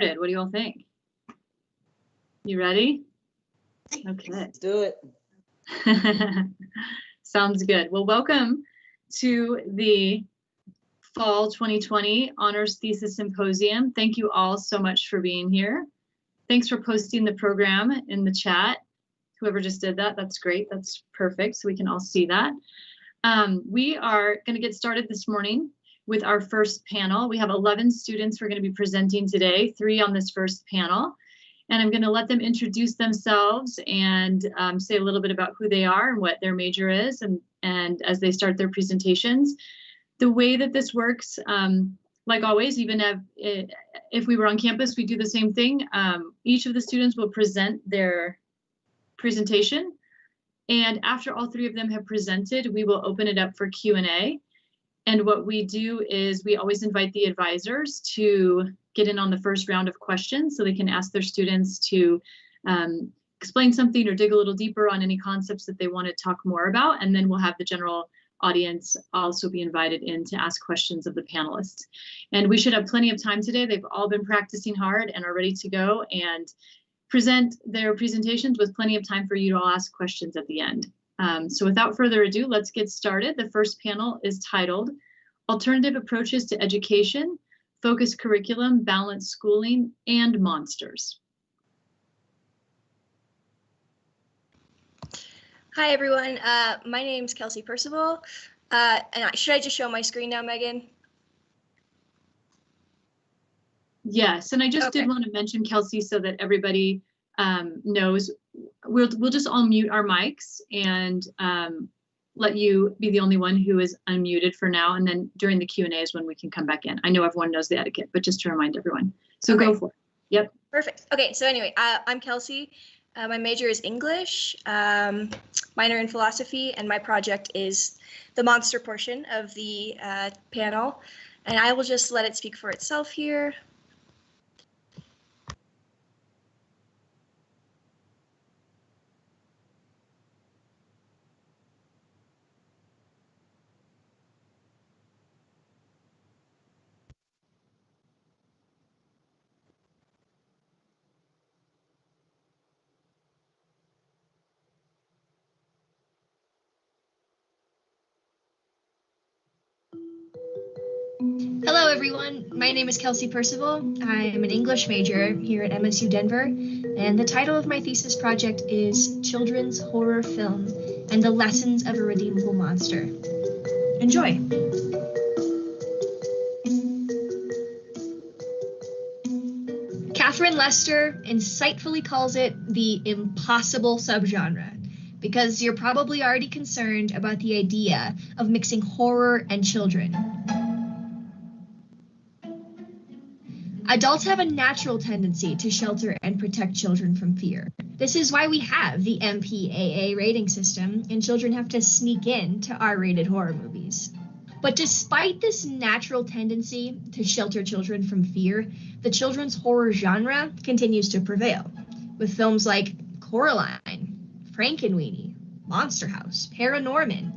What do you all think? You ready? Okay. Let's do it. Sounds good. Well, welcome to the Fall 2020 Honors Thesis Symposium. Thank you all so much for being here. Thanks for posting the program in the chat. Whoever just did that, that's great. That's perfect. So we can all see that. We are going to get started this morning with our first panel. We have 11 students who are going to be presenting today, 3 on this first panel. And I'm going to let them introduce themselves and say a little bit about who they are and what their major is, and as they start their presentations. The way that this works, like always, even if we were on campus, we do the same thing. Each of the students will present their presentation. And after all 3 of them have presented, we will open it up for Q&A. And what we do is we always invite the advisors to get in on the first round of questions so they can ask their students to explain something or dig a little deeper on any concepts that they want to talk more about. And then we'll have the general audience also be invited in to ask questions of the panelists. And we should have plenty of time today. They've all been practicing hard and are ready to go and present their presentations with plenty of time for you to all ask questions at the end. So without further ado, let's get started. The first panel is titled Alternative Approaches to Education, Focused Curriculum, Balanced Schooling, and Monsters. Hi, everyone. My name's Kelsey Percival. Should I just show my screen now, Megan? Yes, and I just did want to mention, Kelsey, so that everybody knows, we'll just all mute our mics and let you be the only one who is unmuted for now, and then during the Q&A is when we can come back in. I know everyone knows the etiquette, but just to remind everyone. So Go for it. Yep. Perfect. Okay, so anyway, I'm Kelsey. My major is English, minor in philosophy, and my project is the monster portion of the panel. And I will just let it speak for itself here. Hello, everyone. My name is Kelsey Percival. I am an English major here at MSU Denver, and the title of my thesis project is Children's Horror Film and the Lessons of a Redeemable Monster. Enjoy. Catherine Lester insightfully calls it the impossible subgenre, because you're probably already concerned about the idea of mixing horror and children. Adults have a natural tendency to shelter and protect children from fear. This is why we have the MPAA rating system, and children have to sneak in to R-rated horror movies. But despite this natural tendency to shelter children from fear, the children's horror genre continues to prevail, with films like Coraline, Frankenweenie, Monster House, Paranorman,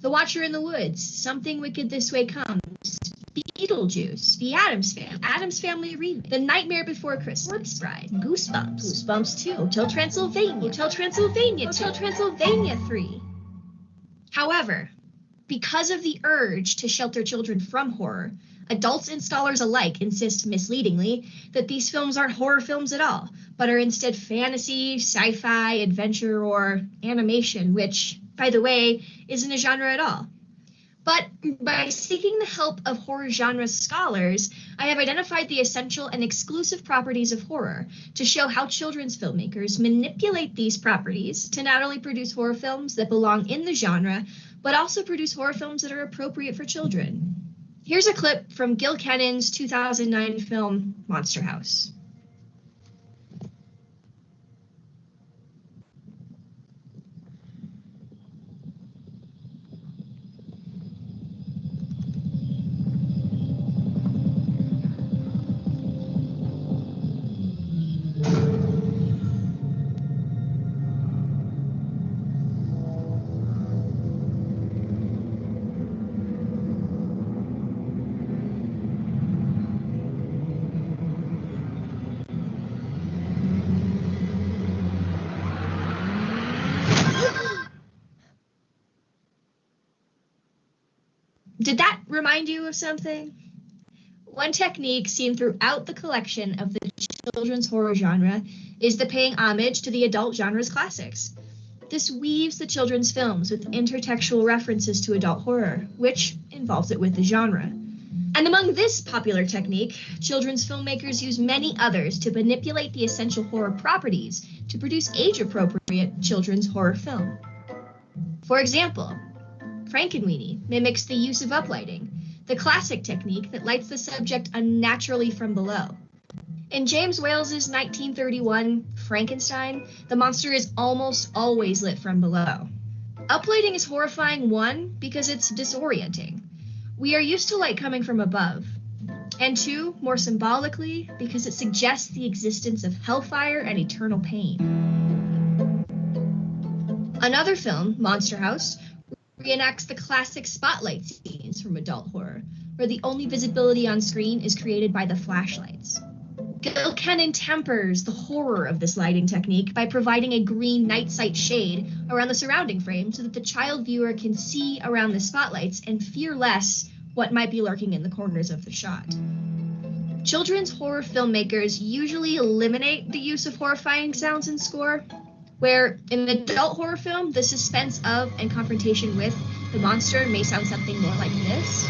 The Watcher in the Woods, Something Wicked This Way Comes, Beetlejuice, The Addams Family Remake, The Nightmare Before Christmas, Bride, Goosebumps 2, Hotel Transylvania 3. However, because of the urge to shelter children from horror, adults and scholars alike insist misleadingly that these films aren't horror films at all, but are instead fantasy, sci-fi, adventure, or animation, which, by the way, isn't a genre at all. But by seeking the help of horror genre scholars, I have identified the essential and exclusive properties of horror to show how children's filmmakers manipulate these properties to not only produce horror films that belong in the genre, but also produce horror films that are appropriate for children. Here's a clip from Gil Kennon's 2009 film, Monster House. Did that remind you of something? One technique seen throughout the collection of the children's horror genre is the paying homage to the adult genre's classics. This weaves the children's films with intertextual references to adult horror, which involves it with the genre. And among this popular technique, children's filmmakers use many others to manipulate the essential horror properties to produce age-appropriate children's horror film. For example, Frankenweenie mimics the use of uplighting, the classic technique that lights the subject unnaturally from below. In James Wales's 1931 Frankenstein, the monster is almost always lit from below. Uplighting is horrifying, one, because it's disorienting. We are used to light coming from above. And two, more symbolically, because it suggests the existence of hellfire and eternal pain. Another film, Monster House, reenacts the classic spotlight scenes from adult horror, where the only visibility on screen is created by the flashlights. Gilkennan tempers the horror of this lighting technique by providing a green night sight shade around the surrounding frame so that the child viewer can see around the spotlights and fear less what might be lurking in the corners of the shot. Children's horror filmmakers usually eliminate the use of horrifying sounds in score, where in an adult horror film, the suspense of and confrontation with the monster may sound something more like this.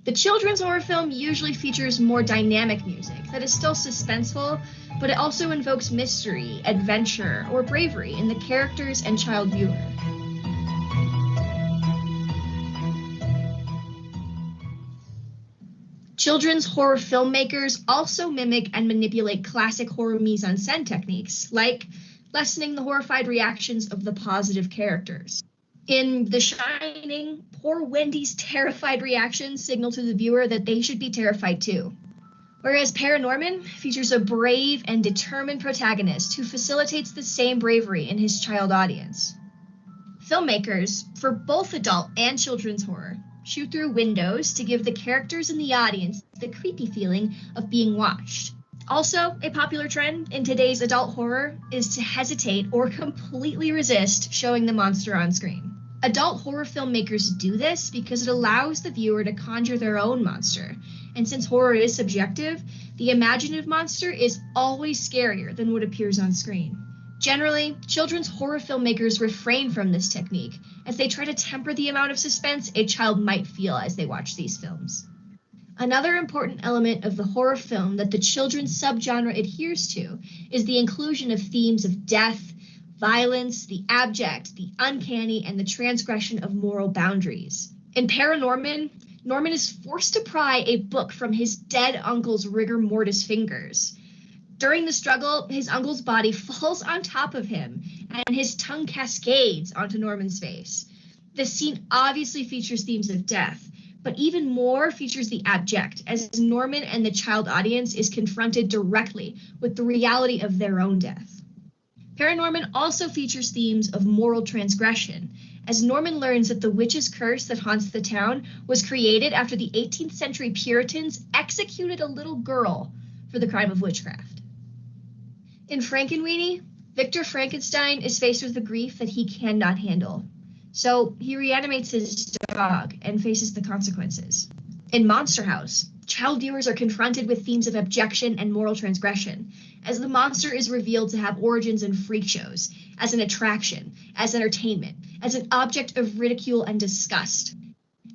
The children's horror film usually features more dynamic music that is still suspenseful, but it also invokes mystery, adventure, or bravery in the characters and child viewer. Children's horror filmmakers also mimic and manipulate classic horror mise-en-scène techniques, like lessening the horrified reactions of the positive characters. In The Shining, poor Wendy's terrified reactions signal to the viewer that they should be terrified too. Whereas Paranorman features a brave and determined protagonist who facilitates the same bravery in his child audience. Filmmakers, for both adult and children's horror, shoot through windows to give the characters in the audience the creepy feeling of being watched. Also, a popular trend in today's adult horror is to hesitate or completely resist showing the monster on screen. Adult horror filmmakers do this because it allows the viewer to conjure their own monster. And since horror is subjective, the imaginative monster is always scarier than what appears on screen. Generally, children's horror filmmakers refrain from this technique as they try to temper the amount of suspense a child might feel as they watch these films. Another important element of the horror film that the children's subgenre adheres to is the inclusion of themes of death, violence, the abject, the uncanny, and the transgression of moral boundaries. In Paranorman, Norman is forced to pry a book from his dead uncle's rigor mortis fingers. During the struggle, his uncle's body falls on top of him, and his tongue cascades onto Norman's face. This scene obviously features themes of death, but even more features the abject, as Norman and the child audience is confronted directly with the reality of their own death. Paranorman also features themes of moral transgression, as Norman learns that the witch's curse that haunts the town was created after the 18th century Puritans executed a little girl for the crime of witchcraft. In Frankenweenie, Victor Frankenstein is faced with the grief that he cannot handle, so he reanimates his dog and faces the consequences. In Monster House, child viewers are confronted with themes of abjection and moral transgression, as the monster is revealed to have origins in freak shows, as an attraction, as entertainment, as an object of ridicule and disgust.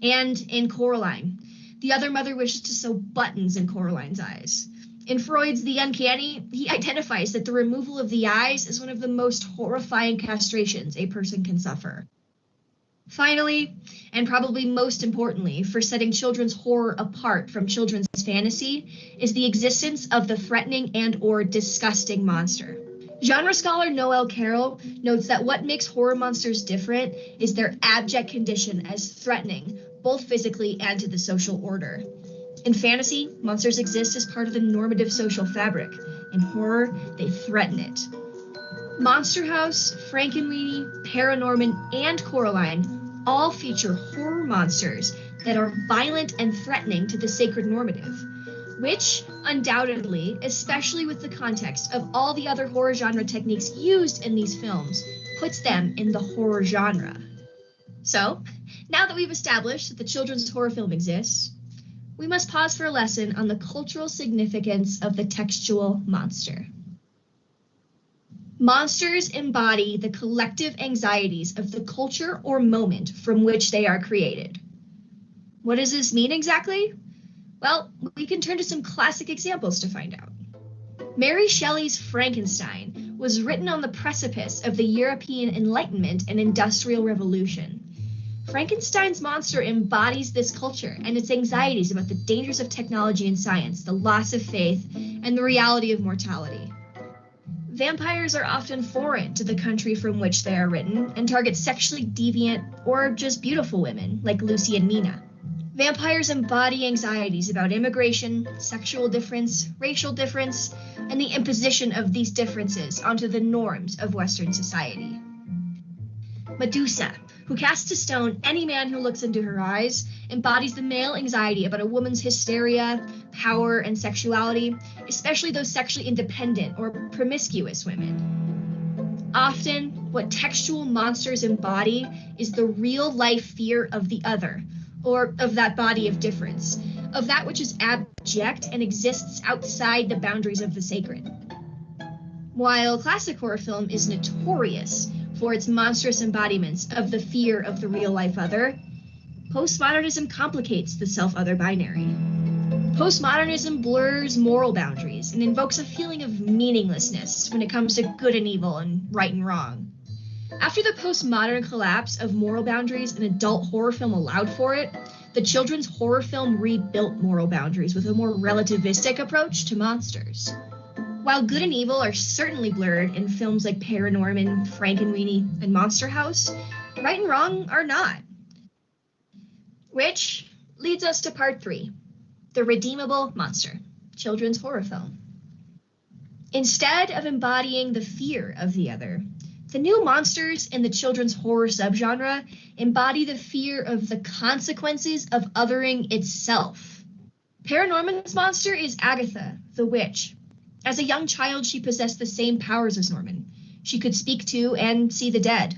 And in Coraline, the other mother wishes to sew buttons in Coraline's eyes. In Freud's The Uncanny, he identifies that the removal of the eyes is one of the most horrifying castrations a person can suffer. Finally, and probably most importantly, for setting children's horror apart from children's fantasy, is the existence of the threatening and/or disgusting monster. Genre scholar Noel Carroll notes that what makes horror monsters different is their abject condition as threatening, both physically and to the social order. In fantasy, monsters exist as part of the normative social fabric. In horror, they threaten it. Monster House, Frankenweenie, Paranorman, and Coraline all feature horror monsters that are violent and threatening to the sacred normative. which undoubtedly, especially with the context of all the other horror genre techniques used in these films, puts them in the horror genre. So, now that we've established that the children's horror film exists, we must pause for a lesson on the cultural significance of the textual monster. Monsters embody the collective anxieties of the culture or moment from which they are created. What does this mean exactly? Well, we can turn to some classic examples to find out. Mary Shelley's Frankenstein was written on the precipice of the European Enlightenment and Industrial Revolution. Frankenstein's monster embodies this culture and its anxieties about the dangers of technology and science, the loss of faith, and the reality of mortality. Vampires are often foreign to the country from which they are written and target sexually deviant or just beautiful women like Lucy and Mina. Vampires embody anxieties about immigration, sexual difference, racial difference, and the imposition of these differences onto the norms of Western society. Medusa, who casts to stone any man who looks into her eyes, embodies the male anxiety about a woman's hysteria, power, and sexuality, especially those sexually independent or promiscuous women. Often, what textual monsters embody is the real-life fear of the other, or of that body of difference, of that which is abject and exists outside the boundaries of the sacred. While classic horror film is notorious for its monstrous embodiments of the fear of the real-life other, postmodernism complicates the self-other binary. Postmodernism blurs moral boundaries and invokes a feeling of meaninglessness when it comes to good and evil and right and wrong. After the postmodern collapse of moral boundaries and adult horror film allowed for it, the children's horror film rebuilt moral boundaries with a more relativistic approach to monsters. While good and evil are certainly blurred in films like Paranorman, Frankenweenie, and Monster House, right and wrong are not. Which leads us to part 3, the Redeemable Monster, children's horror film. Instead of embodying the fear of the other, the new monsters in the children's horror subgenre embody the fear of the consequences of othering itself. Paranorman's monster is Agatha, the witch. As a young child, she possessed the same powers as Norman. She could speak to and see the dead.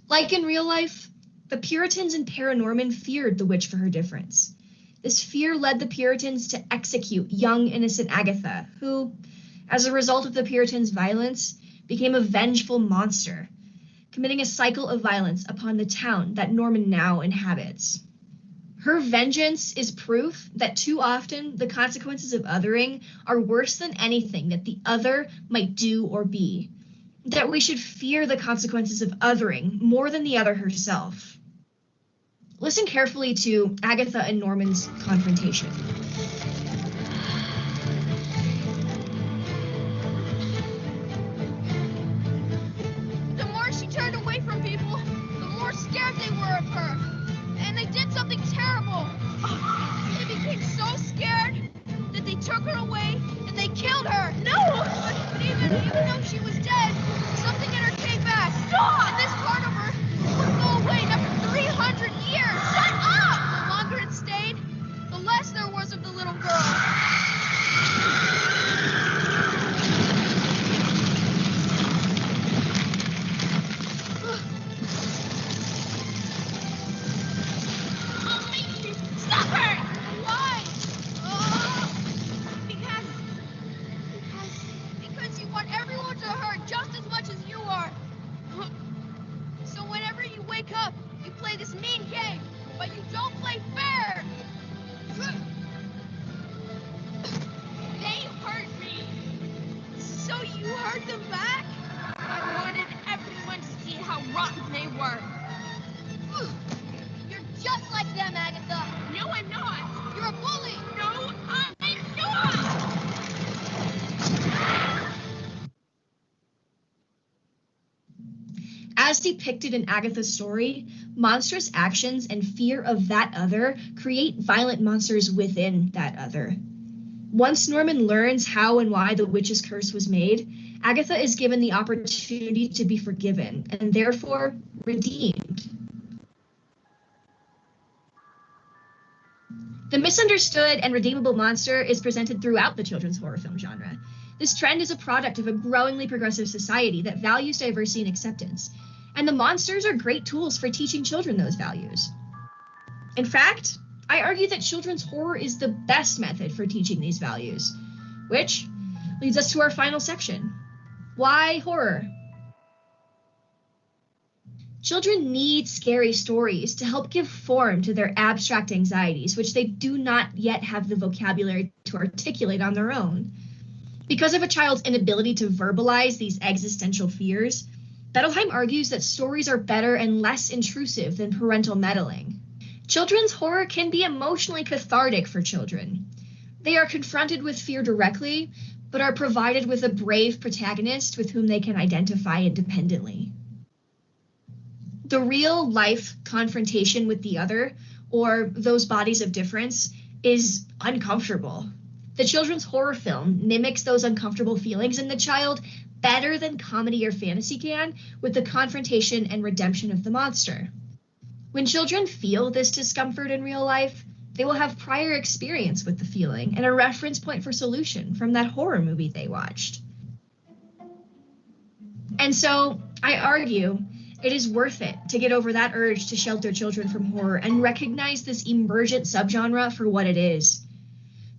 Like in real life, the Puritans in Paranorman feared the witch for her difference. This fear led the Puritans to execute young, innocent Agatha, who, as a result of the Puritans' violence, became a vengeful monster, committing a cycle of violence upon the town that Norman now inhabits. Her vengeance is proof that too often the consequences of othering are worse than anything that the other might do or be, that we should fear the consequences of othering more than the other herself. Listen carefully to Agatha and Norman's confrontation. The more she turned away from people, the more scared they were of her. And they did something terrible. They became so scared that they took her away and they killed her. No! But even though she was dead, something in her came back. Stop! And this part of her wouldn't go away after 300 years. Shut up! The longer it stayed, the less there was of the little girl. Stop her! Why? Because you want everyone to hurt just as much as you are. So whenever you wake up, you play this mean game, but you don't play fair. They hurt me. So you hurt them back? I wanted everyone to see how rotten they were. You're just like them, Agatha. No, I'm not. You're a bully. No, I'm not. As depicted in Agatha's story, monstrous actions and fear of that other create violent monsters within that other. Once Norman learns how and why the witch's curse was made, Agatha is given the opportunity to be forgiven and therefore redeemed. The misunderstood and redeemable monster is presented throughout the children's horror film genre. This trend is a product of a growingly progressive society that values diversity and acceptance, and the monsters are great tools for teaching children those values. In fact, I argue that children's horror is the best method for teaching these values, which leads us to our final section. Why horror? Children need scary stories to help give form to their abstract anxieties, which they do not yet have the vocabulary to articulate on their own. Because of a child's inability to verbalize these existential fears, Bettelheim argues that stories are better and less intrusive than parental meddling. Children's horror can be emotionally cathartic for children. They are confronted with fear directly, but are provided with a brave protagonist with whom they can identify independently. The real-life confrontation with the other, or those bodies of difference, is uncomfortable. The children's horror film mimics those uncomfortable feelings in the child better than comedy or fantasy can, with the confrontation and redemption of the monster. When children feel this discomfort in real life, they will have prior experience with the feeling and a reference point for solution from that horror movie they watched. And so I argue it is worth it to get over that urge to shelter children from horror and recognize this emergent subgenre for what it is.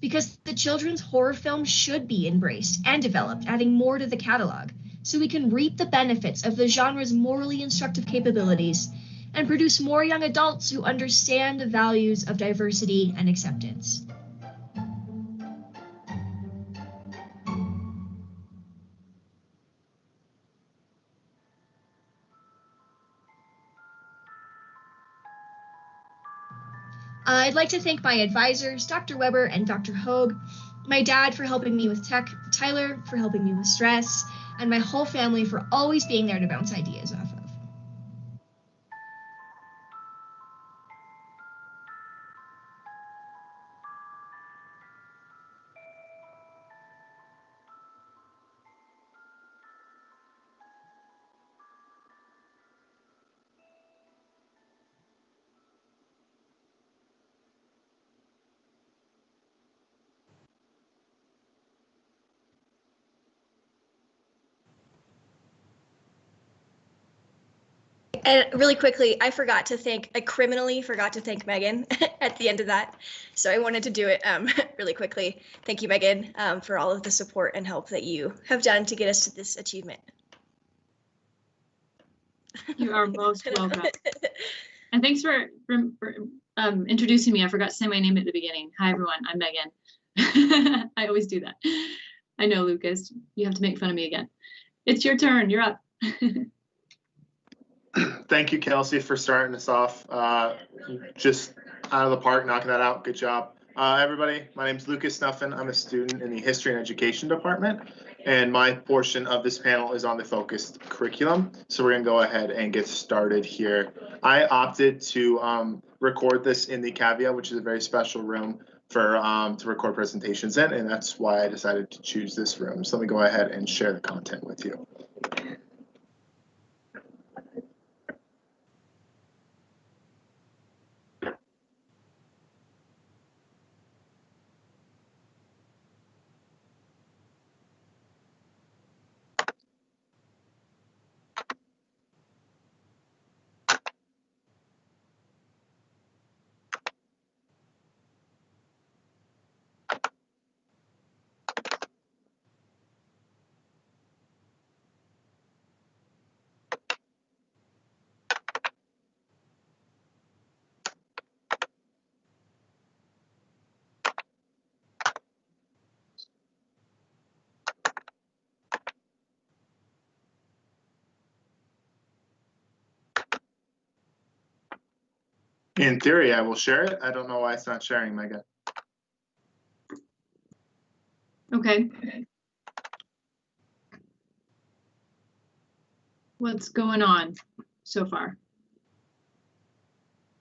Because the children's horror film should be embraced and developed, adding more to the catalog, so we can reap the benefits of the genre's morally instructive capabilities and produce more young adults who understand the values of diversity and acceptance. I'd like to thank my advisors, Dr. Weber and Dr. Hogue, my dad for helping me with tech, Tyler for helping me with stress, and my whole family for always being there to bounce ideas off of. And really quickly, I criminally forgot to thank Megan at the end of that. So I wanted to do it really quickly. Thank you, Megan, for all of the support and help that you have done to get us to this achievement. You are most welcome. And thanks for introducing me. I forgot to say my name at the beginning. Hi, everyone. I'm Megan. I always do that. I know, Lucas. You have to make fun of me again. It's your turn. You're up. Thank you, Kelsey, for starting us off. Just out of the park, knocking that out. Good job. Everybody, my name is Lucas Snuffin. I'm a student in the History and Education Department, and my portion of this panel is on the focused curriculum. So we're going to go ahead and get started here. I opted to record this in the Cavia, which is a very special room for to record presentations in, and that's why I decided to choose this room. So let me go ahead and share the content with you. In theory, I will share it. I don't know why it's not sharing, Megan. Okay. What's going on so far?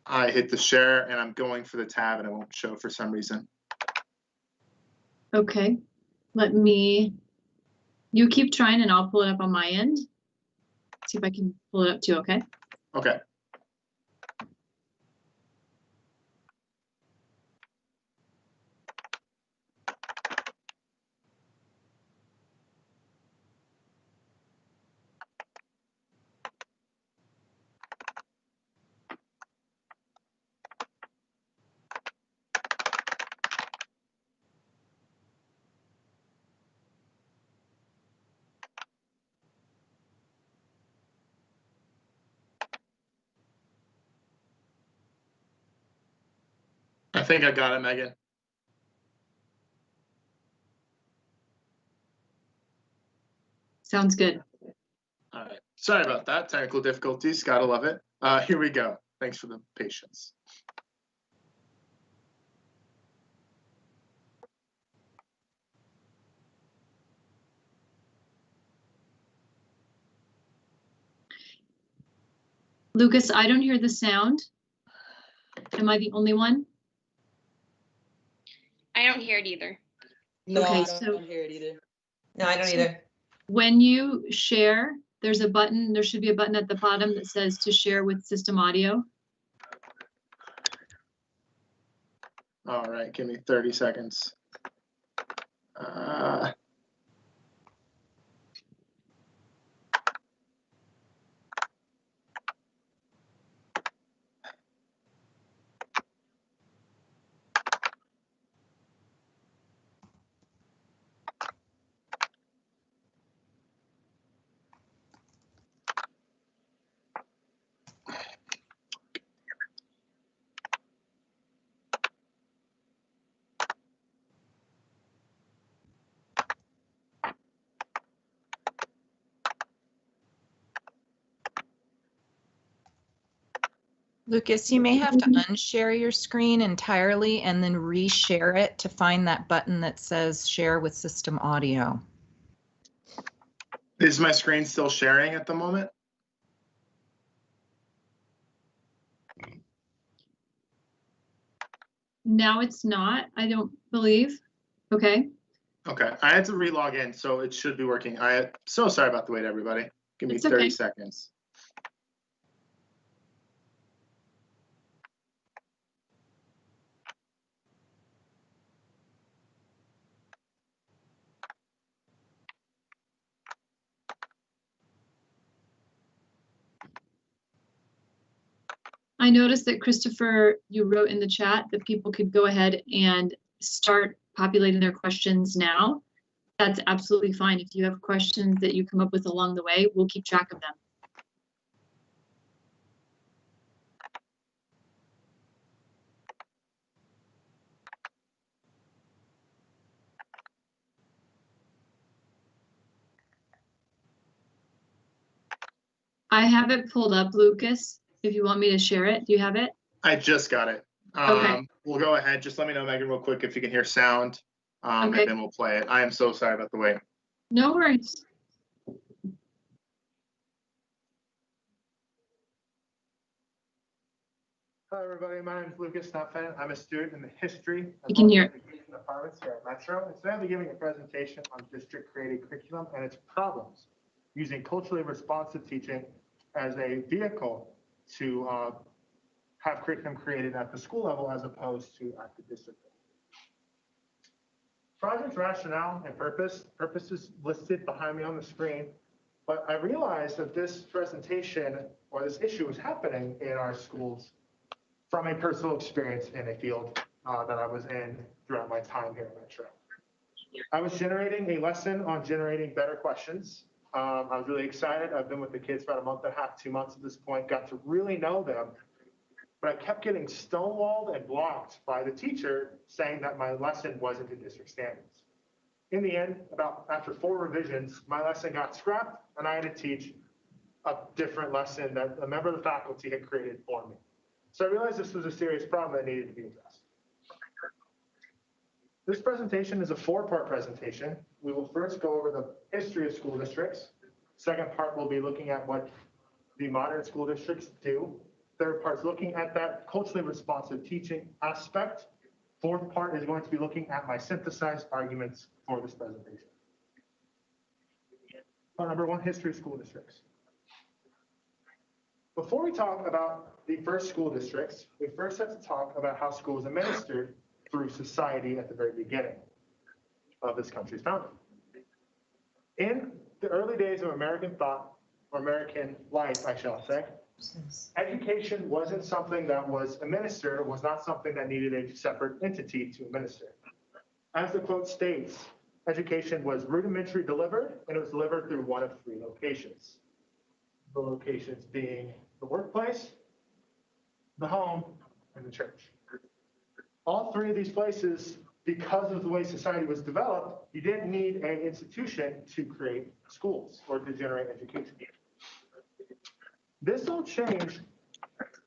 I hit the share and I'm going for the tab and it won't show for some reason. Okay. You keep trying and I'll pull it up on my end. See if I can pull it up too, okay? Okay. think I got it, Megan. Sounds good. All right. Sorry about that. Technical difficulties. Gotta love it. Here we go. Thanks for the patience. Lucas, I don't hear the sound. Am I the only one? I don't hear it either. No, Okay, I so- don't hear it either. No, I don't either. When you share, there's a button, there should be a button at the bottom that says to share with system audio. All right, give me 30 seconds. Lucas, you may have to unshare your screen entirely and then reshare it to find that button that says share with system audio. Is my screen still sharing at the moment? Now it's not, I don't believe. Okay. Okay, I had to relog in, so it should be working. So sorry about the wait, everybody. Give me It's 30 okay. seconds. I noticed that Christopher, you wrote in the chat that people could go ahead and start populating their questions now. That's absolutely fine. If you have questions that you come up with along the way, we'll keep track of them. I have it pulled up, Lucas, if you want me to share it. Do you have it? I just got it. Okay. We'll go ahead. Just let me know, Megan, real quick, if you can hear sound, Okay. and then we'll play it. I am so sorry about the wait. No worries. Hello, everybody. My name is Lucas Snuffin. I'm a student in the history You can hear it. education departments here at Metro. And today I'll be giving a presentation on district-created curriculum and its problems, using culturally responsive teaching as a vehicle to have curriculum created at the school level as opposed to at the district level. Project rationale and purpose is listed behind me on the screen, but I realized that this presentation or this issue was happening in our schools from a personal experience in a field that I was in throughout my time here at Metro. I was generating a lesson on generating better questions. I was really excited. I've been with the kids about a month and a half, 2 months at this point, got to really know them. But I kept getting stonewalled and blocked by the teacher saying that my lesson wasn't to district standards. In the end, after 4 revisions, my lesson got scrapped and I had to teach a different lesson that a member of the faculty had created for me. So I realized this was a serious problem that needed to be addressed. This presentation is a 4-part presentation. We will first go over the history of school districts. Second part, we'll be looking at what the modern school districts do. Third part is looking at that culturally responsive teaching aspect. Fourth part is going to be looking at my synthesized arguments for this presentation. Part number 1, history of school districts. Before we talk about the first school districts, we first have to talk about how school was administered through society at the very beginning of this country's founding. In the early days of American thought, or American life, I shall say, education wasn't something that was administered, or was not something that needed a separate entity to administer. As the quote states, education was rudimentary delivered, and it was delivered through one of 3 locations. The locations being the workplace, the home, and the church. All three of these places, because of the way society was developed, you didn't need an institution to create schools or to generate education. This all changed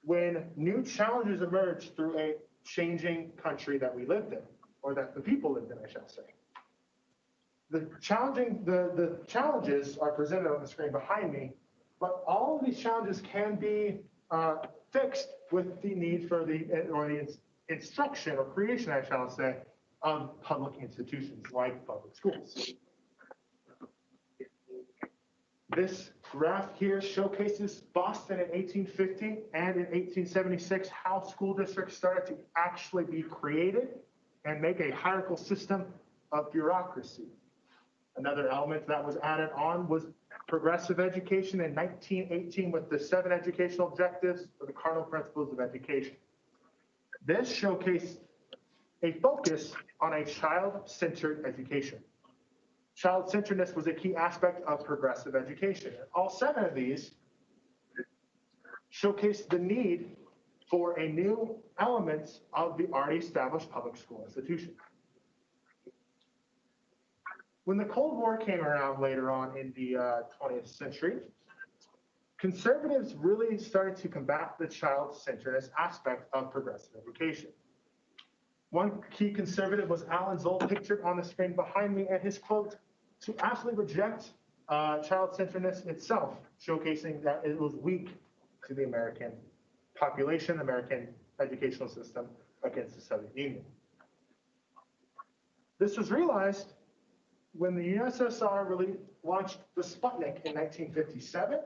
when new challenges emerged through a changing country that we lived in, or that the people lived in, I shall say. The challenges are presented on the screen behind me, but all of these challenges can be fixed with the need for the instruction or creation, I shall say, of public institutions like public schools. This graph here showcases Boston in 1850 and in 1876, how school districts started to actually be created and make a hierarchical system of bureaucracy. Another element that was added on was progressive education in 1918 with the 7 educational objectives or the cardinal principles of education. This showcased a focus on a child-centered education. Child-centeredness was a key aspect of progressive education. All 7 of these showcased the need for a new elements of the already established public school institution. When the Cold War came around later on in the 20th century, conservatives really started to combat the child-centeredness aspect of progressive education. One key conservative was Alan Zoll, pictured on the screen behind me, and his quote, to absolutely reject child-centeredness itself, showcasing that it was weak to the American population, American educational system against the Soviet Union. This was realized when the USSR really launched the Sputnik in 1957,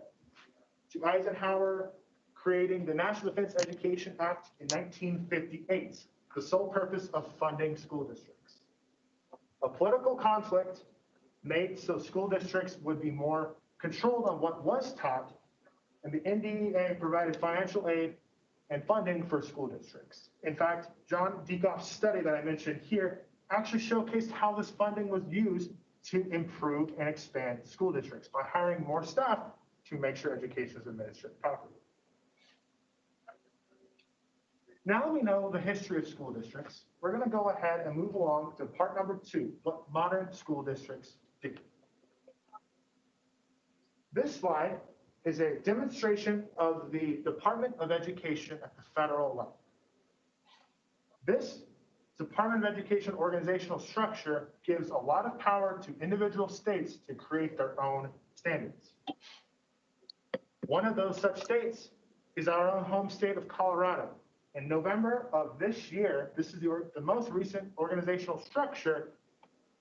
to Eisenhower creating the National Defense Education Act in 1958, the sole purpose of funding school districts. A political conflict made so school districts would be more controlled on what was taught, and the NDEA provided financial aid and funding for school districts. In fact, John Deacoff's study that I mentioned here actually showcased how this funding was used to improve and expand school districts by hiring more staff to make sure education is administered properly. Now that we know the history of school districts, we're going to go ahead and move along to part number 2, what modern school districts do. This slide is a demonstration of the Department of Education at the federal level. This Department of Education organizational structure gives a lot of power to individual states to create their own standards. One of those such states is our own home state of Colorado. In November of this year, this is the most recent organizational structure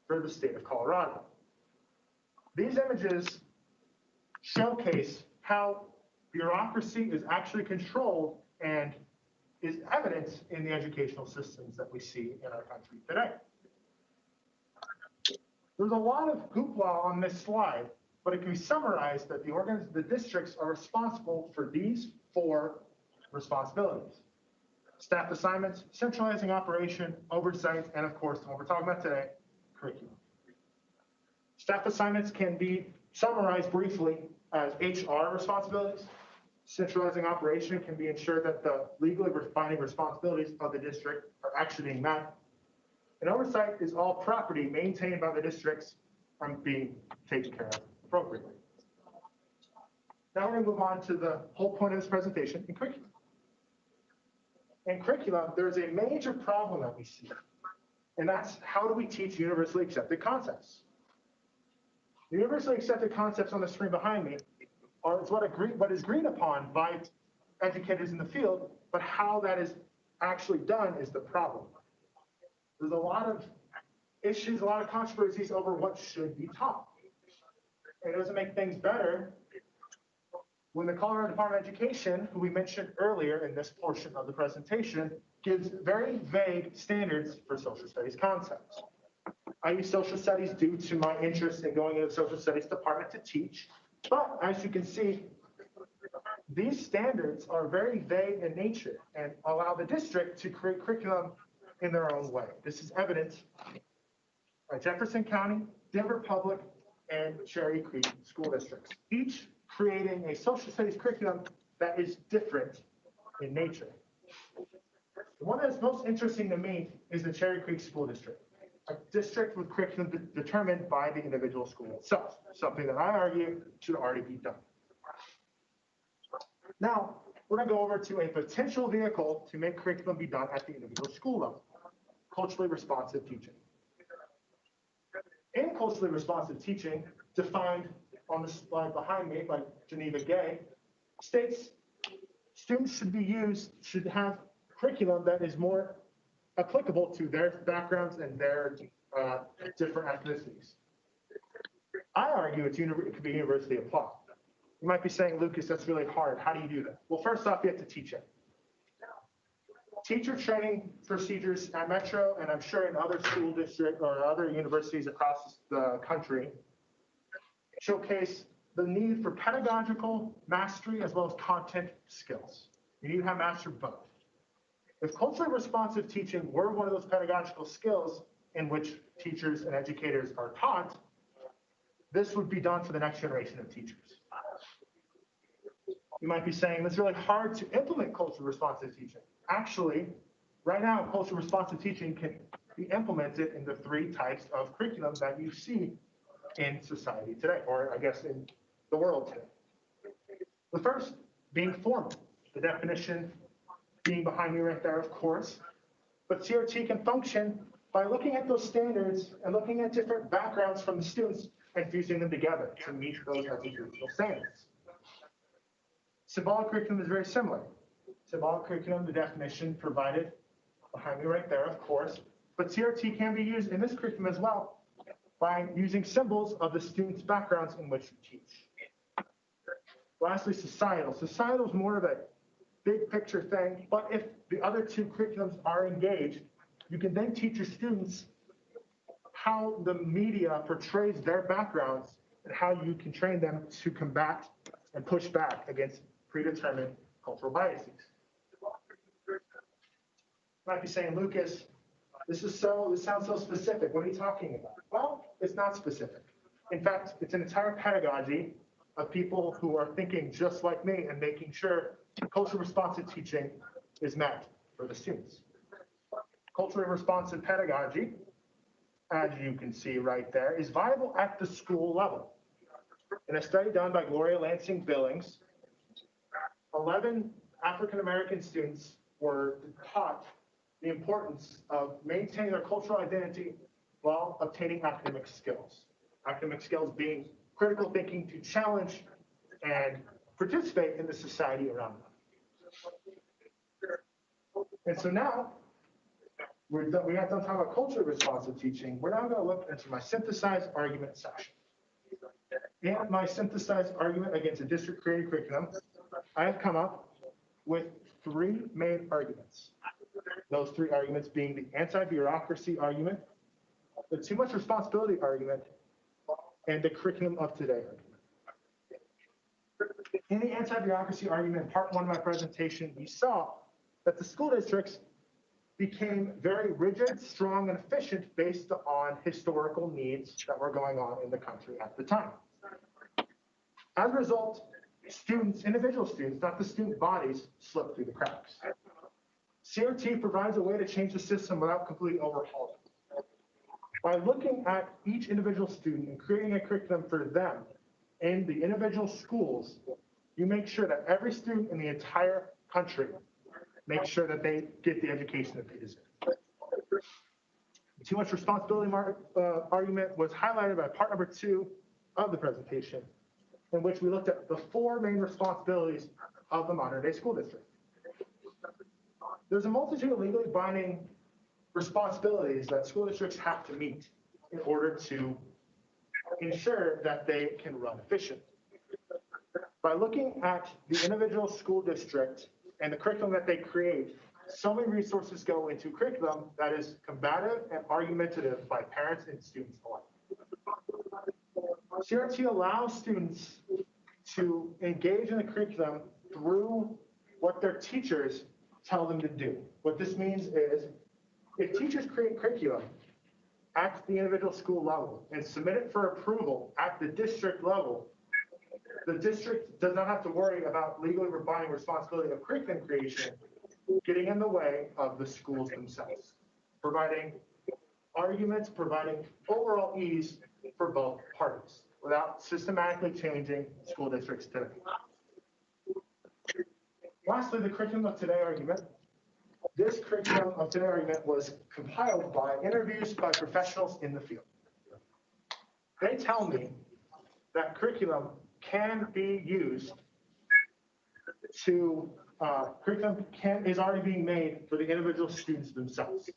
for the state of Colorado. These images showcase how bureaucracy is actually controlled and is evident in the educational systems that we see in our country today. There's a lot of hoopla on this slide, but it can be summarized that the districts are responsible for these 4 responsibilities: staff assignments, centralizing operation, oversight, and of course, what we're talking about today, curriculum. Staff assignments can be summarized briefly as HR responsibilities. Centralizing operation can be ensured that the legally defining responsibilities of the district are actually being met. And oversight is all property maintained by the districts from being taken care of appropriately. Now we're going to move on to the whole point of this presentation, in curriculum. In curriculum, there's a major problem that we see, and that's how do we teach universally accepted concepts? The universally accepted concepts on the screen behind me are what is agreed upon by educators in the field, but how that is actually done is the problem. There's a lot of issues, a lot of controversies over what should be taught. And it doesn't make things better when the Colorado Department of Education, who we mentioned earlier in this portion of the presentation, gives very vague standards for social studies concepts. I use social studies due to my interest in going into the social studies department to teach. But as you can see, these standards are very vague in nature and allow the district to create curriculum in their own way. This is evident by Jefferson County, Denver Public, and Cherry Creek school districts, each creating a social studies curriculum that is different in nature. The one that's most interesting to me is the Cherry Creek School District, a district with curriculum determined by the individual school itself, something that I argue should already be done. Now, we're going to go over to a potential vehicle to make curriculum be done at the individual school level, culturally responsive teaching. In culturally responsive teaching, defined on the slide behind me by Geneva Gay, states students should have curriculum that is more applicable to their backgrounds and their different ethnicities. I argue it could be universally applied. You might be saying, Lucas, that's really hard. How do you do that? Well, first off, you have to teach it. Teacher training procedures at Metro, and I'm sure in other school districts or other universities across the country, showcase the need for pedagogical mastery as well as content skills. You need to have mastered both. If culturally responsive teaching were one of those pedagogical skills in which teachers and educators are taught, this would be done for the next generation of teachers. You might be saying it's really hard to implement culturally responsive teaching. Actually, right now, culturally responsive teaching can be implemented in the 3 types of curriculum that you see in society today, or I guess in the world today. The first being formal, the definition being behind me right there, of course, but CRT can function by looking at those standards and looking at different backgrounds from the students and fusing them together to meet those educational standards. Symbolic curriculum is very similar. Symbolic curriculum, the definition provided behind me right there, of course, but CRT can be used in this curriculum as well by using symbols of the students' backgrounds in which you teach. Lastly, societal. Societal is more of a big picture thing, but if the other 2 curriculums are engaged, you can then teach your students how the media portrays their backgrounds and how you can train them to combat and push back against predetermined cultural biases. You might be saying, Lucas, this sounds so specific. What are you talking about? Well, it's not specific. In fact, it's an entire pedagogy of people who are thinking just like me and making sure culturally responsive teaching is met for the students. Culturally responsive pedagogy, as you can see right there, is viable at the school level. In a study done by Gloria Lansing Billings, 11 African-American students were taught the importance of maintaining their cultural identity while obtaining academic skills. Academic skills being critical thinking to challenge and participate in the society around them. And so now, we got done talking about culturally responsive teaching. We're now going to look into my synthesized argument section. In my synthesized argument against a district-created curriculum, I have come up with 3 main arguments. Those 3 arguments being the anti-bureaucracy argument, the too much responsibility argument, and the curriculum of today argument. In the anti-bureaucracy argument, part 1 of my presentation, we saw that the school districts became very rigid, strong, and efficient based on historical needs that were going on in the country at the time. As a result, students, individual students, not the student bodies, slip through the cracks. CRT provides a way to change the system without completely overhauling it. By looking at each individual student and creating a curriculum for them in the individual schools, you make sure that every student in the entire country makes sure that they get the education that they deserve. The too much responsibility argument was highlighted by part number 2 of the presentation, in which we looked at the 4 main responsibilities of the modern day school district. There's a multitude of legally binding responsibilities that school districts have to meet in order to ensure that they can run efficiently. By looking at the individual school district and the curriculum that they create, so many resources go into curriculum that is combative and argumentative by parents and students alike. CRT allows students to engage in the curriculum through what their teachers tell them to do. What this means is, if teachers create curriculum at the individual school level and submit it for approval at the district level, the district does not have to worry about legally binding responsibility of curriculum creation getting in the way of the schools themselves, providing arguments, providing overall ease for both parties without systematically changing school districts today. Lastly, the curriculum of today argument. This curriculum of today argument was compiled by interviews by professionals in the field. They tell me that curriculum can be used to, is already being made for the individual students themselves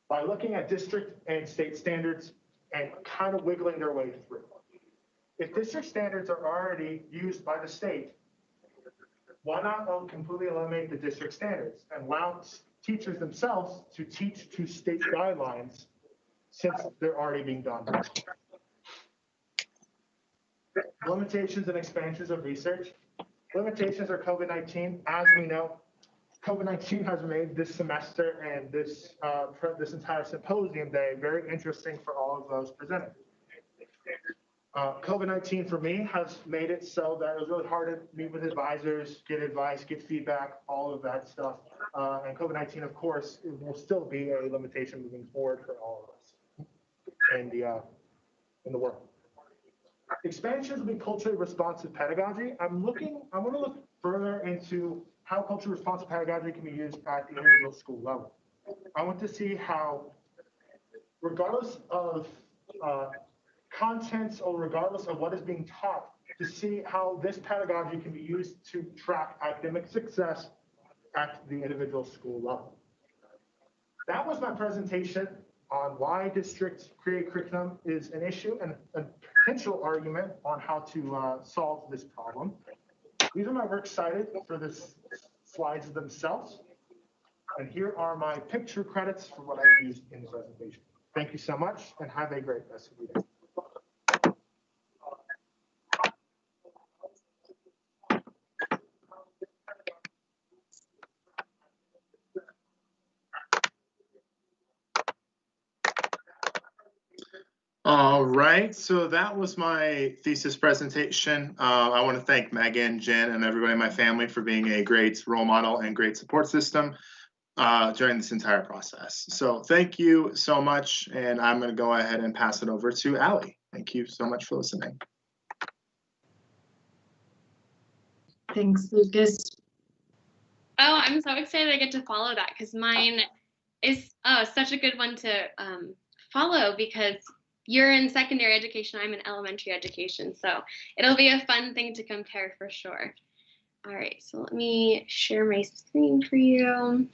by looking at district and state standards and kind of wiggling their way through. If district standards are already used by the state, why not completely eliminate the district standards and allow teachers themselves to teach to state guidelines since they're already being done? Limitations and expansions of research. Limitations are COVID-19. As we know, COVID-19 has made this semester and this entire symposium day very interesting for all of those presented. COVID-19 for me has made it so that it was really hard to meet with advisors, get advice, get feedback, all of that stuff. And COVID-19, of course, it will still be a limitation moving forward for all of us in the world. Expansions will be culturally responsive pedagogy. I want to look further into how culturally responsive pedagogy can be used at the individual school level. I want to see how, regardless of contents or regardless of what is being taught, to see how this pedagogy can be used to track academic success at the individual school level. That was my presentation on why district created curriculum is an issue and a potential argument on how to solve this problem. These are my works cited for the slides themselves. And here are my picture credits for what I used in the presentation. Thank you so much and have a great rest of your day. All right, so that was my thesis presentation. I want to thank Megan, Jen, and everybody in my family for being a great role model and great support system during this entire process. So thank you so much, and I'm going to go ahead and pass it over to Allie. Thank you so much for listening. Thanks, Lucas. Oh, I'm so excited I get to follow that because mine is such a good one to follow because you're in secondary education, I'm in elementary education, so it'll be a fun thing to compare for sure. All right, so let me share my screen for you.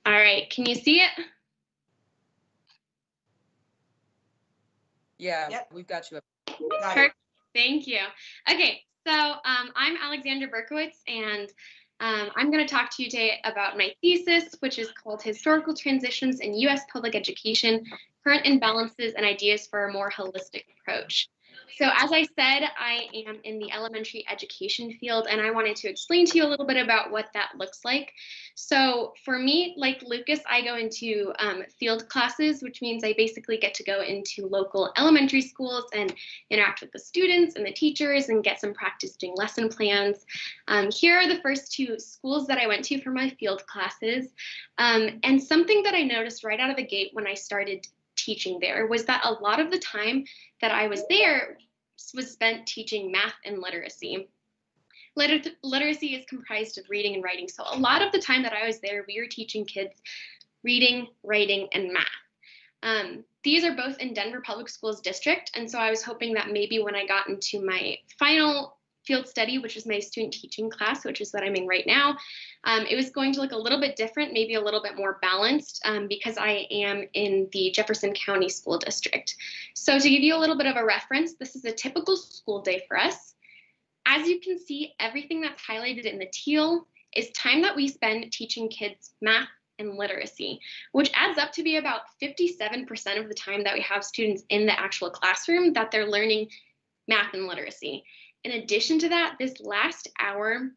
All right, can you see it? Yeah, Yep. we've got you. Perfect, thank you. Okay, so I'm Alexandra Berkowitz, and I'm going to talk to you today about my thesis, which is called Historical Transitions in U.S. Public Education, Current Imbalances and Ideas for a More Holistic Approach. So as I said, I am in the elementary education field, and I wanted to explain to you a little bit about what that looks like. So for me, like Lucas, I go into field classes, which means I basically get to go into local elementary schools and interact with the students and the teachers and get some practice doing lesson plans. Here are the first two schools that I went to for my field classes. And something that I noticed right out of the gate when I started teaching there was that a lot of the time that I was there was spent teaching math and literacy. Literacy is comprised of reading and writing. So a lot of the time that I was there, we were teaching kids reading, writing, and math. These are both in Denver Public Schools District. And so I was hoping that maybe when I got into my final field study, which is my student teaching class, which is what I'm in right now, it was going to look a little bit different, maybe a little bit more balanced because I am in the Jefferson County School District. So to give you a little bit of a reference, this is a typical school day for us. As you can see, everything that's highlighted in the teal is time that we spend teaching kids math and literacy, which adds up to be about 57% of the time that we have students in the actual classroom that they're learning math and literacy. In addition to that, this last hour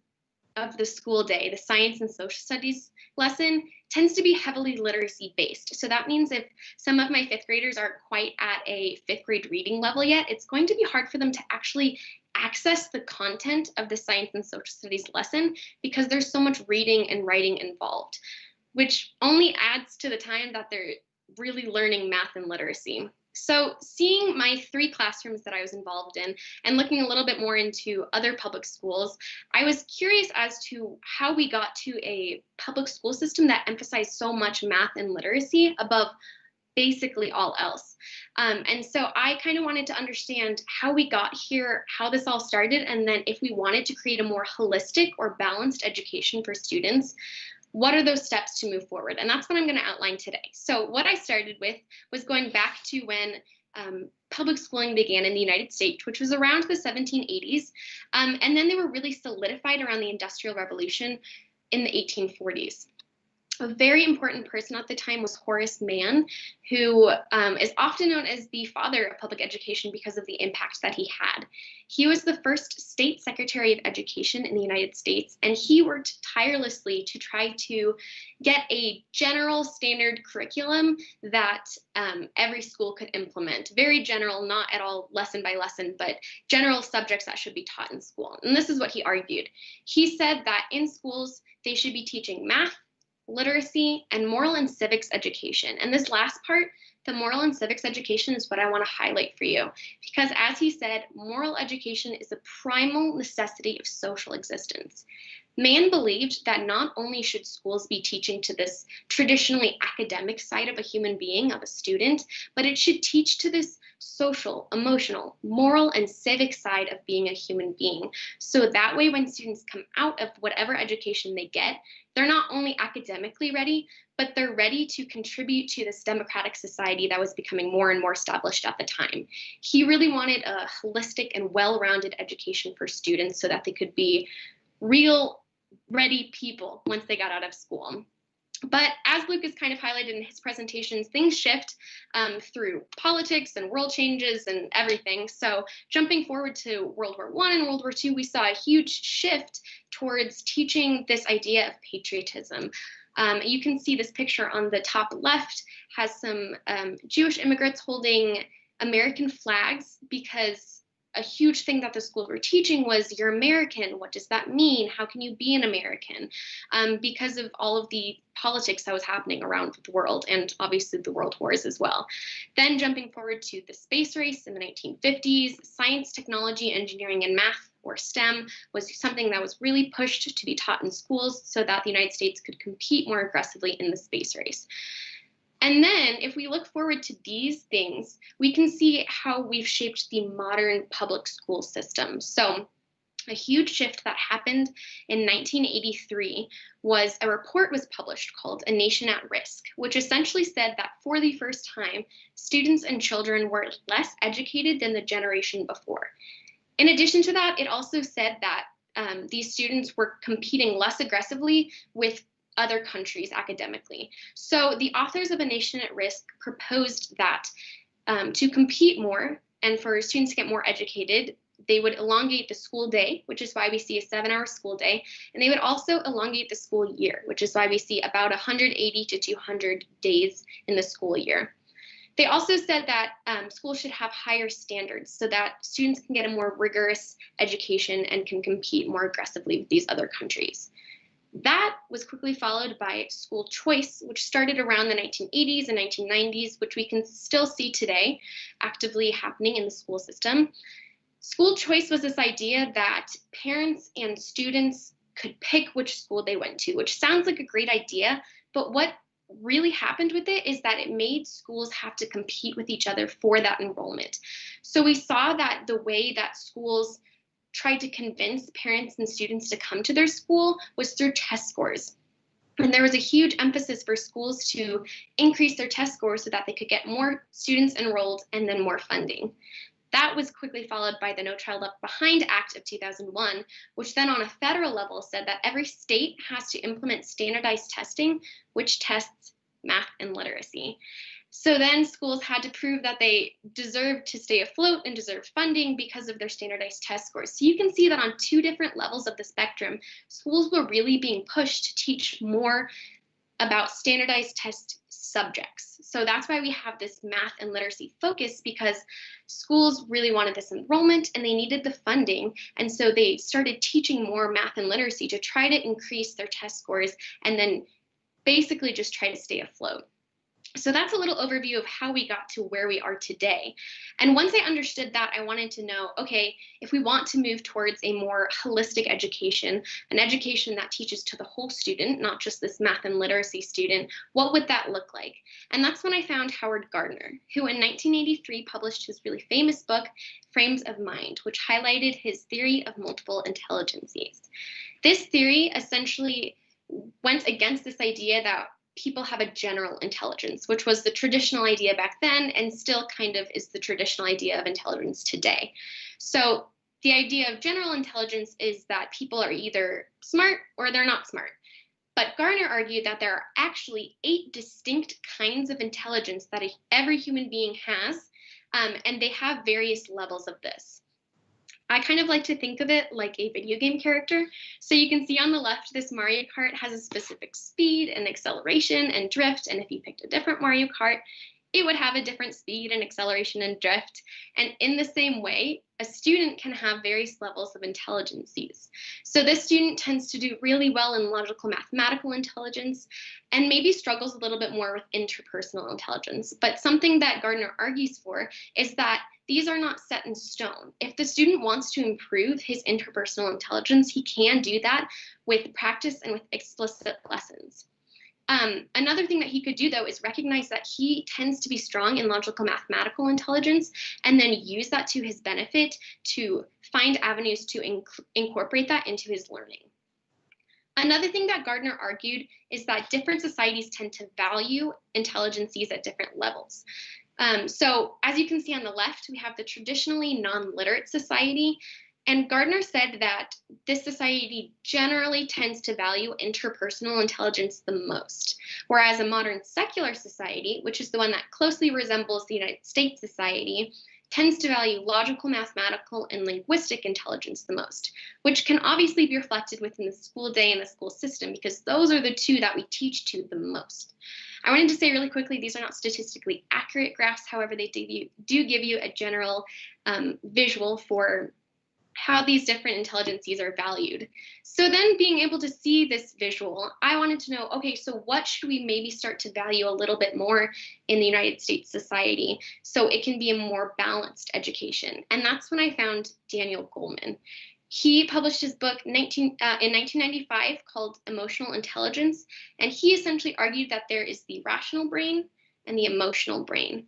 of the school day, the science and social studies lesson, tends to be heavily literacy based. So that means if some of my fifth graders aren't quite at a fifth grade reading level yet, it's going to be hard for them to actually access the content of the science and social studies lesson because there's so much reading and writing involved, which only adds to the time that they're really learning math and literacy. So seeing my 3 classrooms that I was involved in and looking a little bit more into other public schools, I was curious as to how we got to a public school system that emphasized so much math and literacy above basically all else. And so I kind of wanted to understand how we got here, how this all started, and then if we wanted to create a more holistic or balanced education for students, what are those steps to move forward? And that's what I'm going to outline today. So what I started with was going back to when public schooling began in the United States, which was around the 1780s. And then they were really solidified around the Industrial Revolution in the 1840s. A very important person at the time was Horace Mann, who is often known as the father of public education because of the impact that he had. He was the first state secretary of education in the United States, and he worked tirelessly to try to get a general standard curriculum that every school could implement. Very general, not at all lesson by lesson, but general subjects that should be taught in school. And this is what he argued. He said that in schools, they should be teaching math, literacy, and moral and civics education. And this last part, the moral and civics education, is what I want to highlight for you. Because as he said, moral education is a primal necessity of social existence. Mann believed that not only should schools be teaching to this traditionally academic side of a human being, of a student, but it should teach to this social, emotional, moral, and civic side of being a human being. So that way, when students come out of whatever education they get, they're not only academically ready, but they're ready to contribute to this democratic society that was becoming more and more established at the time. He really wanted a holistic and well-rounded education for students so that they could be real, ready people once they got out of school. But as Luke has kind of highlighted in his presentations, things shift through politics and world changes and everything. So jumping forward to World War I and World War II, we saw a huge shift towards teaching this idea of patriotism. You can see this picture on the top left has some Jewish immigrants holding American flags because a huge thing that the schools were teaching was you're American. What does that mean? How can you be an American? Because of all of the politics that was happening around the world and obviously the world wars as well. Then jumping forward to the space race in the 1950s, science, technology, engineering, and math, or STEM, was something that was really pushed to be taught in schools so that the United States could compete more aggressively in the space race. And then if we look forward to these things, we can see how we've shaped the modern public school system. So a huge shift that happened in 1983 was a report was published called A Nation at Risk, which essentially said that for the first time, students and children were less educated than the generation before. In addition to that, it also said that these students were competing less aggressively with other countries academically. So the authors of A Nation at Risk proposed that to compete more and for students to get more educated, they would elongate the school day, which is why we see a 7-hour school day, and they would also elongate the school year, which is why we see about 180 to 200 days in the school year. They also said that schools should have higher standards so that students can get a more rigorous education and can compete more aggressively with these other countries. That was quickly followed by school choice, which started around the 1980s and 1990s, which we can still see today actively happening in the school system. School choice was this idea that parents and students could pick which school they went to, which sounds like a great idea, but what really happened with it is that it made schools have to compete with each other for that enrollment. So we saw that the way that schools tried to convince parents and students to come to their school was through test scores. And there was a huge emphasis for schools to increase their test scores so that they could get more students enrolled and then more funding. That was quickly followed by the No Child Left Behind Act of 2001, which then on a federal level said that every state has to implement standardized testing, which tests math and literacy. So then schools had to prove that they deserved to stay afloat and deserved funding because of their standardized test scores. So you can see that on 2 different levels of the spectrum, schools were really being pushed to teach more about standardized subjects. So that's why we have this math and literacy focus, because schools really wanted this enrollment and they needed the funding. And so they started teaching more math and literacy to try to increase their test scores and then basically just try to stay afloat. So that's a little overview of how we got to where we are today. And once I understood that, I wanted to know, okay, if we want to move towards a more holistic education, an education that teaches to the whole student, not just this math and literacy student, what would that look like? And that's when I found Howard Gardner, who in 1983 published his really famous book, Frames of Mind, which highlighted his theory of multiple intelligences. This theory essentially went against this idea that people have a general intelligence, which was the traditional idea back then and still kind of is the traditional idea of intelligence today. So the idea of general intelligence is that people are either smart or they're not smart. But Gardner argued that there are actually 8 distinct kinds of intelligence that every human being has, and they have various levels of this. I kind of like to think of it like a video game character. So you can see on the left, this Mario Kart has a specific speed and acceleration and drift. And if you picked a different Mario Kart, it would have a different speed and acceleration and drift. And in the same way, a student can have various levels of intelligences. So this student tends to do really well in logical mathematical intelligence and maybe struggles a little bit more with interpersonal intelligence. But something that Gardner argues for is that these are not set in stone. If the student wants to improve his interpersonal intelligence, he can do that with practice and with explicit lessons. Another thing that he could do, though, is recognize that he tends to be strong in logical mathematical intelligence and then use that to his benefit to find avenues to incorporate that into his learning. Another thing that Gardner argued is that different societies tend to value intelligences at different levels. So as you can see on the left, we have the traditionally non-literate society. And Gardner said that this society generally tends to value interpersonal intelligence the most, whereas a modern secular society, which is the one that closely resembles the United States society, tends to value logical, mathematical, and linguistic intelligence the most, which can obviously be reflected within the school day and the school system, because those are the 2 that we teach to the most. I wanted to say really quickly, these are not statistically accurate graphs. However, they do give you a general visual for how these different intelligences are valued. So then being able to see this visual, I wanted to know, okay, so what should we maybe start to value a little bit more in the United States society so it can be a more balanced education? And that's when I found Daniel Goleman. He published his book in 1995 called Emotional Intelligence, and he essentially argued that there is the rational brain and the emotional brain.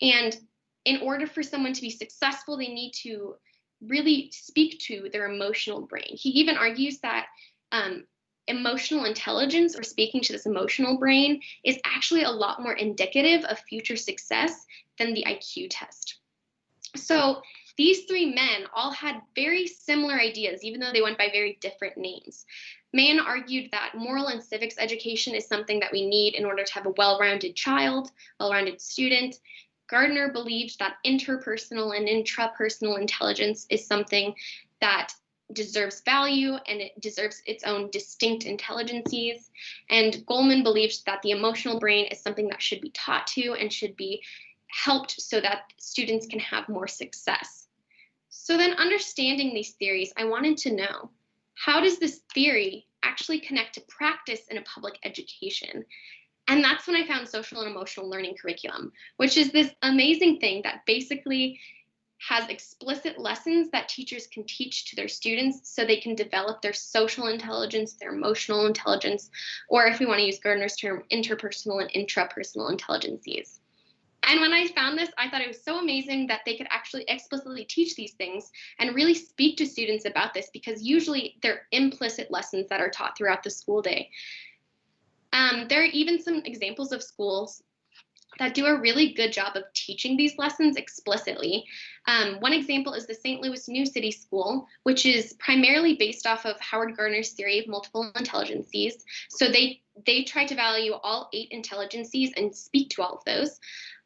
And in order for someone to be successful, they need to really speak to their emotional brain. He even argues that emotional intelligence, or speaking to this emotional brain, is actually a lot more indicative of future success than the IQ test. So these 3 men all had very similar ideas, even though they went by very different names. Mann argued that moral and civics education is something that we need in order to have a well-rounded child, well-rounded student. Gardner believed that interpersonal and intrapersonal intelligence is something that deserves value and it deserves its own distinct intelligences. And Goleman believed that the emotional brain is something that should be taught to and should be helped so that students can have more success. So then, understanding these theories, I wanted to know, how does this theory actually connect to practice in a public education? And that's when I found social and emotional learning curriculum, which is this amazing thing that basically has explicit lessons that teachers can teach to their students so they can develop their social intelligence, their emotional intelligence, or if we want to use Gardner's term, interpersonal and intrapersonal intelligences. And when I found this, I thought it was so amazing that they could actually explicitly teach these things and really speak to students about this, because usually they're implicit lessons that are taught throughout the school day. There are even some examples of schools that do a really good job of teaching these lessons explicitly. One example is the St. Louis New City School, which is primarily based off of Howard Gardner's theory of multiple intelligences. So they try to value all 8 intelligences and speak to all of those.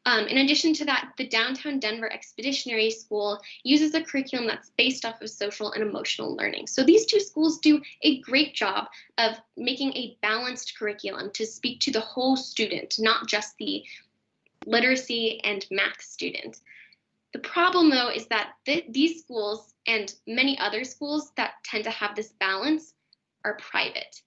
In addition to that, the Downtown Denver Expeditionary School uses a curriculum that's based off of social and emotional learning. So these two schools do a great job of making a balanced curriculum to speak to the whole student, not just the literacy and math student. The problem, though, is that these schools and many other schools that tend to have this balance are private.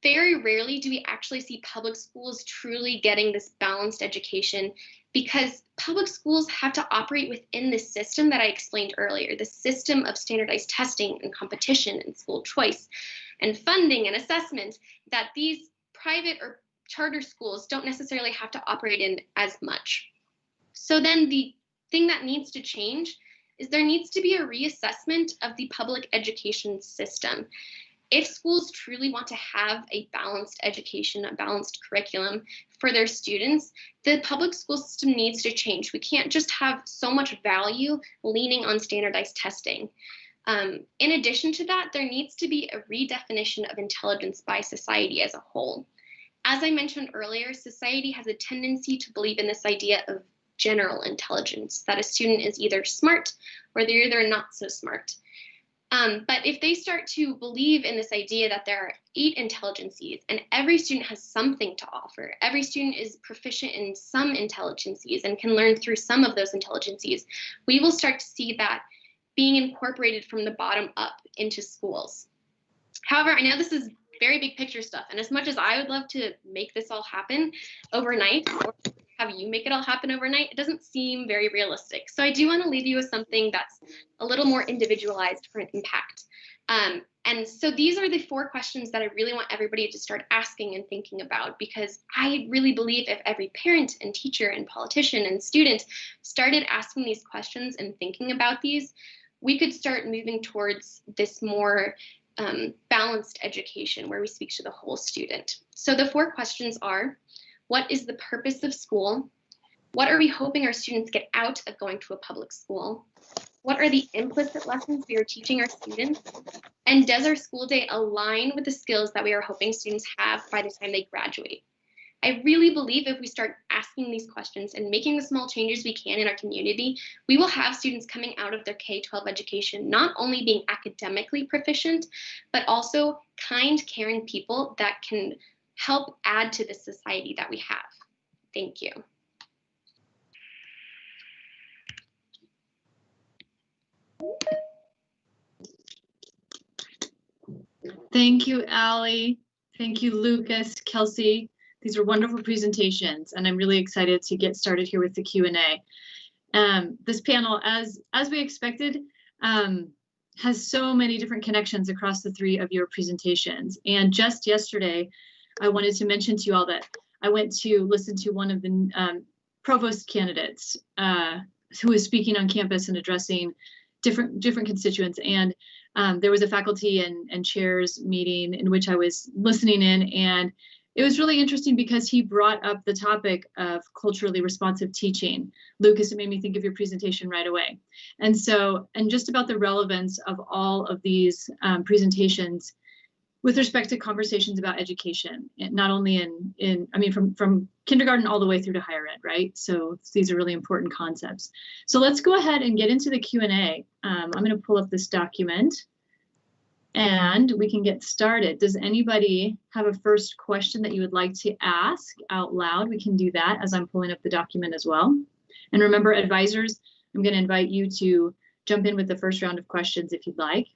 Very rarely do we actually see public schools truly getting this balanced education, because public schools have to operate within the system that I explained earlier, the system of standardized testing and competition and school choice and funding and assessment that these private or charter schools don't necessarily have to operate in as much. So then the thing that needs to change is there needs to be a reassessment of the public education system. If schools truly want to have a balanced education, a balanced curriculum for their students, the public school system needs to change. We can't just have so much value leaning on standardized testing. In addition to that, there needs to be a redefinition of intelligence by society as a whole. As I mentioned earlier, society has a tendency to believe in this idea of general intelligence, that a student is either smart or they're either not so smart. But if they start to believe in this idea that there are 8 intelligences and every student has something to offer, every student is proficient in some intelligences and can learn through some of those intelligences, we will start to see that being incorporated from the bottom up into schools. However, I know this is very big picture stuff, and as much as I would love to make this all happen overnight, or have you make it all happen overnight, it doesn't seem very realistic. So I do want to leave you with something that's a little more individualized for an impact. And so these are the 4 questions that I really want everybody to start asking and thinking about, because I really believe if every parent and teacher and politician and student started asking these questions and thinking about these, we could start moving towards this more balanced education where we speak to the whole student. So the 4 questions are: what is the purpose of school? What are we hoping our students get out of going to a public school? What are the implicit lessons we are teaching our students? And does our school day align with the skills that we are hoping students have by the time they graduate? I really believe if we start asking these questions and making the small changes we can in our community, we will have students coming out of their K-12 education not only being academically proficient, but also kind, caring people that can help add to the society that we have. Thank you. Thank you, Allie. Thank you, Lucas, Kelsey. These are wonderful presentations, and I'm really excited to get started here with the Q&A. This panel, as we expected, has so many different connections across the 3 of your presentations. And just yesterday, I wanted to mention to you all that I went to listen to one of the provost candidates who was speaking on campus and addressing different constituents. And there was a faculty and chairs meeting in which I was listening in, and it was really interesting because he brought up the topic of culturally responsive teaching. Lucas, it made me think of your presentation right away. And just about the relevance of all of these presentations with respect to conversations about education, not only from kindergarten all the way through to higher ed, right? So these are really important concepts. So let's go ahead and get into the Q&A. I'm going to pull up this document and we can get started. Does anybody have a first question that you would like to ask out loud? We can do that as I'm pulling up the document as well. And remember, advisors, I'm going to invite you to jump in with the first round of questions if you'd like.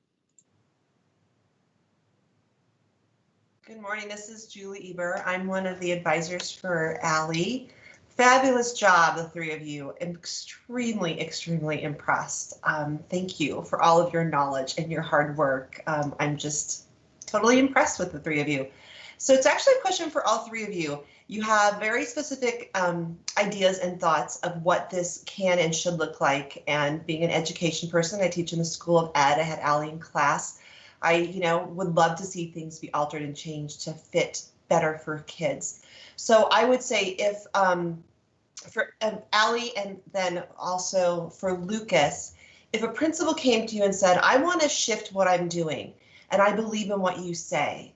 Good morning, this is Julie Eber. I'm one of the advisors for Allie. Fabulous job, the 3 of you. I'm extremely, extremely impressed. Thank you for all of your knowledge and your hard work. I'm just totally impressed with the 3 of you. So it's actually a question for all 3 of you. You have very specific ideas and thoughts of what this can and should look like. And being an education person, I teach in the School of Ed. I had Allie in class. I, would love to see things be altered and changed to fit better for kids. So I would say if for Allie and then also for Lucas, if a principal came to you and said, I want to shift what I'm doing and I believe in what you say,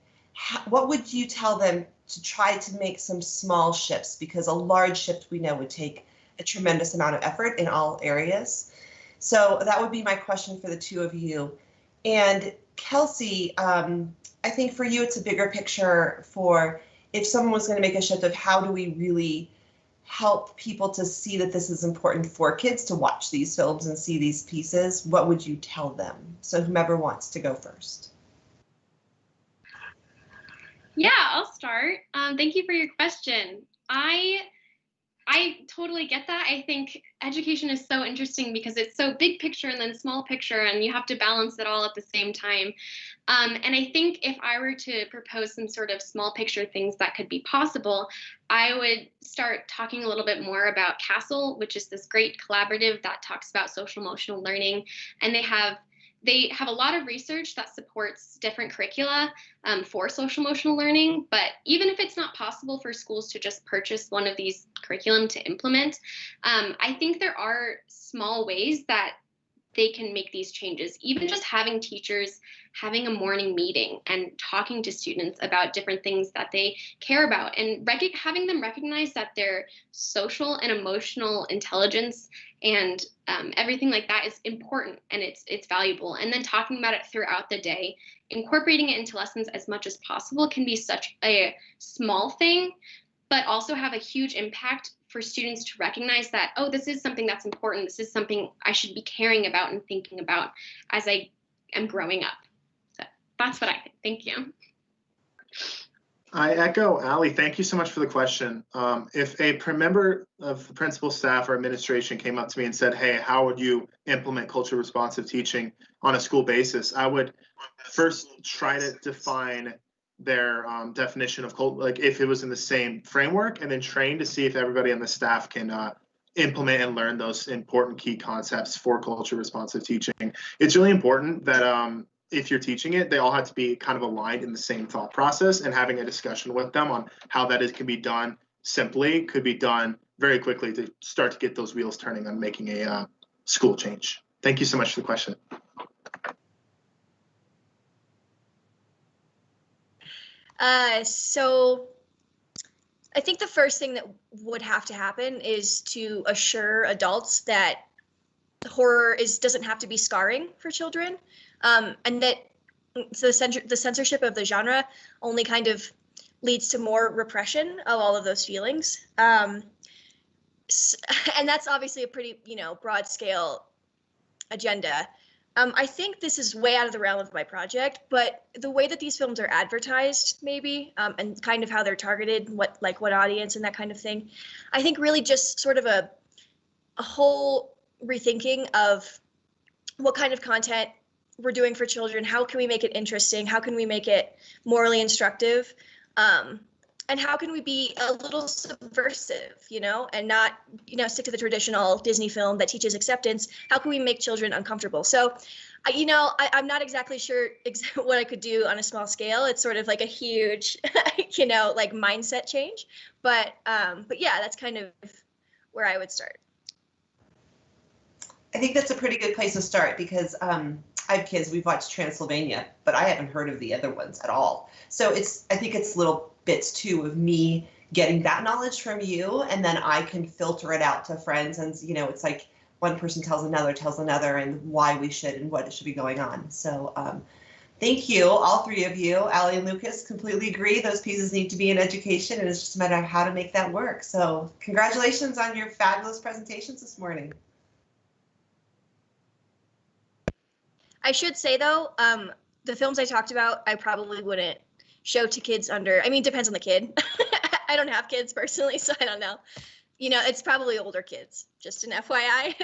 what would you tell them to try to make some small shifts? Because a large shift we know would take a tremendous amount of effort in all areas. So that would be my question for the two of you. And Kelsey, I think for you, it's a bigger picture for if someone was going to make a shift of how do we really help people to see that this is important for kids to watch these films and see these pieces, what would you tell them? So whomever wants to go first. Yeah, I'll start. Thank you for your question. I totally get that. I think education is so interesting because it's so big picture and then small picture, and you have to balance it all at the same time. And I think if I were to propose some sort of small picture things that could be possible, I would start talking a little bit more about CASTLE, which is this great collaborative that talks about social emotional learning. And they have a lot of research that supports different curricula for social emotional learning. But even if it's not possible for schools to just purchase one of these curriculum to implement, I think there are small ways that they can make these changes. Even just having teachers having a morning meeting and talking to students about different things that they care about, and having them recognize that their social and emotional intelligence and everything like that is important and it's valuable. And then talking about it throughout the day, incorporating it into lessons as much as possible can be such a small thing, but also have a huge impact for students to recognize that, oh, this is something that's important. This is something I should be caring about and thinking about as I am growing up. So that's what I think. Thank you. I echo Ali. Thank you so much for the question. If a member of the principal staff or administration came up to me and said, hey, how would you implement culture responsive teaching on a school basis? I would first try to define their definition of culture, like if it was in the same framework, and then train to see if everybody on the staff can implement and learn those important key concepts for culture responsive teaching. It's really important that if you're teaching it, they all have to be kind of aligned in the same thought process, and having a discussion with them on how that can be done simply, could be done very quickly to start to get those wheels turning on making a school change. Thank you so much for the question. So I think the first thing that would have to happen is to assure adults that horror doesn't have to be scarring for children, and that the censorship of the genre only kind of leads to more repression of all of those feelings. And that's obviously a pretty, broad scale agenda. I think this is way out of the realm of my project, but the way that these films are advertised, maybe, and kind of how they're targeted, what audience and that kind of thing, I think really just sort of a whole rethinking of what kind of content we're doing for children. How can we make it interesting? How can we make it morally instructive? And how can we be a little subversive, and not, stick to the traditional Disney film that teaches acceptance? How can we make children uncomfortable? So, I'm not exactly sure what I could do on a small scale. It's sort of like a huge, mindset change. But yeah, that's kind of where I would start. I think that's a pretty good place to start because I have kids. We've watched Transylvania, but I haven't heard of the other ones at all. So I think it's little bits too of me getting that knowledge from you, and then I can filter it out to friends, and it's like one person tells another and why we should and what should be going on. So thank you, all three of you. Ali and Lucas completely agree those pieces need to be in education, and it's just a matter of how to make that work. So congratulations on your fabulous presentations this morning. I should say though, the films I talked about, I probably wouldn't show to kids under, depends on the kid. I don't have kids personally, so I don't know. It's probably older kids, just an FYI.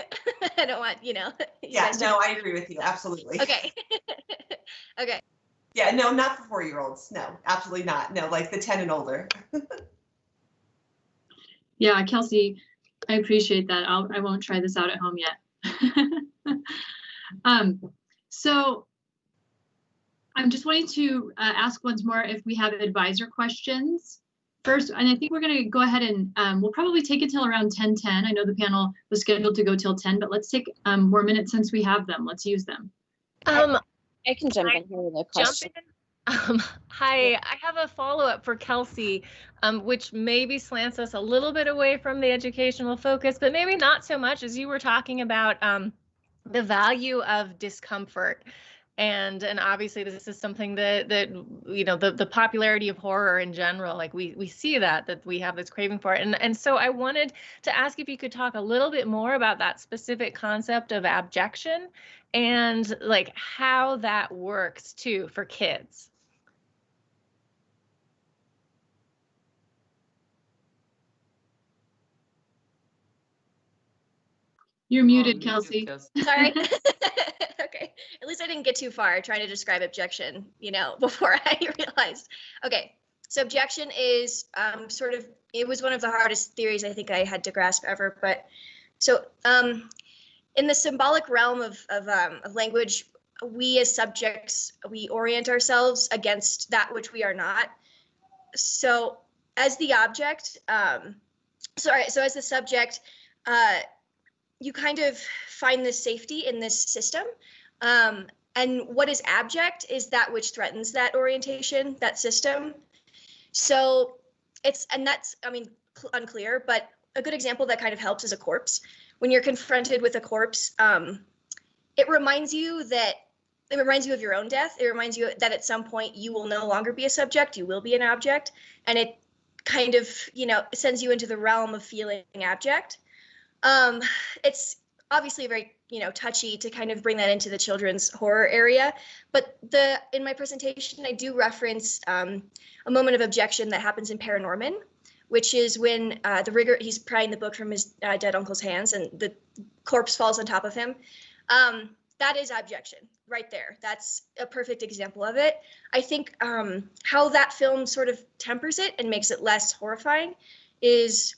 I don't want, Yeah, no, I agree with you, absolutely. Okay. Okay. Yeah, no, not for 4-year-olds. No, absolutely not. No, like the 10 and older. Yeah, Kelsey, I appreciate that. I won't try this out at home yet. So I'm just wanting to ask once more if we have advisor questions first, and I think we're going to go ahead and we'll probably take it till around 10:10. I know the panel was scheduled to go till 10, but let's take more minutes since we have them. Let's use them. I can jump in here with a question. Hi, I have a follow-up for Kelsey, which maybe slants us a little bit away from the educational focus, but maybe not so much, as you were talking about the value of discomfort. And obviously this is something that you know, the popularity of horror in general, like we see that we have this craving for it. And so I wanted to ask if you could talk a little bit more about that specific concept of abjection and like how that works too for kids. You're muted, Kelsey. Sorry. Okay. At least I didn't get too far trying to describe objection, you know, before I realized. Okay. So objection is sort of, it was one of the hardest theories I think I had to grasp ever. But so in the symbolic realm of language, we as subjects, we orient ourselves against that which we are not. So as the object, so as the subject, you kind of find this safety in this system. And what is abject is that which threatens that orientation, that system. So and that's, I mean, unclear, but a good example that kind of helps is a corpse. When you're confronted with a corpse, it reminds you of your own death. It reminds you that at some point you will no longer be a subject, you will be an object. And it kind of, you know, sends you into the realm of feeling abject. It's obviously very, you know, touchy to kind of bring that into the children's horror area, but in my presentation, I do reference a moment of objection that happens in Paranorman, which is when he's prying the book from his dead uncle's hands and the corpse falls on top of him. That is abjection right there. That's a perfect example of it. I think how that film sort of tempers it and makes it less horrifying is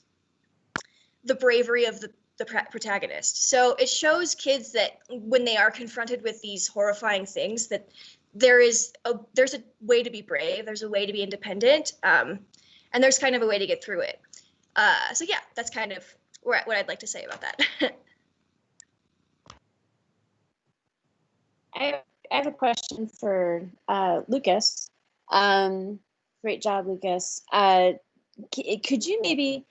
the bravery of the protagonist. So it shows kids that when they are confronted with these horrifying things, that there's a way to be brave, there's a way to be independent, and there's kind of a way to get through it. So yeah, that's kind of what I'd like to say about that. I have a question for Lucas. Great job, Lucas. Could you maybe,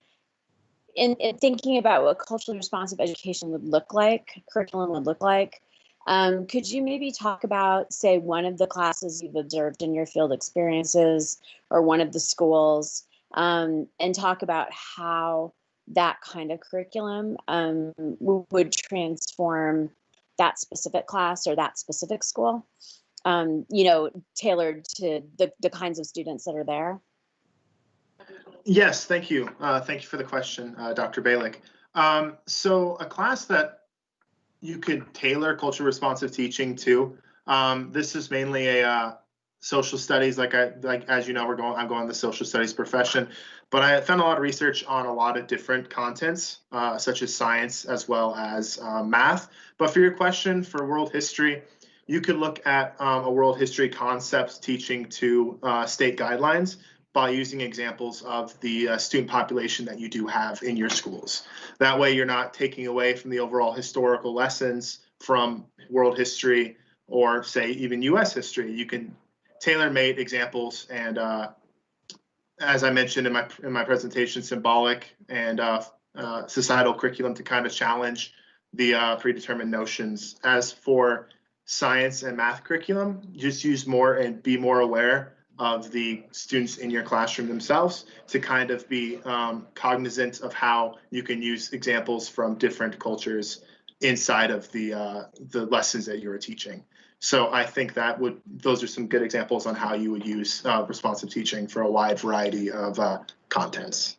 in thinking about what culturally responsive education would look like, curriculum would look like, could you maybe talk about, say, one of the classes you've observed in your field experiences or one of the schools, and talk about how that kind of curriculum would transform that specific class or that specific school, you know, tailored to the kinds of students that are there? Yes, thank you. Thank you for the question, Dr. Balick. So a class that you could tailor culture responsive teaching to, this is mainly a social studies, like as you know, I'm going the social studies profession, but I found a lot of research on a lot of different contents, such as science as well as math. But for your question for world history, you could look at a world history concepts teaching to state guidelines by using examples of the student population that you do have in your schools. That way you're not taking away from the overall historical lessons from world history or say even US history. You can tailor-made examples and as I mentioned in my presentation, symbolic and societal curriculum to kind of challenge the predetermined notions. As for science and math curriculum, just use more and be more aware of the students in your classroom themselves to kind of be cognizant of how you can use examples from different cultures inside of the lessons that you are teaching. So I think those are some good examples on how you would use responsive teaching for a wide variety of contents.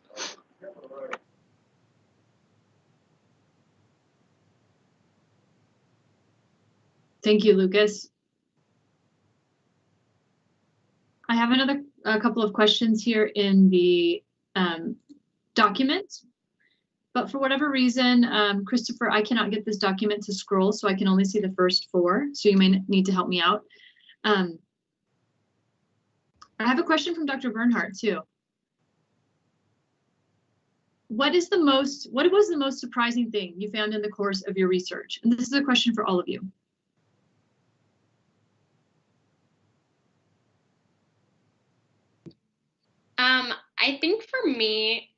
Thank you, Lucas. I have a couple of questions here in the document, but for whatever reason, Christopher, I cannot get this document to scroll, so I can only see the first 4, so you may need to help me out. I have a question from Dr. Bernhardt too. What was the most surprising thing you found in the course of your research? And this is a question for all of you. I think for me,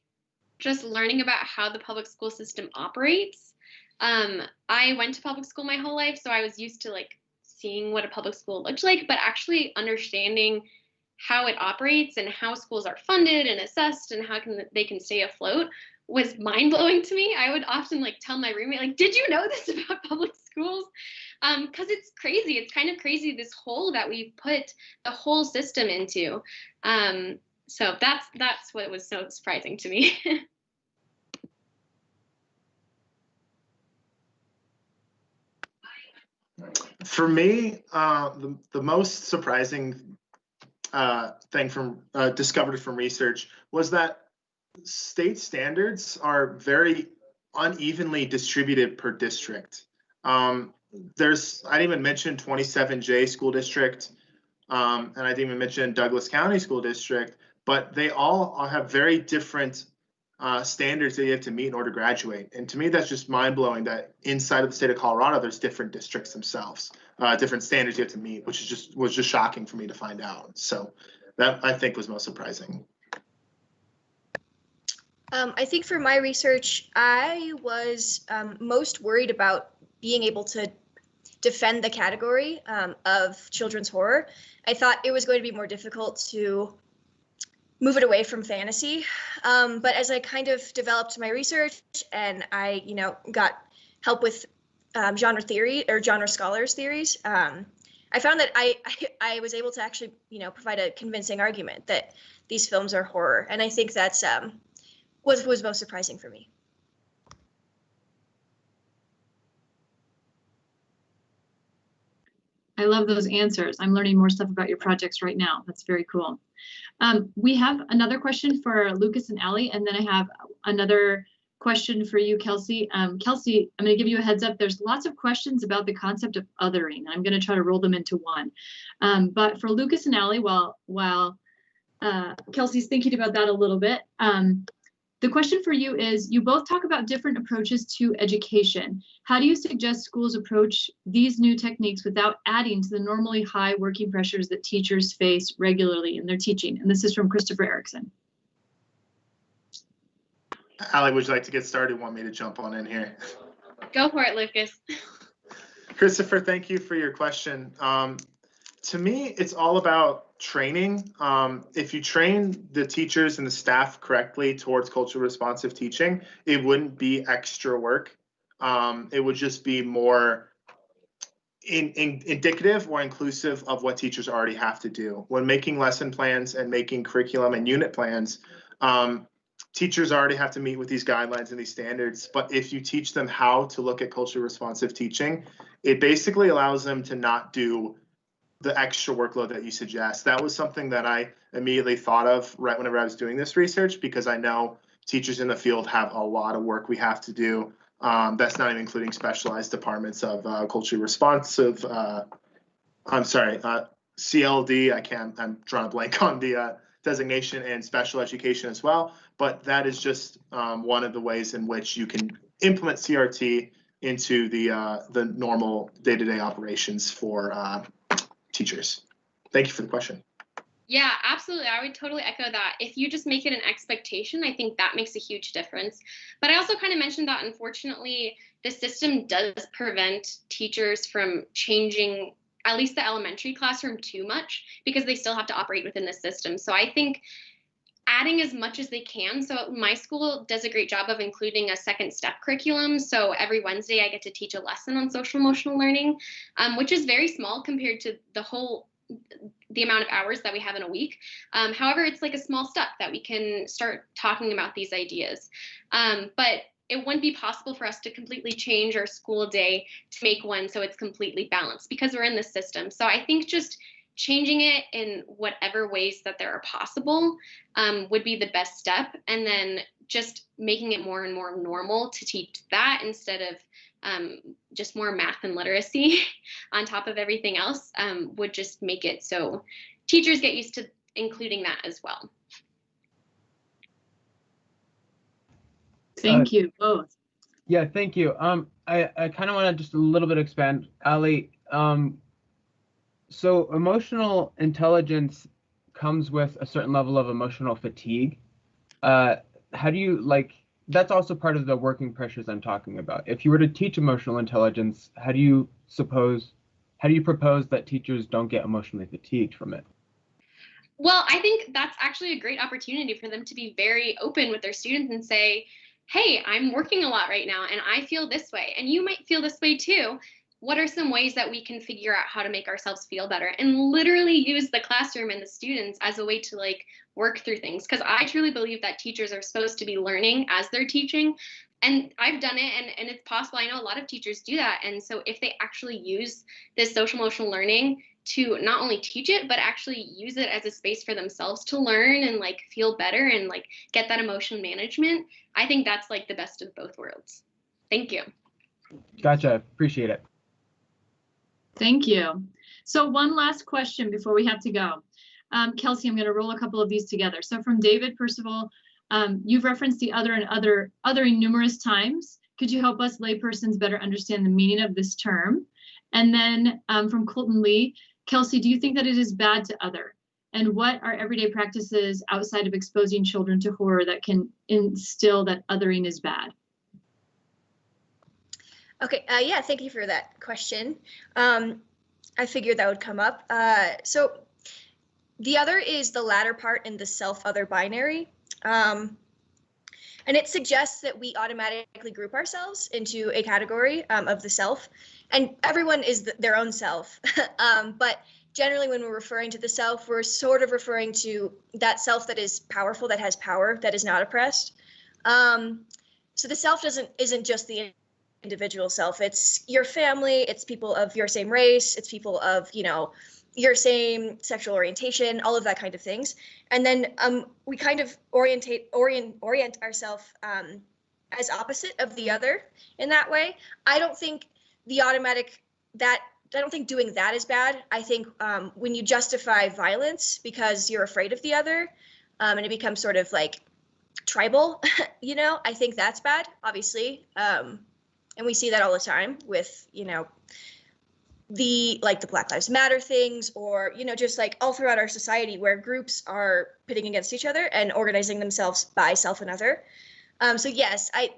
just learning about how the public school system operates. I went to public school my whole life, so I was used to like seeing what a public school looked like, but actually understanding how it operates and how schools are funded and assessed and how they can stay afloat was mind-blowing to me. I would often like tell my roommate, like, did you know this about public schools? Because it's crazy. It's kind of crazy, this hole that we've put the whole system into. So that's what was so surprising to me. For me, the most surprising thing from discovered from research was that state standards are very unevenly distributed per district. I didn't even mention 27J school district, and I didn't even mention Douglas County School District, but they all have very different standards that you have to meet in order to graduate. And to me, that's just mind-blowing that inside of the state of Colorado, there's different districts themselves, different standards you have to meet, which is was just shocking for me to find out. So that, I think, was most surprising. I think for my research, I was most worried about being able to defend the category of children's horror. I thought it was going to be more difficult to move it away from fantasy. But as I kind of developed my research and I, got help with genre theory or genre scholars theories, I found that I was able to actually, provide a convincing argument that these films are horror. And I think that's what was most surprising for me. I love those answers. I'm learning more stuff about your projects right now. That's very cool. We have another question for Lucas and Allie, and then I have another question for you, Kelsey. Kelsey, I'm going to give you a heads up. There's lots of questions about the concept of othering. I'm going to try to roll them into one. But for Lucas and Allie, while Kelsey's thinking about that a little bit, the question for you is, you both talk about different approaches to education. How do you suggest schools approach these new techniques without adding to the normally high working pressures that teachers face regularly in their teaching? And this is from Christopher Erickson. Allie, would you like to get started? Want me to jump on in here? Go for it, Lucas. Christopher, thank you for your question. To me, it's all about training. If you train the teachers and the staff correctly towards culturally responsive teaching, it wouldn't be extra work. It would just be more indicative or inclusive of what teachers already have to do. When making lesson plans and making curriculum and unit plans, teachers already have to meet with these guidelines and these standards. But if you teach them how to look at culturally responsive teaching, it basically allows them to not do the extra workload that you suggest. That was something that I immediately thought of right whenever I was doing this research, because I know teachers in the field have a lot of work we have to do. That's not even including specialized departments of culturally responsive, CLD, I'm drawing a blank on the designation, and special education as well. But that is just one of the ways in which you can implement CRT into the normal day-to-day operations for teachers. Thank you for the question. Yeah, absolutely. I would totally echo that. If you just make it an expectation, I think that makes a huge difference. But I also kind of mentioned that, unfortunately, the system does prevent teachers from changing at least the elementary classroom too much, because they still have to operate within the system. So I think adding as much as they can. So my school does a great job of including a second step curriculum. So every Wednesday I get to teach a lesson on social emotional learning, which is very small compared to the amount of hours that we have in a week. However, it's like a small step that we can start talking about these ideas. But it wouldn't be possible for us to completely change our school day to make one so it's completely balanced, because we're in the system. So I think just changing it in whatever ways that there are possible would be the best step. And then just making it more and more normal to teach that instead of just more math and literacy on top of everything else would just make it so teachers get used to including that as well. Thank you both. Yeah, thank you. I kind of want to just a little bit expand, Allie. So emotional intelligence comes with a certain level of emotional fatigue. How do you, like, that's also part of the working pressures I'm talking about. If you were to teach emotional intelligence, how do you propose that teachers don't get emotionally fatigued from it? Well, I think that's actually a great opportunity for them to be very open with their students and say, hey, I'm working a lot right now and I feel this way, and you might feel this way too. What are some ways that we can figure out how to make ourselves feel better, and literally use the classroom and the students as a way to like work through things? Because I truly believe that teachers are supposed to be learning as they're teaching. And I've done it, and it's possible. I know a lot of teachers do that. And so if they actually use this social emotional learning to not only teach it, but actually use it as a space for themselves to learn and like feel better and like get that emotion management, I think that's like the best of both worlds. Thank you. Gotcha. Appreciate it. Thank you. So one last question before we have to go. Kelsey, I'm going to roll a couple of these together. So from David Percival, you've referenced the other and othering numerous times. Could you help us laypersons better understand the meaning of this term? And then from Colton Lee, Kelsey, do you think that it is bad to other? And what are everyday practices outside of exposing children to horror that can instill that othering is bad? Okay, yeah, thank you for that question. I figured that would come up. So the other is the latter part in the self-other binary. And it suggests that we automatically group ourselves into a category of the self, and everyone is their own self. But generally when we're referring to the self, we're sort of referring to that self that is powerful, that has power, that is not oppressed. So the self isn't just the individual self, it's your family, it's people of your same race, it's people of, you know, your same sexual orientation, all of that kind of things. And then we kind of orient ourselves as opposite of the other in that way. I don't think doing that is bad. I think when you justify violence because you're afraid of the other, and it becomes sort of like tribal, you know, I think that's bad, obviously. And we see that all the time with, you know, the Black Lives Matter things, or, you know, just like all throughout our society where groups are pitting against each other and organizing themselves by self and other. So yes, I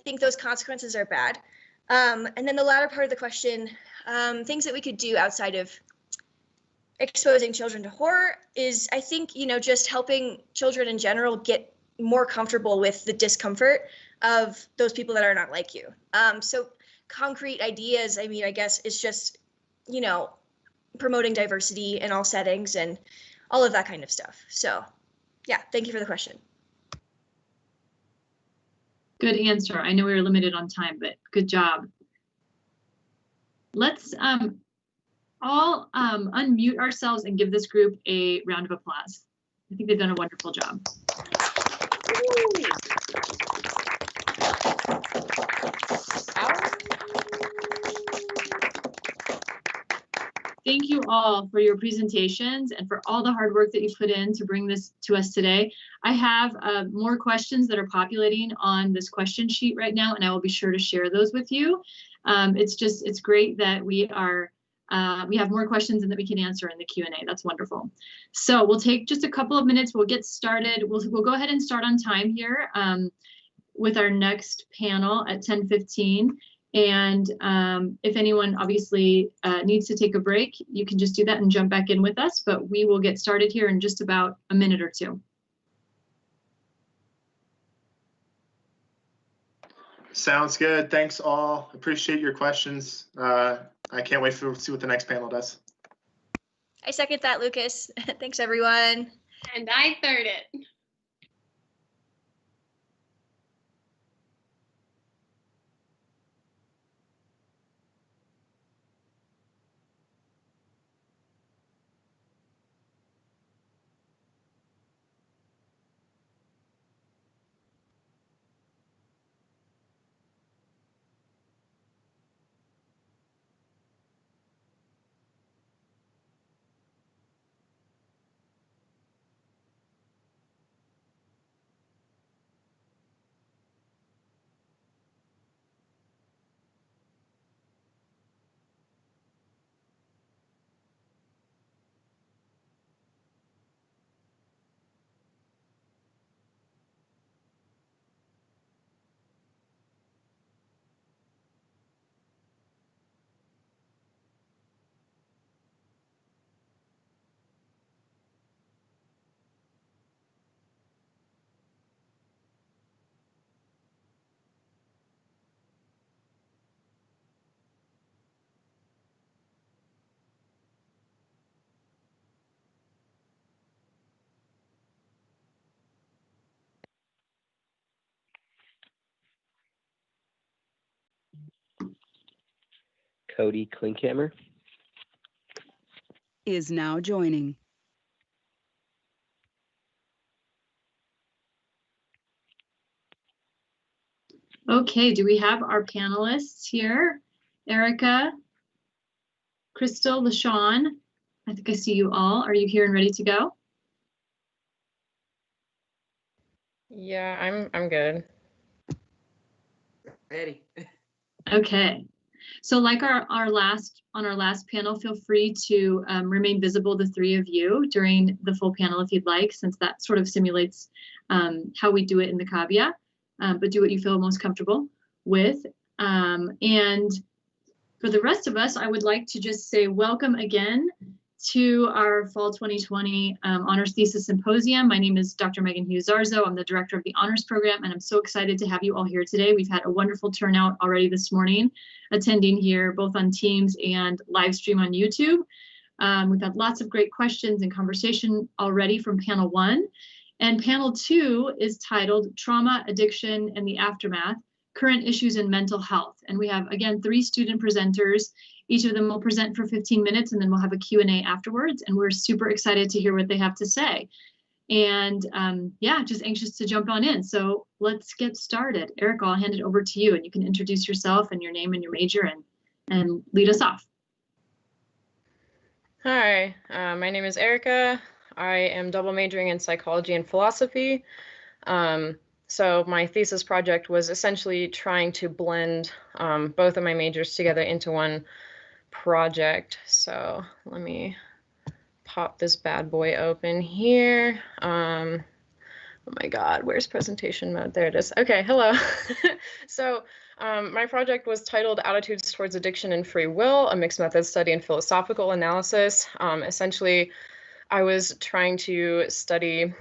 think those consequences are bad. And then the latter part of the question, things that we could do outside of exposing children to horror is, I think, you know, just helping children in general get more comfortable with the discomfort of those people that are not like you. So concrete ideas, I mean, I guess it's just, you know, promoting diversity in all settings and all of that kind of stuff. So yeah, thank you for the question. Good answer. I know we were limited on time, but good job. Let's all unmute ourselves and give this group a round of applause. I think they've done a wonderful job. Thank you all for your presentations and for all the hard work that you put in to bring this to us today. I have more questions that are populating on this question sheet right now, and I will be sure to share those with you. It's great that we have more questions and that we can answer in the Q&A. That's wonderful. So we'll take just a couple of minutes. We'll get started. We'll go ahead and start on time here with our next panel at 10:15. And if anyone obviously needs to take a break, you can just do that and jump back in with us, but we will get started here in just about a minute or two. Sounds good. Thanks all. Appreciate your questions. I can't wait to see what the next panel does. I second that, Lucas. Thanks, everyone. And I third it. Cody Klinkhammer. Is now joining. Okay, do we have our panelists here? Erica, Krystal, LaShawn, I think I see you all. Are you here and ready to go? Yeah, I'm good. Ready. Okay. So like our last panel, feel free to remain visible, the three of you, during the full panel if you'd like, since that sort of simulates how we do it in the Kavya, but do what you feel most comfortable with. And for the rest of us, I would like to just say welcome again to our Fall 2020 Honors Thesis Symposium. My name is Dr. Megan Hughes-Zarzo. I'm the director of the Honors Program, and I'm so excited to have you all here today. We've had a wonderful turnout already this morning, attending here both on Teams and live stream on YouTube. We've had lots of great questions and conversation already from panel 1. And panel 2 is titled Trauma, Addiction, and the Aftermath, Current Issues in Mental Health. And we have, again, 3 student presenters. Each of them will present for 15 minutes, and then we'll have a Q&A afterwards. And we're super excited to hear what they have to say. And yeah, just anxious to jump on in. So let's get started. Erica, I'll hand it over to you, and you can introduce yourself and your name and your major and lead us off. Hi, my name is Erica. I am double majoring in psychology and philosophy. So my thesis project was essentially trying to blend both of my majors together into one project. So let me pop this bad boy open here. Oh my God, where's presentation mode? There it is. Okay, hello. So my project was titled Attitudes Towards Addiction and Free Will, a Mixed Method Study in Philosophical Analysis. Essentially, I was trying to study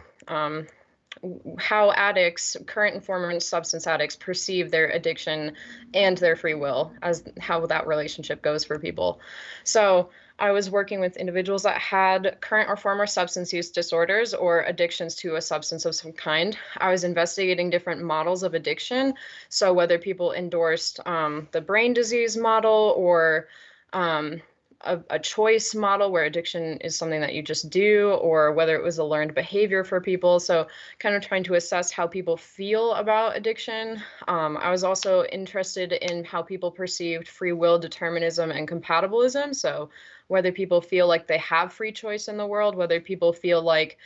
how addicts, current and former substance addicts, perceive their addiction and their free will, as how that relationship goes for people. So I was working with individuals that had current or former substance use disorders or addictions to a substance of some kind. I was investigating different models of addiction. So whether people endorsed the brain disease model or a choice model where addiction is something that you just do, or whether it was a learned behavior for people. So kind of trying to assess how people feel about addiction. I was also interested in how people perceived free will, determinism, and compatibilism. So whether people feel like they have free choice in the world, whether people feel like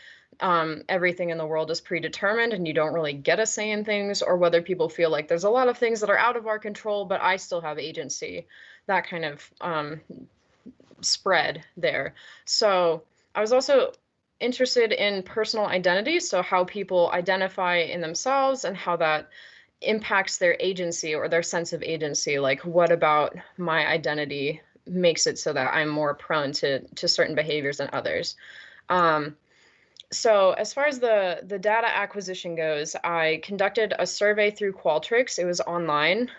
everything in the world is predetermined and you don't really get a say in things, or whether people feel like there's a lot of things that are out of our control, but I still have agency. That kind of spread there. So I was also interested in personal identity, so how people identify in themselves and how that impacts their agency or their sense of agency. Like, what about my identity makes it so that I'm more prone to certain behaviors than others? So as far as the data acquisition goes, I conducted a survey through Qualtrics. It was online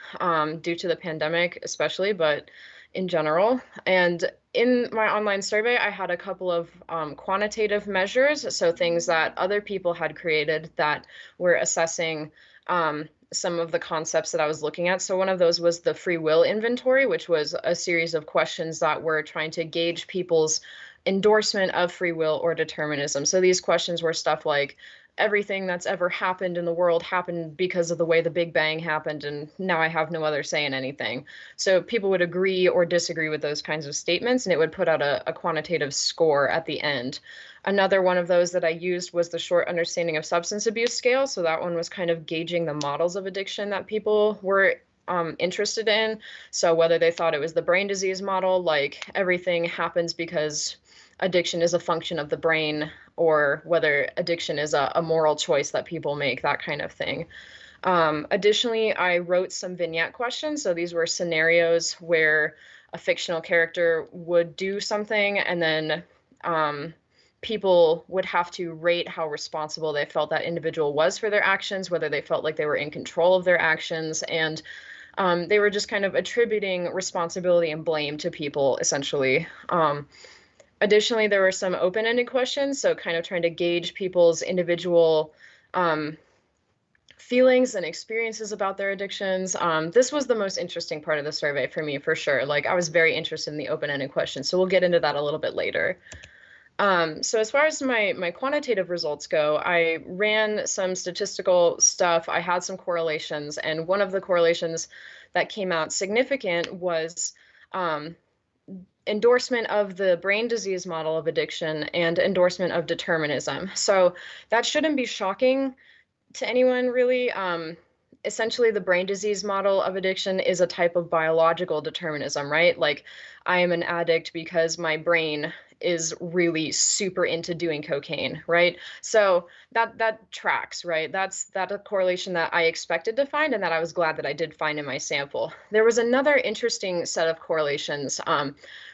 due to the pandemic especially, but in general. And in my online survey, I had a couple of quantitative measures, so things that other people had created that were assessing some of the concepts that I was looking at. So one of those was the free will inventory, which was a series of questions that were trying to gauge people's endorsement of free will or determinism. So these questions were stuff like, everything that's ever happened in the world happened because of the way the Big Bang happened, and now I have no other say in anything. So people would agree or disagree with those kinds of statements, and it would put out a quantitative score at the end. Another one of those that I used was the Short Understanding of Substance Abuse scale. So that one was kind of gauging the models of addiction that people were interested in. So whether they thought it was the brain disease model, like everything happens because addiction is a function of the brain, or whether addiction is a moral choice that people make, that kind of thing. Additionally, I wrote some vignette questions. So these were scenarios where a fictional character would do something, and then people would have to rate how responsible they felt that individual was for their actions, whether they felt like they were in control of their actions, and they were just kind of attributing responsibility and blame to people, essentially. Additionally, there were some open-ended questions, so kind of trying to gauge people's individual feelings and experiences about their addictions. This was the most interesting part of the survey for me, for sure. Like, I was very interested in the open-ended questions, so we'll get into that a little bit later. So as far as my quantitative results go, I ran some statistical stuff. I had some correlations, and one of the correlations that came out significant was endorsement of the brain disease model of addiction and endorsement of determinism. So that shouldn't be shocking to anyone, really. Essentially, the brain disease model of addiction is a type of biological determinism, right? Like, I am an addict because my brain is really super into doing cocaine, right? So that tracks, right? That's a correlation that I expected to find and that I was glad that I did find in my sample. There was another interesting set of correlations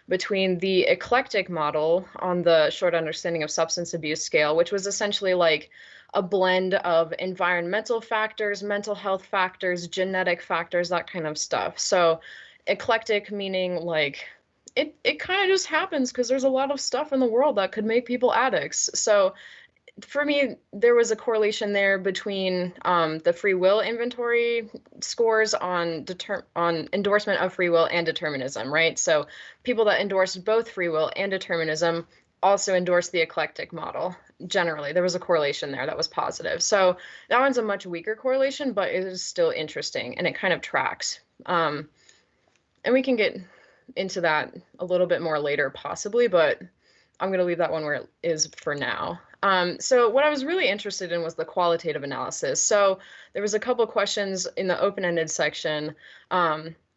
between the eclectic model on the short understanding of substance abuse scale, which was essentially like a blend of environmental factors, mental health factors, genetic factors, that kind of stuff. So eclectic meaning like it kind of just happens because there's a lot of stuff in the world that could make people addicts. So for me, there was a correlation there between the free will inventory scores on endorsement of free will and determinism, right? So people that endorsed both free will and determinism also endorsed the eclectic model. Generally, there was a correlation there that was positive. So that one's a much weaker correlation, but it is still interesting and it kind of tracks. And we can get into that a little bit more later, possibly, but I'm going to leave that one where it is for now. So what I was really interested in was the qualitative analysis. So there was a couple of questions in the open-ended section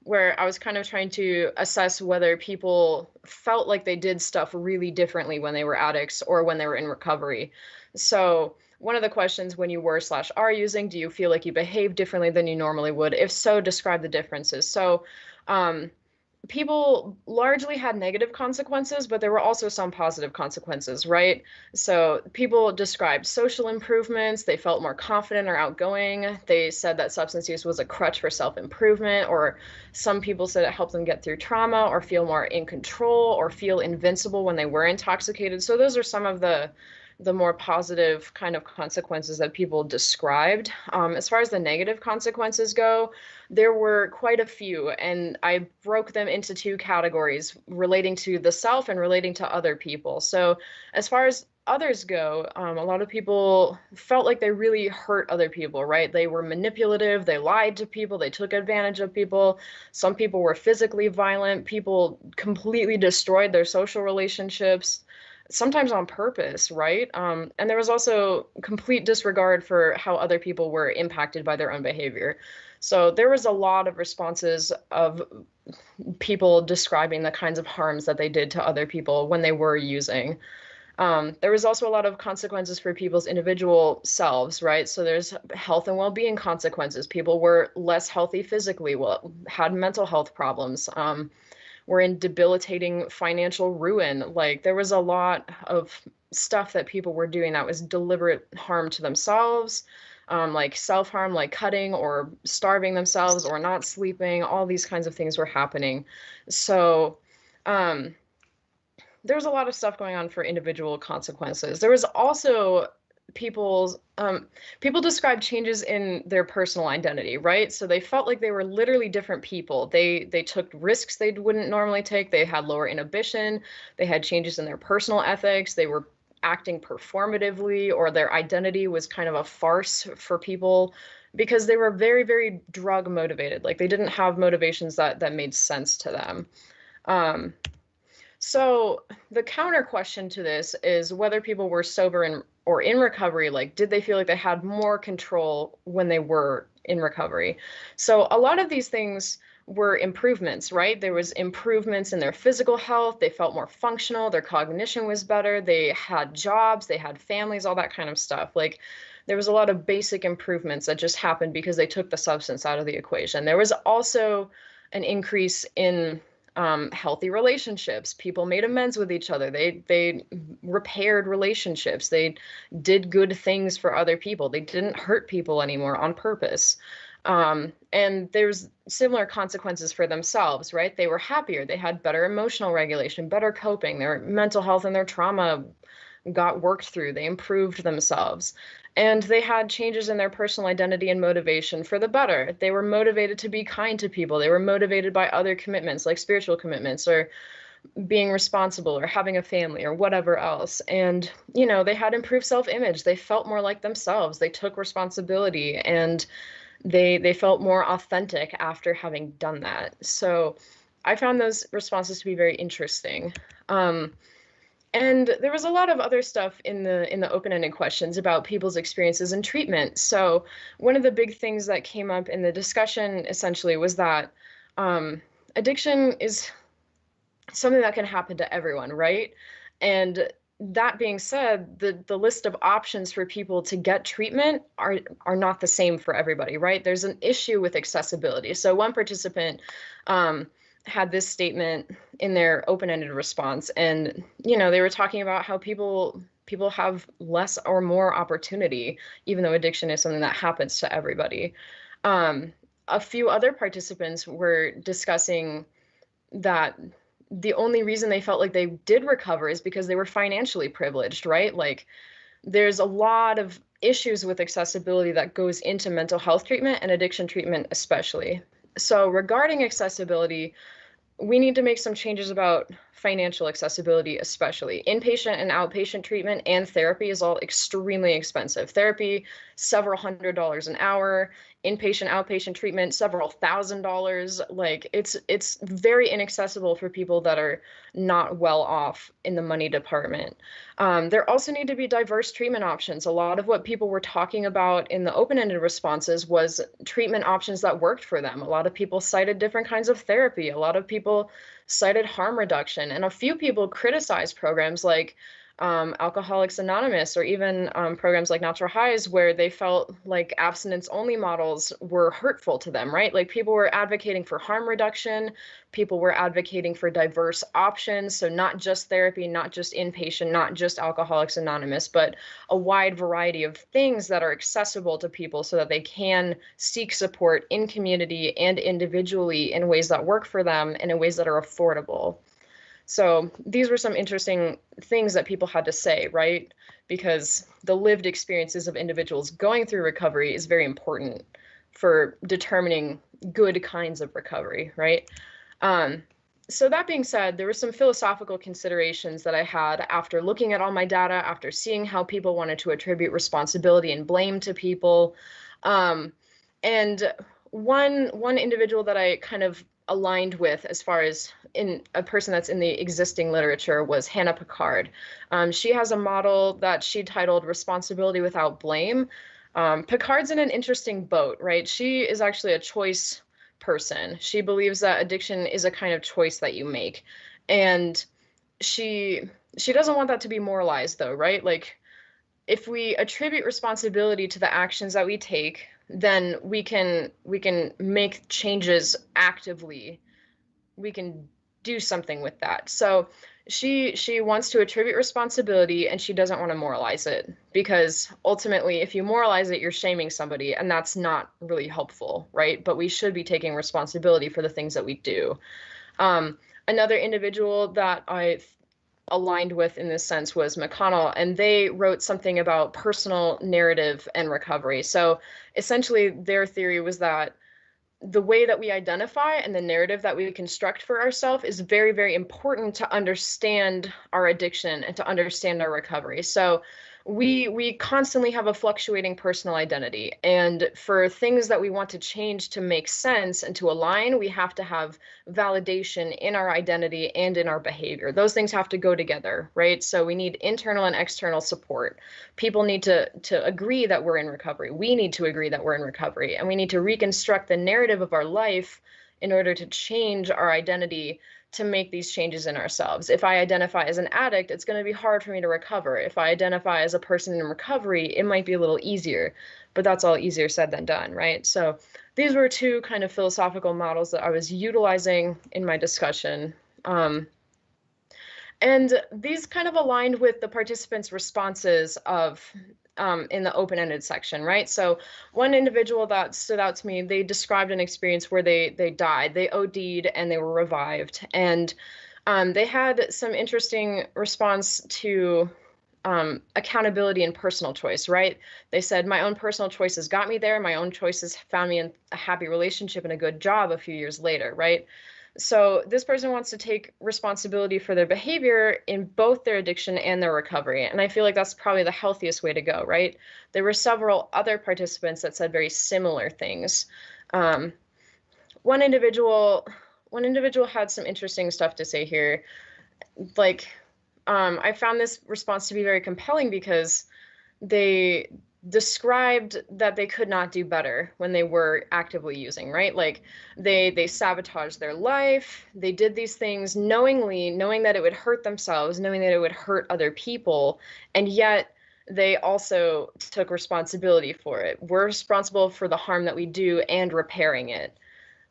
where I was kind of trying to assess whether people felt like they did stuff really differently when they were addicts or when they were in recovery. So one of the questions, when you were/are using, do you feel like you behave differently than you normally would? If so, describe the differences. So people largely had negative consequences, but there were also some positive consequences, right? So people described social improvements. They felt more confident or outgoing. They said that substance use was a crutch for self-improvement, or some people said it helped them get through trauma or feel more in control or feel invincible when they were intoxicated. So those are some of the more positive kind of consequences that people described. As far as the negative consequences go, there were quite a few, and I broke them into two categories, relating to the self and relating to other people. So as far as others go, a lot of people felt like they really hurt other people, right? They were manipulative, they lied to people, they took advantage of people. Some people were physically violent, people completely destroyed their social relationships, sometimes on purpose, right? And there was also complete disregard for how other people were impacted by their own behavior. So there was a lot of responses of people describing the kinds of harms that they did to other people when they were using. There was also a lot of consequences for people's individual selves, right? So there's health and well-being consequences. People were less healthy physically, had mental health problems, were in debilitating financial ruin. Like, there was a lot of stuff that people were doing that was deliberate harm to themselves, like self-harm, like cutting or starving themselves or not sleeping. All these kinds of things were happening. So there's a lot of stuff going on for individual consequences. There was also people described changes in their personal identity, right? So they felt like they were literally different people. They took risks they wouldn't normally take. They had lower inhibition. They had changes in their personal ethics. They were acting performatively, or their identity was kind of a farce for people because they were very, very drug motivated. Like, they didn't have motivations that made sense to them. So the counter question to this is whether people were sober or in recovery. Like, did they feel like they had more control when they were in recovery? So a lot of these things were improvements, right? There was improvements in their physical health. They felt more functional. Their cognition was better. They had jobs. They had families, all that kind of stuff. Like, there was a lot of basic improvements that just happened because they took the substance out of the equation. There was also an increase in healthy relationships. People made amends with each other. They repaired relationships. They did good things for other people. They didn't hurt people anymore on purpose. And there's similar consequences for themselves, right? They were happier. They had better emotional regulation, better coping. Their mental health and their trauma got worked through. They improved themselves. And they had changes in their personal identity and motivation for the better. They were motivated to be kind to people. They were motivated by other commitments, like spiritual commitments or being responsible or having a family or whatever else. And, you know, they had improved self-image. They felt more like themselves. They took responsibility, and they felt more authentic after having done that. So I found those responses to be very interesting. And there was a lot of other stuff in the open-ended questions about people's experiences in treatment. So one of the big things that came up in the discussion essentially was that addiction is something that can happen to everyone, right? And that being said, the list of options for people to get treatment are not the same for everybody, right? There's an issue with accessibility. So one participant had this statement in their open-ended response, and you know, they were talking about how people have less or more opportunity, even though addiction is something that happens to everybody. A few other participants were discussing that the only reason they felt like they did recover is because they were financially privileged, right? Like, there's a lot of issues with accessibility that goes into mental health treatment and addiction treatment especially. So regarding accessibility, we need to make some changes about financial accessibility, especially. Inpatient and outpatient treatment and therapy is all extremely expensive. Therapy, several $100s an hour. Inpatient, outpatient treatment, several $1,000s. Like, it's very inaccessible for people that are not well off in the money department. There also need to be diverse treatment options. A lot of what people were talking about in the open-ended responses was treatment options that worked for them. A lot of people cited different kinds of therapy. A lot of people cited harm reduction, and a few people criticized programs like Alcoholics Anonymous, or even programs like Natural Highs, where they felt like abstinence-only models were hurtful to them, right? Like, people were advocating for harm reduction, people were advocating for diverse options, so not just therapy, not just inpatient, not just Alcoholics Anonymous, but a wide variety of things that are accessible to people so that they can seek support in community and individually in ways that work for them and in ways that are affordable. So these were some interesting things that people had to say, right? Because the lived experiences of individuals going through recovery is very important for determining good kinds of recovery, right? So that being said, there were some philosophical considerations that I had after looking at all my data, after seeing how people wanted to attribute responsibility and blame to people. And one individual that I kind of aligned with, as far as in a person that's in the existing literature, was Hannah Picard. She has a model that she titled Responsibility Without Blame. Picard's in an interesting boat, right? She is actually a choice person. She believes that addiction is a kind of choice that you make. And she doesn't want that to be moralized, though, right? Like, if we attribute responsibility to the actions that we take, then we can make changes actively. We can do something with that. So she wants to attribute responsibility, and she doesn't want to moralize it, because ultimately, if you moralize it, you're shaming somebody, and that's not really helpful, right? But we should be taking responsibility for the things that we do. Another individual that I aligned with in this sense was McConnell, and they wrote something about personal narrative and recovery. So essentially, their theory was that the way that we identify and the narrative that we construct for ourselves is very, very important to understand our addiction and to understand our recovery. So we constantly have a fluctuating personal identity, and for things that we want to change to make sense and to align, we have to have validation in our identity and in our behavior. Those things have to go together, right? So we need internal and external support. People need to agree that we're in recovery. We need to agree that we're in recovery, and we need to reconstruct the narrative of our life in order to change our identity, to make these changes in ourselves. If I identify as an addict, it's going to be hard for me to recover. If I identify as a person in recovery, it might be a little easier, but that's all easier said than done, right? So these were two kind of philosophical models that I was utilizing in my discussion. And these kind of aligned with the participants' responses of in the open-ended section, right? So one individual that stood out to me, they described an experience where they died, they OD'd, and they were revived. And they had some interesting response to accountability and personal choice, right? They said, my own personal choices got me there. My own choices found me in a happy relationship and a good job a few years later, right? So this person wants to take responsibility for their behavior in both their addiction and their recovery. And I feel like that's probably the healthiest way to go, right? There were several other participants that said very similar things. One individual had some interesting stuff to say here. Like, I found this response to be very compelling because they described that they could not do better when they were actively using, right? Like they sabotaged their life. They did these things knowingly, knowing that it would hurt themselves, knowing that it would hurt other people. And yet they also took responsibility for it. We're responsible for the harm that we do and repairing it.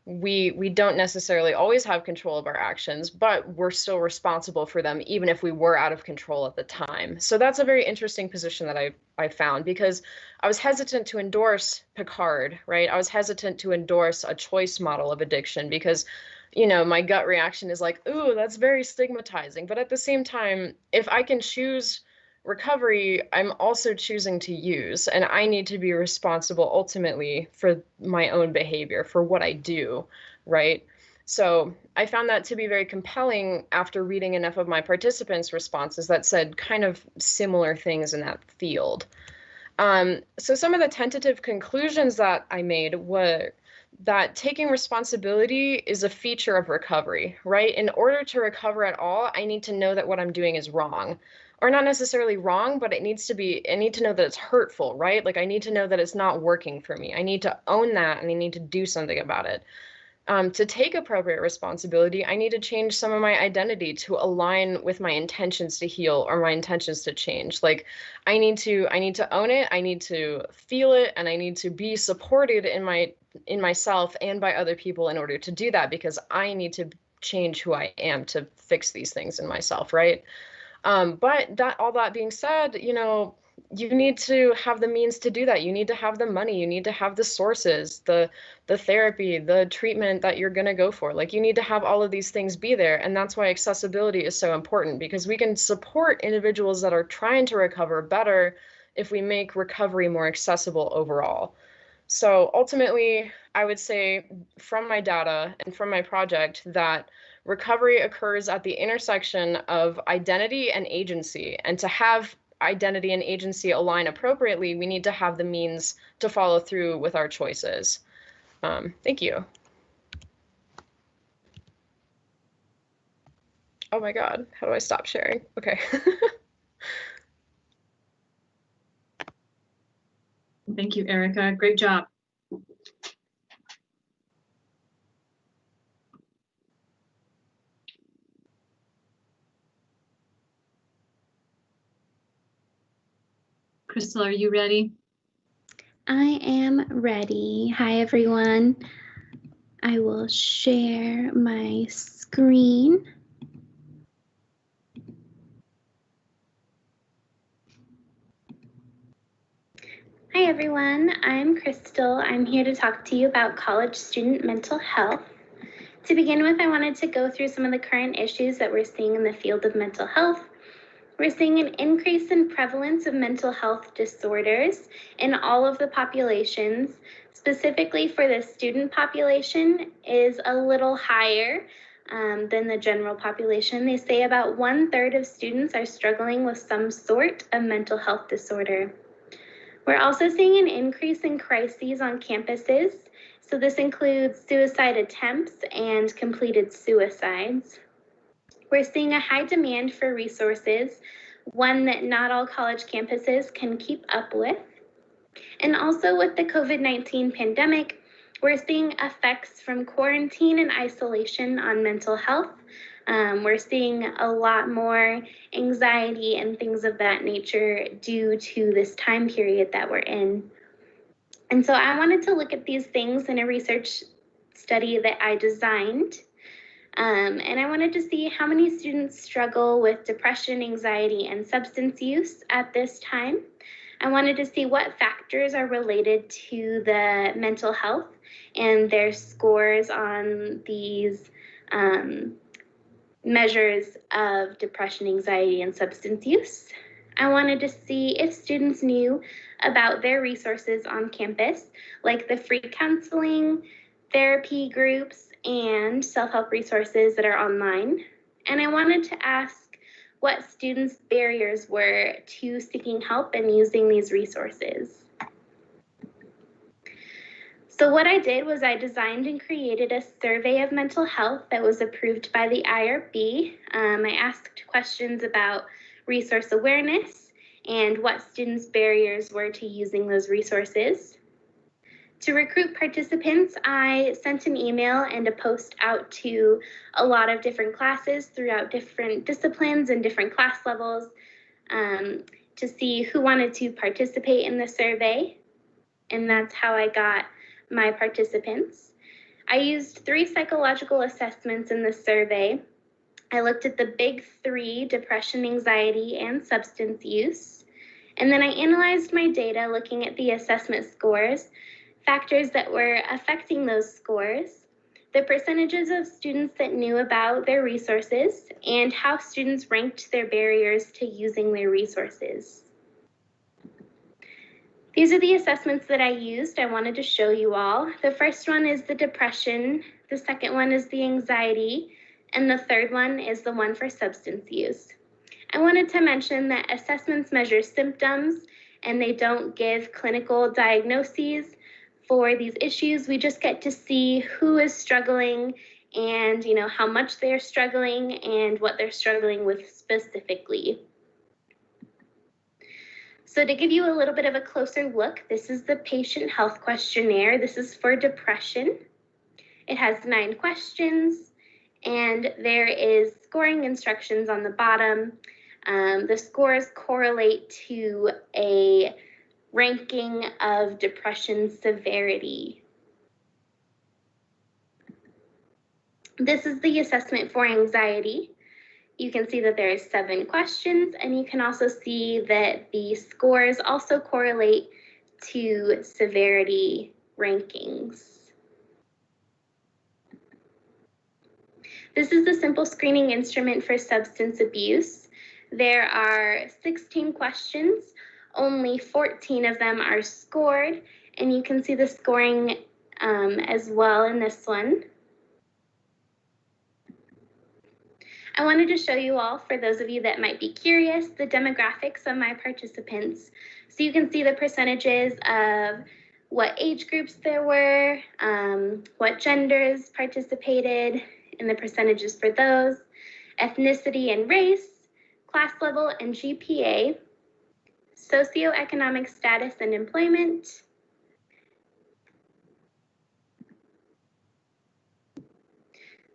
We don't necessarily always have control of our actions, but we're still responsible for them, even if we were out of control at the time. So that's a very interesting position that I found, because I was hesitant to endorse Picard, right? I was hesitant to endorse a choice model of addiction because, you know, my gut reaction is like, ooh, that's very stigmatizing. But at the same time, if I can choose recovery, I'm also choosing to use, and I need to be responsible ultimately for my own behavior, for what I do, right? So I found that to be very compelling after reading enough of my participants' responses that said kind of similar things in that field. So some of the tentative conclusions that I made were that taking responsibility is a feature of recovery, right? In order to recover at all, I need to know that what I'm doing is wrong. Or not necessarily wrong, but I need to know that it's hurtful, right? Like I need to know that it's not working for me. I need to own that and I need to do something about it. To take appropriate responsibility, I need to change some of my identity to align with my intentions to heal or my intentions to change. Like I need to own it, I need to feel it, and I need to be supported in myself and by other people in order to do that, because I need to change who I am to fix these things in myself, right? But all that being said, you know, you need to have the means to do that. You need to have the money. You need to have the sources, the therapy, the treatment that you're going to go for. Like you need to have all of these things be there. And that's why accessibility is so important, because we can support individuals that are trying to recover better if we make recovery more accessible overall. So ultimately, I would say from my data and from my project that recovery occurs at the intersection of identity and agency. And to have identity and agency align appropriately, we need to have the means to follow through with our choices. Thank you. Oh my God, how do I stop sharing? Okay. Thank you, Erica. Great job. Krystal, are you ready? I am ready. Hi, everyone. I will share my screen. Hi, everyone. I'm Krystal. I'm here to talk to you about college student mental health. To begin with, I wanted to go through some of the current issues that we're seeing in the field of mental health. We're seeing an increase in prevalence of mental health disorders in all of the populations. Specifically for the student population is a little higher than the general population. They say about 1/3 of students are struggling with some sort of mental health disorder. We're also seeing an increase in crises on campuses. So this includes suicide attempts and completed suicides. We're seeing a high demand for resources, one that not all college campuses can keep up with. And also with the COVID-19 pandemic, we're seeing effects from quarantine and isolation on mental health. We're seeing a lot more anxiety and things of that nature due to this time period that we're in. And so I wanted to look at these things in a research study that I designed. And I wanted to see how many students struggle with depression, anxiety, and substance use at this time. I wanted to see what factors are related to the mental health and their scores on these measures of depression, anxiety, and substance use. I wanted to see if students knew about their resources on campus, like the free counseling, therapy groups, and self-help resources that are online. And I wanted to ask what students' barriers were to seeking help and using these resources. So what I did was I designed and created a survey of mental health that was approved by the IRB. I asked questions about resource awareness and what students' barriers were to using those resources. To recruit participants, I sent an email and a post out to a lot of different classes throughout different disciplines and different class levels to see who wanted to participate in the survey. And that's how I got my participants. I used 3 psychological assessments in the survey. I looked at the big 3, depression, anxiety, and substance use. And then I analyzed my data looking at the assessment scores, factors that were affecting those scores, the percentages of students that knew about their resources, and how students ranked their barriers to using their resources. These are the assessments that I used. I wanted to show you all. The first one is the depression, the second one is the anxiety, and the third one is the one for substance use. I wanted to mention that assessments measure symptoms and they don't give clinical diagnoses for these issues. We just get to see who is struggling and how much they're struggling and what they're struggling with specifically. So to give you a little bit of a closer look, this is the patient health questionnaire. This is for depression. It has 9 questions and there is scoring instructions on the bottom. The scores correlate to a ranking of depression severity. This is the assessment for anxiety. You can see that there are 7 questions, and you can also see that the scores also correlate to severity rankings. This is the simple screening instrument for substance abuse. There are 16 questions. Only 14 of them are scored, and you can see the scoring as well in this one. I wanted to show you all, for those of you that might be curious, the demographics of my participants. So you can see the percentages of what age groups there were, what genders participated, and the percentages for those, ethnicity and race, class level and GPA, socioeconomic status and employment,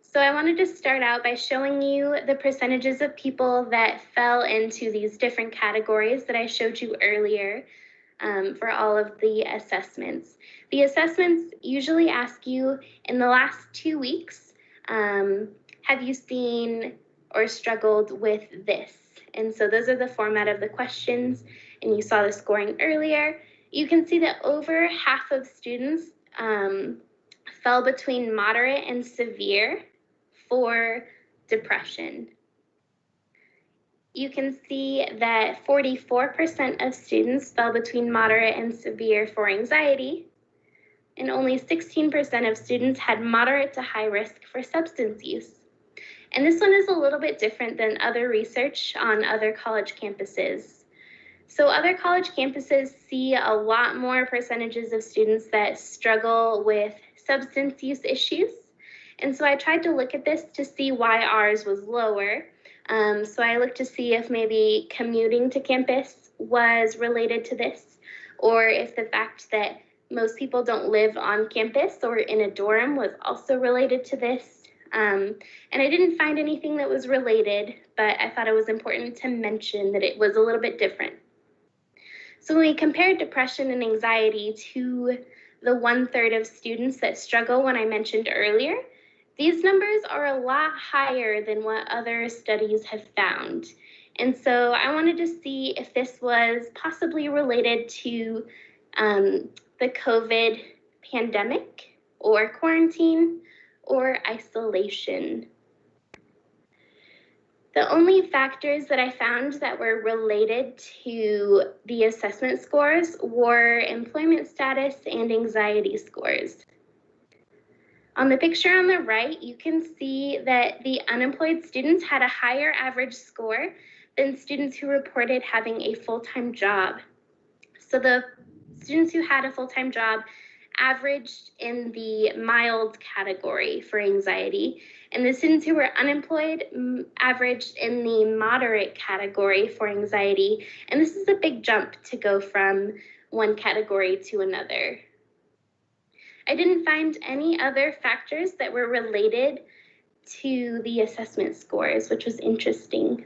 so I wanted to start out by showing you the percentages of people that fell into these different categories that I showed you earlier for all of the assessments. The assessments usually ask you, in the last 2 weeks, have you seen or struggled with this? And so those are the format of the questions, and you saw the scoring earlier. You can see that over half of students fell between moderate and severe for depression. You can see that 44% of students fell between moderate and severe for anxiety, and only 16% of students had moderate to high risk for substance use. And this one is a little bit different than other research on other college campuses. So other college campuses see a lot more percentages of students that struggle with substance use issues. And so I tried to look at this to see why ours was lower. So I looked to see if maybe commuting to campus was related to this, or if the fact that most people don't live on campus or in a dorm was also related to this. And I didn't find anything that was related, but I thought it was important to mention that it was a little bit different. So when we compared depression and anxiety to the 1/3 of students that struggle when I mentioned earlier, these numbers are a lot higher than what other studies have found. And so I wanted to see if this was possibly related to the COVID pandemic or quarantine or isolation. The only factors that I found that were related to the assessment scores were employment status and anxiety scores. On the picture on the right, you can see that the unemployed students had a higher average score than students who reported having a full-time job. So the students who had a full-time job averaged in the mild category for anxiety, and the students who were unemployed averaged in the moderate category for anxiety. And this is a big jump to go from one category to another. I didn't find any other factors that were related to the assessment scores, which was interesting.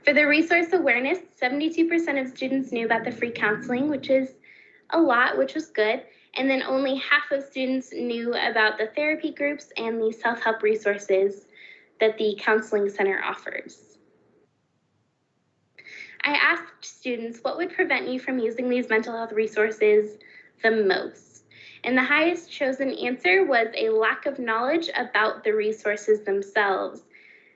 For the resource awareness, 72% of students knew about the free counseling, which is a lot, which was good. And then only half of students knew about the therapy groups and the self-help resources that the counseling center offers. I asked students, what would prevent you from using these mental health resources the most? And the highest chosen answer was a lack of knowledge about the resources themselves.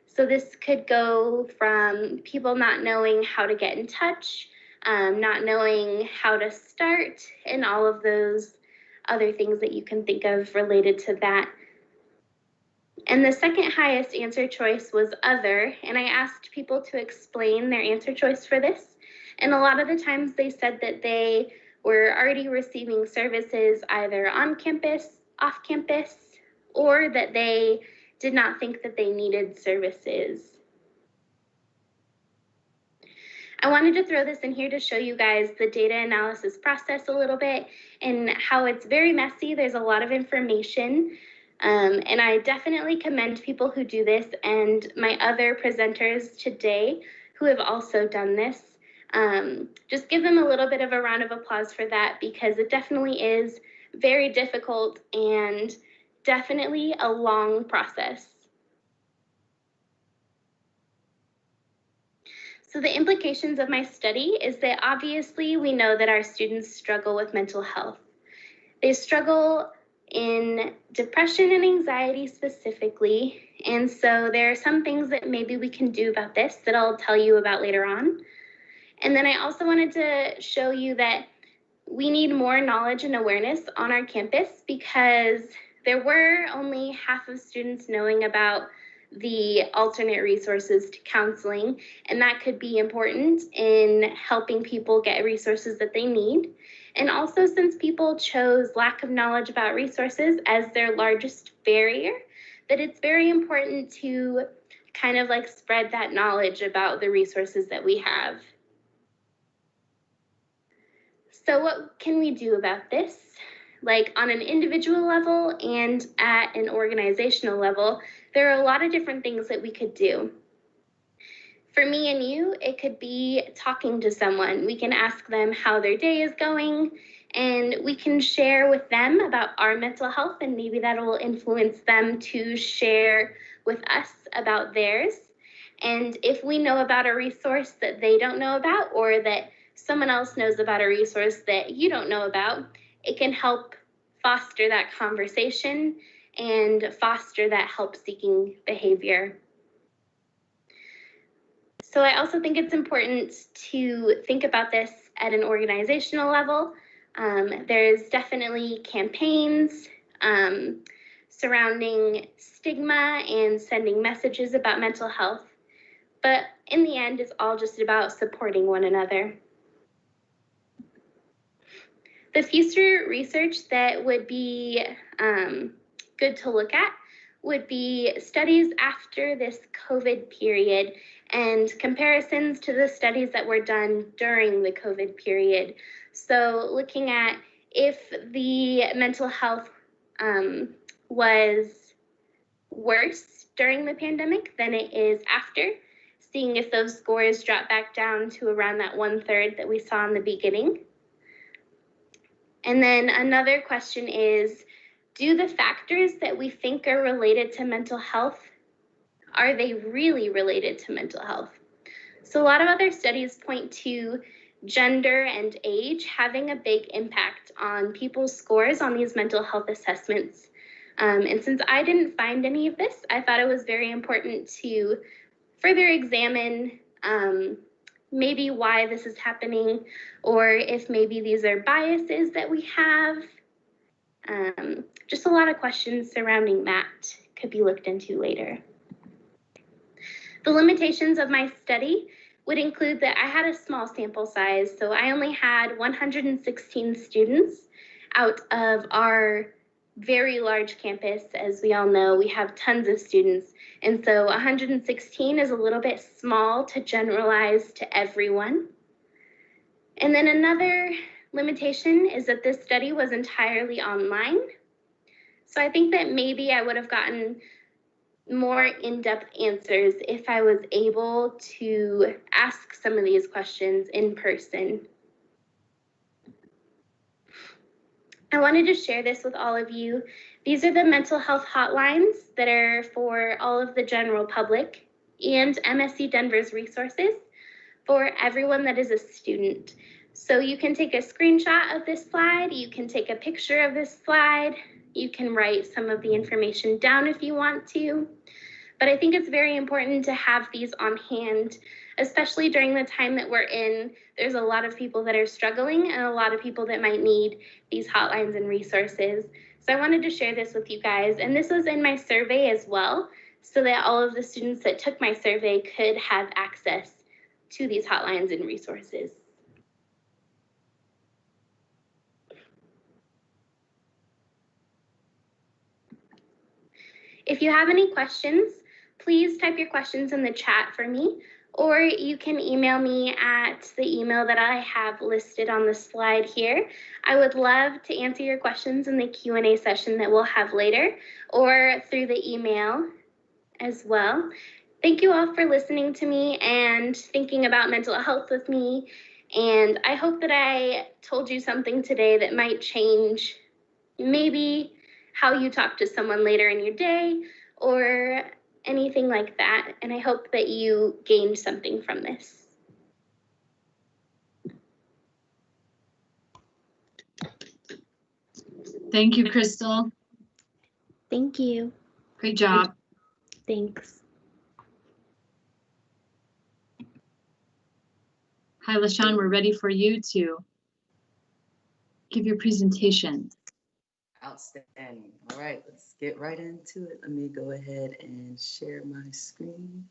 So this could go from people not knowing how to get in touch, not knowing how to start, and all of those other things that you can think of related to that. And the second highest answer choice was other, and I asked people to explain their answer choice for this. And a lot of the times they said that they were already receiving services either on campus, off campus, or that they did not think that they needed services. I wanted to throw this in here to show you guys the data analysis process a little bit and how it's very messy. There's a lot of information, and I definitely commend people who do this and my other presenters today who have also done this. Just give them a little bit of a round of applause for that, because it definitely is very difficult and definitely a long process. So the implications of my study is that obviously we know that our students struggle with mental health. They struggle in depression and anxiety specifically, and so there are some things that maybe we can do about this that I'll tell you about later on. And then I also wanted to show you that we need more knowledge and awareness on our campus, because there were only half of students knowing about the alternate resources to counseling, and that could be important in helping people get resources that they need. And also, since people chose lack of knowledge about resources as their largest barrier, that it's very important to kind of like spread that knowledge about the resources that we have. So what can we do about this? Like on an individual level and at an organizational level, there are a lot of different things that we could do. For me and you, it could be talking to someone. We can ask them how their day is going, and we can share with them about our mental health, and maybe that will influence them to share with us about theirs. And if we know about a resource that they don't know about, or that someone else knows about a resource that you don't know about, it can help foster that conversation and foster that help-seeking behavior. So I also think it's important to think about this at an organizational level. There's definitely campaigns surrounding stigma and sending messages about mental health, but in the end, it's all just about supporting one another. The future research that would be good to look at would be studies after this COVID period and comparisons to the studies that were done during the COVID period. So looking at if the mental health was worse during the pandemic than it is after, seeing if those scores drop back down to around that 1/3 that we saw in the beginning. And then another question is, do the factors that we think are related to mental health, are they really related to mental health? So a lot of other studies point to gender and age having a big impact on people's scores on these mental health assessments. And since I didn't find any of this, I thought it was very important to further examine maybe why this is happening, or if maybe these are biases that we have. Just a lot of questions surrounding that could be looked into later. The limitations of my study would include that I had a small sample size, so I only had 116 students out of our very large campus. As we all know, we have tons of students, and so 116 is a little bit small to generalize to everyone. And then another limitation is that this study was entirely online. So I think that maybe I would have gotten more in-depth answers if I was able to ask some of these questions in person. I wanted to share this with all of you. These are the mental health hotlines that are for all of the general public and MSU Denver's resources for everyone that is a student. So you can take a screenshot of this slide, you can take a picture of this slide, you can write some of the information down if you want to. But I think it's very important to have these on hand, especially during the time that we're in. There's a lot of people that are struggling and a lot of people that might need these hotlines and resources. So I wanted to share this with you guys. And this was in my survey as well, so that all of the students that took my survey could have access to these hotlines and resources. If you have any questions, please type your questions in the chat for me, or you can email me at the email that I have listed on the slide here. I would love to answer your questions in the Q&A session that we'll have later, or through the email as well. Thank you all for listening to me and thinking about mental health with me. And I hope that I told you something today that might change maybe how you talk to someone later in your day or anything like that. And I hope that you gained something from this. Thank you, Krystal. Thank you. Great job. Thanks. Hi, LaShawn, we're ready for you to give your presentation. Outstanding. All right, let's get right into it. Let me go ahead and share my screen.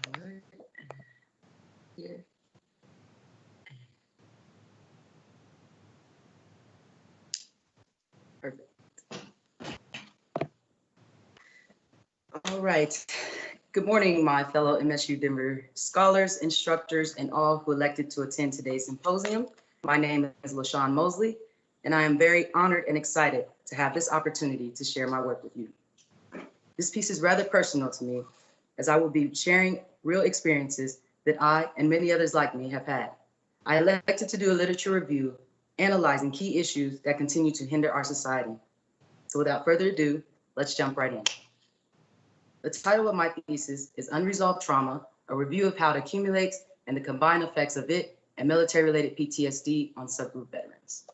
All right. Here. Perfect. All right. Good morning, my fellow MSU Denver scholars, instructors, and all who elected to attend today's symposium. My name is LaShawn Mosley, and I am very honored and excited to have this opportunity to share my work with you. This piece is rather personal to me, as I will be sharing real experiences that I and many others like me have had. I elected to do a literature review, analyzing key issues that continue to hinder our society. So without further ado, let's jump right in. The title of my thesis is Unresolved Trauma, a review of how it accumulates and the combined effects of it and military-related PTSD on subgroup veterans.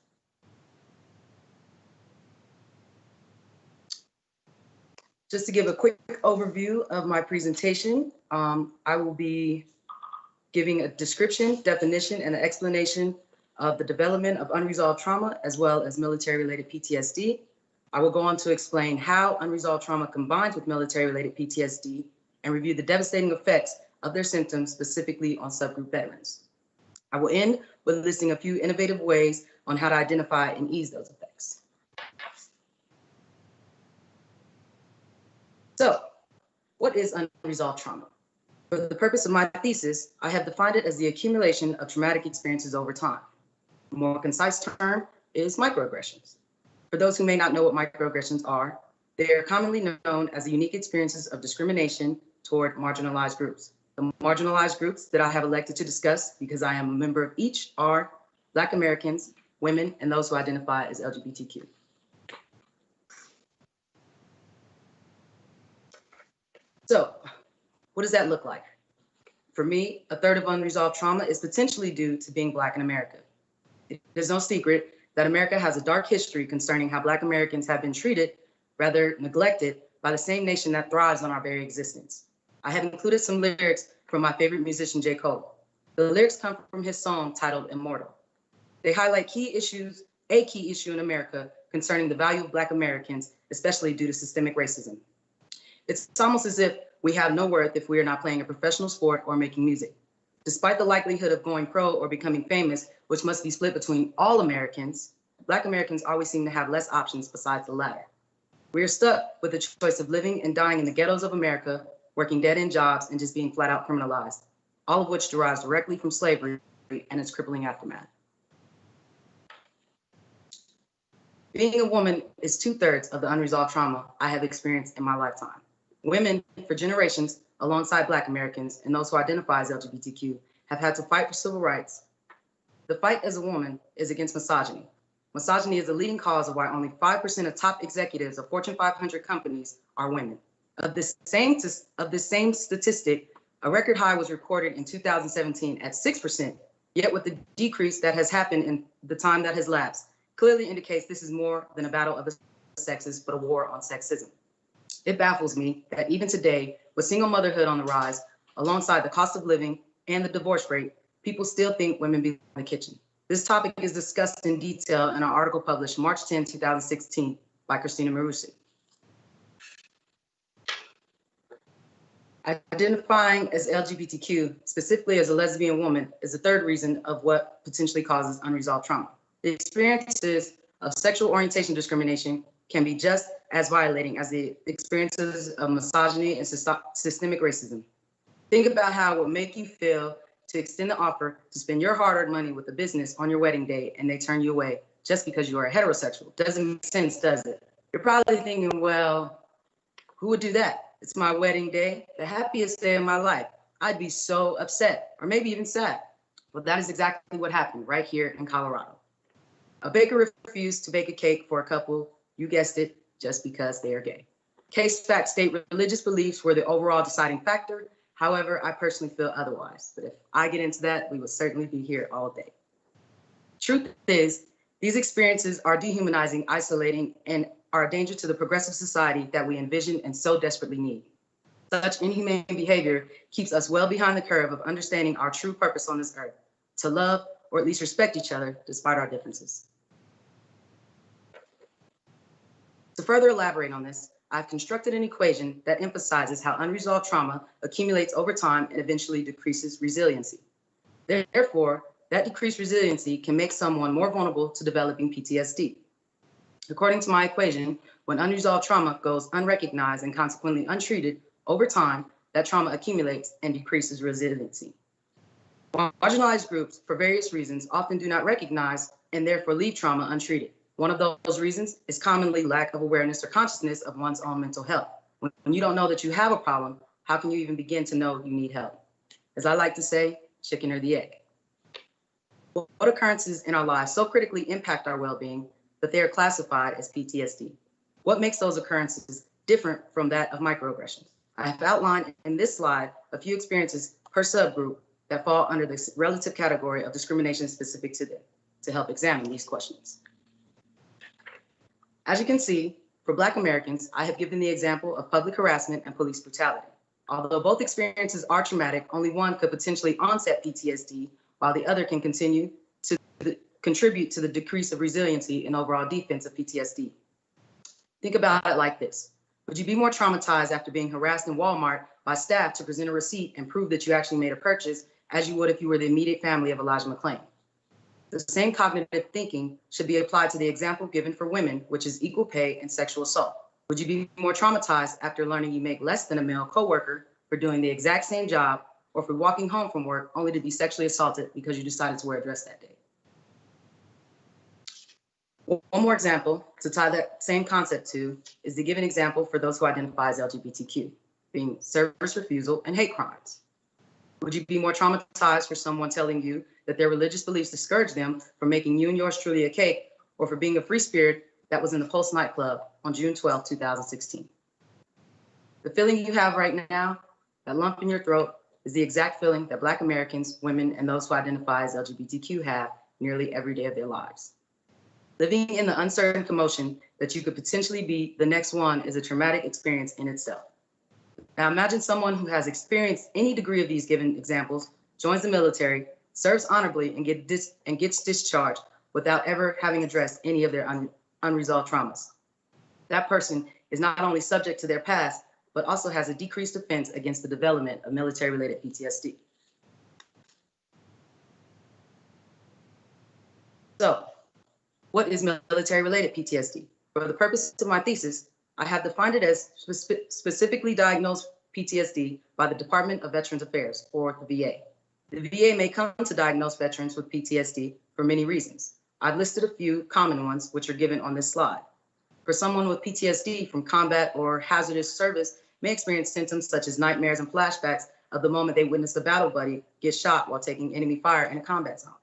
Just to give a quick overview of my presentation, I will be giving a description, definition, and an explanation of the development of unresolved trauma as well as military-related PTSD. I will go on to explain how unresolved trauma combines with military-related PTSD and review the devastating effects of their symptoms specifically on subgroup veterans. I will end with listing a few innovative ways on how to identify and ease those effects. So, what is unresolved trauma? For the purpose of my thesis, I have defined it as the accumulation of traumatic experiences over time. A more concise term is microaggressions. For those who may not know what microaggressions are, they are commonly known as the unique experiences of discrimination toward marginalized groups. The marginalized groups that I have elected to discuss, because I am a member of each, are Black Americans, women, and those who identify as LGBTQ. So, what does that look like? For me, a third of unresolved trauma is potentially due to being Black in America. It is no secret that America has a dark history concerning how Black Americans have been treated, rather neglected, by the same nation that thrives on our very existence. I have included some lyrics from my favorite musician, J. Cole. The lyrics come from his song titled Immortal. They highlight a key issue in America concerning the value of Black Americans, especially due to systemic racism. It's almost as if we have no worth if we are not playing a professional sport or making music. Despite the likelihood of going pro or becoming famous, which must be split between all Americans, Black Americans always seem to have less options besides the latter. We are stuck with the choice of living and dying in the ghettos of America, working dead-end jobs, and just being flat out criminalized, all of which derives directly from slavery and its crippling aftermath. Being a woman is 2/3 of the unresolved trauma I have experienced in my lifetime. Women, for generations, alongside Black Americans and those who identify as LGBTQ, have had to fight for civil rights. The fight as a woman is against misogyny. Misogyny is the leading cause of why only 5% of top executives of Fortune 500 companies are women. Of this same statistic, a record high was recorded in 2017 at 6%, yet with the decrease that has happened in the time that has lapsed, clearly indicates this is more than a battle of the sexes, but a war on sexism. It baffles me that even today, with single motherhood on the rise, alongside the cost of living and the divorce rate, people still think women belong in the kitchen. This topic is discussed in detail in an article published March 10, 2016 by Christina Marusi. Identifying as LGBTQ, specifically as a lesbian woman, is the third reason of what potentially causes unresolved trauma. The experiences of sexual orientation discrimination can be just as violating as the experiences of misogyny and systemic racism. Think about how it would make you feel to extend the offer to spend your hard-earned money with a business on your wedding day and they turn you away just because you are heterosexual. Doesn't make sense, does it? You're probably thinking, well, who would do that? It's my wedding day, the happiest day of my life. I'd be so upset, or maybe even sad. Well, that is exactly what happened right here in Colorado. A baker refused to bake a cake for a couple, you guessed it, just because they are gay. Case facts state religious beliefs were the overall deciding factor. However, I personally feel otherwise. But if I get into that, we would certainly be here all day. Truth is, these experiences are dehumanizing, isolating, and are a danger to the progressive society that we envision and so desperately need. Such inhumane behavior keeps us well behind the curve of understanding our true purpose on this earth, to love or at least respect each other despite our differences. To further elaborate on this, I've constructed an equation that emphasizes how unresolved trauma accumulates over time and eventually decreases resiliency. Therefore, that decreased resiliency can make someone more vulnerable to developing PTSD. According to my equation, when unresolved trauma goes unrecognized and consequently untreated, over time, that trauma accumulates and decreases resiliency. Marginalized groups, for various reasons, often do not recognize and therefore leave trauma untreated. One of those reasons is commonly lack of awareness or consciousness of one's own mental health. When you don't know that you have a problem, how can you even begin to know you need help? As I like to say, chicken or the egg. What occurrences in our lives so critically impact our well-being that they are classified as PTSD? What makes those occurrences different from that of microaggressions? I have outlined in this slide a few experiences per subgroup that fall under the relative category of discrimination specific to them to help examine these questions. As you can see, for Black Americans, I have given the example of public harassment and police brutality. Although both experiences are traumatic, only one could potentially onset PTSD, while the other can continue to contribute to the decrease of resiliency and overall defense of PTSD. Think about it like this. Would you be more traumatized after being harassed in Walmart by staff to present a receipt and prove that you actually made a purchase as you would if you were the immediate family of Elijah McClain? The same cognitive thinking should be applied to the example given for women, which is equal pay and sexual assault. Would you be more traumatized after learning you make less than a male coworker for doing the exact same job, or for walking home from work only to be sexually assaulted because you decided to wear a dress that day? One more example to tie that same concept to is the given example for those who identify as LGBTQ, being service refusal and hate crimes. Would you be more traumatized for someone telling you that their religious beliefs discourage them from making you and yours truly a cake, or for being a free spirit that was in the Pulse nightclub on June 12, 2016? The feeling you have right now, that lump in your throat, is the exact feeling that Black Americans, women, and those who identify as LGBTQ have nearly every day of their lives. Living in the uncertain commotion that you could potentially be the next one is a traumatic experience in itself. Now imagine someone who has experienced any degree of these given examples, joins the military, serves honorably, and gets discharged without ever having addressed any of their unresolved traumas. That person is not only subject to their past, but also has a decreased defense against the development of military-related PTSD. So, what is military-related PTSD? For the purpose of my thesis, I have defined it as specifically diagnosed PTSD by the Department of Veterans Affairs, or the VA. The VA may come to diagnose veterans with PTSD for many reasons. I've listed a few common ones, which are given on this slide. For someone with PTSD from combat or hazardous service, may experience symptoms such as nightmares and flashbacks of the moment they witnessed a battle buddy get shot while taking enemy fire in a combat zone.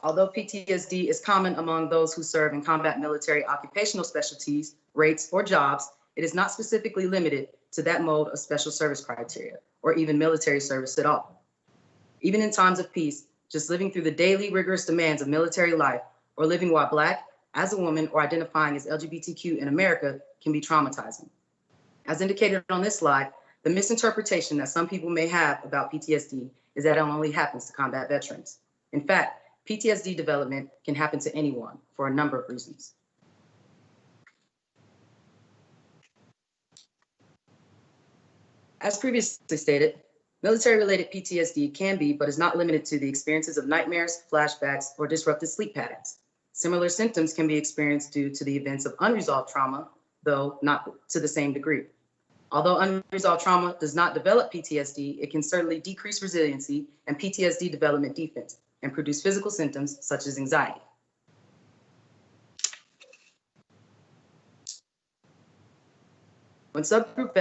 Although PTSD is common among those who serve in combat military occupational specialties, rates, or jobs, it is not specifically limited to that mode of special service criteria, or even military service at all. Even in times of peace, just living through the daily rigorous demands of military life, or living while Black, as a woman, or identifying as LGBTQ in America can be traumatizing. As indicated on this slide, the misinterpretation that some people may have about PTSD is that it only happens to combat veterans. In fact, PTSD development can happen to anyone for a number of reasons. As previously stated, military-related PTSD can be, but is not limited to, the experiences of nightmares, flashbacks, or disrupted sleep patterns. Similar symptoms can be experienced due to the events of unresolved trauma, though not to the same degree. Although unresolved trauma does not develop PTSD, it can certainly decrease resiliency and PTSD development defense and produce physical symptoms such as anxiety. When a subgroup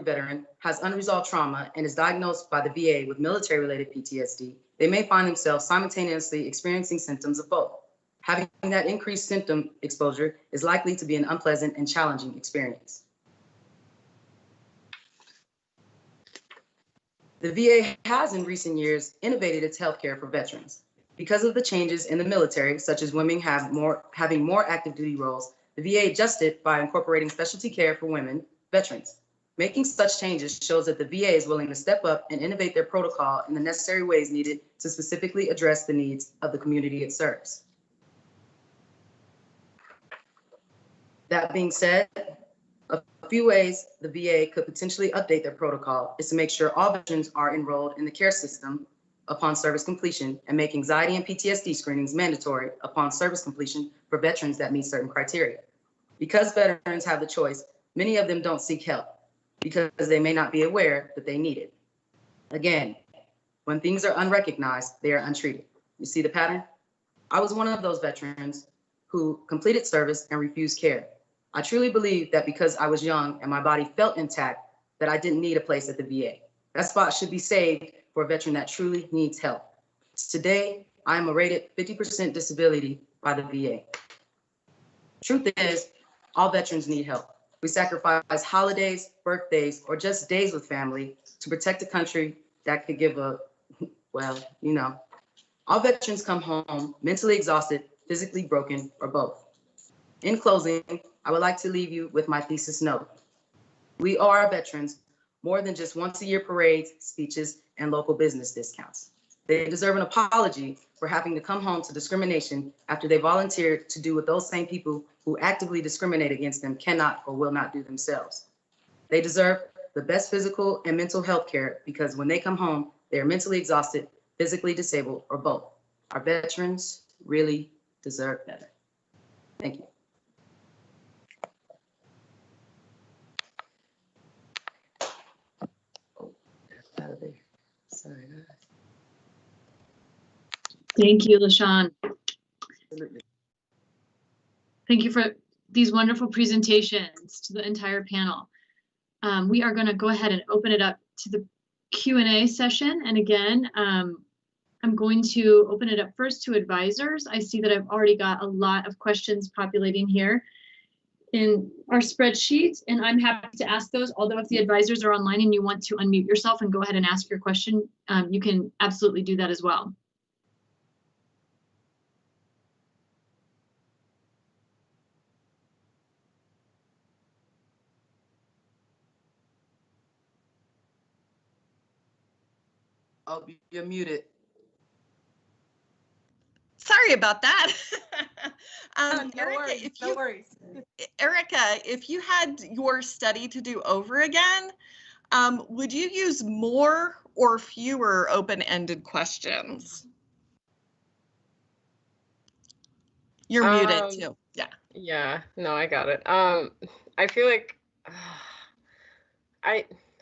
veteran has unresolved trauma and is diagnosed by the VA with military-related PTSD, they may find themselves simultaneously experiencing symptoms of both. Having that increased symptom exposure is likely to be an unpleasant and challenging experience. The VA has in recent years innovated its healthcare for veterans. Because of the changes in the military, such as women having more active duty roles, the VA adjusted by incorporating specialty care for women veterans. Making such changes shows that the VA is willing to step up and innovate their protocol in the necessary ways needed to specifically address the needs of the community it serves. That being said, a few ways the VA could potentially update their protocol is to make sure all veterans are enrolled in the care system upon service completion and make anxiety and PTSD screenings mandatory upon service completion for veterans that meet certain criteria. Because veterans have the choice, many of them don't seek help because they may not be aware that they need it. Again, when things are unrecognized, they are untreated. You see the pattern? I was one of those veterans who completed service and refused care. I truly believe that because I was young and my body felt intact, that I didn't need a place at the VA. That spot should be saved for a veteran that truly needs help. Today, I am a rated 50% disability by the VA. Truth is, all veterans need help. We sacrifice holidays, birthdays, or just days with family to protect a country that could give a, well, you know. All veterans come home mentally exhausted, physically broken, or both. In closing, I would like to leave you with my thesis note. We owe our veterans more than just once-a-year parades, speeches, and local business discounts. They deserve an apology for having to come home to discrimination after they volunteered to do what those same people who actively discriminate against them cannot or will not do themselves. They deserve the best physical and mental health care because when they come home, they are mentally exhausted, physically disabled, or both. Our veterans really deserve better. Thank you. Out of there. Sorry. Thank you, LaShawn. Absolutely. Thank you for these wonderful presentations to the entire panel. We are going to go ahead and open it up to the Q&A session. And again, I'm going to open it up first to advisors. I see that I've already got a lot of questions populating here in our spreadsheet, and I'm happy to ask those. Although if the advisors are online and you want to unmute yourself and go ahead and ask your question, you can absolutely do that as well. Oh, you're muted. Sorry about that. No Erica, worries, no worries. Erica, if you had your study to do over again, would you use more or fewer open-ended questions? You're muted too. Yeah. Yeah, no, I got it. I feel like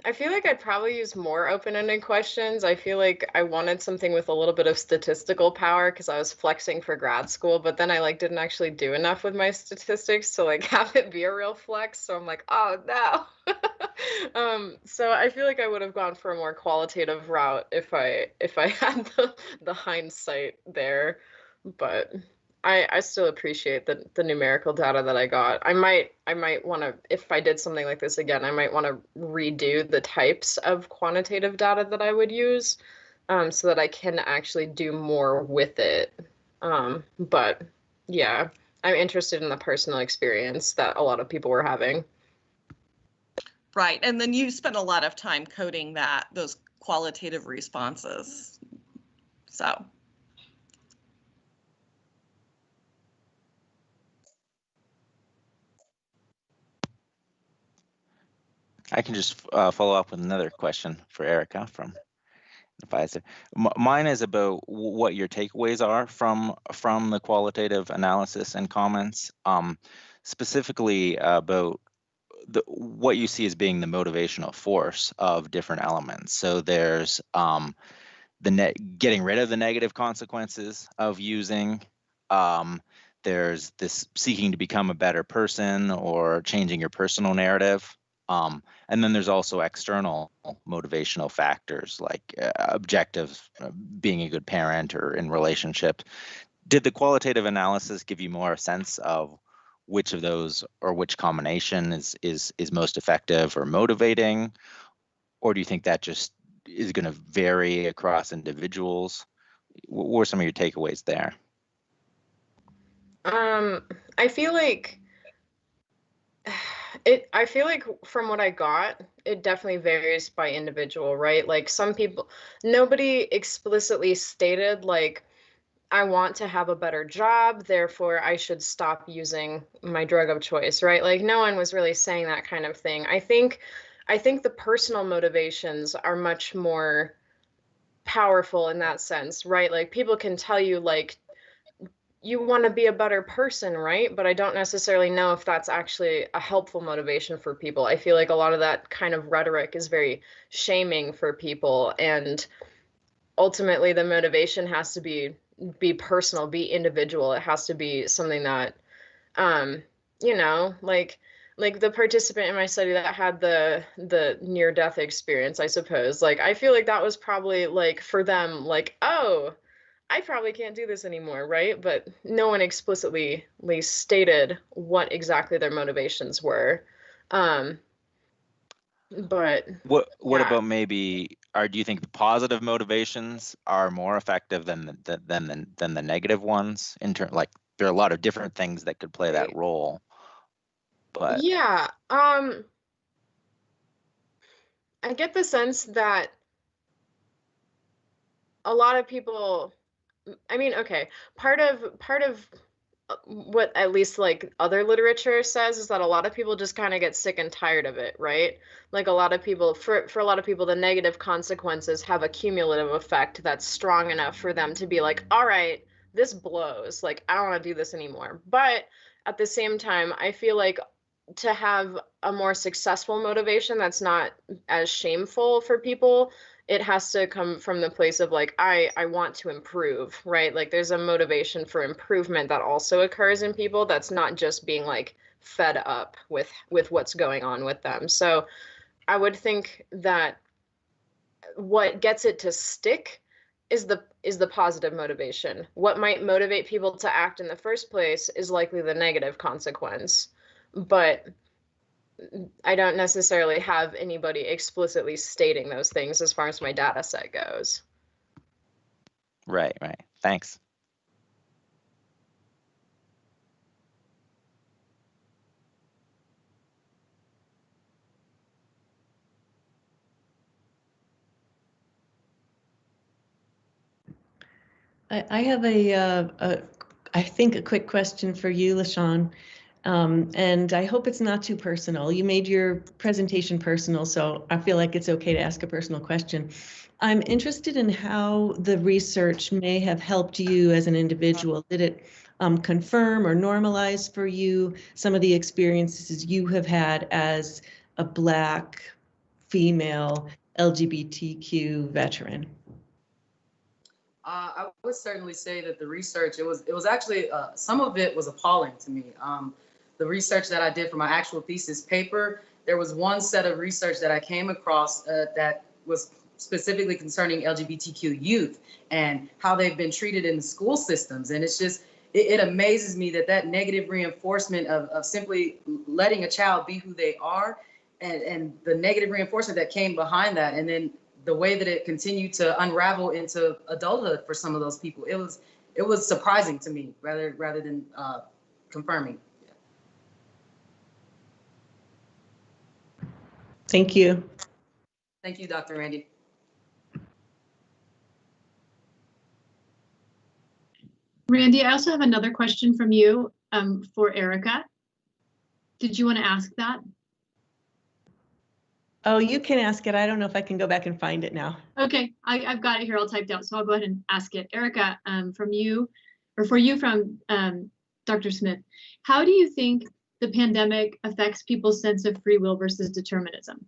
I feel like I'd probably use more open-ended questions. I feel like I wanted something with a little bit of statistical power because I was flexing for grad school, but then I like didn't actually do enough with my statistics to like have it be a real flex. So I'm like, oh no. So I feel like I would have gone for a more qualitative route if I had the hindsight there, but I still appreciate the numerical data that I got. I might want to, if I did something like this again, I might want to redo the types of quantitative data that I would use, so that I can actually do more with it. But yeah, I'm interested in the personal experience that a lot of people were having. Right, and then you spent a lot of time coding those qualitative responses. So. I can just follow up with another question for Erica from advisor. Mine is about what your takeaways are from the qualitative analysis and comments, specifically about what you see as being the motivational force of different elements. So there's getting rid of the negative consequences of using. There's this seeking to become a better person or changing your personal narrative. And then there's also external motivational factors like objectives, being a good parent or in relationship. Did the qualitative analysis give you more sense of which of those or which combination is most effective or motivating? Or do you think that just is going to vary across individuals? What were some of your takeaways there? I feel like from what I got, it definitely varies by individual, right? Like some people, nobody explicitly stated like, I want to have a better job, therefore I should stop using my drug of choice, right? Like no one was really saying that kind of thing. I think the personal motivations are much more powerful in that sense, right? Like people can tell you like, you want to be a better person, right? But I don't necessarily know if that's actually a helpful motivation for people. I feel like a lot of that kind of rhetoric is very shaming for people. And ultimately the motivation has to be personal, be individual. It has to be something that, you know, like the participant in my study that had the near-death experience, I suppose, like, I feel like that was probably like for them, like, oh, I probably can't do this anymore, right? But no one explicitly stated what exactly their motivations were. But what yeah. about maybe, or do you think the positive motivations are more effective than the negative ones? Like there are a lot of different things that could play that role. But yeah, I get the sense that a lot of people, I mean, okay, part of what at least like other literature says is that a lot of people just kind of get sick and tired of it, right? Like a lot of people, for a lot of people, the negative consequences have a cumulative effect that's strong enough for them to be like, all right, this blows, like I don't want to do this anymore. But at the same time, I feel like to have a more successful motivation that's not as shameful for people, it has to come from the place of like, I want to improve, right? Like there's a motivation for improvement that also occurs in people that's not just being like fed up with what's going on with them. So I would think that what gets it to stick is the positive motivation. What might motivate people to act in the first place is likely the negative consequence. But I don't necessarily have anybody explicitly stating those things as far as my data set goes. Right. Thanks. I have I think a quick question for you, LaShawn. And I hope it's not too personal. You made your presentation personal, so I feel like it's okay to ask a personal question. I'm interested in how the research may have helped you as an individual. Did it confirm or normalize for you some of the experiences you have had as a Black, female, LGBTQ veteran? I would certainly say that the research, it was actually, some of it was appalling to me. The research that I did for my actual thesis paper, there was one set of research that I came across that was specifically concerning LGBTQ youth and how they've been treated in the school systems. And it's just, it amazes me that negative reinforcement of simply letting a child be who they are and the negative reinforcement that came behind that. And then the way that it continued to unravel into adulthood for some of those people, it was surprising to me rather than confirming. Thank you. Thank you, Dr. Randy. Randy, I also have another question from you for Erica. Did you want to ask that? Oh, you can ask it. I don't know if I can go back and find it now. Okay, I've got it here all typed out, so I'll go ahead and ask it. Erica, from you, or for you from Dr. Smith, how do you think the pandemic affects people's sense of free will versus determinism?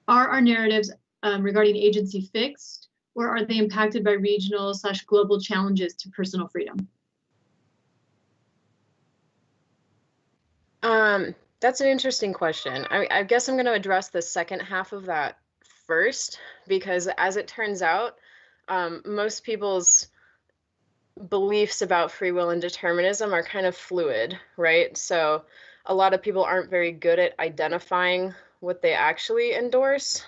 Are our narratives regarding agency fixed, or are they impacted by regional/global challenges to personal freedom? That's an interesting question. I guess I'm going to address the second half of that first, because as it turns out, most people's beliefs about free will and determinism are kind of fluid, right? So a lot of people aren't very good at identifying what they actually endorse.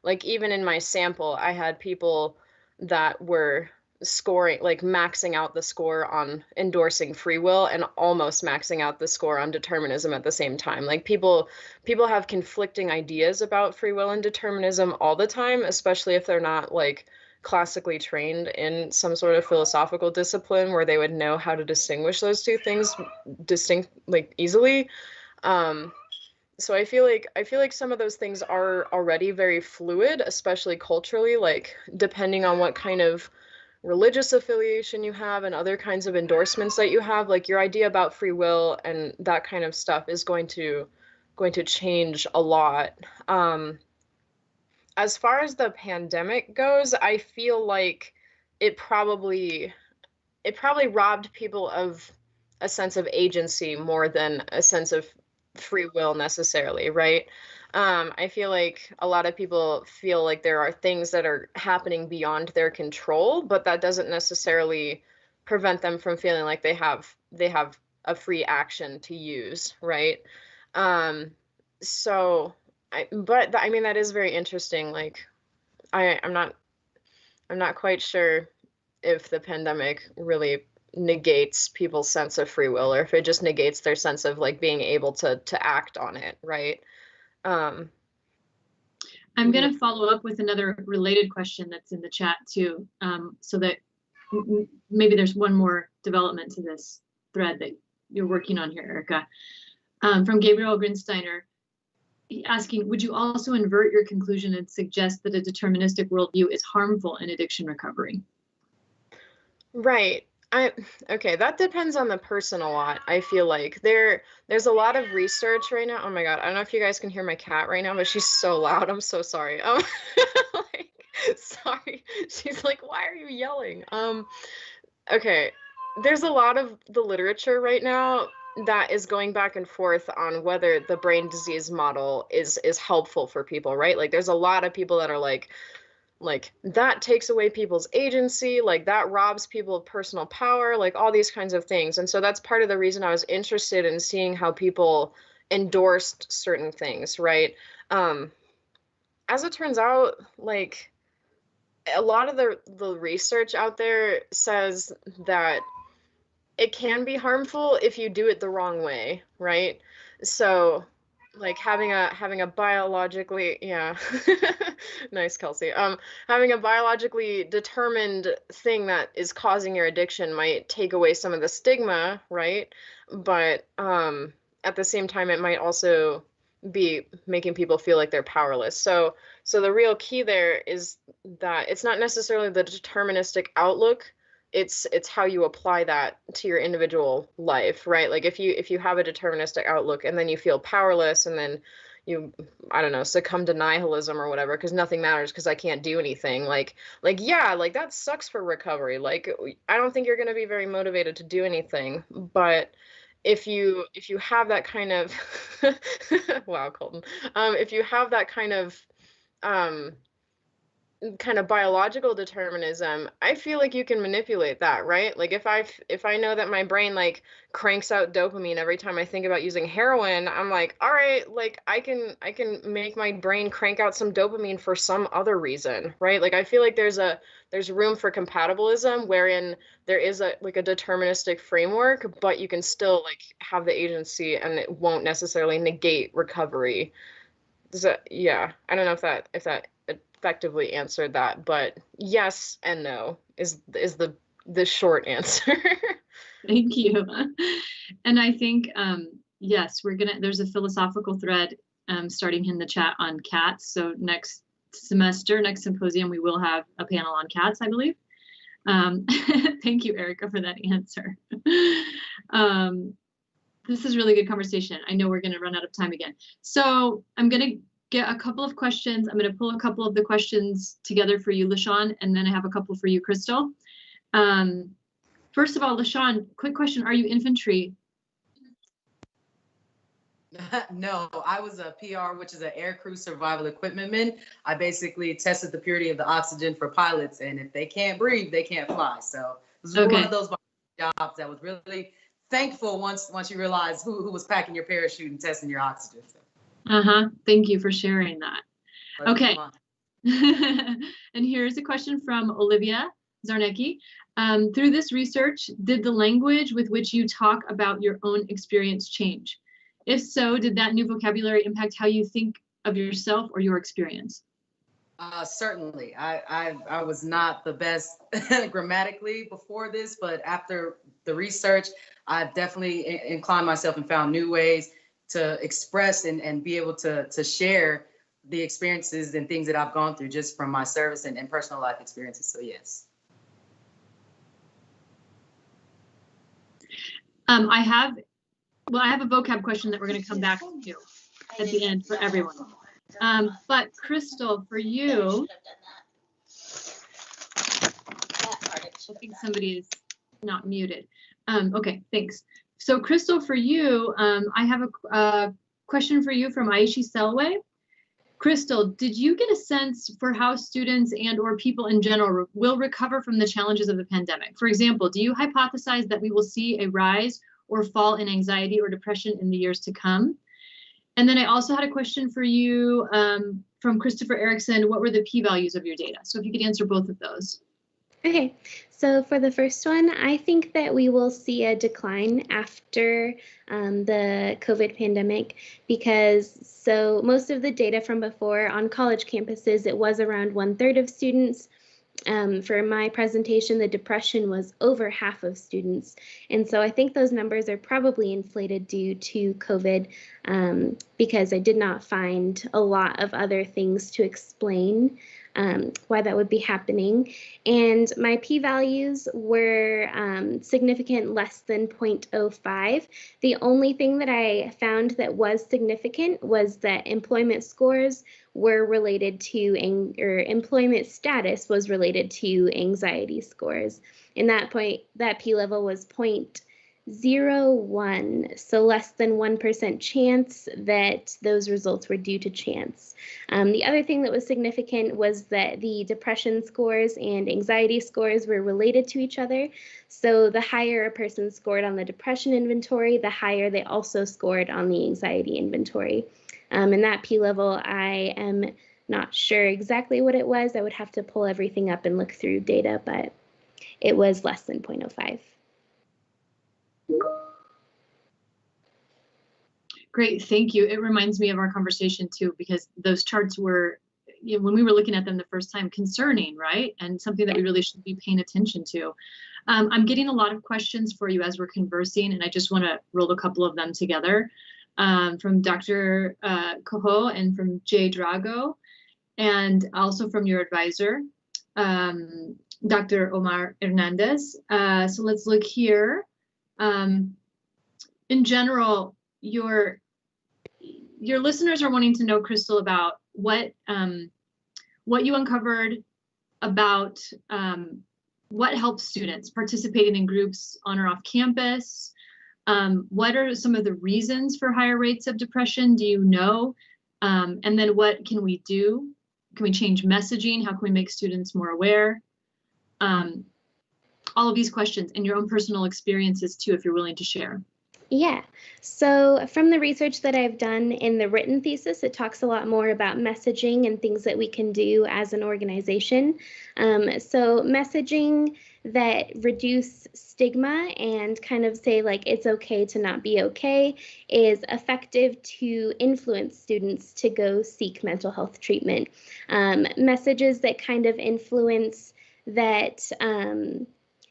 Like even in my sample, I had people that were scoring, like maxing out the score on endorsing free will and almost maxing out the score on determinism at the same time. Like people have conflicting ideas about free will and determinism all the time, especially if they're not like classically trained in some sort of philosophical discipline where they would know how to distinguish those two things easily. So I feel like some of those things are already very fluid, especially culturally, like depending on what kind of religious affiliation you have and other kinds of endorsements that you have, like your idea about free will and that kind of stuff is going to change a lot. As far as the pandemic goes, I feel like it probably robbed people of a sense of agency more than a sense of free will necessarily, right? I feel like a lot of people feel like there are things that are happening beyond their control, but that doesn't necessarily prevent them from feeling like they have a free action to use, right? So I mean, that is very interesting. Like, I'm not quite sure if the pandemic really negates people's sense of free will or if it just negates their sense of like being able to act on it, right? I'm going to follow up with another related question that's in the chat too, so that maybe there's one more development to this thread that you're working on here, Erica. From Gabriel Grinsteiner, asking, would you also invert your conclusion and suggest that a deterministic worldview is harmful in addiction recovery? Right. Okay, that depends on the person a lot. I feel like there's a lot of research right now. Oh my God, I don't know if you guys can hear my cat right now, but she's so loud. I'm so sorry. Sorry. She's like, why are you yelling? Okay, there's a lot of the literature right now that is going back and forth on whether the brain disease model is helpful for people, right? Like there's a lot of people that are like, like that takes away people's agency, like that robs people of personal power, like all these kinds of things. And so that's part of the reason I was interested in seeing how people endorsed certain things, right? As it turns out, like a lot of the research out there says that it can be harmful if you do it the wrong way, right? So like having a biologically, yeah, nice, Kelsey. Having a biologically determined thing that is causing your addiction might take away some of the stigma, right? But at the same time, it might also be making people feel like they're powerless. So the real key there is that it's not necessarily the deterministic outlook. It's how you apply that to your individual life, right? Like if you have a deterministic outlook and then you feel powerless and then you, I don't know, succumb to nihilism or whatever because nothing matters because I can't do anything. Like yeah, like that sucks for recovery. Like I don't think you're going to be very motivated to do anything. But if you have that kind of wow, Colton, if you have that kind of biological determinism, I feel like you can manipulate that, right? Like if I know that my brain like cranks out dopamine every time I think about using heroin, I'm like, all right, like I can make my brain crank out some dopamine for some other reason, right? Like I feel like there's room for compatibilism wherein there is a deterministic framework, but you can still like have the agency and it won't necessarily negate recovery. Yeah, I don't know if that effectively answered that, but yes and no is the short answer. Thank you. And I think yes, there's a philosophical thread starting in the chat on cats. So next symposium, we will have a panel on cats, I believe. Thank you, Erica, for that answer. This is really good conversation. I know we're going to run out of time again. So I'm going to get a couple of questions. I'm going to pull a couple of the questions together for you, LaShawn, and then I have a couple for you, Krystal. First of all, LaShawn, quick question. Are you infantry? No, I was a PR, which is an air crew survival equipmentman. I basically tested the purity of the oxygen for pilots, and if they can't breathe, they can't fly. So this was one of those jobs that was really thankful once you realize who was packing your parachute and testing your oxygen. So. Thank you for sharing that. Okay. And here's a question from Olivia Czarnecki. Through this research, did the language with which you talk about your own experience change? If so, did that new vocabulary impact how you think of yourself or your experience? Certainly. I was not the best grammatically before this, but after the research, I've definitely inclined myself and found new ways to express and be able to share the experiences and things that I've gone through just from my service and personal life experiences. So yes. I have a vocab question that we're going to come back to at the end for everyone. But Krystal, for you, I think somebody is not muted. Okay, thanks. So Krystal, for you, I have a question for you from Aishi Selway. Krystal, did you get a sense for how students and or people in general will recover from the challenges of the pandemic? For example, do you hypothesize that we will see a rise or fall in anxiety or depression in the years to come? And then I also had a question for you from Christopher Erickson. What were the p-values of your data? So if you could answer both of those. Okay, so for the first one, I think that we will see a decline after the COVID pandemic because most of the data from before on college campuses, it was around 1/3 of students. For my presentation, the depression was over half of students. And so I think those numbers are probably inflated due to COVID because I did not find a lot of other things to explain why that would be happening. And my p-values were significant less than 0.05. The only thing that I found that was significant was that employment scores were related to, or employment status was related to anxiety scores. And that p level was 0.001. 0.01, so less than 1% chance that those results were due to chance. The other thing that was significant was that the depression scores and anxiety scores were related to each other. So the higher a person scored on the depression inventory, the higher they also scored on the anxiety inventory. And that p-level, I am not sure exactly what it was. I would have to pull everything up and look through data, but it was less than 0.05. Great, thank you. It reminds me of our conversation too, because those charts were, when we were looking at them the first time, concerning, right? And something that we really should be paying attention to. I'm getting a lot of questions for you as we're conversing, and I just want to roll a couple of them together from Dr. Coho and from Jay Drago, and also from your advisor, Dr. Omar Hernandez. So let's look here. In general, your listeners are wanting to know, Krystal, about what you uncovered about what helps students participating in groups on or off campus. What are some of the reasons for higher rates of depression? Do you know? And then what can we do? Can we change messaging? How can we make students more aware? All of these questions and your own personal experiences too, if you're willing to share. Yeah, so from the research that I've done in the written thesis, it talks a lot more about messaging and things that we can do as an organization. So messaging that reduce stigma and kind of say like it's okay to not be okay is effective to influence students to go seek mental health treatment. Messages that kind of influence that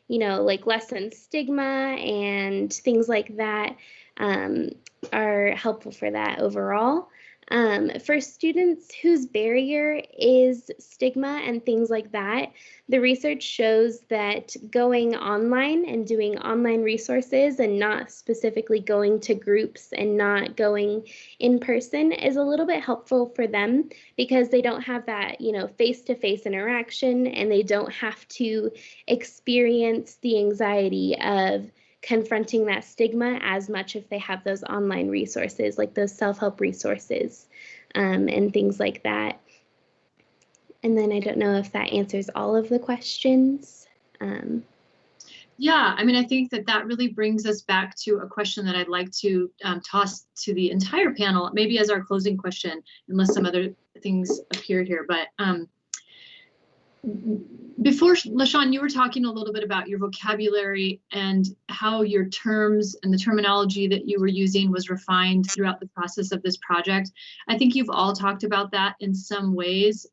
like lessen stigma and things like that are helpful for that overall. For students whose barrier is stigma and things like that, the research shows that going online and doing online resources and not specifically going to groups and not going in person is a little bit helpful for them because they don't have that, face-to-face interaction, and they don't have to experience the anxiety of confronting that stigma as much if they have those online resources, like those self-help resources and things like that. And then I don't know if that answers all of the questions. Yeah, I mean, I think that really brings us back to a question that I'd like to toss to the entire panel, maybe as our closing question, unless some other things appear here. But before, LaShawn, you were talking a little bit about your vocabulary and how your terms and the terminology that you were using was refined throughout the process of this project. I think you've all talked about that in some ways,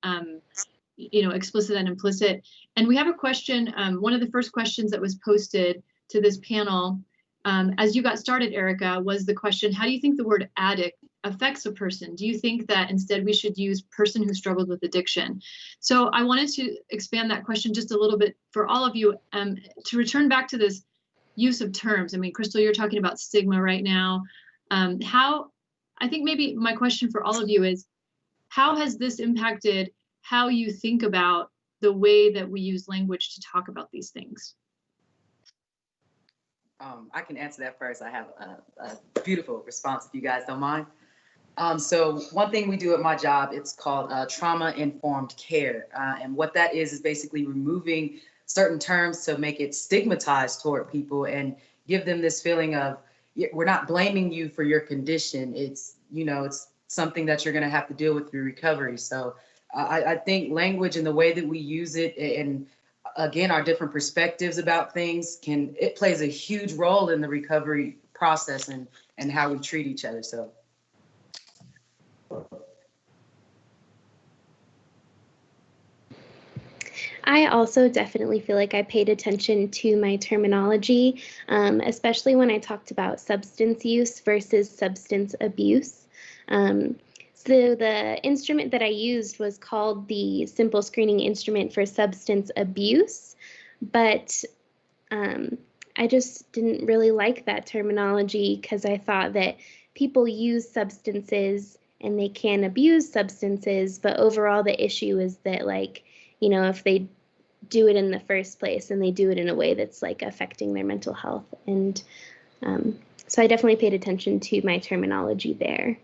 explicit and implicit. And we have a question, one of the first questions that was posted to this panel, as you got started, Erica, was the question, how do you think the word addict affects a person? Do you think that instead we should use person who struggled with addiction? So I wanted to expand that question just a little bit for all of you to return back to this use of terms. I mean, Krystal, you're talking about stigma right now. I think maybe my question for all of you is, how has this impacted how you think about the way that we use language to talk about these things? I can answer that first. I have a beautiful response if you guys don't mind. So one thing we do at my job, it's called trauma-informed care. And what that is basically removing certain terms to make it stigmatized toward people and give them this feeling of, we're not blaming you for your condition. It's, it's something that you're going to have to deal with through recovery. So I think language and the way that we use it, and again, our different perspectives about things, it plays a huge role in the recovery process and how we treat each other. So. I also definitely feel like I paid attention to my terminology, especially when I talked about substance use versus substance abuse. So the instrument that I used was called the Simple Screening Instrument for Substance Abuse, but I just didn't really like that terminology because I thought that people use substances and they can abuse substances, but overall the issue is that, if they do it in the first place and they do it in a way that's affecting their mental health. And So I definitely paid attention to my terminology there.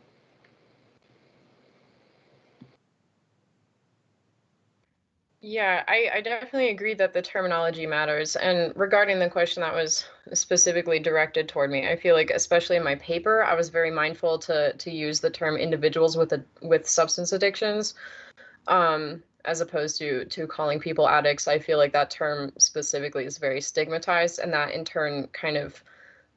Yeah, I definitely agree that the terminology matters. And regarding the question that was specifically directed toward me, I feel like especially in my paper, I was very mindful to use the term individuals with substance addictions, as opposed to calling people addicts. I feel like that term specifically is very stigmatized, and that in turn kind of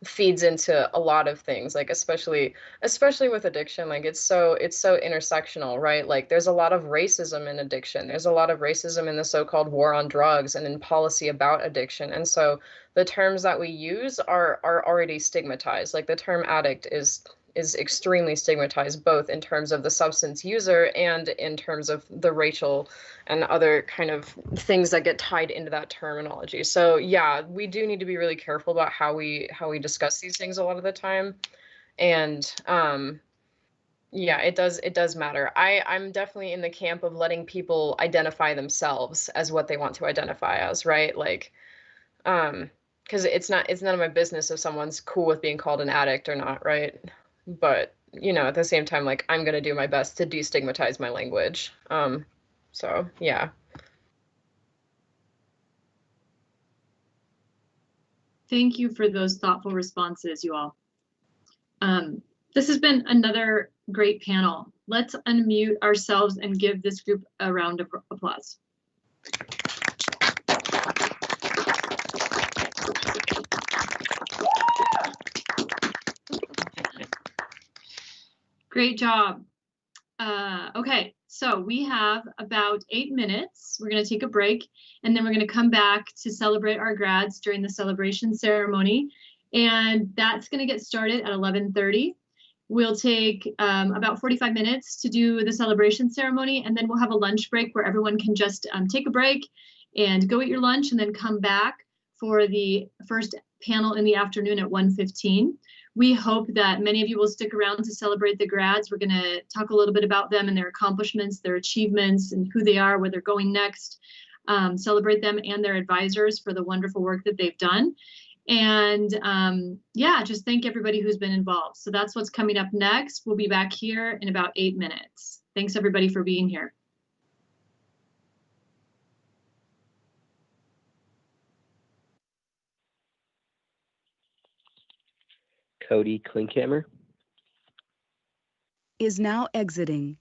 feeds into a lot of things, like especially with addiction. Like it's so intersectional, right? Like there's a lot of racism in addiction, there's a lot of racism in the so-called war on drugs and in policy about addiction, and so the terms that we use are already stigmatized. Like the term addict is extremely stigmatized, both in terms of the substance user and in terms of the racial and other kind of things that get tied into that terminology. So yeah, we do need to be really careful about how we discuss these things a lot of the time. And yeah, it does matter. I'm definitely in the camp of letting people identify themselves as what they want to identify as, right? Like because it's none of my business if someone's cool with being called an addict or not, right? But at the same time, like I'm gonna do my best to destigmatize my language. So yeah. Thank you for those thoughtful responses, you all. This has been another great panel. Let's unmute ourselves and give this group a round of applause. Great job. Okay, so we have about 8 minutes. We're going to take a break, and then we're going to come back to celebrate our grads during the celebration ceremony. And that's going to get started at 11:30. We'll take about 45 minutes to do the celebration ceremony, and then we'll have a lunch break where everyone can just take a break and go eat your lunch and then come back for the first panel in the afternoon at 1:15. We hope that many of you will stick around to celebrate the grads. We're going to talk a little bit about them and their accomplishments, their achievements, and who they are, where they're going next. Celebrate them and their advisors for the wonderful work that they've done. And yeah, just thank everybody who's been involved. So that's what's coming up next. We'll be back here in about 8 minutes. Thanks everybody for being here. Cody Klinkhammer is now exiting.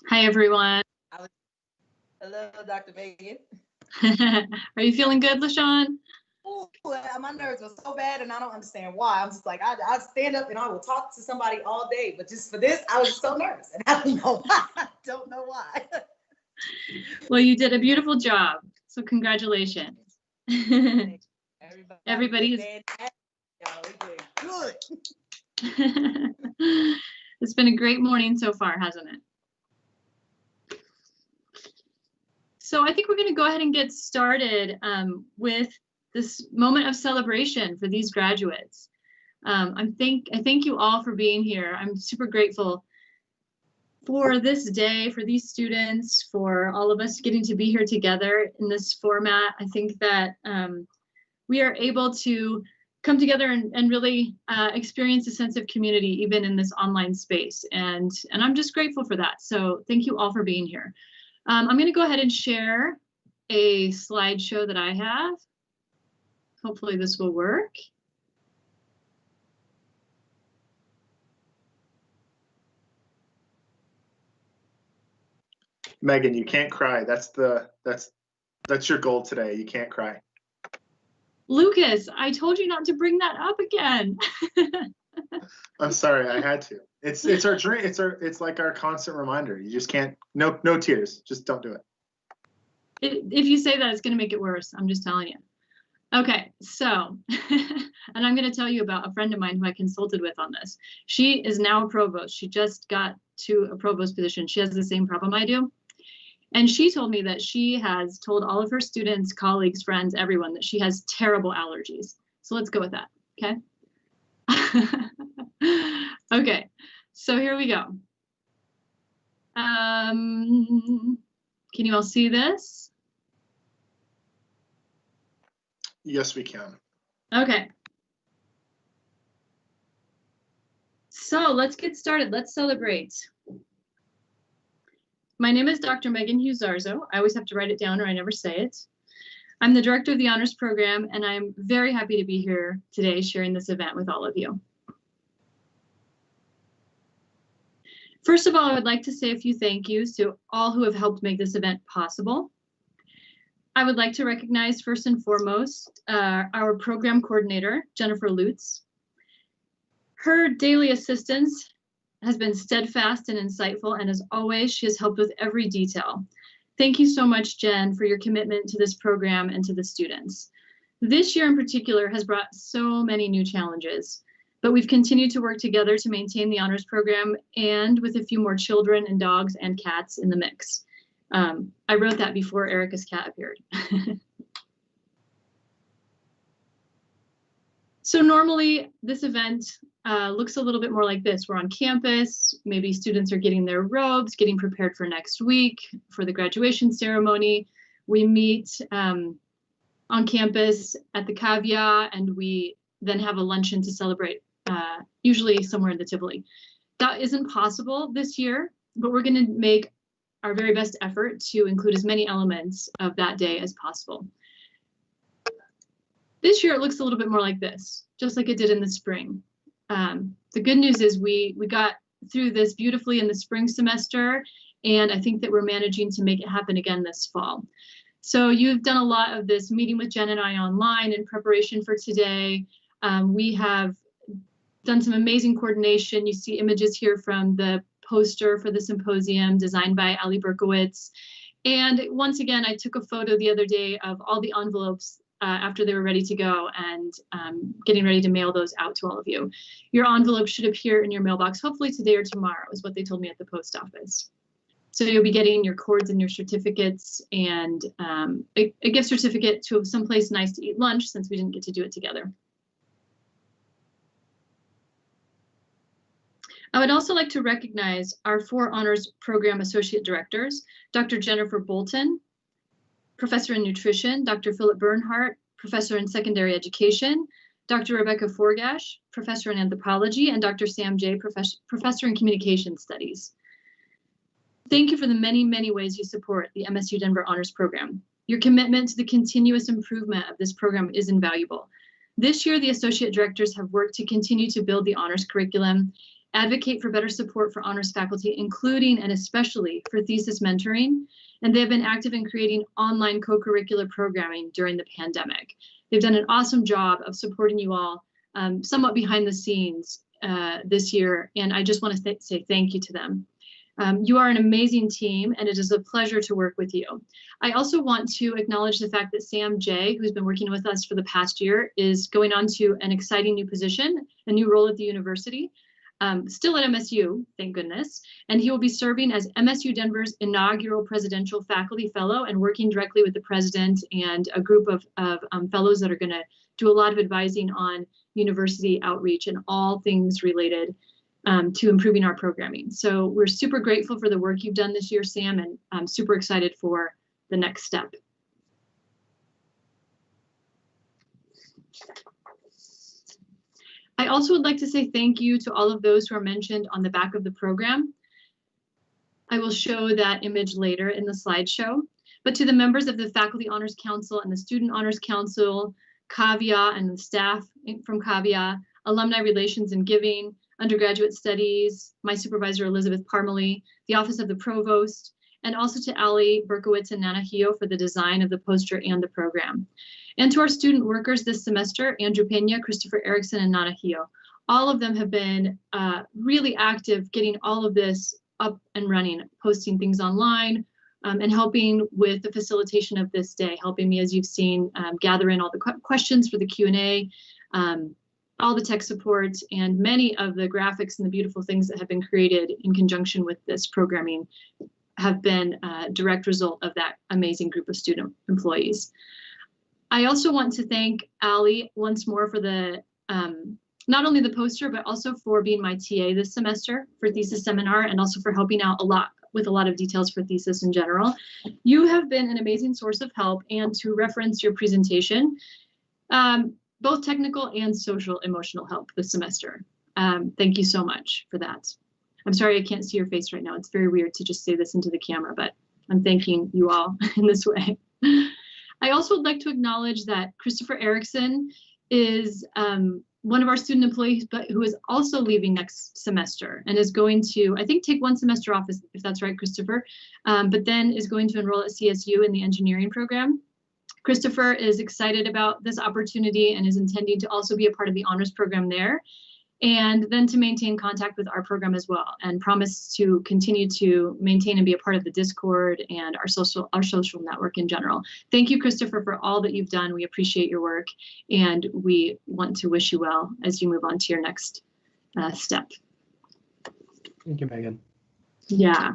Hi, everyone. Hello, Dr. Megan. Are you feeling good, LaShawn? Ooh, my nerves were so bad, and I don't understand why. I'm just like, I stand up and I will talk to somebody all day, but just for this, I was so nervous, and I don't know why. I don't know why. Well, you did a beautiful job, so congratulations. Everybody's good. It's been a great morning so far, hasn't it? So I think we're going to go ahead and get started with this moment of celebration for these graduates. I thank you all for being here. I'm super grateful for this day, for these students, for all of us getting to be here together in this format. I think that we are able to come together and really experience a sense of community even in this online space. And I'm just grateful for that. So thank you all for being here. I'm going to go ahead and share a slideshow that I have. Hopefully this will work. Megan, you can't cry. That's your goal today. You can't cry. Lucas, I told you not to bring that up again. I'm sorry, I had to. It's our dream. It's like our constant reminder. You just can't. No tears. Just don't do it. If you say that, it's going to make it worse. I'm just telling you. Okay, so, and I'm going to tell you about a friend of mine who I consulted with on this. She is now a provost. She just got to a provost position. She has the same problem I do. And she told me that she has told all of her students, colleagues, friends, everyone that she has terrible allergies. So let's go with that, okay? Okay, so here we go. Can you all see this? Yes, we can. Okay. So let's get started. Let's celebrate. My name is Dr. Megan Hughes-Zarzo. I always have to write it down or I never say it. I'm the director of the Honors Program, and I'm very happy to be here today sharing this event with all of you. First of all, I would like to say a few thank yous to all who have helped make this event possible. I would like to recognize first and foremost our program coordinator, Jennifer Lutz. Her daily assistance has been steadfast and insightful, and as always, she has helped with every detail. Thank you so much, Jen, for your commitment to this program and to the students. This year in particular has brought so many new challenges, but we've continued to work together to maintain the honors program and with a few more children and dogs and cats in the mix. I wrote that before Erica's cat appeared. So normally this event looks a little bit more like this. We're on campus, maybe students are getting their robes, getting prepared for next week for the graduation ceremony. We meet on campus at the Cavia, and we then have a luncheon to celebrate, usually somewhere in the Tivoli. That isn't possible this year, but we're gonna make our very best effort to include as many elements of that day as possible. This year it looks a little bit more like this, just like it did in the spring. The good news is we got through this beautifully in the spring semester, and I think that we're managing to make it happen again this fall. So you've done a lot of this meeting with Jen and I online in preparation for today. We have done some amazing coordination. You see images here from the poster for the symposium designed by Ali Berkowitz. And once again, I took a photo the other day of all the envelopes after they were ready to go, and getting ready to mail those out to all of you. Your envelope should appear in your mailbox, hopefully today or tomorrow, is what they told me at the post office. So you'll be getting your cords and your certificates, and a gift certificate to someplace nice to eat lunch, since we didn't get to do it together. I would also like to recognize our 4 honors program associate directors, Dr. Jennifer Bolton, Professor in Nutrition, Dr. Philip Bernhardt, Professor in Secondary Education, Dr. Rebecca Forgash, Professor in Anthropology, and Dr. Sam Jay, Professor in Communication Studies. Thank you for the many, many ways you support the MSU Denver Honors Program. Your commitment to the continuous improvement of this program is invaluable. This year, the associate directors have worked to continue to build the honors curriculum, advocate for better support for honors faculty, including and especially for thesis mentoring, and they have been active in creating online co-curricular programming during the pandemic. They've done an awesome job of supporting you all somewhat behind the scenes this year, and I just want to say thank you to them. You are an amazing team, and it is a pleasure to work with you. I also want to acknowledge the fact that Sam J, who's been working with us for the past year, is going on to an exciting new position, a new role at the university, still at MSU, thank goodness, and he will be serving as MSU Denver's inaugural presidential faculty fellow and working directly with the president and a group of fellows that are going to do a lot of advising on university outreach and all things related to improving our programming. So we're super grateful for the work you've done this year, Sam, and I'm super excited for the next step. I also would like to say thank you to all of those who are mentioned on the back of the program. I will show that image later in the slideshow, but to the members of the Faculty Honors Council and the Student Honors Council, CAVIA and the staff from CAVIA, Alumni Relations and Giving, Undergraduate Studies, my supervisor, Elizabeth Parmalee, the Office of the Provost, and also to Ali Berkowitz and Nana Hio for the design of the poster and the program. And to our student workers this semester, Andrew Pena, Christopher Erickson, and Nana Hio. All of them have been really active getting all of this up and running, posting things online, and helping with the facilitation of this day, helping me, as you've seen, gather in all the questions for the Q&A, all the tech support, and many of the graphics and the beautiful things that have been created in conjunction with this programming have been a direct result of that amazing group of student employees. I also want to thank Ali once more for the not only the poster, but also for being my TA this semester for thesis seminar, and also for helping out a lot with a lot of details for thesis in general. You have been an amazing source of help, and to reference your presentation, both technical and social emotional help this semester. Thank you so much for that. I'm sorry I can't see your face right now. It's very weird to just say this into the camera, but I'm thanking you all in this way. I also would like to acknowledge that Christopher Erickson is one of our student employees, but who is also leaving next semester and is going to, I think, take one semester off, if that's right, Christopher, but then is going to enroll at CSU in the engineering program. Christopher is excited about this opportunity and is intending to also be a part of the honors program there, and then to maintain contact with our program as well, and promise to continue to maintain and be a part of the Discord and our social network in general. Thank you, Christopher, for all that you've done. We appreciate your work, and we want to wish you well as you move on to your next step. Thank you, Megan. Yeah.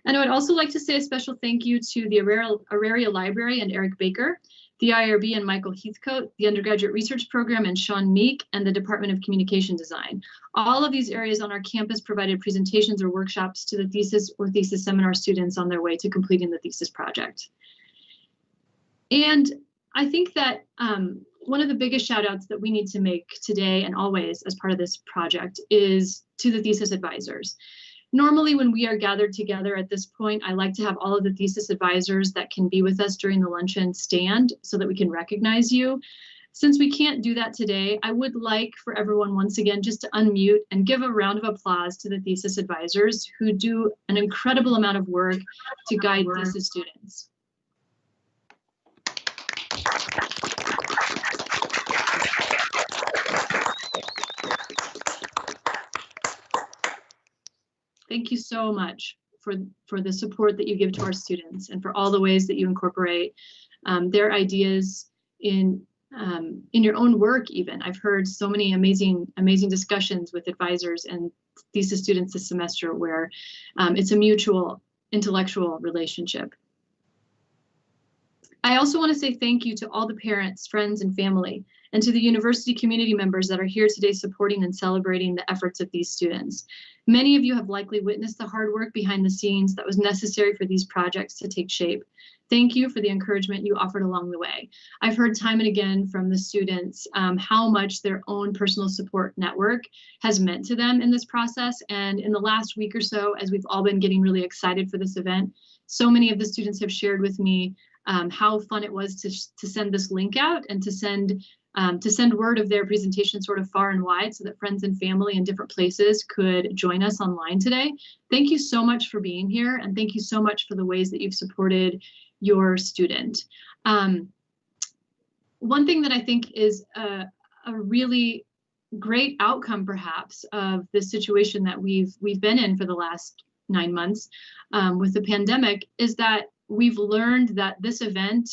And I would also like to say a special thank you to the Auraria Library and Eric Baker, the IRB and Michael Heathcote, the Undergraduate Research Program and Shun Meek, and the Department of Communication Design. All of these areas on our campus provided presentations or workshops to the thesis or thesis seminar students on their way to completing the thesis project. And I think that one of the biggest shout outs that we need to make today and always as part of this project is to the thesis advisors. Normally, when we are gathered together at this point, I like to have all of the thesis advisors that can be with us during the luncheon stand so that we can recognize you. Since we can't do that today, I would like for everyone once again just to unmute and give a round of applause to the thesis advisors who do an incredible amount of work to guide thesis students. Thank you so much for the support that you give to our students and for all the ways that you incorporate their ideas in your own work even. I've heard so many amazing discussions with advisors and thesis students this semester where it's a mutual intellectual relationship. I also want to say thank you to all the parents, friends, and family, and to the university community members that are here today supporting and celebrating the efforts of these students. Many of you have likely witnessed the hard work behind the scenes that was necessary for these projects to take shape. Thank you for the encouragement you offered along the way. I've heard time and again from the students how much their own personal support network has meant to them in this process. And in the last week or so, as we've all been getting really excited for this event, so many of the students have shared with me how fun it was to send this link out and to send to send word of their presentation sort of far and wide so that friends and family in different places could join us online today. Thank you so much for being here, and thank you so much for the ways that you've supported your student. One thing that I think is a really great outcome, perhaps, of the situation that we've been in for the last 9 months with the pandemic is that we've learned that this event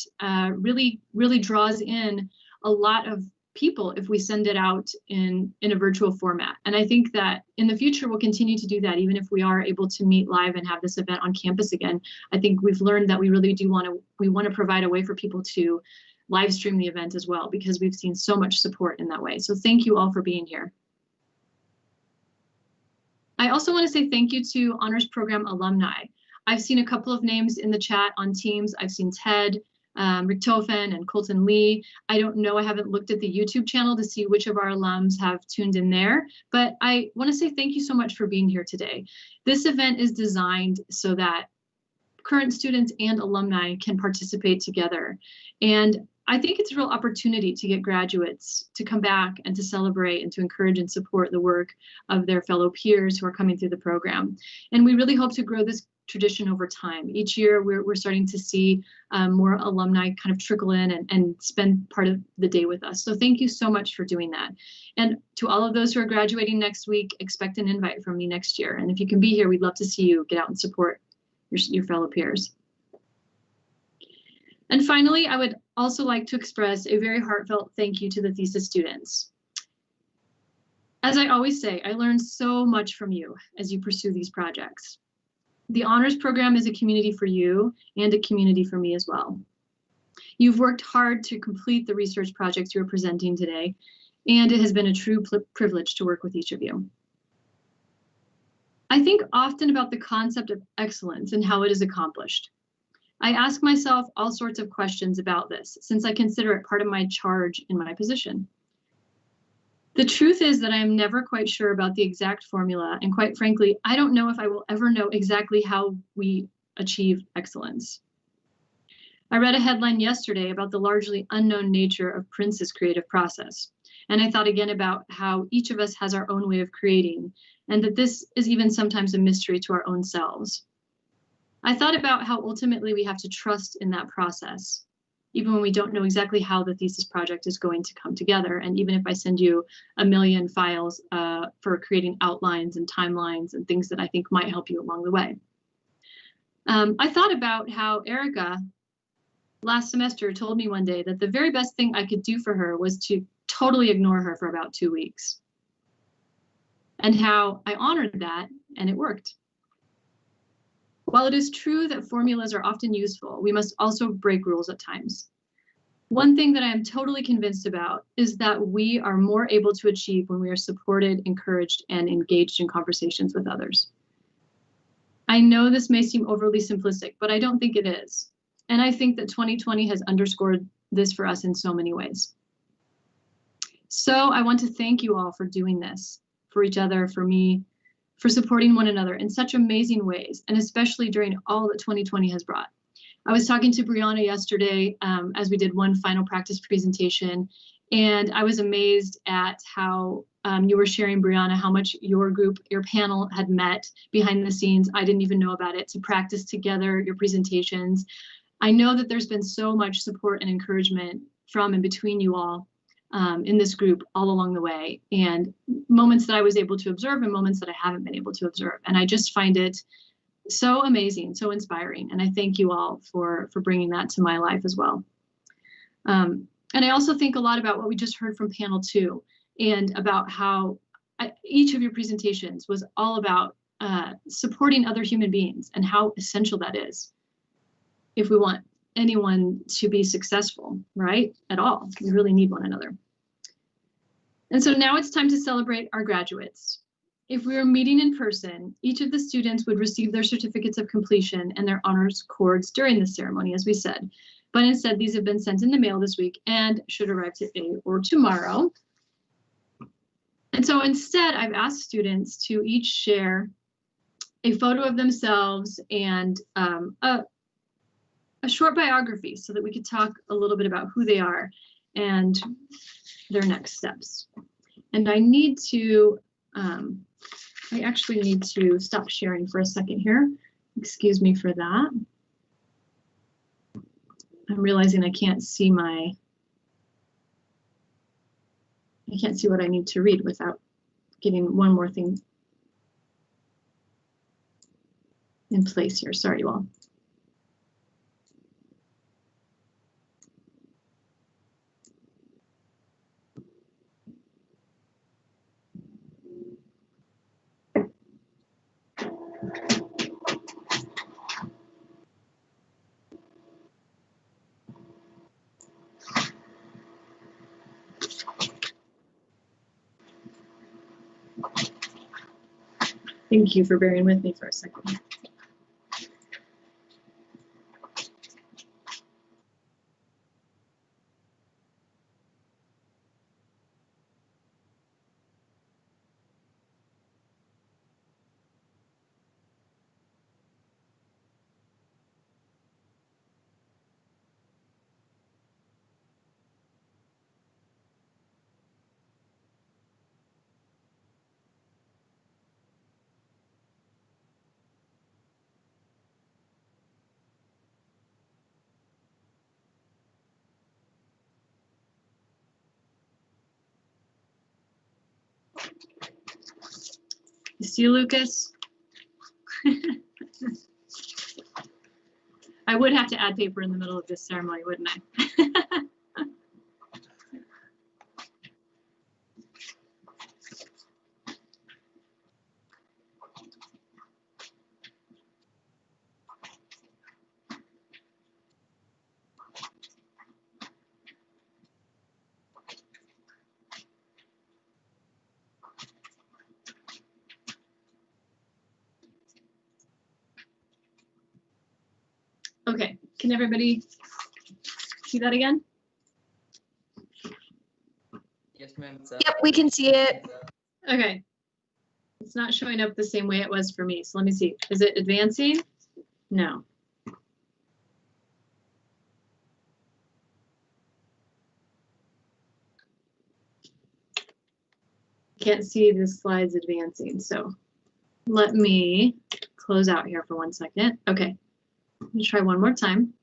really draws in a lot of people if we send it out in a virtual format. And I think that in the future we'll continue to do that, even if we are able to meet live and have this event on campus again. I think we've learned that we really do want to provide a way for people to live stream the event as well, because we've seen so much support in that way. So thank you all for being here. I also want to say thank you to Honors Program alumni. I've seen a couple of names in the chat on Teams. I've seen Ted Richtofen and Colton Lee. I don't know, I haven't looked at the YouTube channel to see which of our alums have tuned in there, but I want to say thank you so much for being here today. This event is designed so that current students and alumni can participate together. And I think it's a real opportunity to get graduates to come back and to celebrate and to encourage and support the work of their fellow peers who are coming through the program. And we really hope to grow this tradition over time. Each year we're starting to see more alumni kind of trickle in and spend part of the day with us. So thank you so much for doing that. And to all of those who are graduating next week, expect an invite from me next year. And if you can be here, we'd love to see you get out and support your fellow peers. And finally, I would also like to express a very heartfelt thank you to the thesis students. As I always say, I learned so much from you as you pursue these projects. The Honors Program is a community for you and a community for me as well. You've worked hard to complete the research projects you're presenting today, and it has been a true privilege to work with each of you. I think often about the concept of excellence and how it is accomplished. I ask myself all sorts of questions about this, since I consider it part of my charge in my position. The truth is that I am never quite sure about the exact formula, and quite frankly, I don't know if I will ever know exactly how we achieve excellence. I read a headline yesterday about the largely unknown nature of Prince's creative process, and I thought again about how each of us has our own way of creating, and that this is even sometimes a mystery to our own selves. I thought about how ultimately we have to trust in that process, even when we don't know exactly how the thesis project is going to come together. And even if I send you a million files for creating outlines and timelines and things that I think might help you along the way. I thought about how Erica last semester told me one day that the very best thing I could do for her was to totally ignore her for about 2 weeks. And how I honored that, and it worked. While it is true that formulas are often useful, we must also break rules at times. One thing that I am totally convinced about is that we are more able to achieve when we are supported, encouraged, and engaged in conversations with others. I know this may seem overly simplistic, but I don't think it is. And I think that 2020 has underscored this for us in so many ways. So I want to thank you all for doing this, for each other, for me, for supporting one another in such amazing ways, and especially during all that 2020 has brought. I was talking to Brianna yesterday as we did one final practice presentation, and I was amazed at how you were sharing, Brianna, how much your group, your panel had met behind the scenes. I didn't even know about it, to practice together your presentations. I know that there's been so much support and encouragement from and between you all in this group all along the way, and moments that I was able to observe and moments that I haven't been able to observe. And I just find it so amazing, so inspiring. And I thank you all for bringing that to my life as well. And I also think a lot about what we just heard from panel 2, and about how each of your presentations was all about supporting other human beings and how essential that is if we want anyone to be successful, right? At all. We really need one another. And so now it's time to celebrate our graduates. If we were meeting in person, each of the students would receive their certificates of completion and their honors cords during the ceremony, as we said. But instead, these have been sent in the mail this week and should arrive today or tomorrow. And so instead, I've asked students to each share a photo of themselves and a short biography so that we could talk a little bit about who they are and their next steps. And I need to, I actually need to stop sharing for a second here. Excuse me for that. I'm realizing I can't see what I need to read without getting one more thing in place here. Sorry, you all. Thank you for bearing with me for a second. You see, Lucas? I would have to add paper in the middle of this ceremony, wouldn't I? Okay, can everybody see that again? Yes, ma'am. Yep, we can see it. Okay. It's not showing up the same way it was for me. So let me see. Is it advancing? No. Can't see the slides advancing. So let me close out here for 1 second. Okay. Let me try one more time.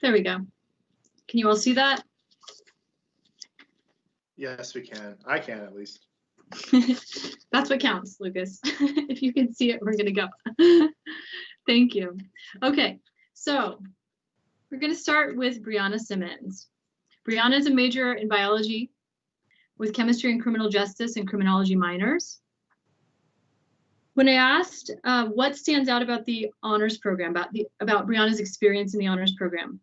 There we go. Can you all see that? Yes, we can. I can at least. That's what counts, Lucas. If you can see it, we're gonna go. Thank you. Okay, so we're gonna start with Brianna Simmons. Brianna is a major in biology with chemistry and criminal justice and criminology minors. When I asked what stands out about the honors program, about Brianna's experience in the honors program,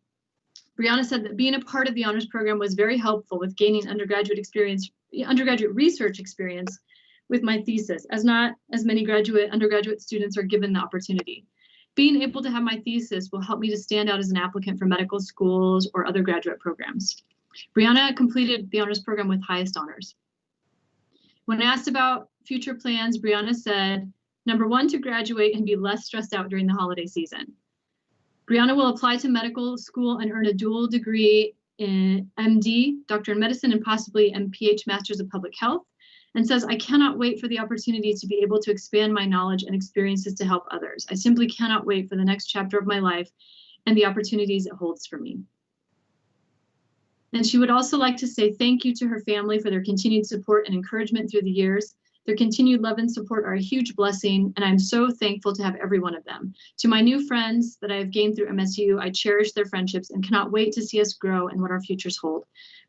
Brianna said that being a part of the honors program was very helpful with gaining undergraduate research experience with my thesis, as not as many undergraduate students are given the opportunity. Being able to have my thesis will help me to stand out as an applicant for medical schools or other graduate programs. Brianna completed the honors program with highest honors. When asked about future plans, Brianna said, number one, to graduate and be less stressed out during the holiday season. Brianna will apply to medical school and earn a dual degree in MD, Doctor in Medicine, and possibly MPH, Masters of Public Health, and says, I cannot wait for the opportunity to be able to expand my knowledge and experiences to help others. I simply cannot wait for the next chapter of my life and the opportunities it holds for me. And she would also like to say thank you to her family for their continued support and encouragement through the years. Their continued love and support are a huge blessing, and I'm so thankful to have every one of them. To my new friends that I have gained through MSU, I cherish their friendships and cannot wait to see us grow and what our futures hold.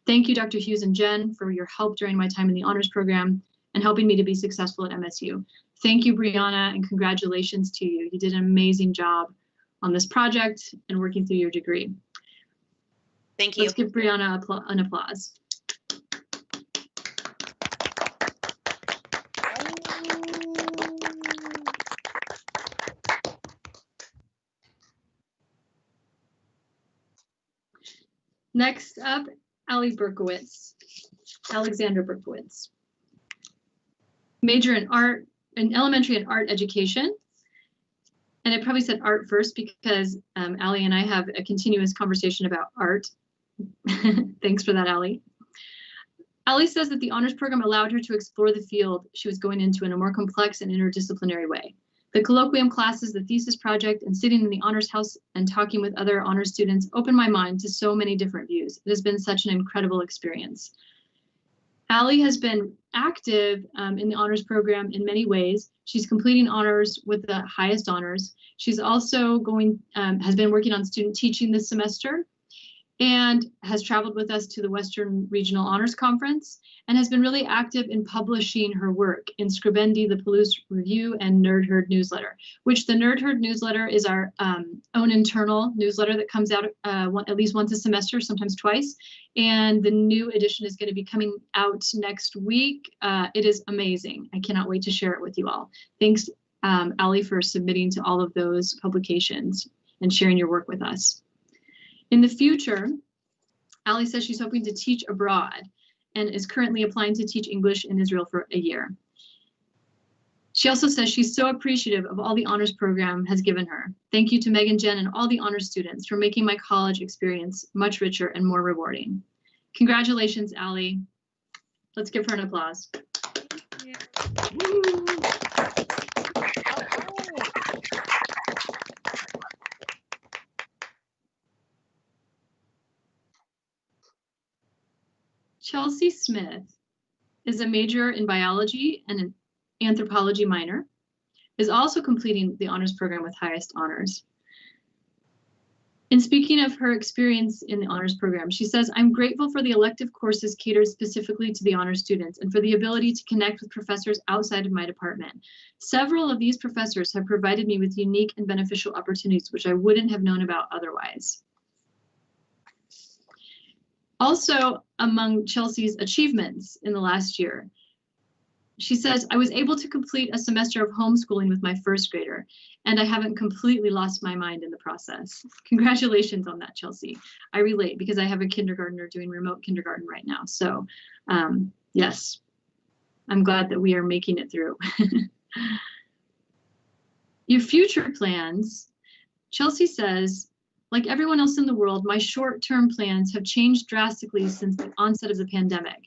Thank you, Dr. Hughes and Jen, for your help during my time in the honors program and helping me to be successful at MSU. Thank you, Brianna, and congratulations to you. You did an amazing job on this project and working through your degree. Thank you. Let's give Brianna an applause. Next up Alexandra Berkowitz. Major in art, in elementary and art education. And I probably said art first because Allie and I have a continuous conversation about art. Thanks for that, Allie. Allie says that the honors program allowed her to explore the field she was going into in a more complex and interdisciplinary way. The colloquium classes, the thesis project, and sitting in the honors house and talking with other honors students opened my mind to so many different views. It has been such an incredible experience. Allie has been active in the honors program in many ways. She's completing honors with the highest honors. She's also has been working on student teaching this semester and has traveled with us to the Western Regional Honors Conference and has been really active in publishing her work in Scribendi, the Palouse Review, and Nerd Herd newsletter, which the Nerd Herd newsletter is our own internal newsletter that comes out at least once a semester, sometimes twice. And the new edition is going to be coming out next week. It is amazing. I cannot wait to share it with you all. Thanks, Allie, for submitting to all of those publications and sharing your work with us. In the future, Allie says she's hoping to teach abroad and is currently applying to teach English in Israel for a year. She also says she's so appreciative of all the honors program has given her. Thank you to Megan, Jen, and all the honors students for making my college experience much richer and more rewarding. Congratulations, Allie. Let's give her an applause. Yeah. Chelsea Smith is a major in biology and an anthropology minor, is also completing the honors program with highest honors. In speaking of her experience in the honors program, she says, I'm grateful for the elective courses catered specifically to the honors students and for the ability to connect with professors outside of my department. Several of these professors have provided me with unique and beneficial opportunities, which I wouldn't have known about otherwise. Also, among Chelsea's achievements in the last year, she says, I was able to complete a semester of homeschooling with my first grader, and I haven't completely lost my mind in the process. Congratulations on that, Chelsea. I relate because I have a kindergartner doing remote kindergarten right now. So yes, I'm glad that we are making it through. Your future plans, Chelsea says, like everyone else in the world, my short-term plans have changed drastically since the onset of the pandemic.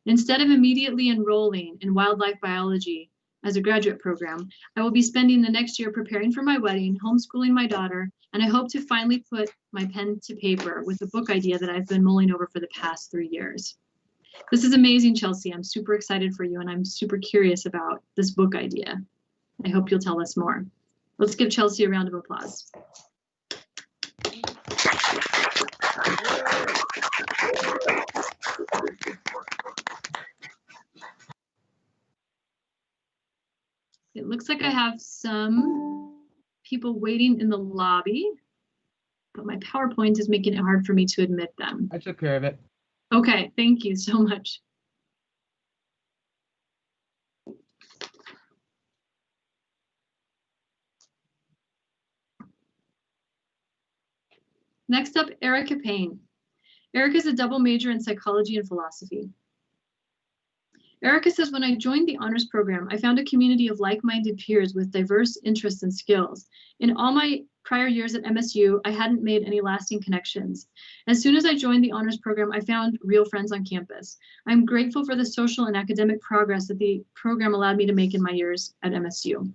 Instead of immediately enrolling in wildlife biology as a graduate program, I will be spending the next year preparing for my wedding, homeschooling my daughter, and I hope to finally put my pen to paper with a book idea that I've been mulling over for the past 3 years. This is amazing, Chelsea. I'm super excited for you, and I'm super curious about this book idea. I hope you'll tell us more. Let's give Chelsea a round of applause. It looks like I have some people waiting in the lobby, but my PowerPoint is making it hard for me to admit them. I took care of it. Okay, thank you so much. Next up, Erica Payne. Erica is a double major in psychology and philosophy. Erica says, when I joined the honors program, I found a community of like-minded peers with diverse interests and skills. In all my prior years at MSU, I hadn't made any lasting connections. As soon as I joined the honors program, I found real friends on campus. I'm grateful for the social and academic progress that the program allowed me to make in my years at MSU.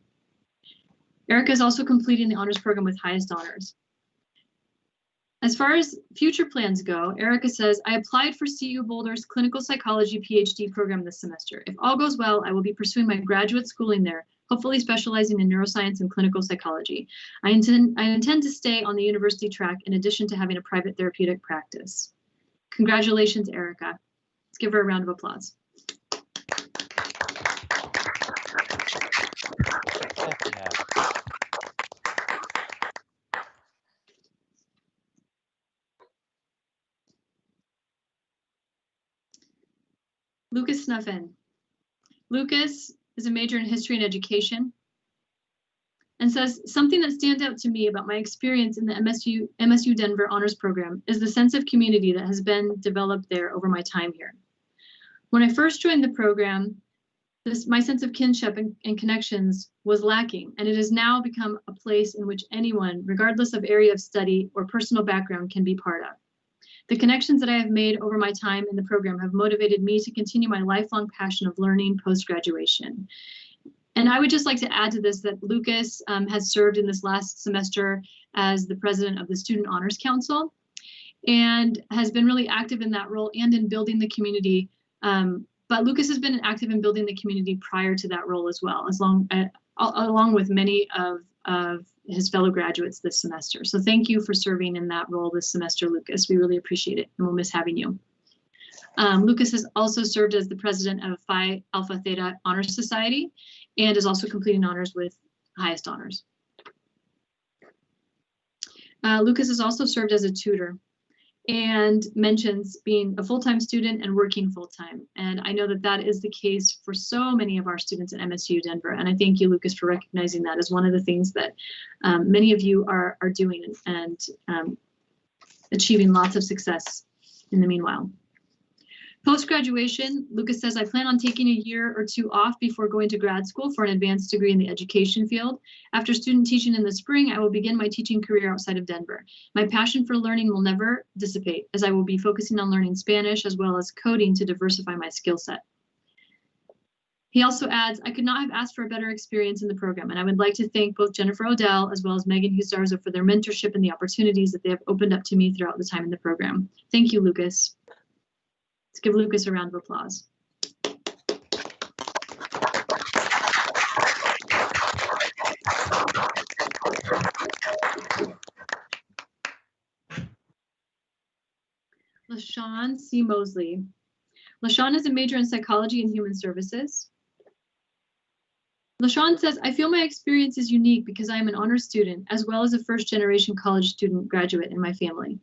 Erica is also completing the honors program with highest honors. As far as future plans go, Erica says, I applied for CU Boulder's clinical psychology PhD program this semester. If all goes well, I will be pursuing my graduate schooling there, hopefully specializing in neuroscience and clinical psychology. I intend to stay on the university track in addition to having a private therapeutic practice. Congratulations, Erica. Let's give her a round of applause. Lucas Snuffin. Lucas is a major in history and education and says, something that stands out to me about my experience in the MSU Denver Honors Program is the sense of community that has been developed there over my time here. When I first joined the program, my sense of kinship and connections was lacking, and it has now become a place in which anyone, regardless of area of study or personal background, can be part of. The connections that I have made over my time in the program have motivated me to continue my lifelong passion of learning post-graduation. And I would just like to add to this that Lucas has served in this last semester as the president of the Student Honors Council and has been really active in that role and in building the community. But Lucas has been active in building the community prior to that role as well, along with many of his fellow graduates this semester. So thank you for serving in that role this semester, Lucas. We really appreciate it, and we'll miss having you. Lucas has also served as the president of Phi Alpha Theta Honor Society and is also completing honors with highest honors. Lucas has also served as a tutor and mentions being a full-time student and working full-time. And I know that that is the case for so many of our students at MSU Denver. And I thank you, Lucas, for recognizing that as one of the things that many of you are doing and achieving lots of success in the meanwhile. Post-graduation, Lucas says, I plan on taking a year or two off before going to grad school for an advanced degree in the education field. After student teaching in the spring, I will begin my teaching career outside of Denver. My passion for learning will never dissipate, as I will be focusing on learning Spanish as well as coding to diversify my skill set. He also adds, I could not have asked for a better experience in the program, and I would like to thank both Jennifer Odell as well as Megan Husarzo for their mentorship and the opportunities that they have opened up to me throughout the time in the program. Thank you, Lucas. Let's give Lucas a round of applause. LaShawn C. Mosley. LaShawn is a major in psychology and human services. LaShawn says, I feel my experience is unique because I am an honors student as well as a first-generation college student graduate in my family.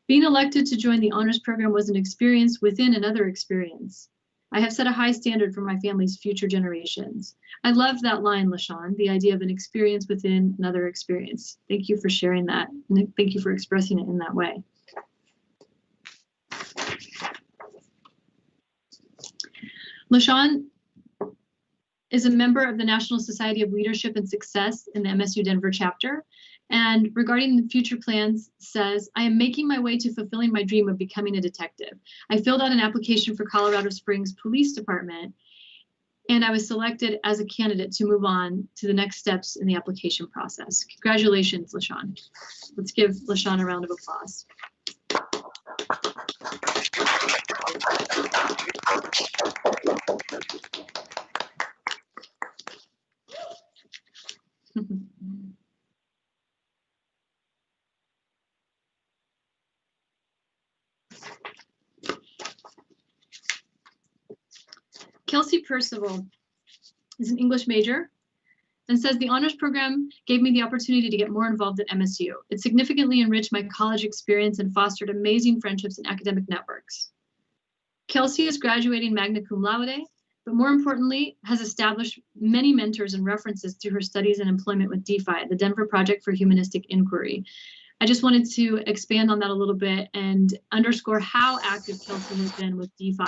Being elected to join the honors program was an experience within another experience. I have set a high standard for my family's future generations. I love that line, LaShawn, the idea of an experience within another experience. Thank you for sharing that, and thank you for expressing it in that way. LaShawn is a member of the National Society of Leadership and Success in the MSU Denver chapter. And regarding the future plans, says, I am making my way to fulfilling my dream of becoming a detective. I filled out an application for Colorado Springs Police Department, and I was selected as a candidate to move on to the next steps in the application process. Congratulations, LaShawn. Let's give LaShawn a round of applause. Kelsey Percival is an English major and says the honors program gave me the opportunity to get more involved at MSU. It significantly enriched my college experience and fostered amazing friendships and academic networks. Kelsey is graduating magna cum laude, but more importantly, has established many mentors and references through her studies and employment with DeFi, the Denver Project for Humanistic Inquiry. I just wanted to expand on that a little bit and underscore how active Kelsey has been with DeFi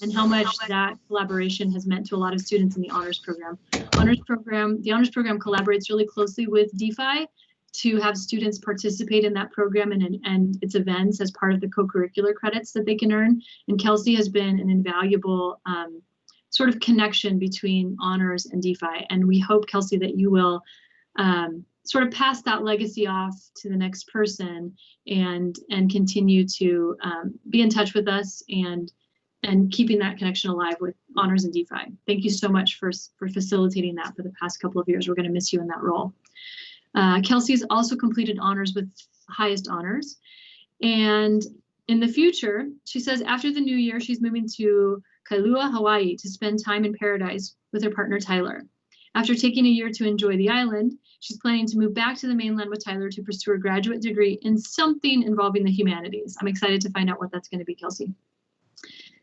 and how much that collaboration has meant to a lot of students in the honors program. The honors program collaborates really closely with DeFi to have students participate in that program and its events as part of the co-curricular credits that they can earn. And Kelsey has been an invaluable sort of connection between honors and DeFi. And we hope, Kelsey, that you will sort of pass that legacy off to the next person and continue to be in touch with us and keeping that connection alive with honors and DeFi. Thank you so much for facilitating that for the past couple of years. We're going to miss you in that role. Kelsey's also completed honors with highest honors. And in the future, she says after the new year, she's moving to Kailua, Hawaii to spend time in paradise with her partner, Tyler. After taking a year to enjoy the island, she's planning to move back to the mainland with Tyler to pursue a graduate degree in something involving the humanities. I'm excited to find out what that's going to be, Kelsey.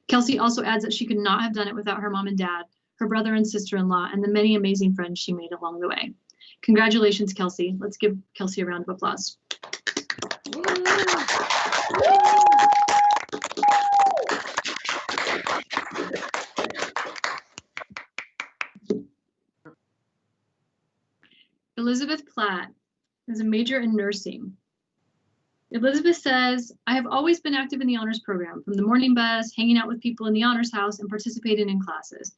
Kelsey also adds that she could not have done it without her mom and dad, her brother and sister-in-law, and the many amazing friends she made along the way. Congratulations, Kelsey. Let's give Kelsey a round of applause. Elizabeth Platt has a major in nursing. Elizabeth says, I have always been active in the honors program, from the morning bus, hanging out with people in the honors house, and participating in classes.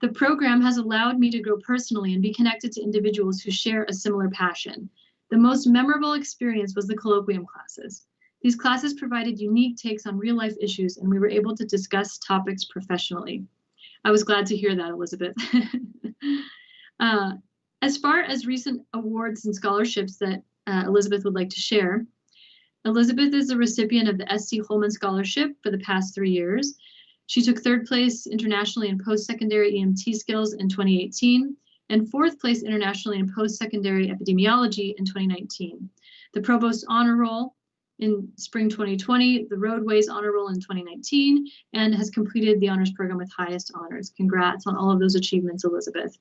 The program has allowed me to grow personally and be connected to individuals who share a similar passion. The most memorable experience was the colloquium classes. These classes provided unique takes on real life issues, and we were able to discuss topics professionally. I was glad to hear that, Elizabeth. As far as recent awards and scholarships that Elizabeth would like to share, Elizabeth is the recipient of the S.C. Holman Scholarship for the past 3 years. She took 3rd place internationally in post-secondary EMT skills in 2018 and 4th place internationally in post-secondary epidemiology in 2019. The Provost Honor Roll in spring 2020, the Roadways Honor Roll in 2019, and has completed the honors program with highest honors. Congrats on all of those achievements, Elizabeth.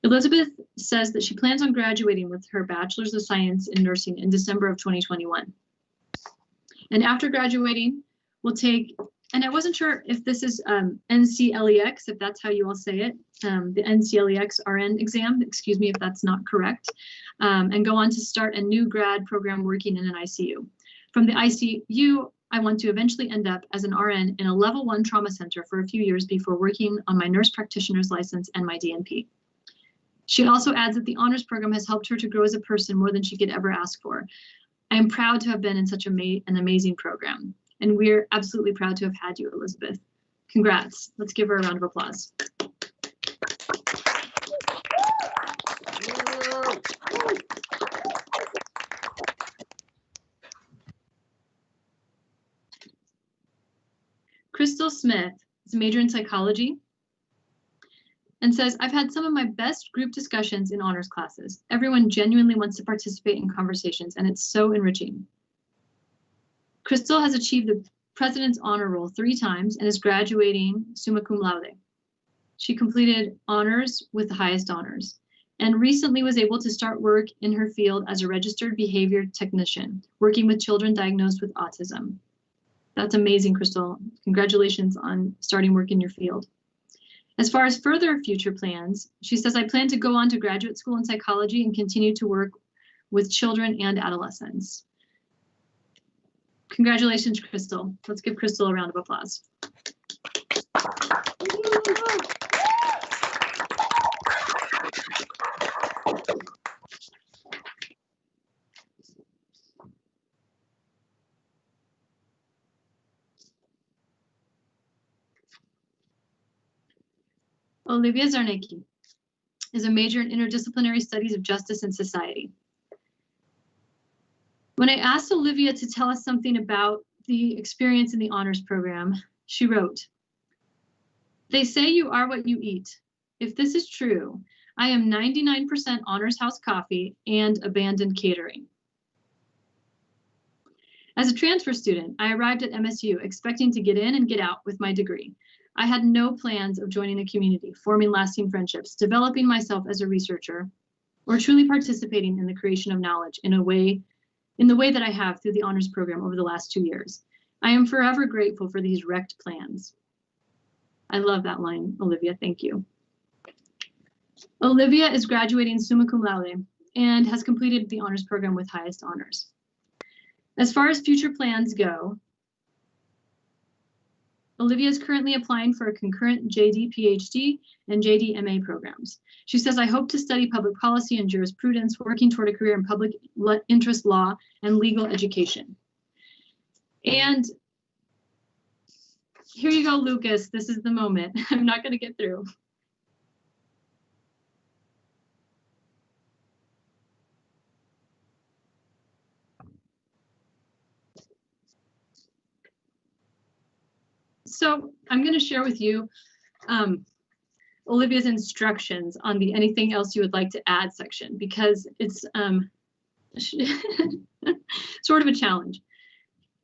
Elizabeth says that she plans on graduating with her Bachelor's of Science in Nursing in December of 2021. And after graduating, we'll take, and I wasn't sure if this is NCLEX, if that's how you all say it, the NCLEX RN exam, excuse me if that's not correct, and go on to start a new grad program working in an ICU. From the ICU, I want to eventually end up as an RN in a level 1 trauma center for a few years before working on my nurse practitioner's license and my DNP. She also adds that the honors program has helped her to grow as a person more than she could ever ask for. I am proud to have been in such an amazing program, and we're absolutely proud to have had you, Elizabeth. Congrats. Let's give her a round of applause. Krystal Smith is a major in psychology and says, I've had some of my best group discussions in honors classes. Everyone genuinely wants to participate in conversations, and it's so enriching. Krystal has achieved the President's Honor Roll 3 times and is graduating summa cum laude. She completed honors with the highest honors and recently was able to start work in her field as a registered behavior technician, working with children diagnosed with autism. That's amazing, Krystal. Congratulations on starting work in your field. As far as further future plans, she says, I plan to go on to graduate school in psychology and continue to work with children and adolescents. Congratulations, Krystal. Let's give Krystal a round of applause. Olivia Czarnecki is a major in interdisciplinary studies of justice and society. When I asked Olivia to tell us something about the experience in the honors program, she wrote, they say you are what you eat. If this is true, I am 99% honors house coffee and abandoned catering. As a transfer student, I arrived at MSU expecting to get in and get out with my degree. I had no plans of joining a community, forming lasting friendships, developing myself as a researcher, or truly participating in the creation of knowledge in the way that I have through the honors program over the last 2 years. I am forever grateful for these wrecked plans. I love that line, Olivia, thank you. Olivia is graduating summa cum laude and has completed the honors program with highest honors. As far as future plans go, Olivia is currently applying for a concurrent JD PhD and JD MA programs. She says, I hope to study public policy and jurisprudence, working toward a career in public interest law and legal education. And here you go, Lucas. This is the moment. I'm not going to get through. So I'm going to share with you Olivia's instructions on the anything else you would like to add section, because it's sort of a challenge.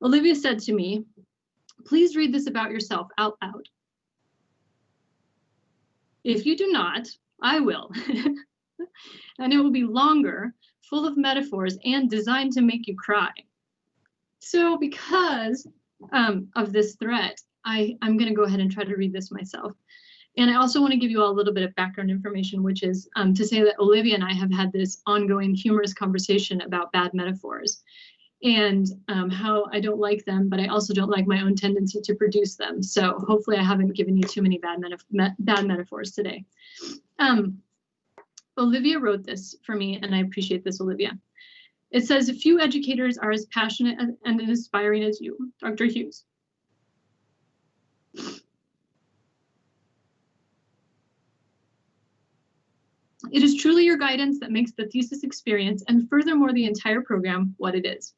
Olivia said to me, please read this about yourself out loud. If you do not, I will. And it will be longer, full of metaphors, and designed to make you cry. So because of this threat, I'm going to go ahead and try to read this myself. And I also want to give you all a little bit of background information, which is to say that Olivia and I have had this ongoing humorous conversation about bad metaphors and how I don't like them, but I also don't like my own tendency to produce them. So hopefully I haven't given you too many bad metaphors today. Olivia wrote this for me, and I appreciate this, Olivia. It says, few educators are as passionate and inspiring as you, Dr. Hughes. It is truly your guidance that makes the thesis experience, and furthermore the entire program, what it is.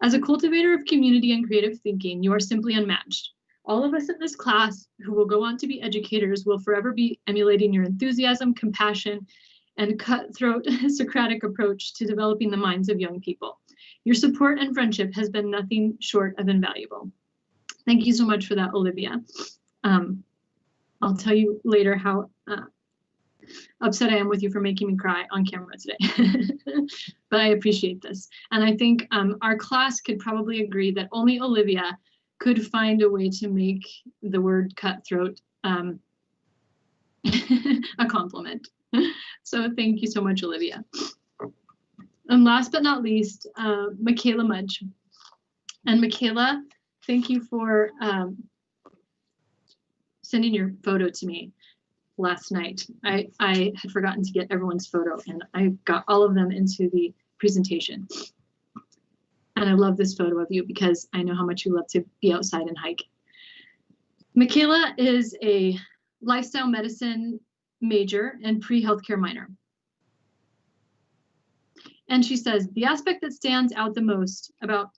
As a cultivator of community and creative thinking, you are simply unmatched. All of us in this class who will go on to be educators will forever be emulating your enthusiasm, compassion, and cutthroat Socratic approach to developing the minds of young people. Your support and friendship has been nothing short of invaluable. Thank you so much for that, Olivia. I'll tell you later how upset I am with you for making me cry on camera today. But I appreciate this. And I think our class could probably agree that only Olivia could find a way to make the word cutthroat a compliment. So thank you so much, Olivia. And last but not least, Mikaela Mudge. And Mikaela, thank you for sending your photo to me last night. I had forgotten to get everyone's photo, and I got all of them into the presentation. And I love this photo of you because I know how much you love to be outside and hike. Mikaela is a lifestyle medicine major and pre-healthcare minor. And she says, the aspect that stands out the most about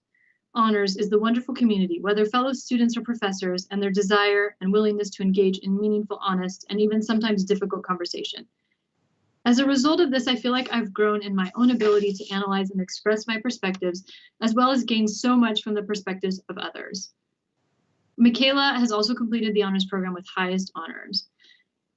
honors is the wonderful community, whether fellow students or professors, and their desire and willingness to engage in meaningful, honest, and even sometimes difficult conversation. As a result of this, I feel like I've grown in my own ability to analyze and express my perspectives, as well as gain so much from the perspectives of others. Mikaela has also completed the honors program with highest honors.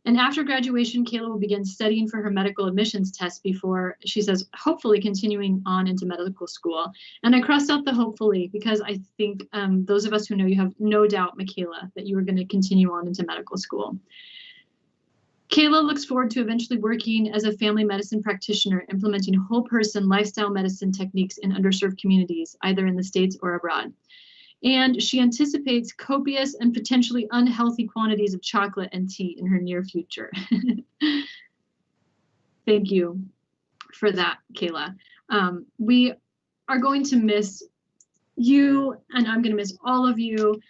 And after graduation, Kayla will begin studying for her medical admissions test before, she says, hopefully continuing on into medical school. And I crossed out the hopefully because I think those of us who know you have no doubt, Mikaela, that you are going to continue on into medical school. Kayla looks forward to eventually working as a family medicine practitioner, implementing whole person lifestyle medicine techniques in underserved communities, either in the States or abroad. And she anticipates copious and potentially unhealthy quantities of chocolate and tea in her near future. Thank you for that, Kayla. We are going to miss you, and I'm going to miss all of you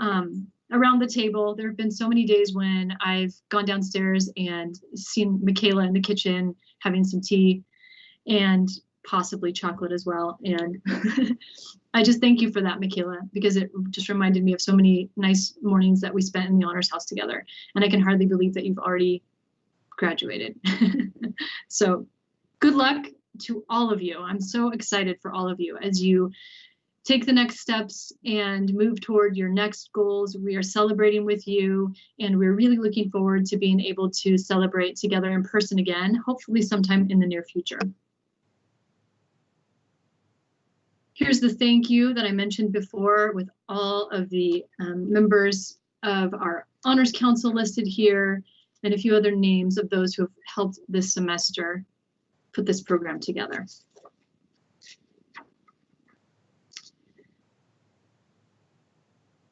around the table. There have been so many days when I've gone downstairs and seen Mikaela in the kitchen having some tea and possibly chocolate as well. And I just thank you for that, Mikaela, because it just reminded me of so many nice mornings that we spent in the honors house together. And I can hardly believe that you've already graduated. So good luck to all of you. I'm so excited for all of you as you take the next steps and move toward your next goals. We are celebrating with you, and we're really looking forward to being able to celebrate together in person again, hopefully sometime in the near future. Here's the thank you that I mentioned before with all of the members of our Honors Council listed here, and a few other names of those who have helped this semester put this program together.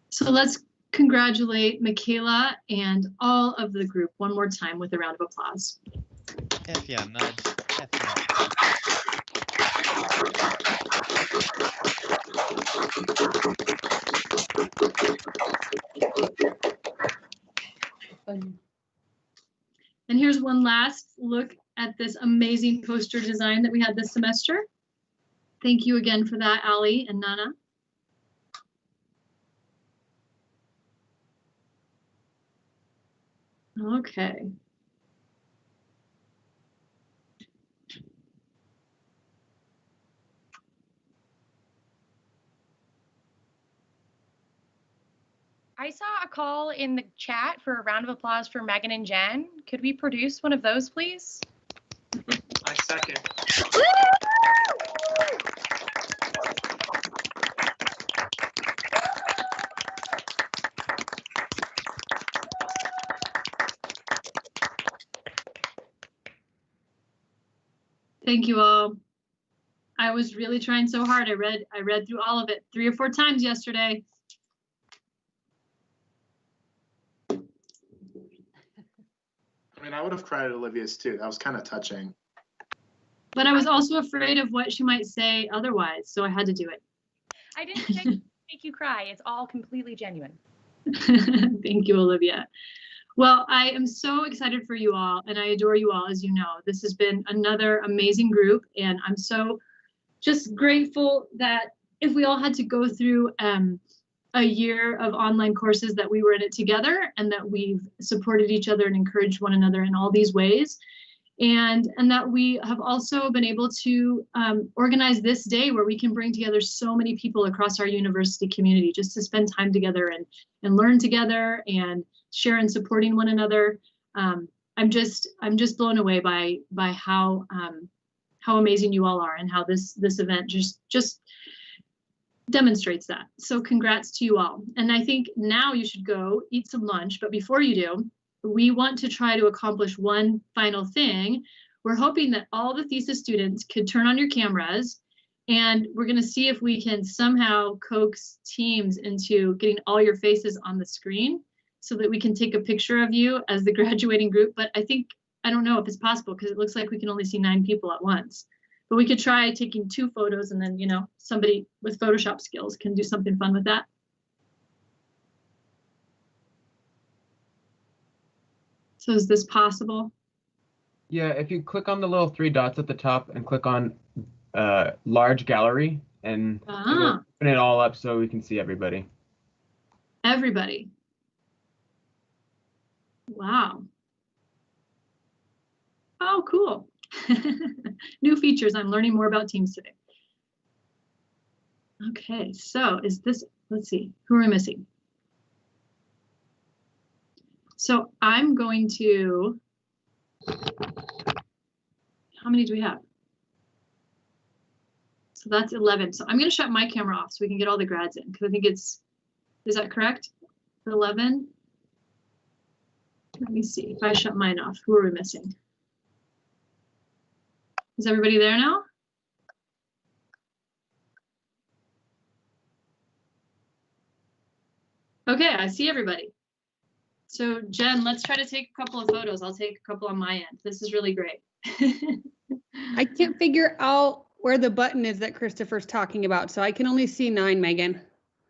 So let's congratulate Mikaela and all of the group one more time with a round of applause. F yeah, Mudge. F yeah. And here's one last look at this amazing poster design that we had this semester. Thank you again for that, Ali and Nana. Okay. I saw a call in the chat for a round of applause for Megan and Jen. Could we produce one of those, please? I second. Thank you all. I was really trying so hard. I read through all of it 3 or 4 times yesterday. I mean, I would have cried at Olivia's too. That was kind of touching. But I was also afraid of what she might say otherwise, so I had to do it. I didn't make you cry. It's all completely genuine. Thank you, Olivia. Well, I am so excited for you all, and I adore you all, as you know. This has been another amazing group, and I'm so just grateful that if we all had to go through a year of online courses, that we were in it together, and that we've supported each other and encouraged one another in all these ways. And that we have also been able to organize this day where we can bring together so many people across our university community just to spend time together and learn together and share in supporting one another. I'm just blown away by how amazing you all are, and how this event just demonstrates that. So congrats to you all. And I think now you should go eat some lunch, but before you do, we want to try to accomplish one final thing. We're hoping that all the thesis students could turn on your cameras, and we're going to see if we can somehow coax teams into getting all your faces on the screen so that we can take a picture of you as the graduating group. But I don't know if it's possible, because it looks like we can only see 9 people at once. But we could try taking 2 photos, and then, somebody with Photoshop skills can do something fun with that. So is this possible? Yeah, if you click on the little 3 dots at the top and click on large gallery, and it'll open it all up so we can see everybody. Everybody. Wow. Oh, cool. New features. I'm learning more about Teams today. Okay, so is this, let's see, who are we missing? So I'm going to, how many do we have? So that's 11. So I'm going to shut my camera off so we can get all the grads in, because I think is that correct? 11? Let me see if I shut mine off. Who are we missing? Is everybody there now? Okay, I see everybody. So Jen, let's try to take a couple of photos. I'll take a couple on my end. This is really great. I can't figure out where the button is that Christopher's talking about, so I can only see 9, Megan.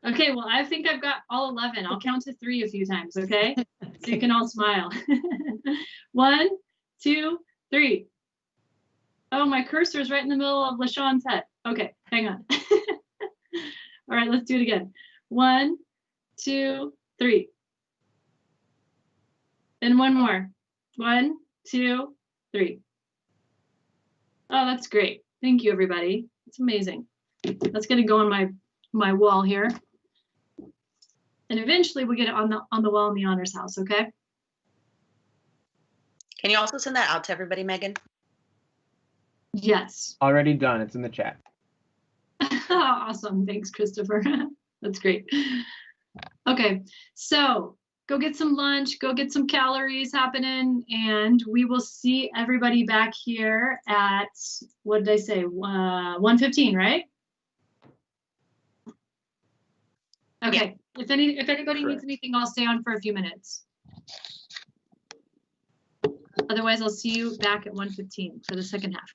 Okay, well, I think I've got all 11. I'll count to 3 a few times, okay? So you can all smile. 1, 2, 3. Oh, my cursor is right in the middle of LaShawn's head. Okay, hang on. All right, let's do it again. 1, 2, 3. And one more. 1, 2, 3. Oh, that's great. Thank you, everybody. It's amazing. That's going to go on my wall here. And eventually we'll get it on the wall in the honors house, okay? Can you also send that out to everybody, Megan? Yes. Already done. It's in the chat. Awesome. Thanks, Christopher. That's great. Okay, so go get some lunch, go get some calories happening, and we will see everybody back here at, what did I say, 1:15, right? Okay, yeah. If anybody needs anything, I'll stay on for a few minutes. Otherwise, I'll see you back at 1:15 for the second half.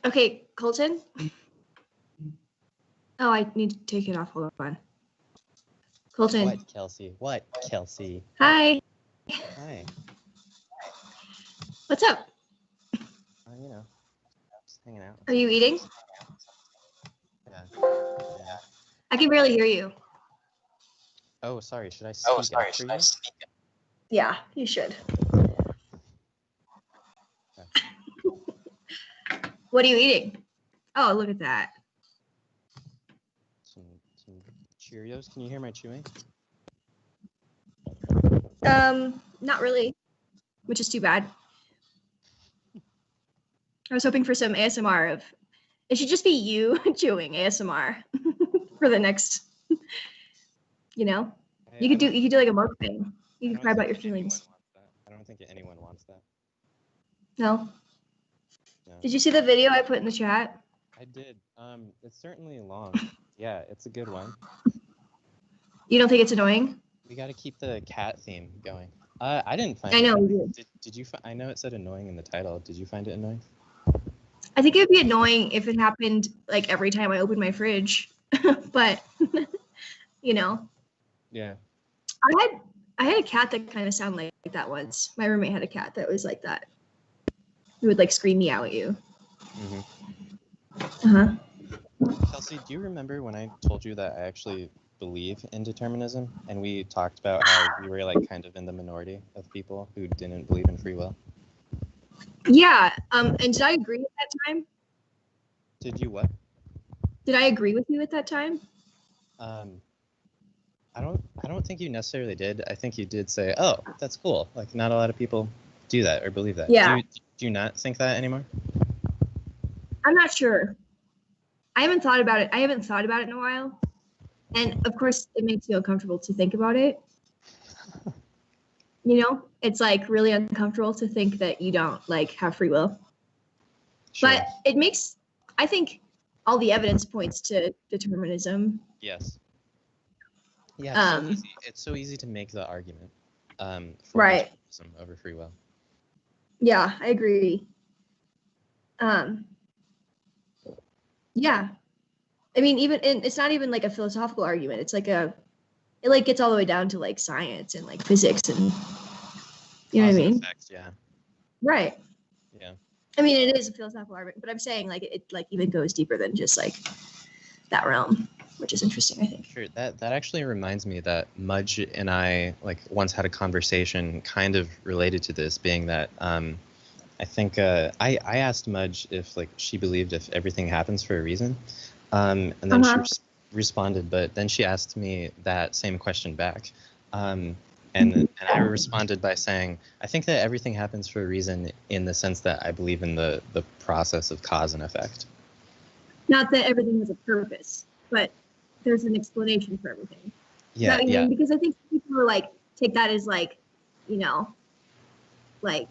Okay, Colton. Oh, I need to take it off. Hold on. Colton. What, Kelsey? What, Kelsey? Hi. Hi. What's up? You know, just hanging out. Are you eating? Yeah. Yeah. I can barely hear you. Oh, sorry. Should I speak up for you? Yeah, you should. What are you eating? Oh, look at that. Some Cheerios. Can you hear my chewing? Not really, which is too bad. I was hoping for some ASMR of, it should just be you chewing ASMR for the next, you know? You could do like a mukbang. You could cry about your feelings. I don't think anyone wants that. No? No. Did you see the video I put in the chat? I did. It's certainly long. Yeah, it's a good one. You don't think it's annoying? We got to keep the cat theme going. I didn't find I know it. we did. Did you? I know it said annoying in the title. Did you find it annoying? I think it would be annoying if it happened like every time I opened my fridge, but you know. Yeah. I had a cat that kind of sounded like that once. My roommate had a cat that was like that. It would like scream meow at you. Kelsey, do you remember when I told you that I actually believe in determinism, and we talked about how we were like kind of in the minority of people who didn't believe in free will? Yeah. And did I agree at that time? Did you what? Did I agree with you at that time? I don't think you necessarily did. I think you did say, "Oh, that's cool." Like not a lot of people do that or believe that. Yeah. Do you not think that anymore? I'm not sure. I haven't thought about it in a while. And of course, it makes me uncomfortable to think about it. You know, it's like really uncomfortable to think that you don't like have free will. Sure. But it makes, I think all the evidence points to determinism. Yes. Yeah, it's so easy to make the argument for right. determinism over free will. Yeah, I agree. Yeah. I mean, it's not even like a philosophical argument. It's like it like gets all the way down to like science and like physics and you know what I mean? Effects, yeah. Right. Yeah. I mean, it is a philosophical argument, but I'm saying like it like even goes deeper than just like that realm, which is interesting, I think. Sure. That actually reminds me that Mudge and I like once had a conversation kind of related to this, being that I think I asked Mudge if like she believed if everything happens for a reason, and then she responded, but then she asked me that same question back, and I responded by saying I think that everything happens for a reason in the sense that I believe in the process of cause and effect. Not that everything has a purpose, but there's an explanation for everything. Yeah, yeah. I mean? Because I think people are like take that as like, you know, like.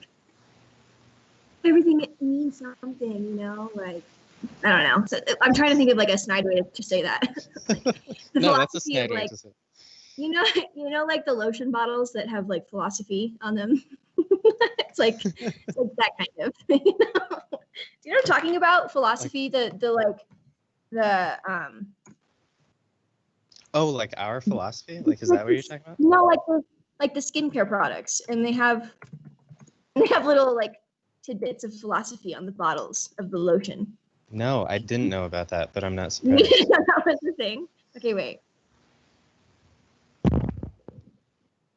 Everything means something, you know, like, I don't know. So I'm trying to think of like a snide way to say that. No, that's a snide way to say. You know, like the lotion bottles that have like philosophy on them. it's like that kind of, you know? Do you know what I'm talking about? Philosophy, Oh, like our philosophy? Like, is that what you're talking about? No, like the skincare products, and they have little like tidbits of philosophy on the bottles of the lotion. No, I didn't know about that, but I'm not surprised. That was the thing. Okay, wait.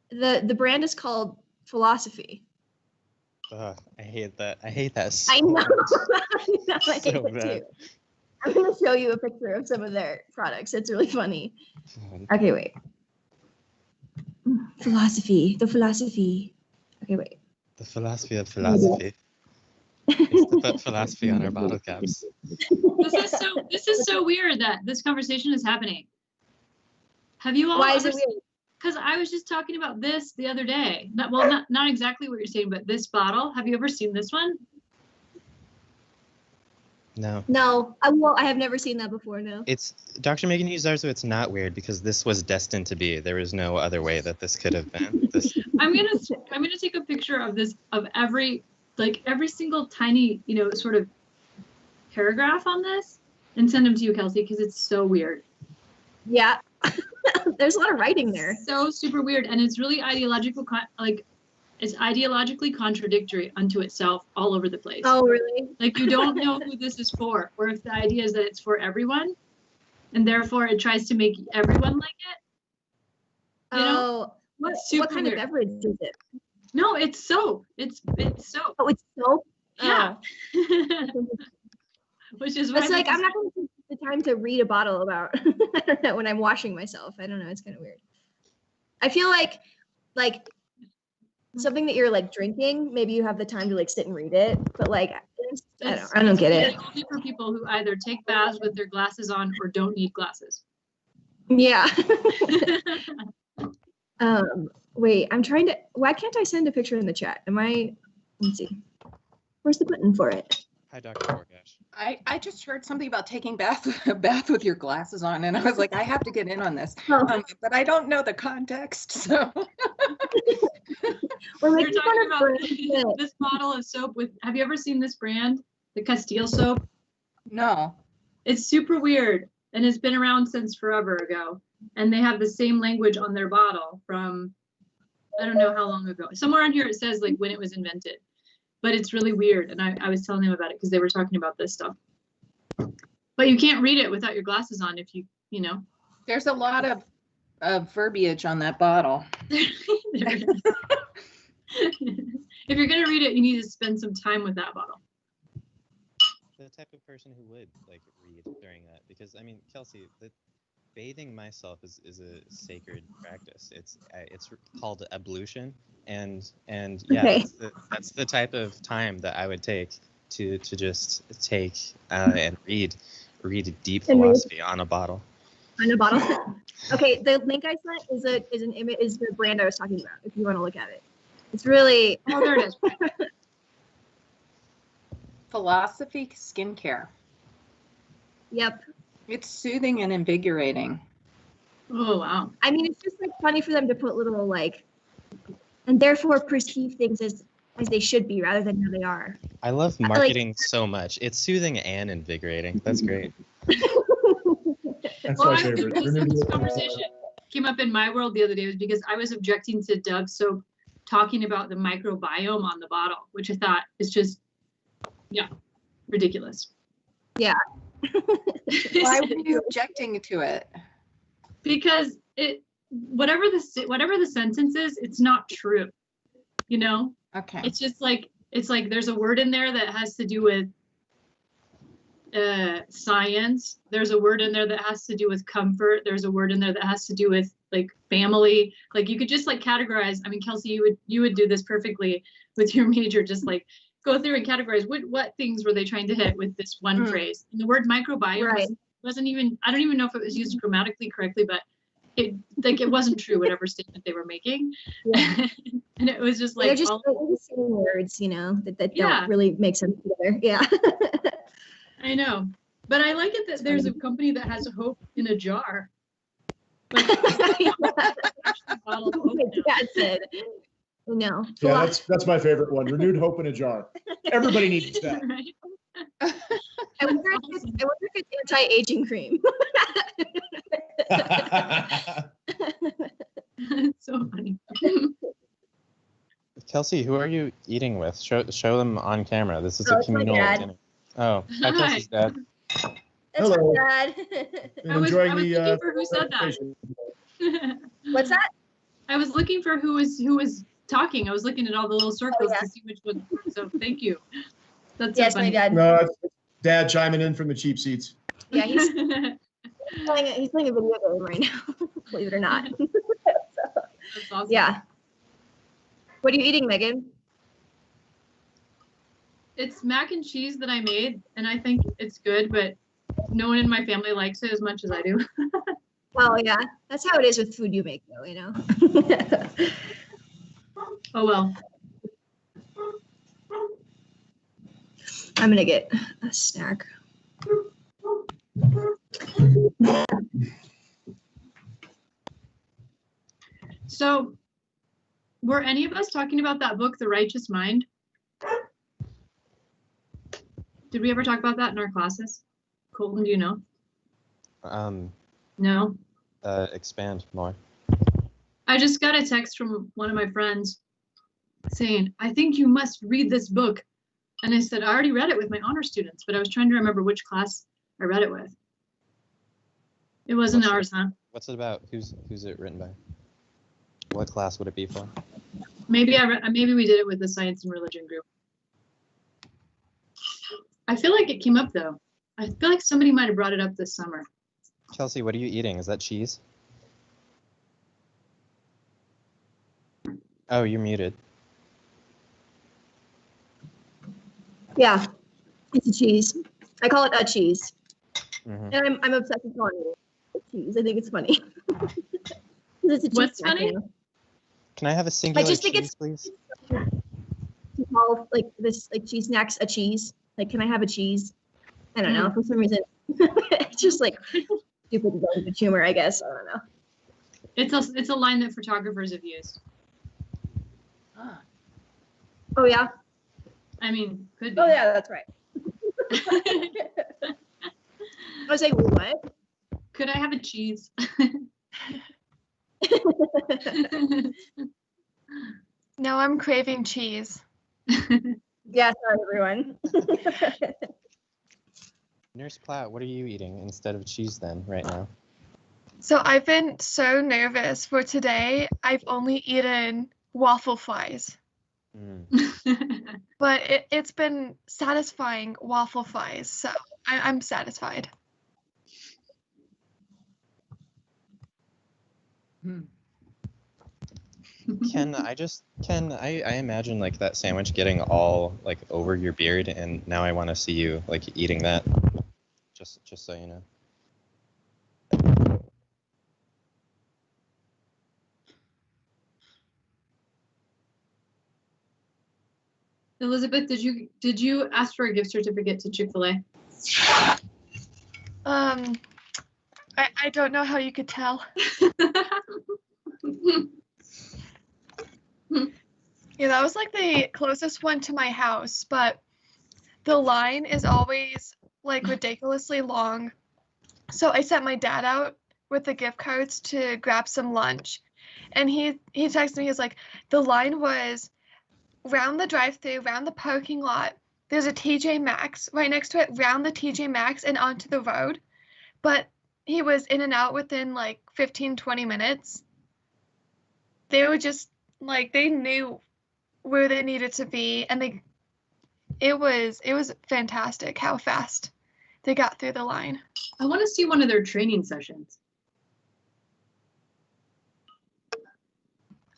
The brand is called Philosophy. I hate that. I hate that so I know. much. I hate So it bad. too. I'm gonna show you a picture of some of their products. It's really funny. Okay, wait. Philosophy. The philosophy. Okay, wait. The philosophy of philosophy. It's to put philosophy on our bottle caps. This is so weird that this conversation is happening. Have you all? Why is it weird? Because I was just talking about this the other day. Not exactly what you're saying, but this bottle. Have you ever seen this one? No. No, I have never seen that before. No. It's Dr. Megan used ours, so it's not weird because this was destined to be. There was no other way that this could have been. I'm gonna take a picture of this of every single tiny, you know, sort of paragraph on this and send them to you, Kelsey, because it's so weird. Yeah. There's a lot of writing there. So super weird, and it's really ideological, it's ideologically contradictory unto itself all over the place. Oh, really? Like you don't know who this is for, or if the idea is that it's for everyone, and therefore it tries to make everyone like it. You know? What kind weird. of beverage is it? No, it's soap. It's soap. Oh, it's soap? Yeah. Which is why it's like I'm not going to take the time to read a bottle about when I'm washing myself. I don't know. It's kind of weird. I feel like something that you're like drinking, maybe you have the time to like sit and read it, but like I don't get it. It's only for people who either take baths with their glasses on or don't need glasses. Yeah. Wait, I'm trying to. Why can't I send a picture in the chat? Let's see. Where's the button for it? Hi, Dr. Borgash. I just heard something about taking a bath with your glasses on, and I was like, I have to get in on this, but I don't know the context. So we're talking about this bottle of soap with. Have you ever seen this brand, the Castile soap? No. It's super weird, and it's been around since forever ago. And they have the same language on their bottle from, I don't know how long ago. Somewhere on here it says like when it was invented. But it's really weird, and I was telling him about it because they were talking about this stuff. But you can't read it without your glasses on if you know. There's a lot of verbiage on that bottle. If you're gonna read it, you need to spend some time with that bottle. The type of person who would like read during that, because I mean, Kelsey, bathing myself is a sacred practice. It's called ablution, and yeah, okay. that's the type of time that I would take to just take and read deep philosophy on a bottle. On a bottle. Okay, the link I sent is the brand I was talking about. If you want to look at it, it's really. Oh, there it is. Philosophy skincare. Yep. It's soothing and invigorating. Oh, wow. I mean, it's just like funny for them to put little like, and therefore perceive things as they should be rather than how they are. I love marketing so much. It's soothing and invigorating. That's great. That's my favorite. This conversation came up in my world the other day was because I was objecting to Dove soap talking about the microbiome on the bottle, which I thought is just, ridiculous. Yeah. Why were you objecting to it? Because whatever the sentence is, it's not true. You know? Okay. It's just like there's a word in there that has to do with science. There's a word in there that has to do with comfort. There's a word in there that has to do with like family. Like you could just like categorize. I mean, Kelsey, you would do this perfectly with your major, just like go through and categorize what things were they trying to hit with this one phrase. And the word microbiome wasn't even, I don't even know if it was used grammatically correctly, but it wasn't true, whatever statement they were making. Yeah. And it was just like, they're just saying words, you know, that don't really make sense together. Yeah. I know, but I like it that there's a company that has hope in a jar. Like, that's it. No. Yeah, that's my favorite one. Renewed hope in a jar. Everybody needs that. Right? I wonder if it's anti-aging cream. It's so funny. Kelsey, who are you eating with? Show them on camera. This is a communal dinner. Oh, hi, Kelsey's dad. Hello. Dad. I was looking for who said that. What's that? I was looking for who was talking. I was looking at all the little circles to see which one. So thank you. That's so funny. My dad. No, it's Dad chiming in from the cheap seats. Yeah, he's playing a video game right now, believe it or not. That's awesome. Yeah. What are you eating, Megan? It's mac and cheese that I made, and I think it's good, but no one in my family likes it as much as I do. Well, yeah, that's how it is with food you make, though, you know. Oh well. I'm gonna get a snack. So, were any of us talking about that book, The Righteous Mind? Did we ever talk about that in our classes? Colton, do you know? No? Expand more. I just got a text from one of my friends saying, I think you must read this book. And I said, I already read it with my honor students, but I was trying to remember which class I read it with. It wasn't ours, huh? What's it about? Who's it written by? What class would it be for? Maybe maybe we did it with the science and religion group. I feel like it came up though. I feel like somebody might have brought it up this summer. Kelsey, what are you eating? Is that cheese? Oh, you're muted. Yeah, it's a cheese. I call it a cheese. Mm-hmm. And I'm obsessed with calling it a cheese. I think it's funny. It's a cheese. What's funny? Can I have a singular I just think cheese, it's please? to call like this like cheese snacks a cheese. Like, can I have a cheese? I don't know. For some reason, it's just like stupid humor, I guess. I don't know. It's a line that photographers have used. Oh yeah. I mean, could be. Oh yeah, that's right. I was like, what? Could I have a cheese? Now I'm craving cheese. Yeah, sorry everyone. Nurse Platt, what are you eating instead of cheese then, right now? So I've been so nervous for today. I've only eaten waffle fries. But it's been satisfying waffle fries, so I'm satisfied. I imagine like that sandwich getting all like over your beard, and now I want to see you like eating that. Just so you know. Elizabeth, did you ask for a gift certificate to Chick-fil-A? I don't know how you could tell. Yeah, that was like the closest one to my house, but the line is always like ridiculously long. So I sent my dad out with the gift cards to grab some lunch, and he texted me, he's like, the line was round the drive-thru, round the parking lot, there's a TJ Maxx right next to it, round the TJ Maxx and onto the road. But he was in and out within like 15-20 minutes. They were just like, they knew where they needed to be, and it was fantastic how fast they got through the line. I want to see one of their training sessions.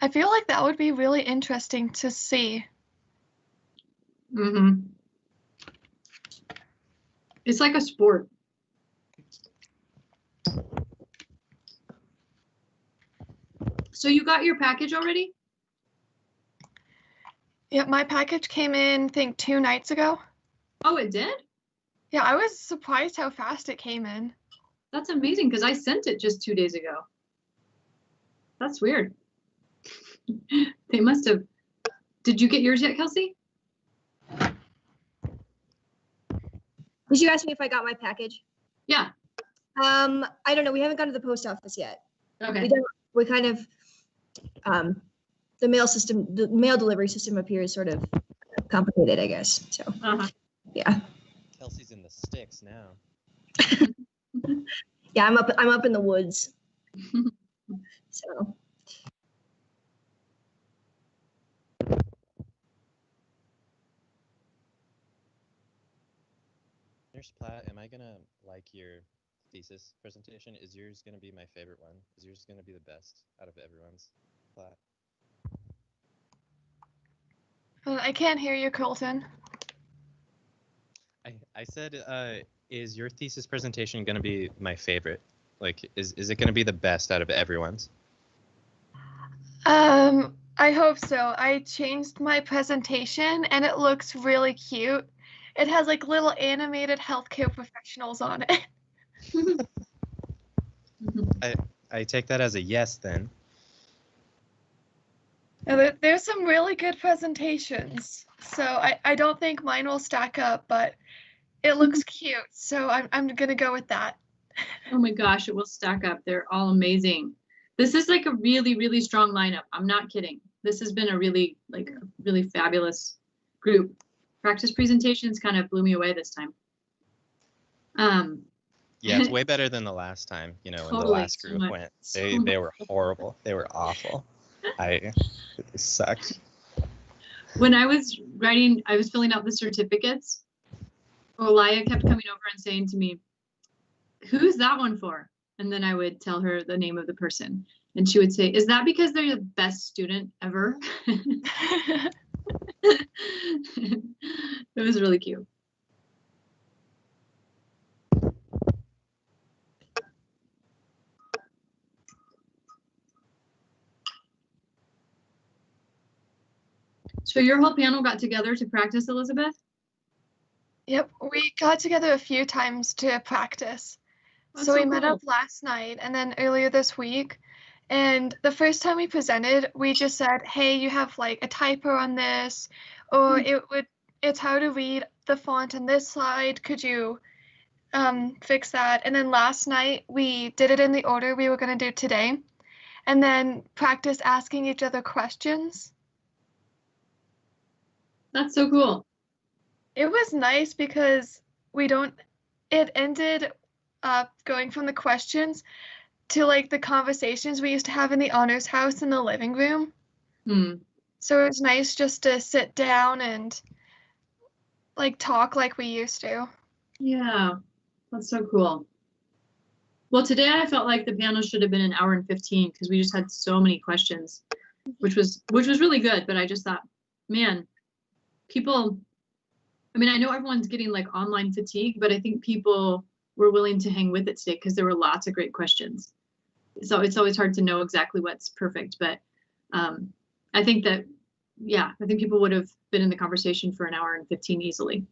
I feel like that would be really interesting to see. Mm-hmm. It's like a sport. So you got your package already? Yeah, my package came in, I think, 2 nights ago. Oh, it did? Yeah, I was surprised how fast it came in. That's amazing, because I sent it just 2 days ago. That's weird. They must have. Did you get yours yet, Kelsey? Did you ask me if I got my package? Yeah. I don't know. We haven't gone to the post office yet. Okay. We kind of the mail delivery system up here is sort of complicated, I guess. So yeah. Kelsey's in the sticks now. Yeah, I'm up in the woods. So. Nurse Platt, am I gonna like your thesis presentation? Is yours gonna be my favorite one? Is yours gonna be the best out of everyone's? Platt. I can't hear you, Colton. I said, is your thesis presentation gonna be my favorite? Like, is it gonna be the best out of everyone's? I hope so. I changed my presentation and it looks really cute. It has like little animated healthcare professionals on it. I take that as a yes then. There's some really good presentations. So I don't think mine will stack up, but It looks cute, so I'm gonna go with that. Oh my gosh, it will stack up. They're all amazing. This is like a really, really strong lineup. I'm not kidding. This has been a really fabulous group. Practice presentations kind of blew me away this time. Yeah, it's way better than the last time, when the Totally, last so group much- went. so They much. were horrible. They were awful. It sucked. When I was filling out the certificates, Olivia kept coming over and saying to me, "Who's that one for?" And then I would tell her the name of the person. And she would say, "Is that because they're the best student ever?" It was really cute. So your whole panel got together to practice, Elizabeth? Yep, we got together a few times to practice. That's So so we met cool. up last night and then earlier this week. And the first time we presented, we just said, "Hey, you have like a typo on this, or it's hard to read the font on this slide. Could you fix that?" And then last night we did it in the order we were gonna do today, and then practice asking each other questions. That's so cool. It was nice because it ended up going from the questions to like the conversations we used to have in the honors house in the living room. So it was nice just to sit down and like talk like we used to. Yeah, that's so cool. Well, today I felt like the panel should have been an hour and 15 because we just had so many questions, which was really good. But I just thought, man, people, I mean, I know everyone's getting like online fatigue, but I think people were willing to hang with it today because there were lots of great questions. So it's always hard to know exactly what's perfect, but I think that, yeah, I think people would have been in the conversation for an hour and 15 easily.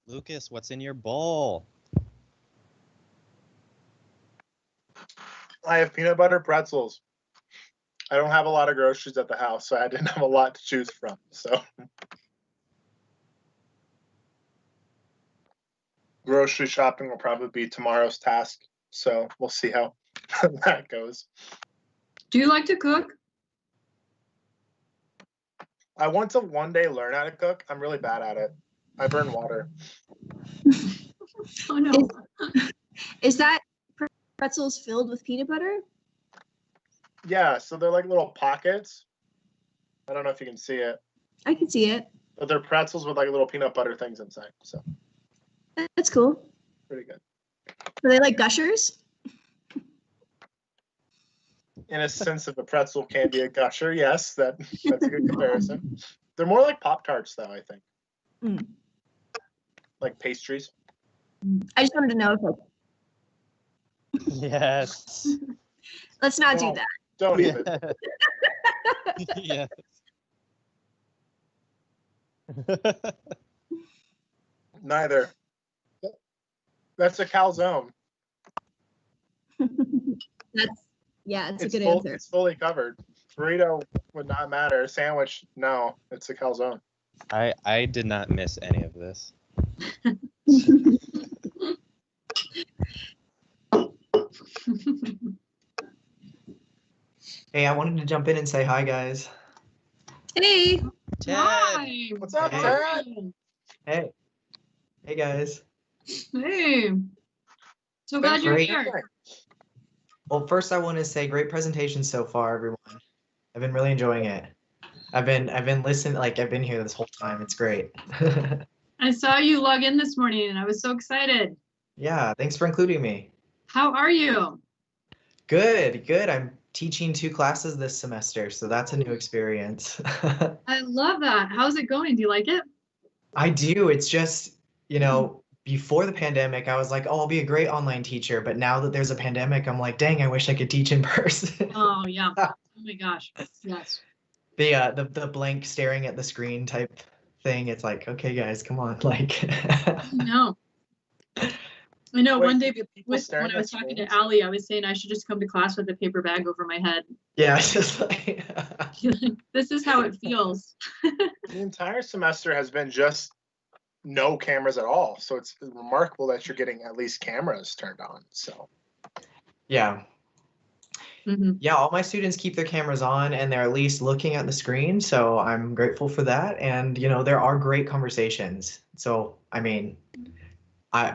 Lucas, what's in your bowl? I have peanut butter pretzels. I don't have a lot of groceries at the house, so I didn't have a lot to choose from. So grocery shopping will probably be tomorrow's task. So we'll see how that goes. Do you like to cook? I want to one day learn how to cook. I'm really bad at it. I burn water. Oh no. Is that pretzels filled with peanut butter? Yeah, so they're like little pockets. I don't know if you can see it. I can see it. But they're pretzels with like little peanut butter things inside. So That's cool. pretty good. Are they like gushers? In a sense, if a pretzel can be a gusher, yes, that's a good comparison. They're more like Pop-Tarts, though, I think. Like pastries. I just wanted to know if Yes. let's not do that. Don't even. Yes. Neither. That's a calzone. It's a It's good full, answer. It's fully covered. Burrito would not matter. Sandwich, no. It's a calzone. I did not miss any of this. Hey, I wanted to jump in and say hi, guys. Hey. Hi. What's up, Hey. Ted? Hey. Hey, guys. Hey. So glad you're Great. here. Well, first I want to say great presentation so far, everyone. I've been really enjoying it. I've been listening, like I've been here this whole time. It's great. I saw you log in this morning and I was so excited. Yeah, thanks for including me. How are you? Good, good. I'm teaching 2 classes this semester, so that's a new experience. I love that. How's it going? Do you like it? I do. It's just, you know, before the pandemic, I was like, oh, I'll be a great online teacher. But now that there's a pandemic, I'm like, dang, I wish I could teach in person. Oh yeah. Oh my gosh. Yes. The blank staring at the screen type thing. It's like, okay, guys, come on, like. No. I know Wait, one day you get people when staring I was at talking to screens? Allie, I was saying I should just come to class with a paper bag over my head. Yeah, it's just like This is how it feels. The entire semester has been just no cameras at all. So it's remarkable that you're getting at least cameras turned on. So yeah. Mm-hmm. Yeah, all my students keep their cameras on and they're at least looking at the screen. So I'm grateful for that. And, you know, there are great conversations. So, I mean,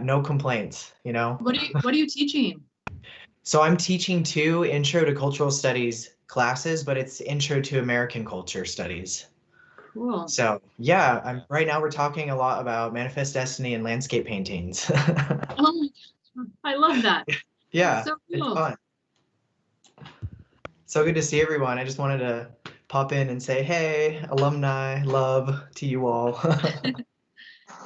no complaints, you know. What are you teaching? So I'm teaching 2 Intro to Cultural Studies classes, but it's Intro to American Culture Studies. Cool. So yeah, right now we're talking a lot about manifest destiny and landscape paintings. Oh my gosh, I love that. Yeah, That's so it's cool. fun. So good to see everyone. I just wanted to pop in and say, hey, alumni, love to you all.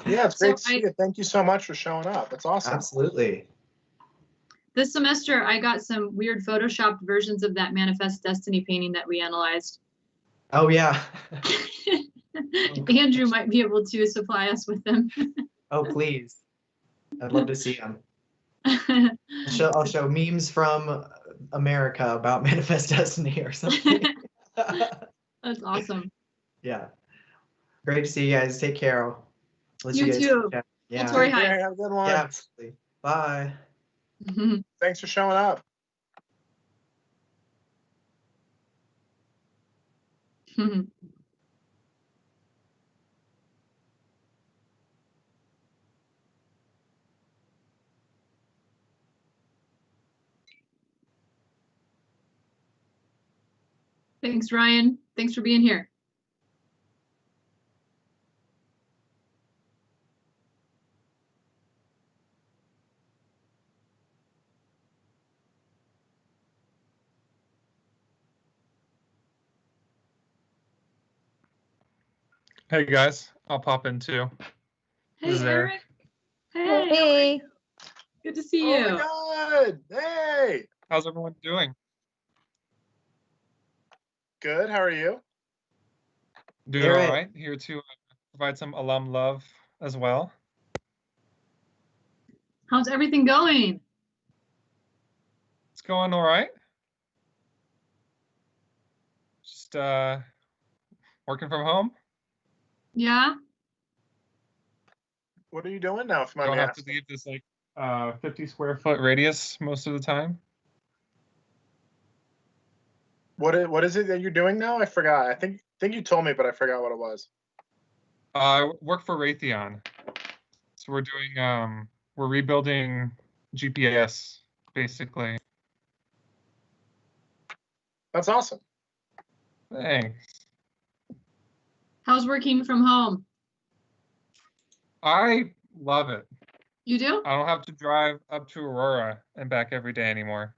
yeah, it's great to see you. Thank you so much for showing up. That's awesome. Absolutely. This semester, I got some weird photoshopped versions of that Manifest Destiny painting that we analyzed. Oh, yeah. Andrew might be able to supply us with them. Oh, please. I'd love to see them. I'll show memes from America about Manifest Destiny or something. That's awesome. Yeah. Great to see you guys. Take care. You too. Yeah. Tori, hi. Have a good one. Yeah, absolutely. Bye. Thanks for showing up. Thanks, Ryan. Thanks for being here. Hey guys, I'll pop in too. Hey, This is Eric. Hey. Good to see you. Oh my God. Hey. How's everyone doing? Good. How are you? Doing all right. Here to provide some alum love as well. How's everything going? It's going all right. Just working from home. Yeah. What are you doing now? If you mind Don't me have to asking? leave this like 50 square foot radius most of the time. What is it that you're doing now? I forgot. I think you told me, but I forgot what it was. I work for Raytheon. So we're doing we're rebuilding GPS basically. That's awesome. Thanks. How's working from home? I love it. You do? I don't have to drive up to Aurora and back every day anymore.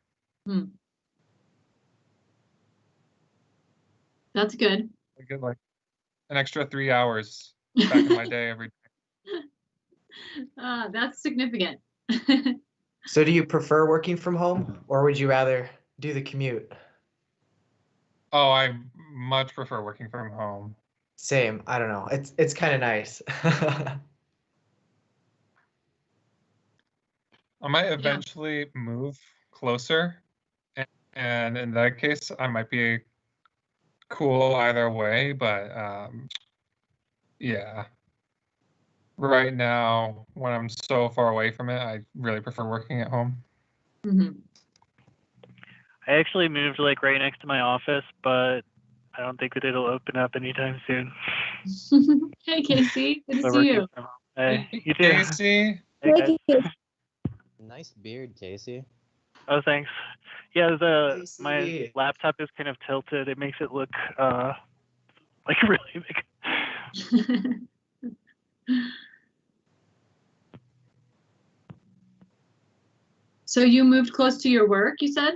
That's good. I get like an extra 3 hours back in my day every day. That's significant. So do you prefer working from home or would you rather do the commute? Oh, I much prefer working from home. Same. I don't know. It's kind of nice. I might eventually move closer, and in that case, I might be cool either way. But yeah, right now, when I'm so far away from it, I really prefer working at home. I actually moved like right next to my office, but I don't think that it'll open up anytime soon. Hey, Casey. Good to So see working you. from home. Hey, you too. Casey. Hey, guys. Nice beard, Casey. Oh, thanks. Yeah, my laptop is kind of tilted. It makes it look like really big. So you moved close to your work, you said?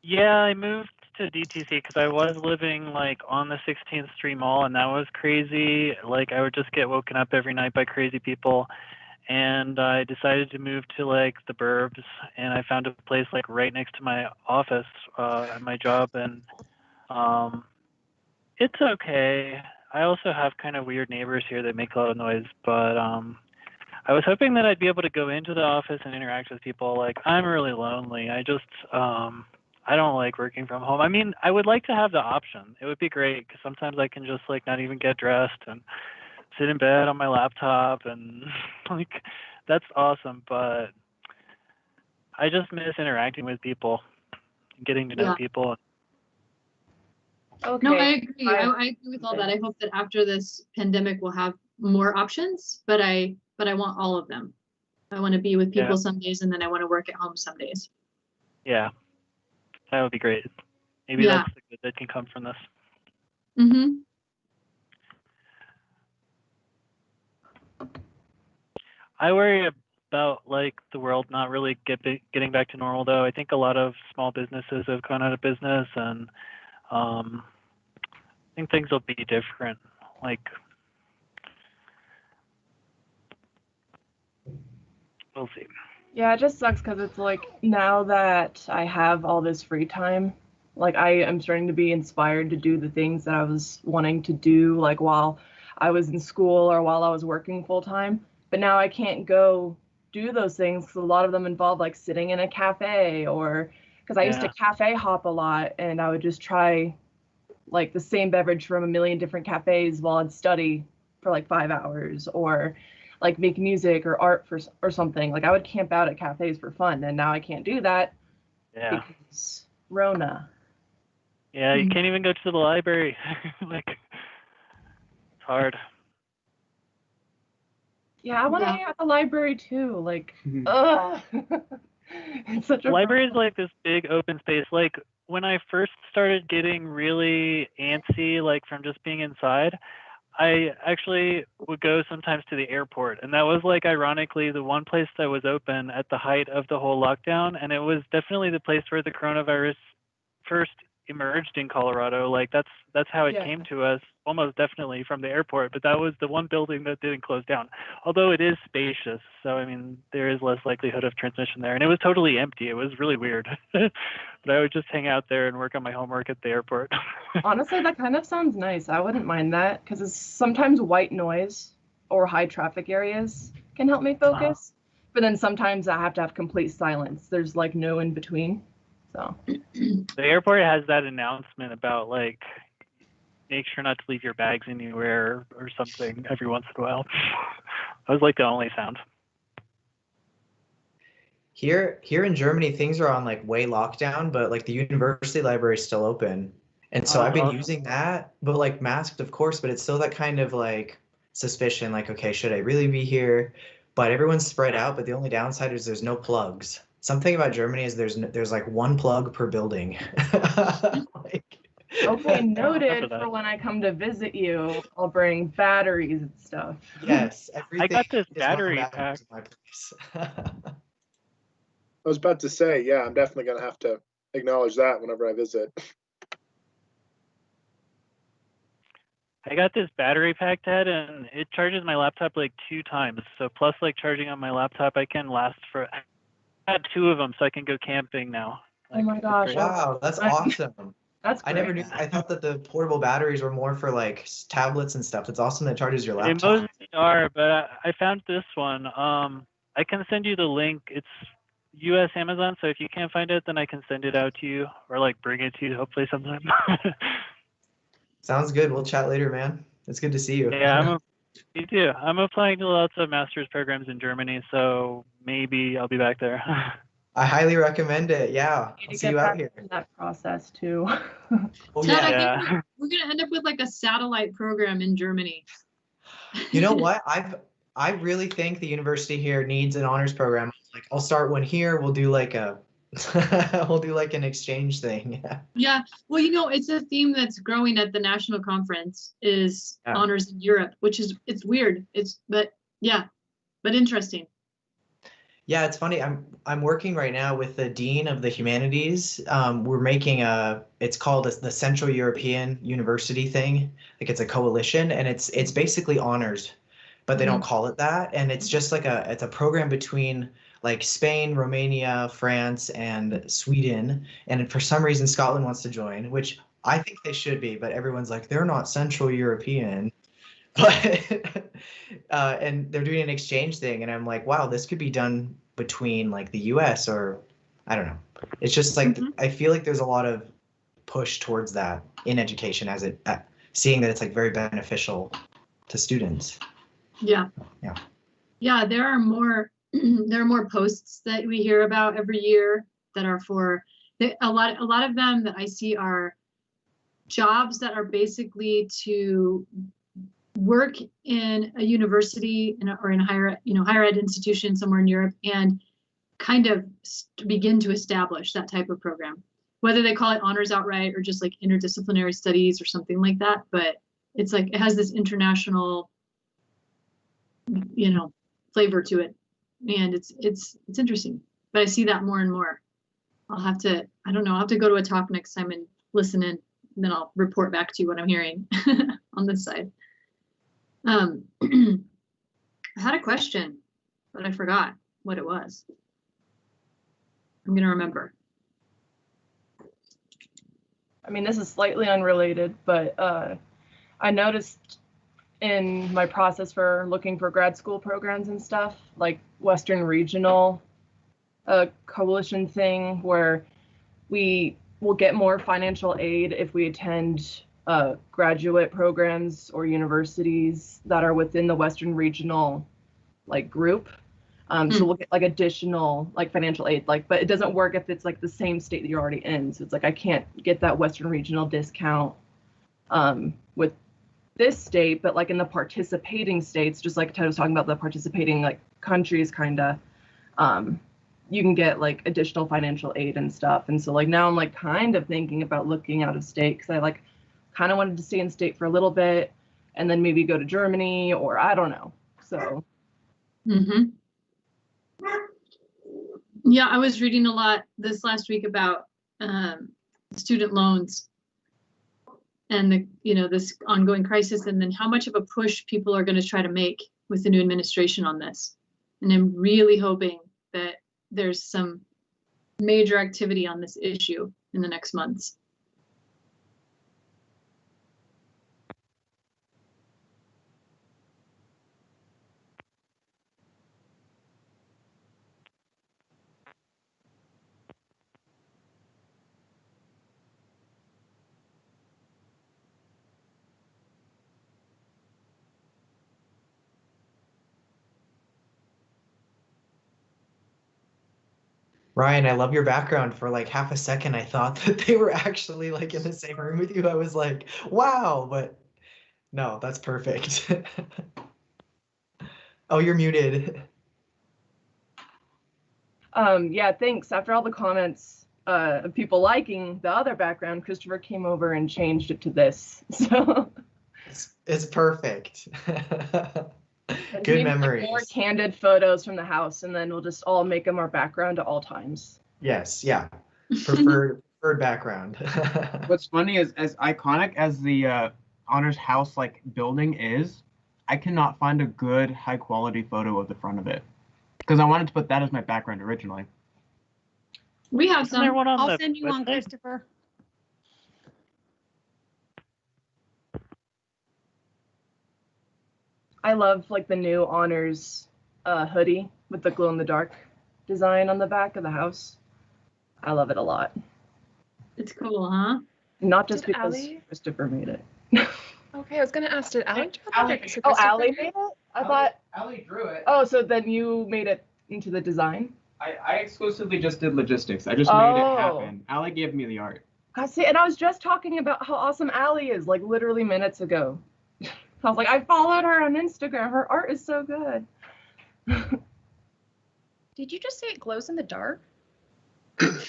Yeah, I moved to DTC because I was living like on the 16th Street Mall, and that was crazy. Like I would just get woken up every night by crazy people, and I decided to move to like the burbs, and I found a place like right next to my office at my job, and it's okay. I also have kind of weird neighbors here that make a lot of noise, but I was hoping that I'd be able to go into the office and interact with people. Like, I'm really lonely. I just, I don't like working from home. I mean, I would like to have the option. It would be great because sometimes I can just like not even get dressed and sit in bed on my laptop and like, that's awesome. But I just miss interacting with people, getting to know people. Okay. No, I agree. I agree with all that. I hope that after this pandemic, we'll have more options, but I want all of them. I want to be with people some days, and then I want to work at home some days. Yeah, that would be great. Maybe that's the good that can come from this. Mm-hmm. I worry about like the world not really getting back to normal, though. I think a lot of small businesses have gone out of business, and I think things will be different. Like, we'll see. Yeah, it just sucks because it's like now that I have all this free time, like I am starting to be inspired to do the things that I was wanting to do, like while I was in school or while I was working full time. But now I can't go do those things because a lot of them involve like sitting in a cafe, or because I used to cafe hop a lot, and I would just try like the same beverage from a million different cafes while I'd study for like 5 hours, or like make music or art or something. Like I would camp out at cafes for fun, and now I can't do that because Rona. Yeah, you can't even go to the library. Like, it's hard. Yeah, I want to hang out at the library too. Like, ugh. It's such a library is like this big open space. Like when I first started getting really antsy, like from just being inside, I actually would go sometimes to the airport, and that was like ironically the one place that was open at the height of the whole lockdown, and it was definitely the place where the coronavirus first emerged in Colorado. Like that's how it came to us, almost definitely from the airport. But that was the one building that didn't close down, although it is spacious. So I mean, there is less likelihood of transmission there, and it was totally empty. It was really weird. But I would just hang out there and work on my homework at the airport. Honestly, that kind of sounds nice. I wouldn't mind that because it's sometimes white noise or high traffic areas can help me focus. But then sometimes I have to have complete silence. There's like no in between. So the airport has that announcement about like, make sure not to leave your bags anywhere or something every once in a while. That was like the only sound. Here in Germany, things are on like way lockdown, but like the university library is still open. And so I've been using that, but like masked, of course, but it's still that kind of like suspicion, like, okay, should I really be here? But everyone's spread out, but the only downside is there's no plugs. Something about Germany is there's like one plug per building. Okay, noted for when I come to visit you. I'll bring batteries and stuff. Yes, I got this battery pack. I was about to say, yeah, I'm definitely going to have to acknowledge that whenever I visit. I got this battery pack, Ted, and it charges my laptop like 2 times. So plus like charging on my laptop, I can last for, I had 2 of them, so I can go camping now. Like, oh my gosh. Wow, that's awesome. That's great. I never knew. I thought that the portable batteries were more for like tablets and stuff. It's awesome that it charges your laptop. They mostly are, but I found this one. I can send you the link. It's US Amazon, so if you can't find it, then I can send it out to you or like bring it to you hopefully sometime. Sounds good. We'll chat later, man. It's good to see you. Yeah, me too. I'm applying to lots of master's programs in Germany, so maybe I'll be back there. I highly recommend it. Yeah, I'll see you out here. In that process too. Oh, Ted, I think we're gonna end up with like a satellite program in Germany. You know what? I really think the university here needs an honors program. Like, I'll start one here. We'll do like a we'll do like an exchange thing. Yeah. Well, you know, it's a theme that's growing at the national conference is honors in Europe, which is, it's weird. But interesting. Yeah, it's funny. I'm working right now with the dean of the humanities. We're making it's called the Central European University thing. Like it's a coalition, and it's basically honors, but they don't call it that. And it's just like it's a program between like Spain, Romania, France, and Sweden. And for some reason, Scotland wants to join, which I think they should be, but everyone's like, they're not Central European. But and they're doing an exchange thing, and I'm like, wow, this could be done between like the US or I don't know. It's just like I feel like there's a lot of push towards that in education as it seeing that it's like very beneficial to students. Yeah. Yeah. Yeah, there are more posts that we hear about every year that are for a lot of them that I see are jobs that are basically to work in a university or in a higher ed institution somewhere in Europe and kind of begin to establish that type of program, whether they call it honors outright or just like interdisciplinary studies or something like that. But it's like it has this international, flavor to it, and it's interesting. But I see that more and more. I'll have to go to a talk next time and listen in, and then I'll report back to you what I'm hearing on this side. I had a question, but I forgot what it was. I'm gonna remember. I mean, this is slightly unrelated, but I noticed in my process for looking for grad school programs and stuff, like Western Regional coalition thing, where we will get more financial aid if we attend graduate programs or universities that are within the Western Regional like group. So we'll get like additional like financial aid, but it doesn't work if it's like the same state that you're already in. So it's like I can't get that Western Regional discount with this state, but like in the participating states, just like Ted was talking about the participating like countries kind of, you can get like additional financial aid and stuff. And so like now I'm like kind of thinking about looking out of state because I like kind of wanted to stay in state for a little bit and then maybe go to Germany or I don't know. So. Yeah, I was reading a lot this last week about student loans and this ongoing crisis, and then how much of a push people are going to try to make with the new administration on this. And I'm really hoping that there's some major activity on this issue in the next months. Ryan, I love your background. For like half a second, I thought that they were actually like in the same room with you. I was like, wow, but no, that's perfect. Oh, you're muted. Yeah, thanks. After all the comments of people liking the other background, Christopher came over and changed it to this. So it's perfect. Good memories. More candid photos from the house, and then we'll just all make them our background at all times. Yes, yeah. Preferred background. What's funny is as iconic as the honors house like building is, I cannot find a good high quality photo of the front of it because I wanted to put that as my background originally. We have some. I'll send you one, Christopher. I love like the new honors hoodie with the glow in the dark design on the back of the house. I love it a lot. It's cool, huh? Not just Did because Allie? Christopher made it. Okay, I was gonna ask, did Allie draw that? Allie, Or so oh, Christopher Allie did? made it? I thought. Allie drew it. Oh, so then you made it into the design? I exclusively just did logistics. I just made it happen. Allie gave me the art. I see, and I was just talking about how awesome Allie is, like literally minutes ago. I was like, I followed her on Instagram. Her art is so good. Did you just say it glows in the dark?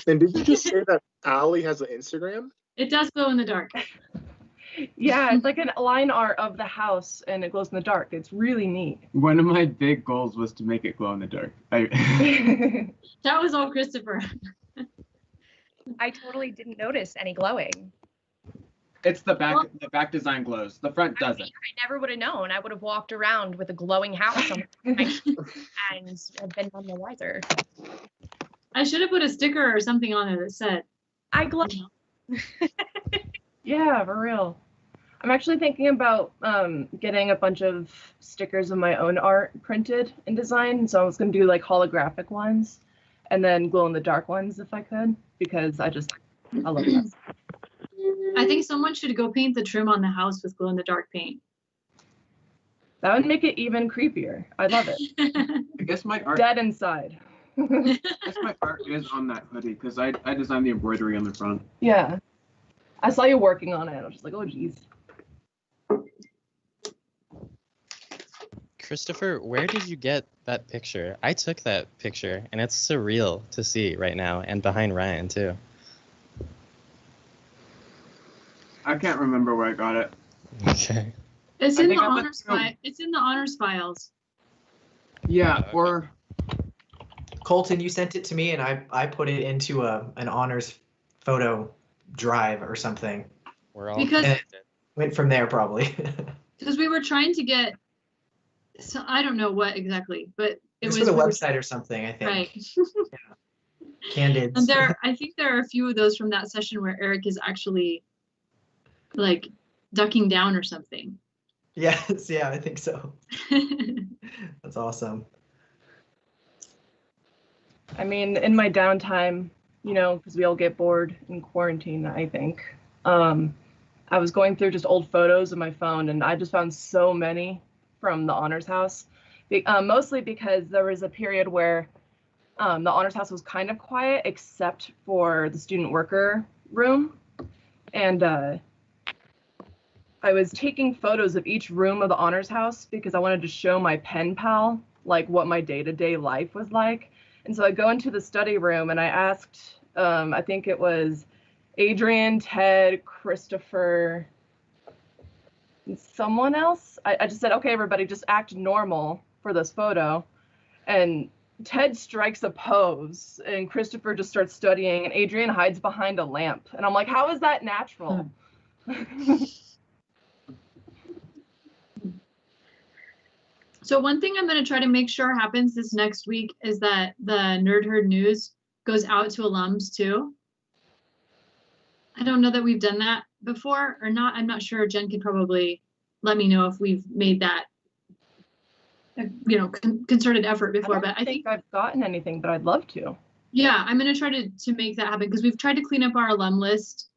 And did you just say that Allie has an Instagram? It does glow in the dark. Yeah, it's like a line art of the house and it glows in the dark. It's really neat. One of my big goals was to make it glow in the dark. That was all Christopher. I totally didn't notice any glowing. It's the back design glows. The front doesn't. I never would have known. I would have walked around with a glowing house on my and have been none the wiser. I should have put a sticker or something on it that said, I glow. Yeah, for real. I'm actually thinking about getting a bunch of stickers of my own art printed and designed. So I was going to do like holographic ones and then glow in the dark ones if I could, because I love that. I think someone should go paint the trim on the house with glow in the dark paint. That would make it even creepier. I love it. I guess my art. Dead inside. I guess my art is on that hoodie because I designed the embroidery on the front. Yeah. I saw you working on it. I was just like, oh geez. Christopher, where did you get that picture? I took that picture, and it's surreal to see right now, and behind Ryan, too. I can't remember where I got it. Okay. It's in the honors file. It's in the honors files. Yeah, or Colton, you sent it to me, and I put it into an honors photo drive or something. We're all Because- and it went from there probably. Because we were trying to get, so I don't know what exactly, but It was for the website or something, I think. Right. Candid. And I think there are a few of those from that session where Eric is actually like ducking down or something. Yes, yeah, I think so. That's awesome. I mean, in my downtime, you know, because we all get bored in quarantine, I think. I was going through just old photos of my phone, and I just found so many from the honors house, mostly because there was a period where the honors house was kind of quiet, except for the student worker room. And I was taking photos of each room of the honors house because I wanted to show my pen pal like what my day-to-day life was like. And so I go into the study room and I asked, I think it was Adrian, Ted, Christopher, and someone else. I just said, okay, everybody, just act normal for this photo. And Ted strikes a pose and Christopher just starts studying and Adrian hides behind a lamp. And I'm like, how is that natural? So one thing I'm going to try to make sure happens this next week is that the Nerd Herd News goes out to alums too. I don't know that we've done that before or not. I'm not sure. Jen could probably let me know if we've made that, you know, concerted effort before. But I think I've gotten anything, but I'd love to. Yeah, I'm going to try to make that happen because we've tried to clean up our alum list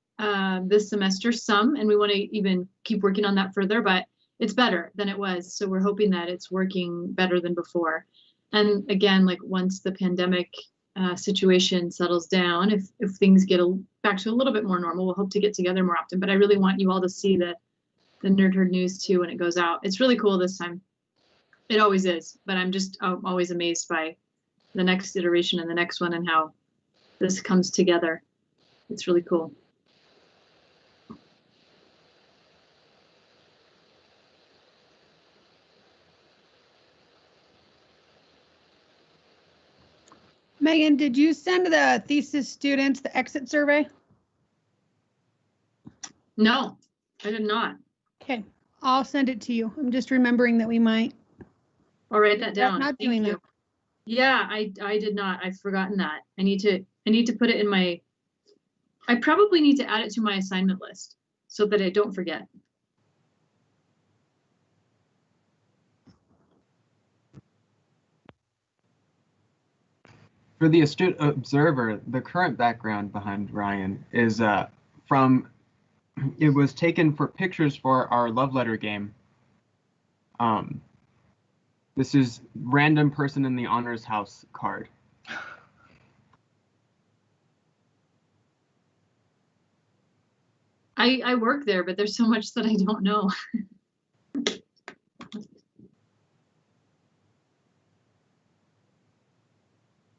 this semester some, and we want to even keep working on that further, but it's better than it was. So we're hoping that it's working better than before. And again, like once the pandemic situation settles down, if things get back to a little bit more normal, we'll hope to get together more often. But I really want you all to see the Nerd Herd News too when it goes out. It's really cool this time. It always is, but I'm always amazed by the next iteration and the next one and how this comes together. It's really cool. Megan, did you send the thesis students the exit survey? No, I did not. Okay, I'll send it to you. I'm just remembering that we might. I'll write that down. Not Thank doing you. that. Yeah, I did not. I've forgotten that. I need to put it in my. I probably need to add it to my assignment list so that I don't forget. For the astute observer, the current background behind Ryan is it was taken for pictures for our love letter game. This is random person in the honors house card. I work there, but there's so much that I don't know.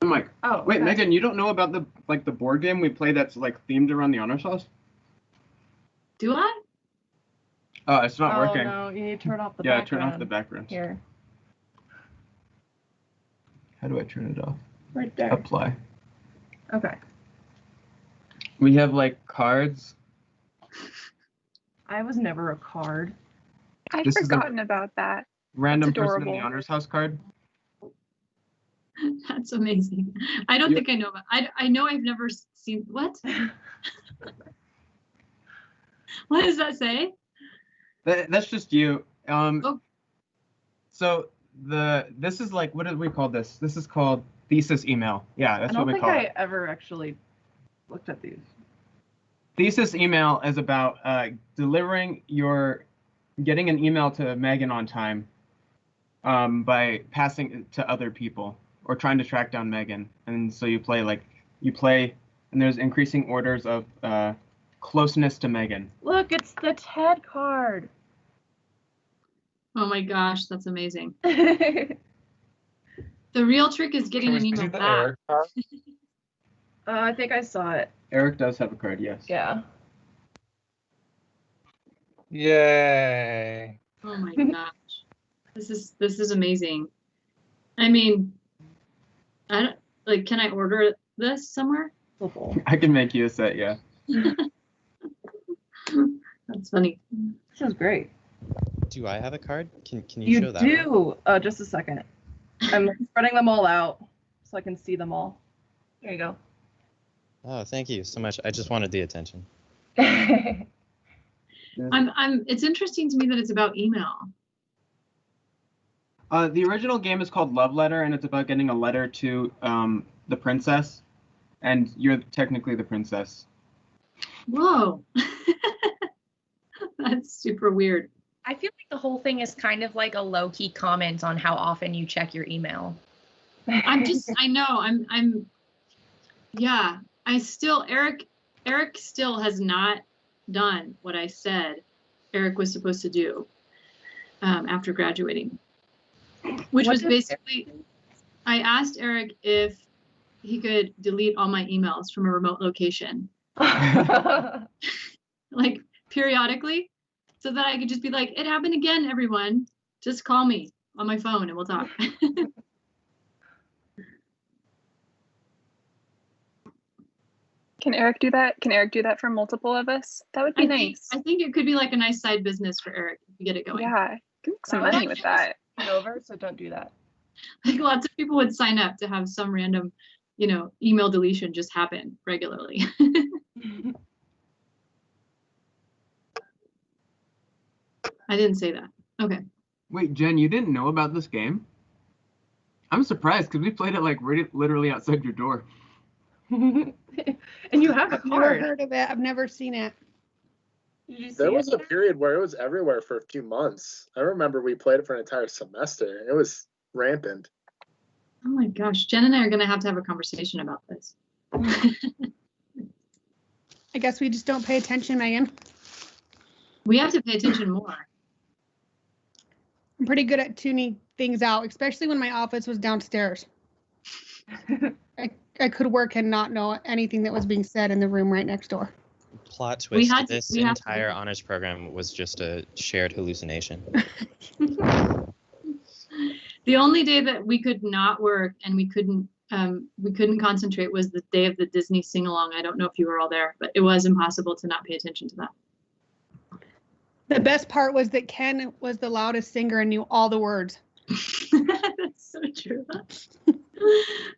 I'm like, oh, wait, okay. Megan, you don't know about the board game we play that's like themed around the honors house? Do I? Oh, it's not working. No, you need to turn off the yeah, background. turn off the background. Here. How do I turn it off? Right there. Apply. Okay. We have like cards. I was never a card. I'd This is the- forgotten about that. Random That's person in the adorable. honors house card. That's amazing. I don't think I know about. I know I've never seen what. What does that say? That's just you. Oh. So this is like, what did we call this? This is called thesis email. Yeah, that's what we call it. I don't think I ever actually looked at these. Thesis email is about getting an email to Megan on time by passing it to other people or trying to track down Megan. And so you play, and there's increasing orders of closeness to Megan. Look, it's the TED card. Oh my gosh, that's amazing. The real trick is getting an email back. I think I saw it. Eric does have a card, yes. Yeah. Yay. Oh my gosh. This is amazing. I mean, can I order this somewhere? I can make you a set, yeah. That's funny. This is great. Do I have a card? Can you show that? You do. Just a second. I'm spreading them all out so I can see them all. There you go. Oh, thank you so much. I just wanted the attention. It's interesting to me that it's about email. The original game is called Love Letter, and it's about getting a letter to the princess, and you're technically the princess. Whoa. That's super weird. I feel like the whole thing is kind of like a low-key comment on how often you check your email. Eric still has not done what I said Eric was supposed to do after graduating, which was basically, I asked Eric if he could delete all my emails from a remote location, like periodically, so that I could just be like, it happened again, everyone. Just call me on my phone and we'll talk. Can Eric do that? Can Eric do that for multiple of us? That would be nice. I think it could be like a nice side business for Eric if you get it going. Yeah, can make some money with that. Over, so don't do that. Like lots of people would sign up to have some random, email deletion just happen regularly. I didn't say that. Okay. Wait, Jen, you didn't know about this game? I'm surprised because we played it like literally outside your door. And you have a I've never card. heard of it. I've never seen it. There was a period where it was everywhere for a few months. I remember we played it for an entire semester. It was rampant. Oh my gosh, Jen and I are going to have a conversation about this. I guess we just don't pay attention, Megan. We have to pay attention more. I'm pretty good at tuning things out, especially when my office was downstairs. I could work and not know anything that was being said in the room right next door. Plot twist, this entire honors program was just a shared hallucination. The only day that we could not work and we couldn't concentrate was the day of the Disney sing-along. I don't know if you were all there, but it was impossible to not pay attention to that. The best part was that Ken was the loudest singer and knew all the words. That's so true.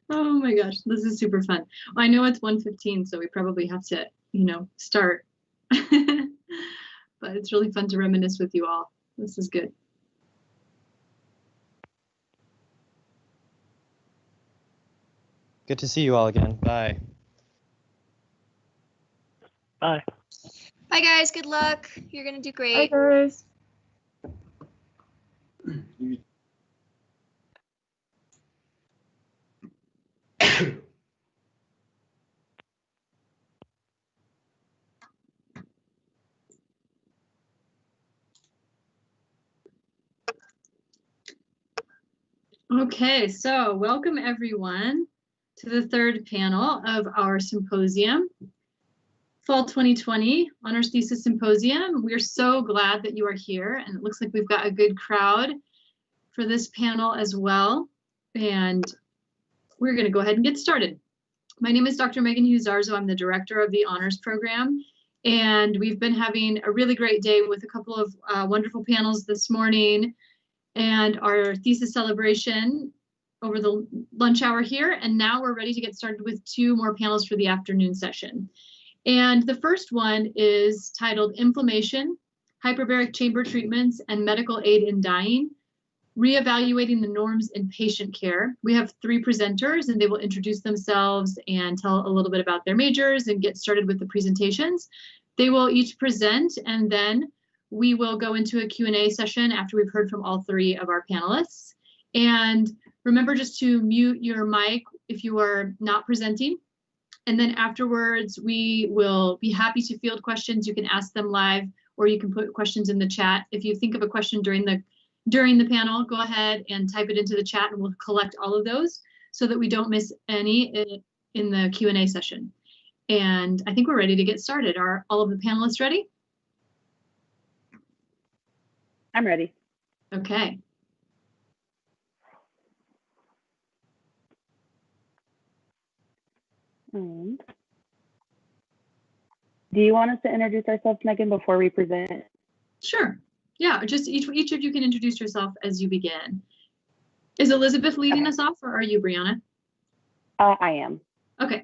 Oh my gosh, this is super fun. I know it's 1:15, so we probably have to, start. But it's really fun to reminisce with you all. This is good. Good to see you all again. Bye. Bye. Bye, guys. Good luck. You're going to do great. Bye, guys. Okay, so welcome everyone to the third panel of our symposium, Fall 2020 Honors Thesis Symposium. We're so glad that you are here, and it looks like we've got a good crowd for this panel as well. And we're going to go ahead and get started. My name is Dr. Megan Hughes-Zarzo. I'm the director of the Honors Program, and we've been having a really great day with a couple of wonderful panels this morning and our thesis celebration over the lunch hour here. And now we're ready to get started with two more panels for the afternoon session. And the first one is titled Inflammation, hyperbaric chamber treatments, and medical aid in dying, reevaluating the norms in patient care. We have 3 presenters, and they will introduce themselves and tell a little bit about their majors and get started with the presentations. They will each present, and then we will go into a Q&A session after we've heard from all 3 of our panelists. And remember just to mute your mic if you are not presenting. And then afterwards, we will be happy to field questions. You can ask them live, or you can put questions in the chat. If you think of a question during the panel, go ahead and type it into the chat, and we'll collect all of those so that we don't miss any in the Q&A session. And I think we're ready to get started. Are all of the panelists ready? I'm ready. Okay. Do you want us to introduce ourselves, Megan, before we present? Sure. Yeah, just each of you can introduce yourself as you begin. Is Elizabeth leading us off, or are you, Brianna? I am. Okay.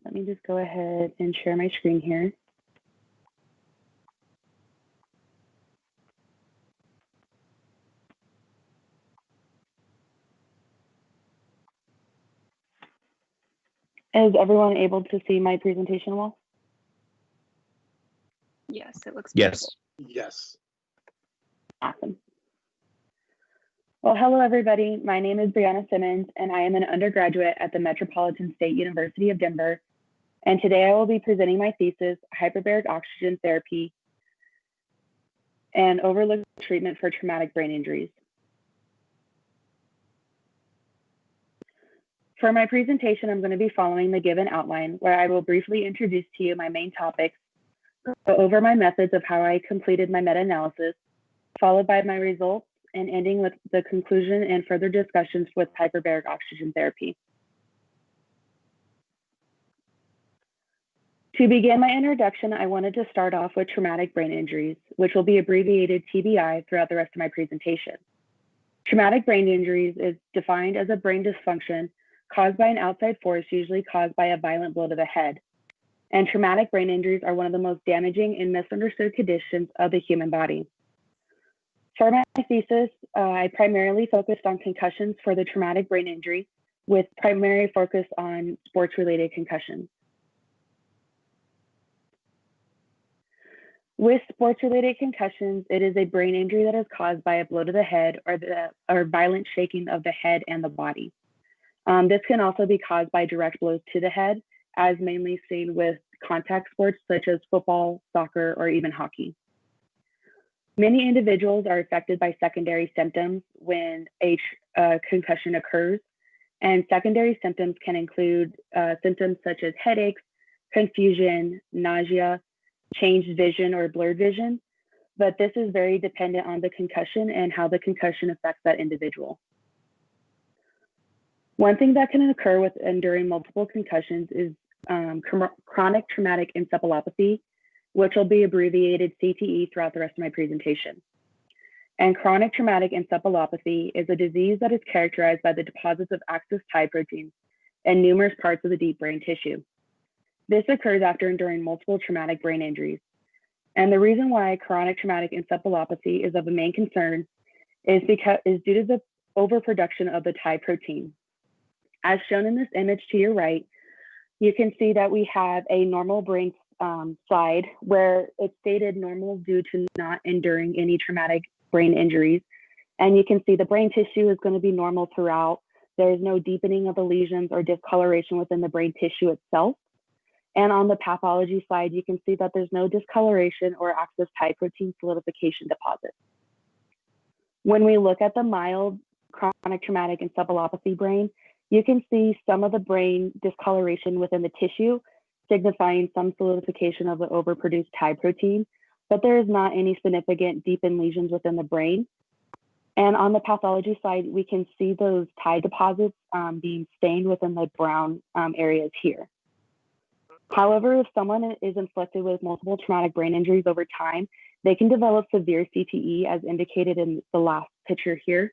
Let me just go ahead and share my screen here. Is everyone able to see my presentation wall? Yes, it looks Yes. Yes. Awesome. Well, hello, everybody. My name is Brianna Simmons, and I am an undergraduate at the Metropolitan State University of Denver. And today I will be presenting my thesis, Hyperbaric Oxygen Therapy and Overlooked Treatment for Traumatic Brain Injuries. For my presentation, I'm going to be following the given outline, where I will briefly introduce to you my main topics, go over my methods of how I completed my meta-analysis, followed by my results, and ending with the conclusion and further discussions with hyperbaric oxygen therapy. To begin my introduction, I wanted to start off with traumatic brain injuries, which will be abbreviated TBI throughout the rest of my presentation. Traumatic brain injuries is defined as a brain dysfunction caused by an outside force, usually caused by a violent blow to the head. And traumatic brain injuries are one of the most damaging and misunderstood conditions of the human body. For my thesis, I primarily focused on concussions for the traumatic brain injury, with primary focus on sports-related concussions. With sports-related concussions, it is a brain injury that is caused by a blow to the head or violent shaking of the head and the body. This can also be caused by direct blows to the head, as mainly seen with contact sports such as football, soccer, or even hockey. Many individuals are affected by secondary symptoms when a concussion occurs, and secondary symptoms can include symptoms such as headaches, confusion, nausea, changed vision or blurred vision, but this is very dependent on the concussion and how the concussion affects that individual. One thing that can occur with enduring multiple concussions is chronic traumatic encephalopathy, which will be abbreviated CTE throughout the rest of my presentation. And chronic traumatic encephalopathy is a disease that is characterized by the deposits of axis tie proteins in numerous parts of the deep brain tissue. This occurs after enduring multiple traumatic brain injuries. And the reason why chronic traumatic encephalopathy is of a main concern is due to the overproduction of the tie protein. As shown in this image to your right, you can see that we have a normal brain slide where it's stated normal due to not enduring any traumatic brain injuries. And you can see the brain tissue is going to be normal throughout. There is no deepening of the lesions or discoloration within the brain tissue itself. And on the pathology side, you can see that there's no discoloration or axis tie protein solidification deposits. When we look at the mild chronic traumatic encephalopathy brain, you can see some of the brain discoloration within the tissue, signifying some solidification of the overproduced tie protein, but there is not any significant deepened lesions within the brain. And on the pathology side, we can see those tie deposits being stained within the brown areas here. However, if someone is inflicted with multiple traumatic brain injuries over time, they can develop severe CTE as indicated in the last picture here.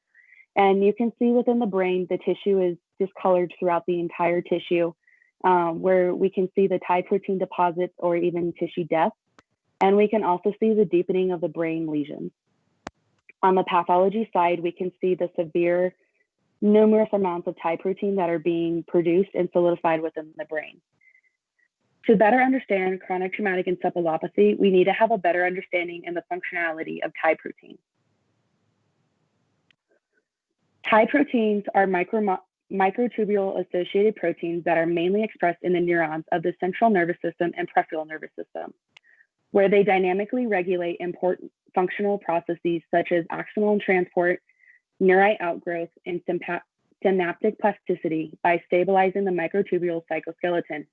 And you can see within the brain, the tissue is discolored throughout the entire tissue. where we can see the Thai protein deposits or even tissue death. And we can also see the deepening of the brain lesions. On the pathology side, we can see the severe, numerous amounts of Thai protein that are being produced and solidified within the brain. To better understand chronic traumatic encephalopathy, we need to have a better understanding in the functionality of Thai protein. Thai proteins are microtubule associated proteins that are mainly expressed in the neurons of the central nervous system and peripheral nervous system, where they dynamically regulate important functional processes such as axonal transport, neurite outgrowth, and synaptic plasticity by stabilizing the microtubule cytoskeleton.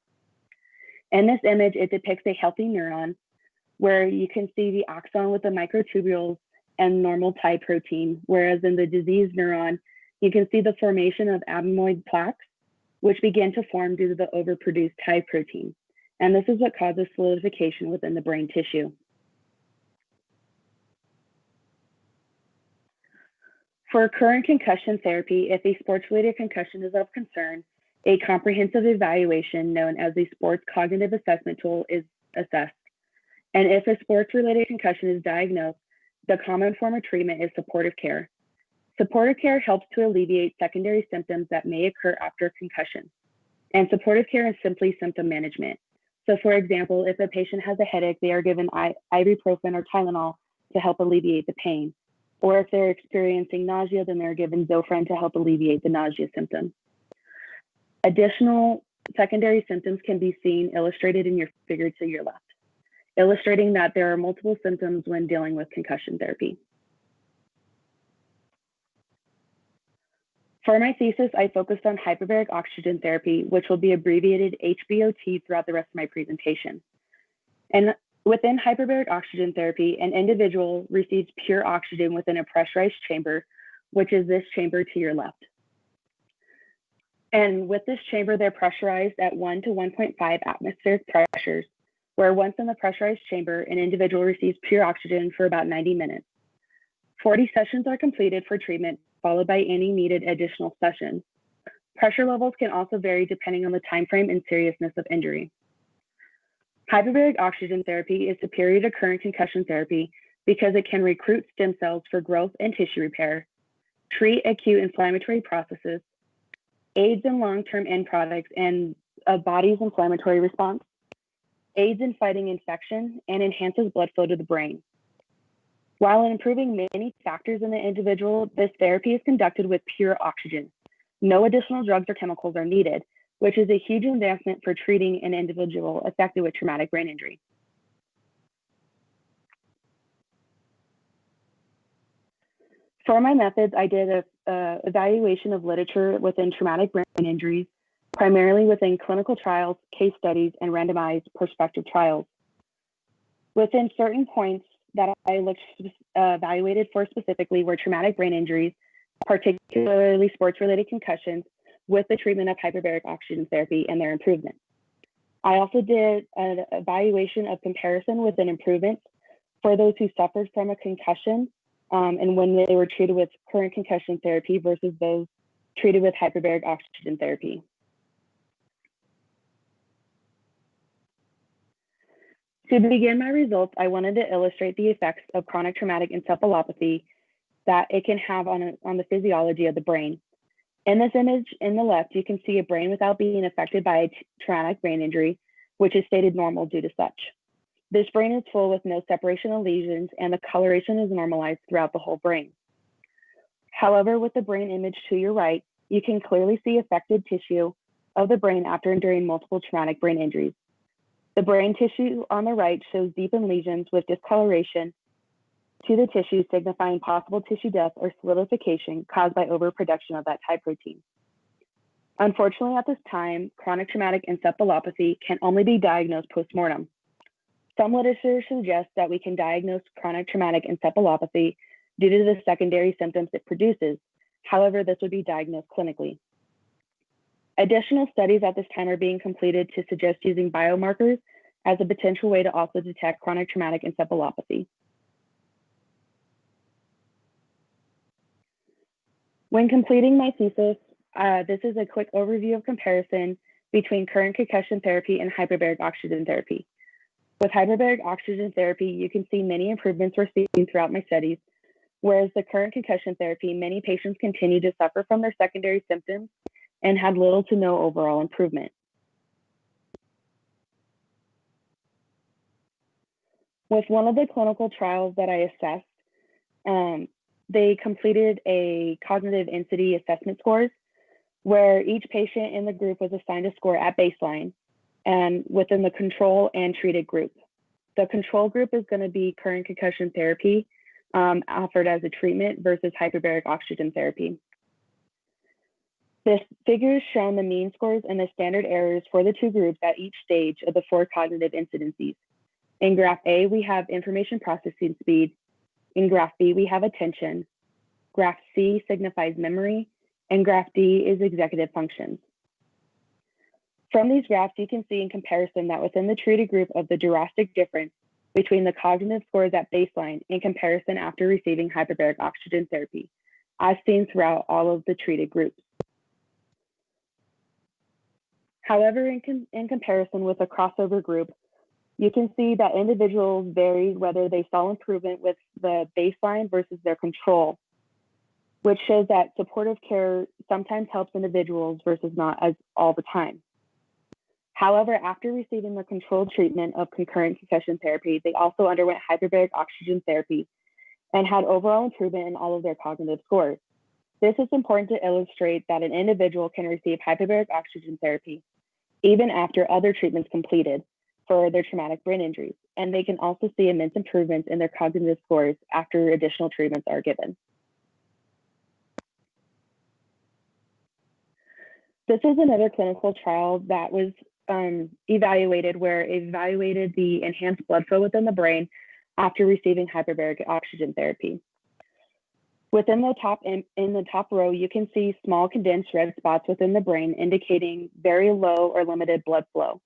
In this image, it depicts a healthy neuron where you can see the axon with the microtubules and normal Thai protein, whereas in the diseased neuron, you can see the formation of amyloid plaques, which begin to form due to the overproduced Thai protein. And this is what causes solidification within the brain tissue. For current concussion therapy, if a sports-related concussion is of concern, a comprehensive evaluation known as the Sports Cognitive Assessment Tool is assessed. And if a sports-related concussion is diagnosed, the common form of treatment is supportive care. Supportive care helps to alleviate secondary symptoms that may occur after concussion. And supportive care is simply symptom management. So for example, if a patient has a headache, they are given ibuprofen or Tylenol to help alleviate the pain. Or if they're experiencing nausea, then they're given Zofran to help alleviate the nausea symptom. Additional secondary symptoms can be seen illustrated in your figure to your left, illustrating that there are multiple symptoms when dealing with concussion therapy. For my thesis, I focused on hyperbaric oxygen therapy, which will be abbreviated HBOT throughout the rest of my presentation. And within hyperbaric oxygen therapy, an individual receives pure oxygen within a pressurized chamber, which is this chamber to your left. And with this chamber, they're pressurized at 1 to 1.5 atmospheric pressures, where once in the pressurized chamber, an individual receives pure oxygen for about 90 minutes. 40 sessions are completed for treatment, followed by any needed additional sessions. Pressure levels can also vary depending on the time frame and seriousness of injury. Hyperbaric oxygen therapy is superior to current concussion therapy because it can recruit stem cells for growth and tissue repair, treat acute inflammatory processes, aids in long-term end products and a body's inflammatory response, aids in fighting infection, and enhances blood flow to the brain. While improving many factors in the individual, this therapy is conducted with pure oxygen. No additional drugs or chemicals are needed, which is a huge advancement for treating an individual affected with traumatic brain injury. For my methods, I did a evaluation of literature within traumatic brain injuries, primarily within clinical trials, case studies, and randomized prospective trials. Within certain points that I evaluated for specifically were traumatic brain injuries, particularly sports-related concussions, with the treatment of hyperbaric oxygen therapy and their improvement. I also did an evaluation of comparison within improvements for those who suffered from a concussion and when they were treated with current concussion therapy versus those treated with hyperbaric oxygen therapy. To begin my results, I wanted to illustrate the effects of chronic traumatic encephalopathy that it can have on the physiology of the brain. In this image in the left, you can see a brain without being affected by a traumatic brain injury, which is stated normal due to such. This brain is full with no separation of lesions and the coloration is normalized throughout the whole brain. However, with the brain image to your right, you can clearly see affected tissue of the brain after enduring multiple traumatic brain injuries. The brain tissue on the right shows deepened lesions with discoloration to the tissue, signifying possible tissue death or solidification caused by overproduction of that Thai protein. Unfortunately, at this time, chronic traumatic encephalopathy can only be diagnosed postmortem. Some literature suggests that we can diagnose chronic traumatic encephalopathy due to the secondary symptoms it produces. However, this would be diagnosed clinically. Additional studies at this time are being completed to suggest using biomarkers as a potential way to also detect chronic traumatic encephalopathy. When completing my thesis, this is a quick overview of comparison between current concussion therapy and hyperbaric oxygen therapy. With hyperbaric oxygen therapy, you can see many improvements were seen throughout my studies, whereas the current concussion therapy, many patients continue to suffer from their secondary symptoms and had little to no overall improvement. With one of the clinical trials that I assessed, they completed a cognitive intensity assessment scores where each patient in the group was assigned a score at baseline and within the control and treated group. The control group is going to be current concussion therapy offered as a treatment versus hyperbaric oxygen therapy. This figure is shown the mean scores and the standard errors for the two groups at each stage of the 4 cognitive incidences. In graph A, we have information processing speed. In graph B, we have attention. Graph C signifies memory, and graph D is executive functions. From these graphs, you can see in comparison that within the treated group of the drastic difference between the cognitive scores at baseline in comparison after receiving hyperbaric oxygen therapy, as seen throughout all of the treated groups. However, in comparison with a crossover group, you can see that individuals varied whether they saw improvement with the baseline versus their control, which shows that supportive care sometimes helps individuals versus not as all the time. However, after receiving the controlled treatment of concurrent concussion therapy, they also underwent hyperbaric oxygen therapy and had overall improvement in all of their cognitive scores. This is important to illustrate that an individual can receive hyperbaric oxygen therapy even after other treatments completed for their traumatic brain injuries, and they can also see immense improvements in their cognitive scores after additional treatments are given. This is another clinical trial that was evaluated where it evaluated the enhanced blood flow within the brain after receiving hyperbaric oxygen therapy. Within the top, in the top row, you can see small condensed red spots within the brain indicating very low or limited blood flow.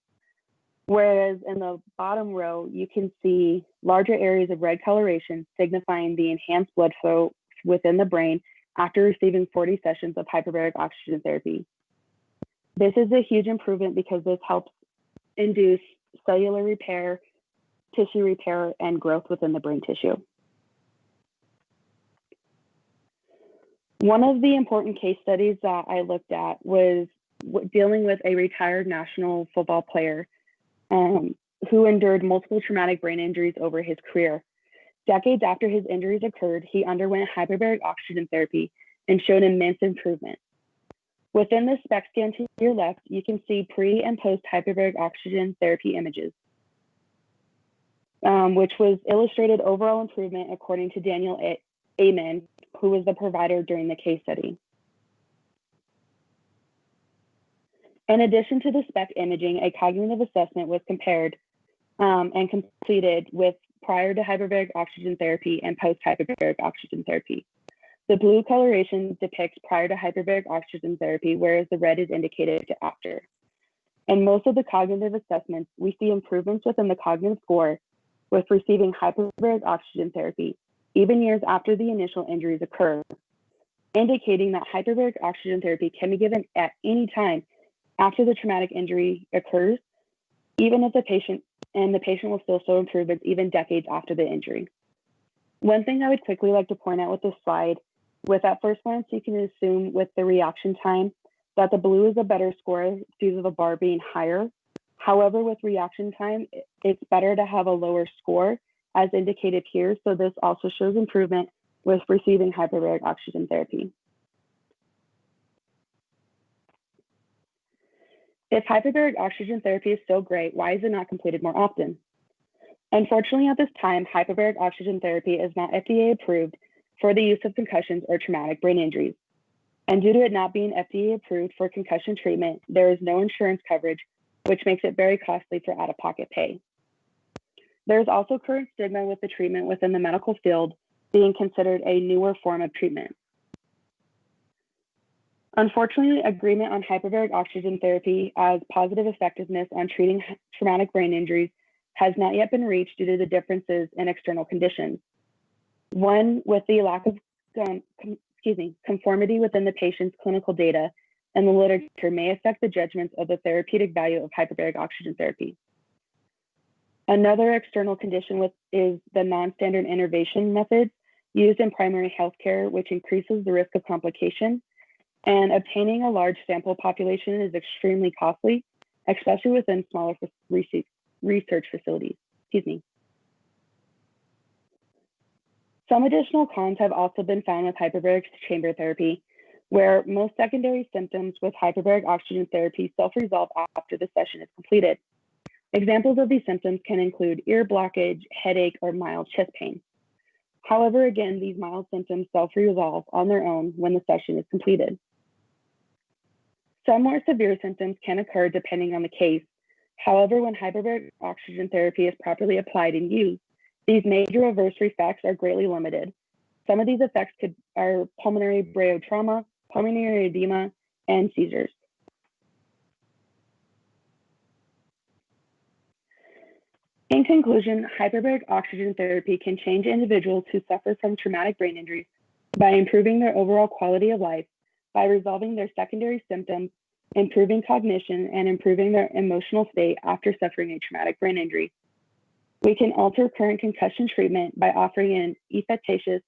Whereas in the bottom row, you can see larger areas of red coloration signifying the enhanced blood flow within the brain after receiving 40 sessions of hyperbaric oxygen therapy. This is a huge improvement because this helps induce cellular repair, tissue repair, and growth within the brain tissue. One of the important case studies that I looked at was dealing with a retired national football player who endured multiple traumatic brain injuries over his career. Decades after his injuries occurred, he underwent hyperbaric oxygen therapy and showed immense improvement. Within the SPECT scan to your left, you can see pre and post hyperbaric oxygen therapy images, which was illustrated overall improvement according to Daniel Amen, who was the provider during the case study. In addition to the SPECT imaging, a cognitive assessment was compared and completed with prior to hyperbaric oxygen therapy and post hyperbaric oxygen therapy. The blue coloration depicts prior to hyperbaric oxygen therapy, whereas the red is indicated to after. In most of the cognitive assessments, we see improvements within the cognitive score with receiving hyperbaric oxygen therapy, even years after the initial injuries occur, indicating that hyperbaric oxygen therapy can be given at any time after the traumatic injury occurs, even if the patient will still show improvements even decades after the injury. One thing I would quickly like to point out with this slide, with at first glance, you can assume with the reaction time that the blue is a better score due to the bar being higher. However, with reaction time, it's better to have a lower score as indicated here. So this also shows improvement with receiving hyperbaric oxygen therapy. If hyperbaric oxygen therapy is so great, why is it not completed more often? Unfortunately, at this time, hyperbaric oxygen therapy is not FDA approved for the use of concussions or traumatic brain injuries. And due to it not being FDA approved for concussion treatment, there is no insurance coverage, which makes it very costly for out-of-pocket pay. There's also current stigma with the treatment within the medical field being considered a newer form of treatment. Unfortunately, agreement on hyperbaric oxygen therapy as positive effectiveness on treating traumatic brain injuries has not yet been reached due to the differences in external conditions. One, with the lack of conformity within the patient's clinical data in the literature may affect the judgments of the therapeutic value of hyperbaric oxygen therapy. Another external condition is the non-standard innervation methods used in primary healthcare, which increases the risk of complication. And obtaining a large sample population is extremely costly, especially within smaller research facilities. Excuse me. Some additional cons have also been found with hyperbaric chamber therapy, where most secondary symptoms with hyperbaric oxygen therapy self-resolve after the session is completed. Examples of these symptoms can include ear blockage, headache, or mild chest pain. However, again, these mild symptoms self-resolve on their own when the session is completed. Some more severe symptoms can occur depending on the case. However, when hyperbaric oxygen therapy is properly applied and used, these major adverse effects are greatly limited. Some of these effects are pulmonary bronchotrauma, pulmonary edema, and seizures. In conclusion, hyperbaric oxygen therapy can change individuals who suffer from traumatic brain injuries by improving their overall quality of life, by resolving their secondary symptoms, improving cognition, and improving their emotional state after suffering a traumatic brain injury. We can alter current concussion treatment by offering an efficacious,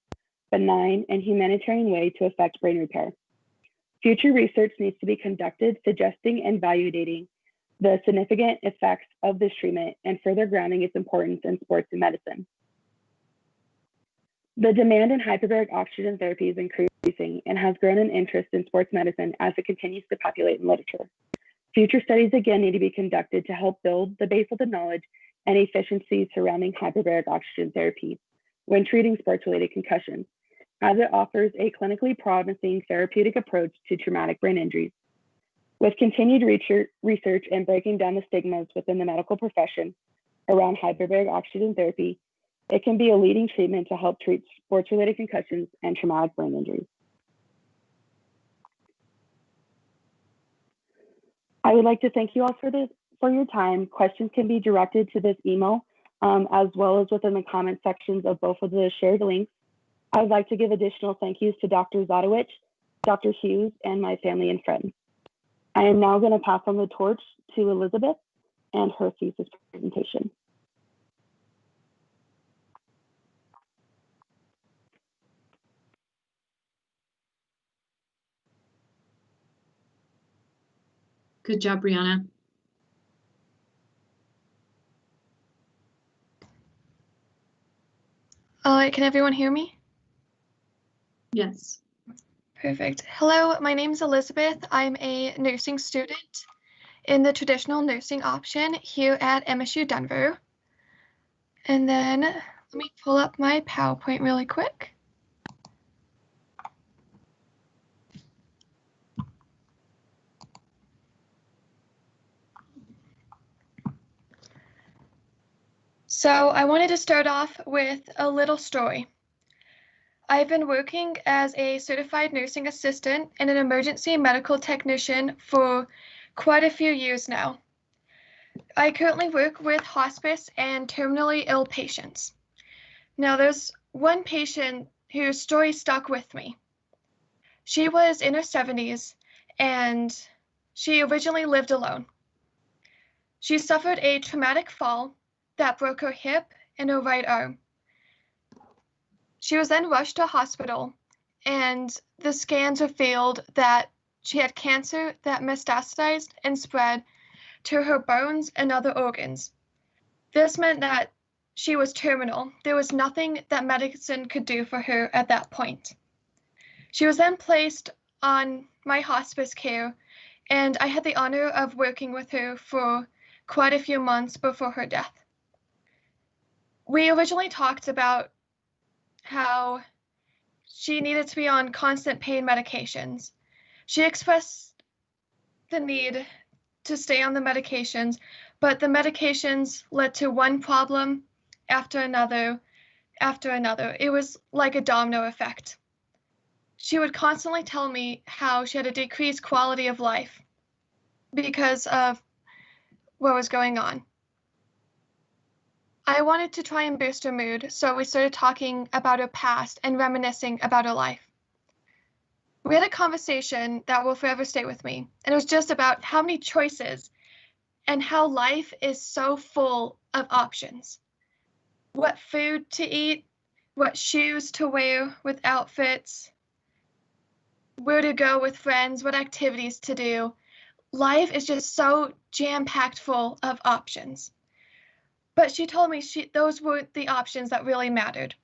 benign, and humanitarian way to effect brain repair. Future research needs to be conducted suggesting and validating the significant effects of this treatment and further grounding its importance in sports and medicine. The demand in hyperbaric oxygen therapy is increasing and has grown in interest in sports medicine as it continues to populate in literature. Future studies again need to be conducted to help build the base of the knowledge and efficiency surrounding hyperbaric oxygen therapy when treating sports-related concussions, as it offers a clinically promising therapeutic approach to traumatic brain injuries. With continued research and breaking down the stigmas within the medical profession around hyperbaric oxygen therapy, it can be a leading treatment to help treat sports-related concussions and traumatic brain injuries. I would like to thank you all for your time. Questions can be directed to this email, as well as within the comment sections of both of the shared links. I would like to give additional thank yous to Dr. Zadowich, Dr. Hughes, and my family and friends. I am now going to pass on the torch to Elizabeth and her thesis presentation. Good job, Brianna. Can everyone hear me? Yes. Perfect. Hello, my name is Elizabeth. I'm a nursing student in the traditional nursing option here at MSU Denver. And then let me pull up my PowerPoint really quick. So I wanted to start off with a little story. I've been working as a certified nursing assistant and an emergency medical technician for quite a few years now. I currently work with hospice and terminally ill patients. Now, there's one patient whose story stuck with me. She was in her 70s and she originally lived alone. She suffered a traumatic fall that broke her hip and her right arm. She was then rushed to hospital, and the scans revealed that she had cancer that metastasized and spread to her bones and other organs. This meant that she was terminal. There was nothing that medicine could do for her at that point. She was then placed on my hospice care, and I had the honor of working with her for quite a few months before her death. We originally talked about how she needed to be on constant pain medications. She expressed the need to stay on the medications, but the medications led to one problem after another after another. It was like a domino effect. She would constantly tell me how she had a decreased quality of life because of what was going on. I wanted to try and boost her mood, so we started talking about her past and reminiscing about her life. We had a conversation that will forever stay with me, and it was just about how many choices and how life is so full of options. What food to eat, what shoes to wear with outfits, where to go with friends, what activities to do. Life is just so jam-packed full of options. But she told me those weren't the options that really mattered.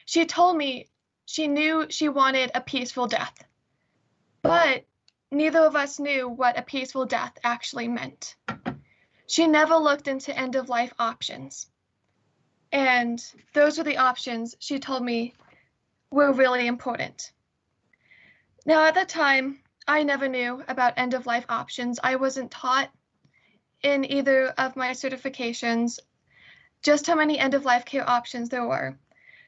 She told me she knew she wanted a peaceful death, but neither of us knew what a peaceful death actually meant. She never looked into end-of-life options. And those were the options she told me were really important. Now, at the time, I never knew about end-of-life options. I wasn't taught in either of my certifications just how many end-of-life care options there were.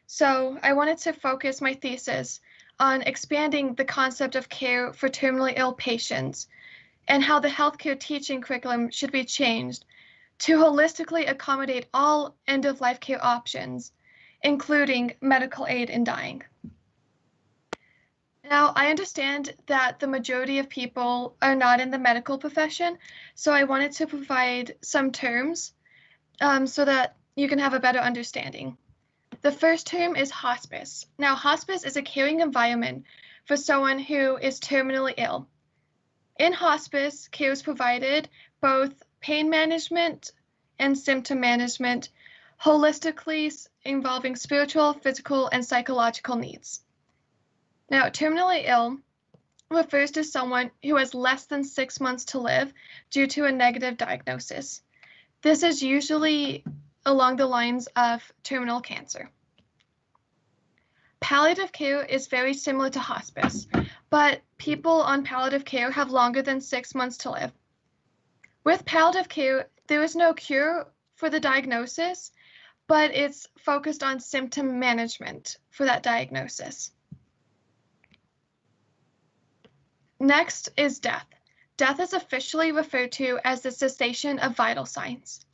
So I wanted to focus my thesis on expanding the concept of care for terminally ill patients and how the healthcare teaching curriculum should be changed to holistically accommodate all end-of-life care options, including medical aid in dying. Now, I understand that the majority of people are not in the medical profession, so I wanted to provide some terms so that you can have a better understanding. The first term is hospice. Now, hospice is a caring environment for someone who is terminally ill. In hospice, care is provided both pain management and symptom management, holistically involving spiritual, physical, and psychological needs. Now, terminally ill refers to someone who has less than 6 months to live due to a negative diagnosis. This is usually along the lines of terminal cancer. Palliative care is very similar to hospice, but people on palliative care have longer than 6 months to live. With palliative care, there is no cure for the diagnosis, but it's focused on symptom management for that diagnosis. Next is death. Death is officially referred to as the cessation of vital signs.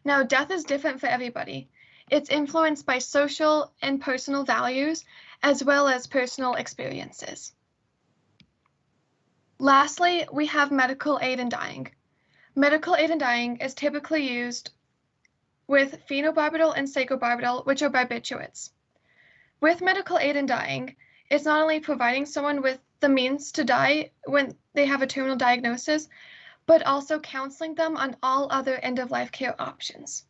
Now, death is different for everybody. It's influenced by social and personal values, as well as personal experiences. Lastly, we have medical aid in dying. Medical aid in dying is typically used with phenobarbital and secobarbital, which are barbiturates. With medical aid in dying, it's not only providing someone with the means to die when they have a terminal diagnosis, but also counseling them on all other end-of-life care options.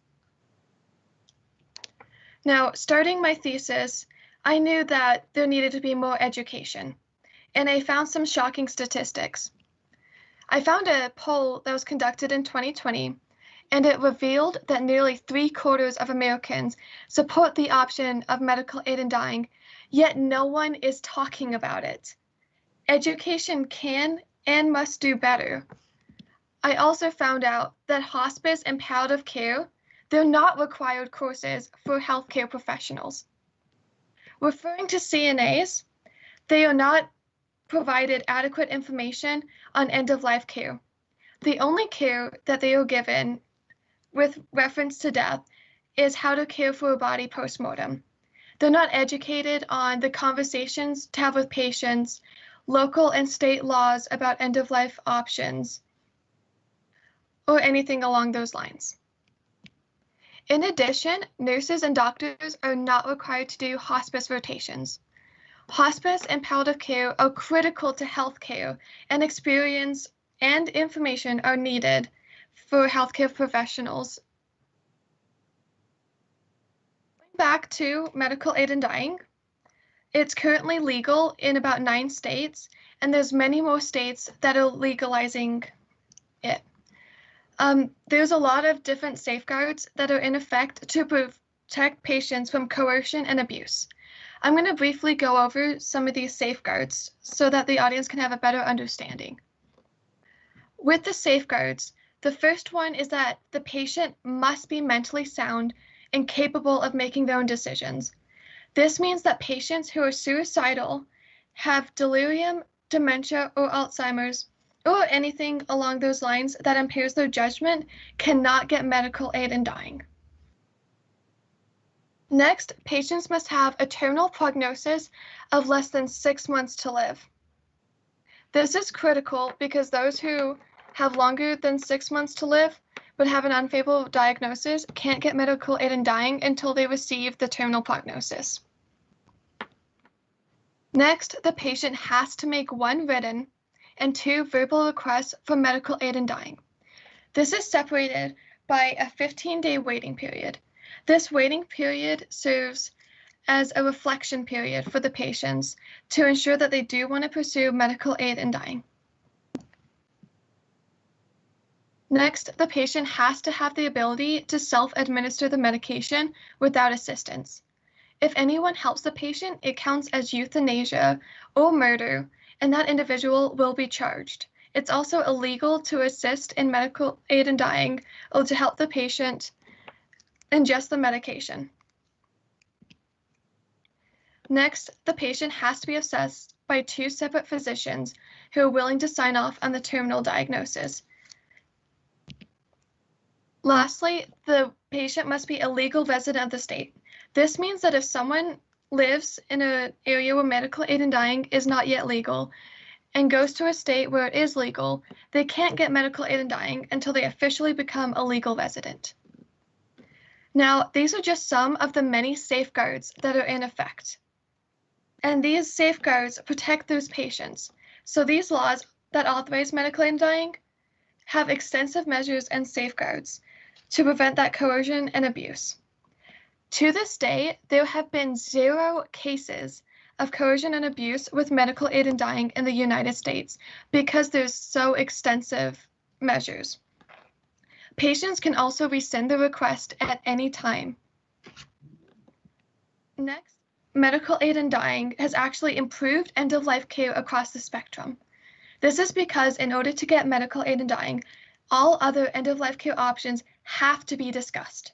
Now, starting my thesis, I knew that there needed to be more education, and I found some shocking statistics. I found a poll that was conducted in 2020, and it revealed that nearly 3/4 of Americans support the option of medical aid in dying, yet no one is talking about it. Education can and must do better. I also found out that hospice and palliative care, they're not required courses for healthcare professionals. Referring to CNAs, they are not provided adequate information on end-of-life care. The only care that they are given with reference to death is how to care for a body post-mortem. They're not educated on the conversations to have with patients, local and state laws about end-of-life options, or anything along those lines. In addition, nurses and doctors are not required to do hospice rotations. Hospice and palliative care are critical to healthcare, and experience and information are needed for healthcare professionals. Back to medical aid in dying. It's currently legal in about 9 states, and there's many more states that are legalizing it. There's a lot of different safeguards that are in effect to protect patients from coercion and abuse. I'm going to briefly go over some of these safeguards so that the audience can have a better understanding. With the safeguards, the first one is that the patient must be mentally sound and capable of making their own decisions. This means that patients who are suicidal, have delirium, dementia, or Alzheimer's, or anything along those lines that impairs their judgment cannot get medical aid in dying. Next, patients must have a terminal prognosis of less than 6 months to live. This is critical because those who have longer than 6 months to live but have an unfavorable diagnosis can't get medical aid in dying until they receive the terminal prognosis. Next, the patient has to make 1 written and 2 verbal requests for medical aid in dying. This is separated by a 15-day waiting period. This waiting period serves as a reflection period for the patients to ensure that they do want to pursue medical aid in dying. Next, the patient has to have the ability to self-administer the medication without assistance. If anyone helps the patient, it counts as euthanasia or murder, and that individual will be charged. It's also illegal to assist in medical aid in dying or to help the patient ingest the medication. Next, the patient has to be assessed by 2 separate physicians who are willing to sign off on the terminal diagnosis. Lastly, the patient must be a legal resident of the state. This means that if someone lives in an area where medical aid in dying is not yet legal and goes to a state where it is legal, they can't get medical aid in dying until they officially become a legal resident. Now, these are just some of the many safeguards that are in effect. And these safeguards protect those patients. So these laws that authorize medical aid in dying have extensive measures and safeguards to prevent that coercion and abuse. To this day, there have been 0 cases of coercion and abuse with medical aid in dying in the United States because there's so extensive measures. Patients can also rescind the request at any time. Next, medical aid in dying has actually improved end-of-life care across the spectrum. This is because in order to get medical aid in dying, all other end-of-life care options have to be discussed.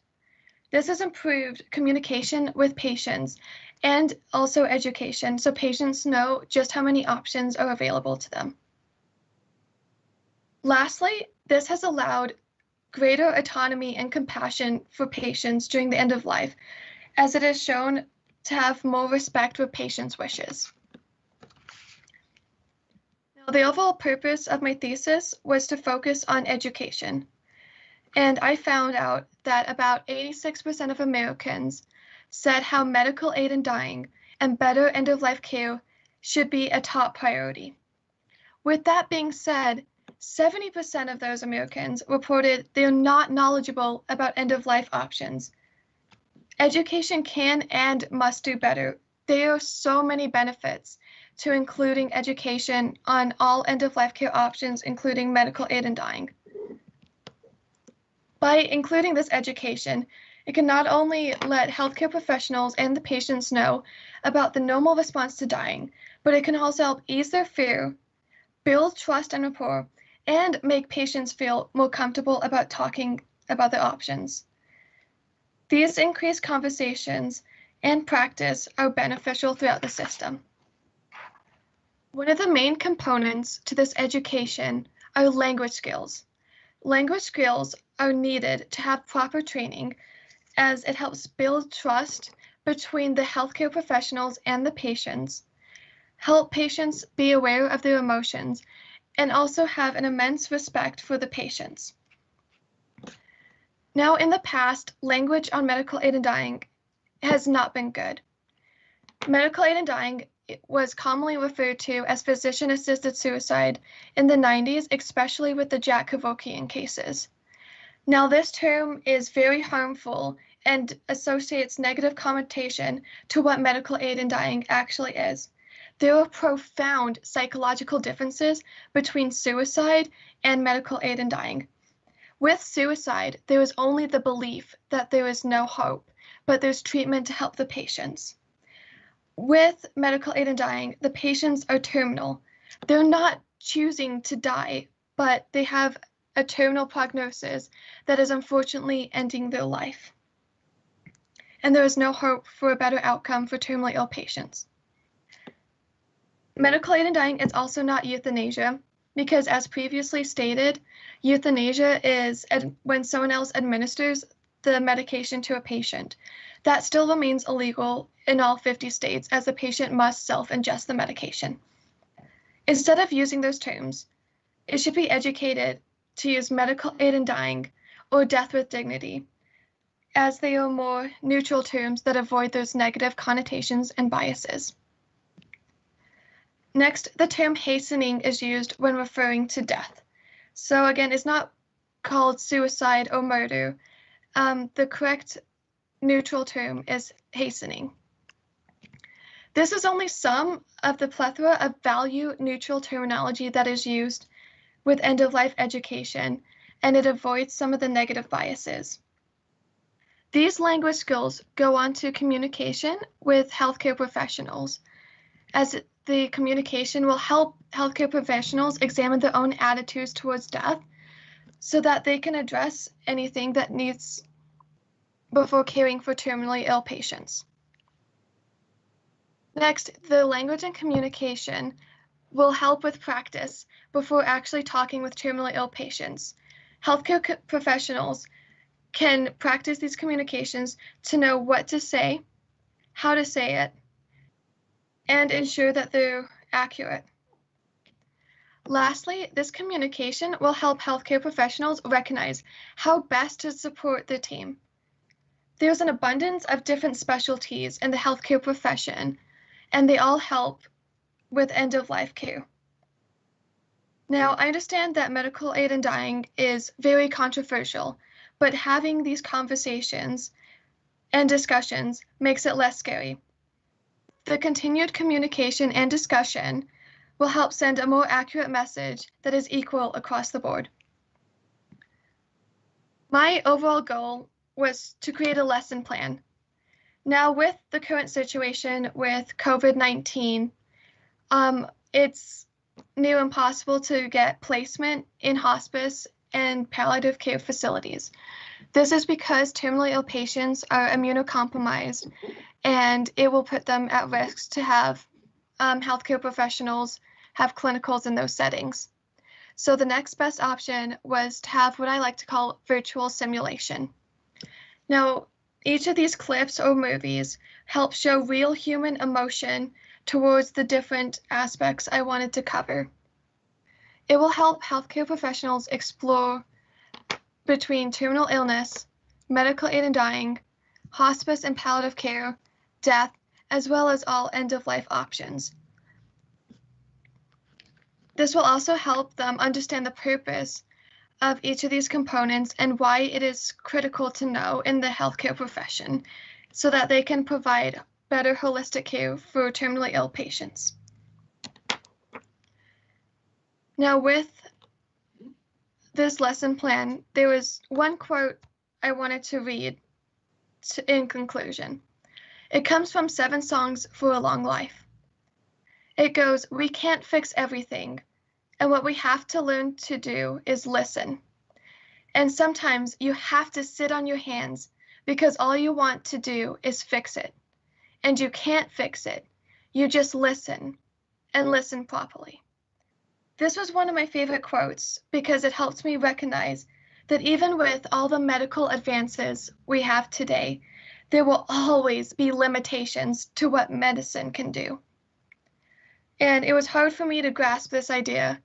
This has improved communication with patients and also education, so patients know just how many options are available to them. Lastly, this has allowed greater autonomy and compassion for patients during the end of life, as it is shown to have more respect for patients' wishes. Now, the overall purpose of my thesis was to focus on education. And I found out that about 86% of Americans said how medical aid in dying and better end-of-life care should be a top priority. With that being said, 70% of those Americans reported they are not knowledgeable about end-of-life options. Education can and must do better. There are so many benefits to including education on all end-of-life care options, including medical aid in dying. By including this education, it can not only let healthcare professionals and the patients know about the normal response to dying, but it can also help ease their fear, build trust and rapport, and make patients feel more comfortable about talking about their options. These increased conversations and practice are beneficial throughout the system. One of the main components to this education are language skills. Language skills are needed to have proper training, as it helps build trust between the healthcare professionals and the patients, help patients be aware of their emotions, and also have an immense respect for the patients. Now, in the past, language on medical aid in dying has not been good. Medical aid in dying was commonly referred to as physician-assisted suicide in the 90s, especially with the Jack Kevorkian cases. Now, this term is very harmful and associates negative connotation to what medical aid in dying actually is. There are profound psychological differences between suicide and medical aid in dying. With suicide, there is only the belief that there is no hope, but there's treatment to help the patients. With medical aid in dying, the patients are terminal. They're not choosing to die, but they have a terminal prognosis that is unfortunately ending their life. And there is no hope for a better outcome for terminally ill patients. Medical aid in dying is also not euthanasia, because as previously stated, euthanasia is when someone else administers the medication to a patient. That still remains illegal in all 50 states, as the patient must self-ingest the medication. Instead of using those terms, it should be educated to use medical aid in dying or death with dignity, as they are more neutral terms that avoid those negative connotations and biases. Next, the term hastening is used when referring to death. So again, it's not called suicide or murder. The correct neutral term is hastening. This is only some of the plethora of value-neutral terminology that is used with end-of-life education, and it avoids some of the negative biases. These language skills go on to communication with healthcare professionals, as the communication will help healthcare professionals examine their own attitudes towards death so that they can address anything that needs before caring for terminally ill patients. Next, the language and communication will help with practice before actually talking with terminally ill patients. Healthcare professionals can practice these communications to know what to say, how to say it, and ensure that they're accurate. Lastly, this communication will help healthcare professionals recognize how best to support their team. There's an abundance of different specialties in the healthcare profession, and they all help with end-of-life care. Now, I understand that medical aid in dying is very controversial, but having these conversations and discussions makes it less scary. The continued communication and discussion will help send a more accurate message that is equal across the board. My overall goal was to create a lesson plan. Now, with the current situation with COVID-19, it's near impossible to get placement in hospice and palliative care facilities. This is because terminally ill patients are immunocompromised, and it will put them at risk to have healthcare professionals have clinicals in those settings. So the next best option was to have what I like to call virtual simulation. Now, each of these clips or movies help show real human emotion towards the different aspects I wanted to cover. It will help healthcare professionals explore between terminal illness, medical aid in dying, hospice and palliative care, death, as well as all end-of-life options. This will also help them understand the purpose of each of these components and why it is critical to know in the healthcare profession so that they can provide better holistic care for terminally ill patients. Now, with this lesson plan, there was one quote I wanted to read in conclusion. It comes from 7 Songs for a Long Life. It goes, "We can't fix everything, and what we have to learn to do is listen. And sometimes you have to sit on your hands because all you want to do is fix it. And you can't fix it. You just listen, and listen properly." This was one of my favorite quotes because it helps me recognize that even with all the medical advances we have today, there will always be limitations to what medicine can do. And it was hard for me to grasp this idea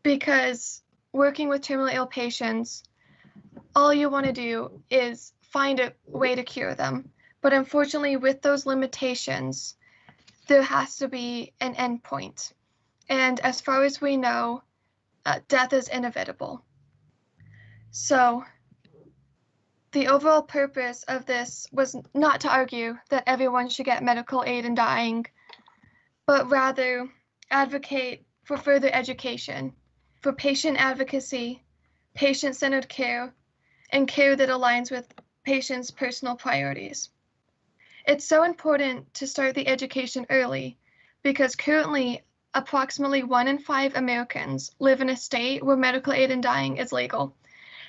because working with terminally ill patients, all you want to do is find a way to cure them. But unfortunately, with those limitations, there has to be an endpoint. And as far as we know, death is inevitable. So the overall purpose of this was not to argue that everyone should get medical aid in dying, but rather advocate for further education, for patient advocacy, patient-centered care, and care that aligns with patients' personal priorities. It's so important to start the education early because currently approximately 1 in 5 Americans live in a state where medical aid in dying is legal.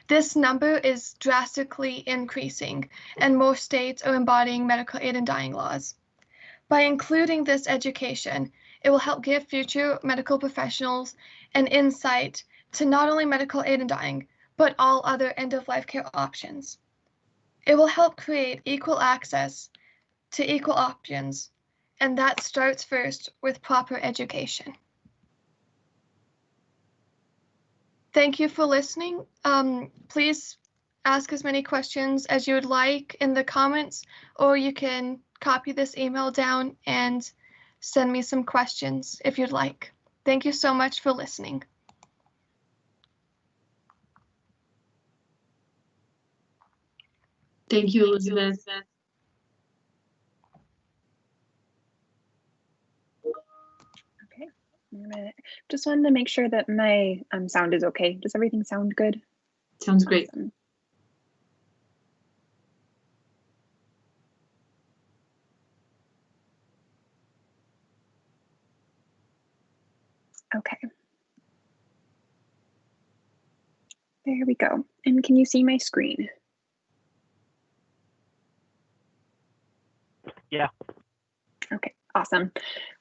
This number is drastically increasing, and more states are embodying medical aid in dying laws. By including this education, it will help give future medical professionals an insight to not only medical aid in dying, but all other end-of-life care options. It will help create equal access to equal options, and that starts first with proper education. Thank you for listening. Please ask as many questions as you would like in the comments, or you can copy this email down and send me some questions if you'd like. Thank you so much for listening. Thank you, Elizabeth. Okay, just wanted to make sure that my sound is okay. Does everything sound good? Sounds great. Awesome. Okay. There we go. And can you see my screen? Yeah. Okay, awesome.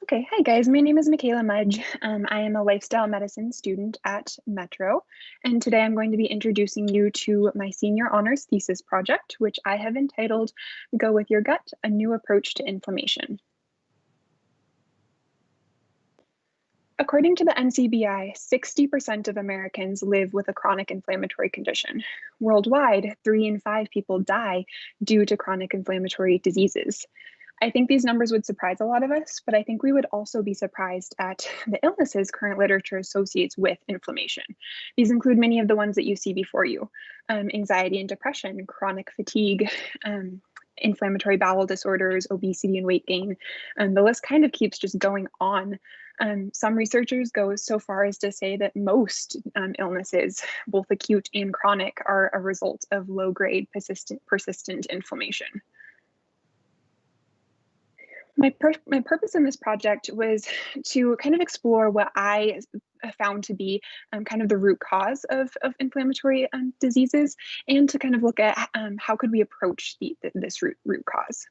Okay, hi guys, my name is Mikaela Mudge. I am a lifestyle medicine student at Metro, and today I'm going to be introducing you to my senior honors thesis project, which I have entitled Go With Your Gut, A New Approach to Inflammation. According to the NCBI, 60% of Americans live with a chronic inflammatory condition. Worldwide, 3 in 5 people die due to chronic inflammatory diseases. I think these numbers would surprise a lot of us, but I think we would also be surprised at the illnesses current literature associates with inflammation. These include many of the ones that you see before you: anxiety and depression, chronic fatigue, inflammatory bowel disorders, obesity and weight gain. The list kind of keeps just going on. Some researchers go so far as to say that most illnesses, both acute and chronic, are a result of low-grade persistent inflammation. My purpose in this project was to kind of explore what I found to be kind of the root cause of inflammatory diseases, and to kind of look at how could we approach this root cause.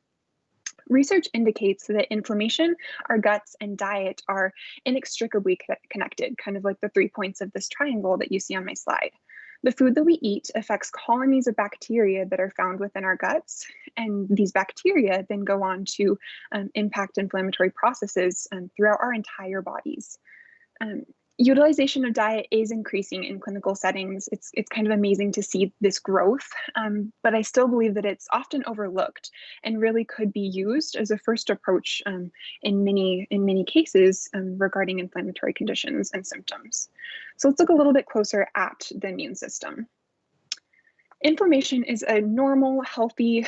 Research indicates that inflammation, our guts, and diet are inextricably connected, kind of like the 3 points of this triangle that you see on my slide. The food that we eat affects colonies of bacteria that are found within our guts, and these bacteria then go on to impact inflammatory processes throughout our entire bodies. Utilization of diet is increasing in clinical settings. It's kind of amazing to see this growth, but I still believe that it's often overlooked and really could be used as a first approach in many cases regarding inflammatory conditions and symptoms. So let's look a little bit closer at the immune system. Inflammation is a normal, healthy,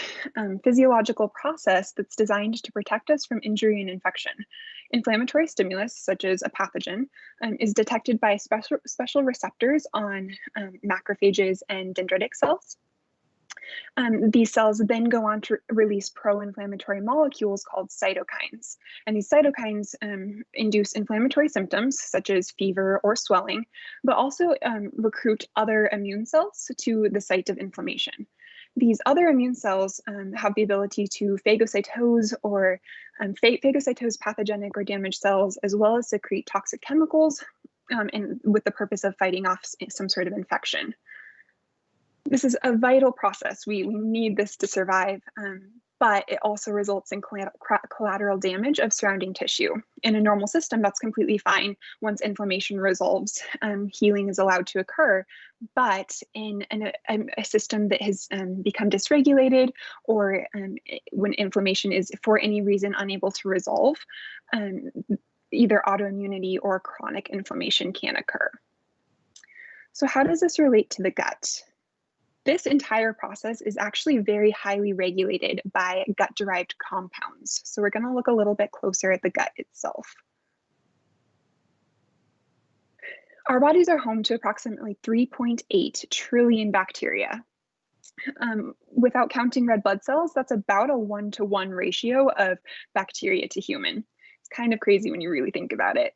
physiological process that's designed to protect us from injury and infection. Inflammatory stimulus, such as a pathogen, is detected by special receptors on macrophages and dendritic cells. These cells then go on to release pro-inflammatory molecules called cytokines. And these cytokines induce inflammatory symptoms such as fever or swelling, but also recruit other immune cells to the site of inflammation. These other immune cells have the ability to phagocytose or phagocytose pathogenic or damaged cells, as well as secrete toxic chemicals with the purpose of fighting off some sort of infection. This is a vital process. We need this to survive, but it also results in collateral damage of surrounding tissue. In a normal system, that's completely fine. Once inflammation resolves, healing is allowed to occur. But in a system that has become dysregulated, or when inflammation is for any reason unable to resolve, either autoimmunity or chronic inflammation can occur. So how does this relate to the gut? This entire process is actually very highly regulated by gut-derived compounds. So we're going to look a little bit closer at the gut itself. Our bodies are home to approximately 3.8 trillion bacteria. Without counting red blood cells, that's about a 1-to-1 ratio of bacteria to human. It's kind of crazy when you really think about it.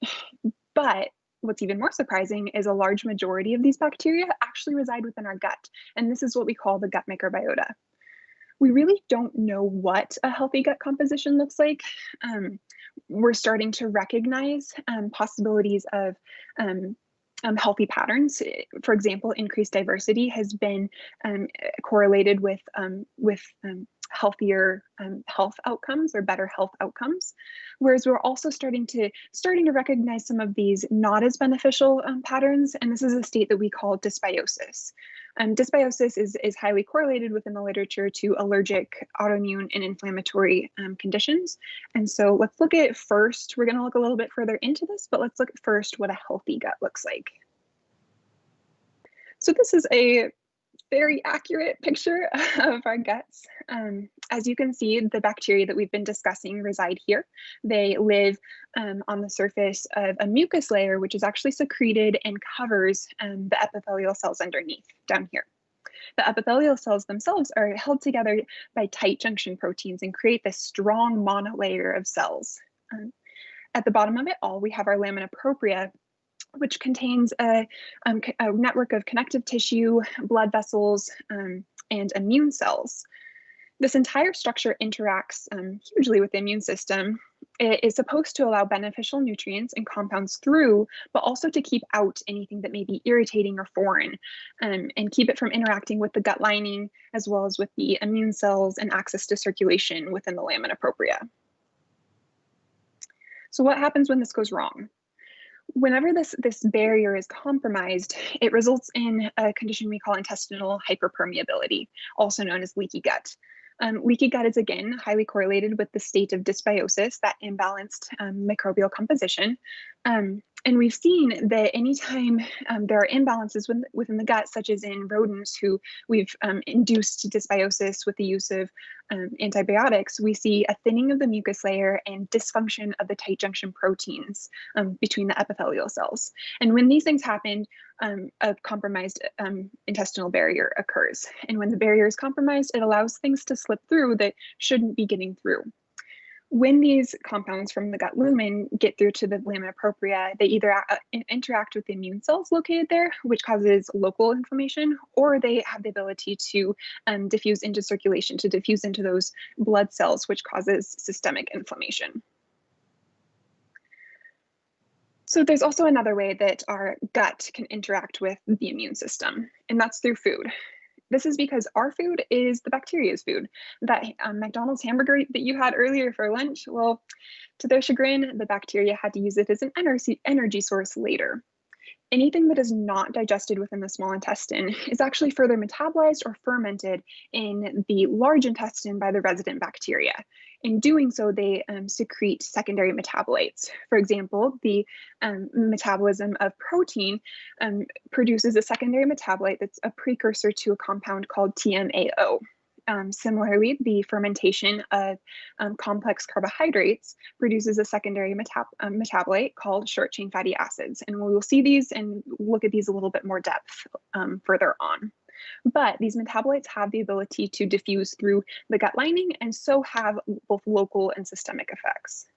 But what's even more surprising is a large majority of these bacteria actually reside within our gut, and this is what we call the gut microbiota. We really don't know what a healthy gut composition looks like. We're starting to recognize possibilities of healthy patterns. For example, increased diversity has been correlated with healthier health outcomes or better health outcomes. Whereas we're also starting to recognize some of these not as beneficial patterns, and this is a state that we call dysbiosis. Dysbiosis is highly correlated within the literature to allergic, autoimmune, and inflammatory conditions. And so let's look at first, we're going to look a little bit further into this, but let's look at first what a healthy gut looks like. So this is a very accurate picture of our guts. As you can see, the bacteria that we've been discussing reside here. They live on the surface of a mucus layer, which is actually secreted and covers the epithelial cells underneath, down here. The epithelial cells themselves are held together by tight junction proteins and create this strong monolayer of cells. At the bottom of it all, we have our lamina propria, which contains a network of connective tissue, blood vessels, and immune cells. This entire structure interacts hugely with the immune system. It is supposed to allow beneficial nutrients and compounds through, but also to keep out anything that may be irritating or foreign, and keep it from interacting with the gut lining, as well as with the immune cells and access to circulation within the lamina propria. So what happens when this goes wrong? Whenever this barrier is compromised, it results in a condition we call intestinal hyperpermeability, also known as leaky gut. Leaky gut is, again, highly correlated with the state of dysbiosis, that imbalanced microbial composition. And we've seen that anytime there are imbalances within the gut, such as in rodents who we've induced dysbiosis with the use of antibiotics, we see a thinning of the mucus layer and dysfunction of the tight junction proteins between the epithelial cells. And when these things happen, a compromised intestinal barrier occurs. And when the barrier is compromised, it allows things to slip through that shouldn't be getting through. When these compounds from the gut lumen get through to the lamina propria, they either interact with the immune cells located there, which causes local inflammation, or they have the ability to diffuse into circulation, to diffuse into those blood cells, which causes systemic inflammation. So there's also another way that our gut can interact with the immune system, and that's through food. This is because our food is the bacteria's food. That McDonald's hamburger that you had earlier for lunch, well, to their chagrin, the bacteria had to use it as an energy source later. Anything that is not digested within the small intestine is actually further metabolized or fermented in the large intestine by the resident bacteria. In doing so, they secrete secondary metabolites. For example, the metabolism of protein produces a secondary metabolite that's a precursor to a compound called TMAO. Similarly, the fermentation of complex carbohydrates produces a secondary metabolite called short-chain fatty acids. And we will see these and look at these a little bit more depth further on. But these metabolites have the ability to diffuse through the gut lining and so have both local and systemic effects.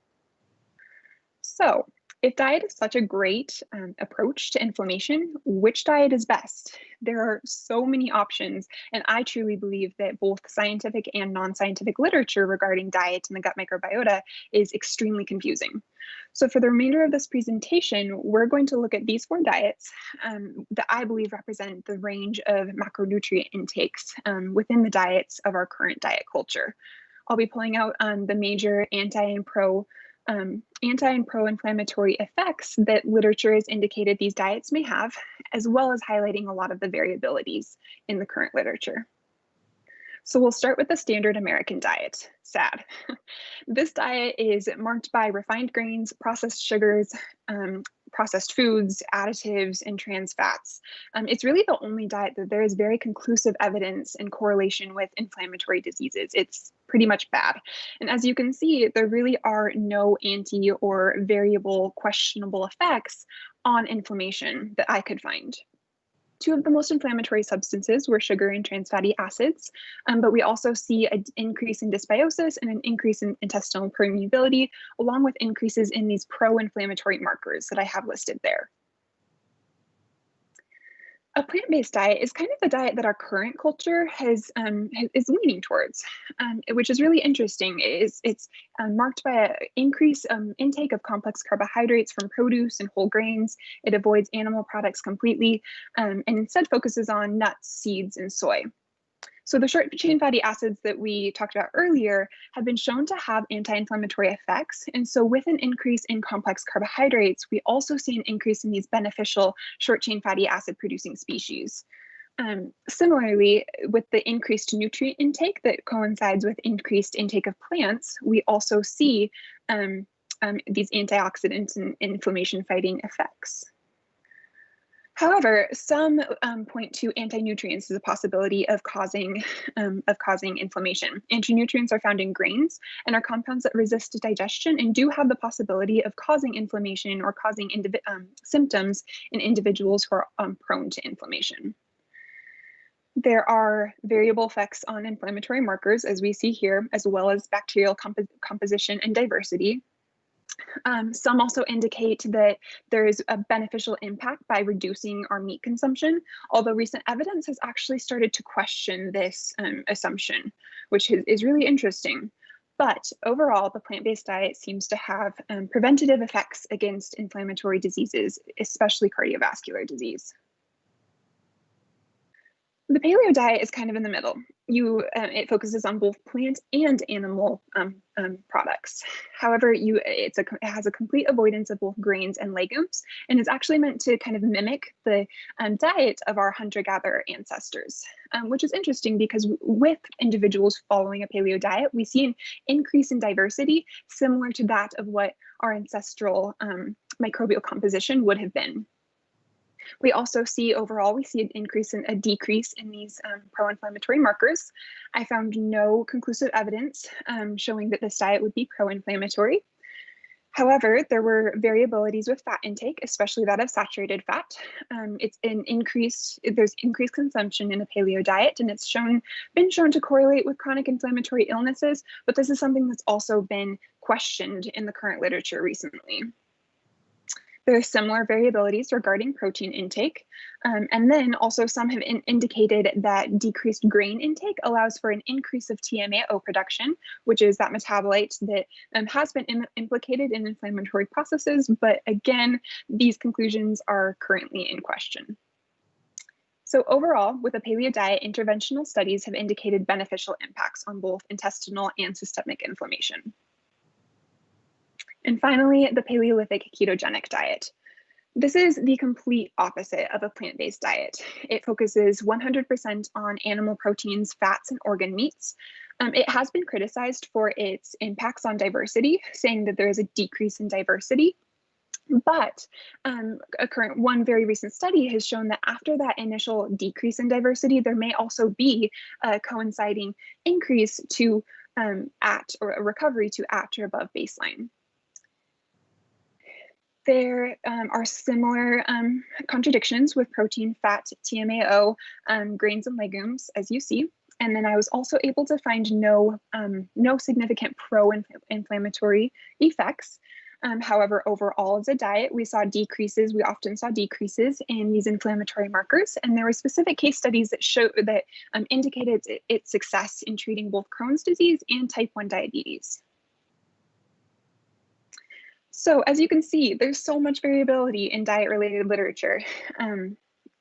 So, if diet is such a great approach to inflammation, which diet is best? There are so many options, and I truly believe that both scientific and non-scientific literature regarding diet and the gut microbiota is extremely confusing. So for the remainder of this presentation, we're going to look at these 4 diets that I believe represent the range of macronutrient intakes within the diets of our current diet culture. I'll be pulling out the major anti and pro-inflammatory effects that literature has indicated these diets may have, as well as highlighting a lot of the variabilities in the current literature. So we'll start with the standard American diet. Sad. This diet is marked by refined grains, processed sugars, processed foods, additives, and trans fats. It's really the only diet that there is very conclusive evidence in correlation with inflammatory diseases. It's pretty much bad. And as you can see, there really are no anti or variable questionable effects on inflammation that I could find. 2 of the most inflammatory substances were sugar and trans fatty acids, but we also see an increase in dysbiosis and an increase in intestinal permeability, along with increases in these pro-inflammatory markers that I have listed there. A plant-based diet is kind of a diet that our current culture is leaning towards, which is really interesting. It's marked by an increased intake of complex carbohydrates from produce and whole grains. It avoids animal products completely, and instead focuses on nuts, seeds, and soy. So the short chain fatty acids that we talked about earlier have been shown to have anti-inflammatory effects. And so with an increase in complex carbohydrates, we also see an increase in these beneficial short chain fatty acid producing species. Similarly, with the increased nutrient intake that coincides with increased intake of plants, we also see these antioxidants and inflammation fighting effects. However, some point to anti-nutrients as a possibility of causing inflammation. Anti-nutrients are found in grains and are compounds that resist digestion and do have the possibility of causing inflammation or causing symptoms in individuals who are prone to inflammation. There are variable effects on inflammatory markers, as we see here, as well as bacterial composition and diversity. Some also indicate that there is a beneficial impact by reducing our meat consumption, although recent evidence has actually started to question this assumption, which is really interesting. But overall, the plant-based diet seems to have preventative effects against inflammatory diseases, especially cardiovascular disease. The paleo diet is kind of in the middle. It focuses on both plant and animal products. However, it has a complete avoidance of both grains and legumes, and is actually meant to kind of mimic the diet of our hunter-gatherer ancestors, which is interesting because with individuals following a paleo diet, we see an increase in diversity similar to that of what our ancestral microbial composition would have been. We also see overall, we see a decrease in these pro-inflammatory markers. I found no conclusive evidence showing that this diet would be pro-inflammatory. However, there were variabilities with fat intake, especially that of saturated fat. There's increased consumption in a paleo diet, and it's been shown to correlate with chronic inflammatory illnesses, but this is something that's also been questioned in the current literature recently. There are similar variabilities regarding protein intake. And then also some have indicated that decreased grain intake allows for an increase of TMAO production, which is that metabolite that has been implicated in inflammatory processes. But again, these conclusions are currently in question. So overall, with a paleo diet, interventional studies have indicated beneficial impacts on both intestinal and systemic inflammation. And finally, the Paleolithic ketogenic diet. This is the complete opposite of a plant-based diet. It focuses 100% on animal proteins, fats, and organ meats. It has been criticized for its impacts on diversity, saying that there is a decrease in diversity. But one very recent study has shown that after that initial decrease in diversity, there may also be a coinciding increase to or a recovery to at or above baseline. There are similar contradictions with protein, fat, TMAO, grains, and legumes, as you see. And then I was also able to find no significant pro-inflammatory effects. However, overall as a diet, we often saw decreases in these inflammatory markers. And there were specific case studies that indicated its success in treating both Crohn's disease and type 1 diabetes. So as you can see, there's so much variability in diet-related literature.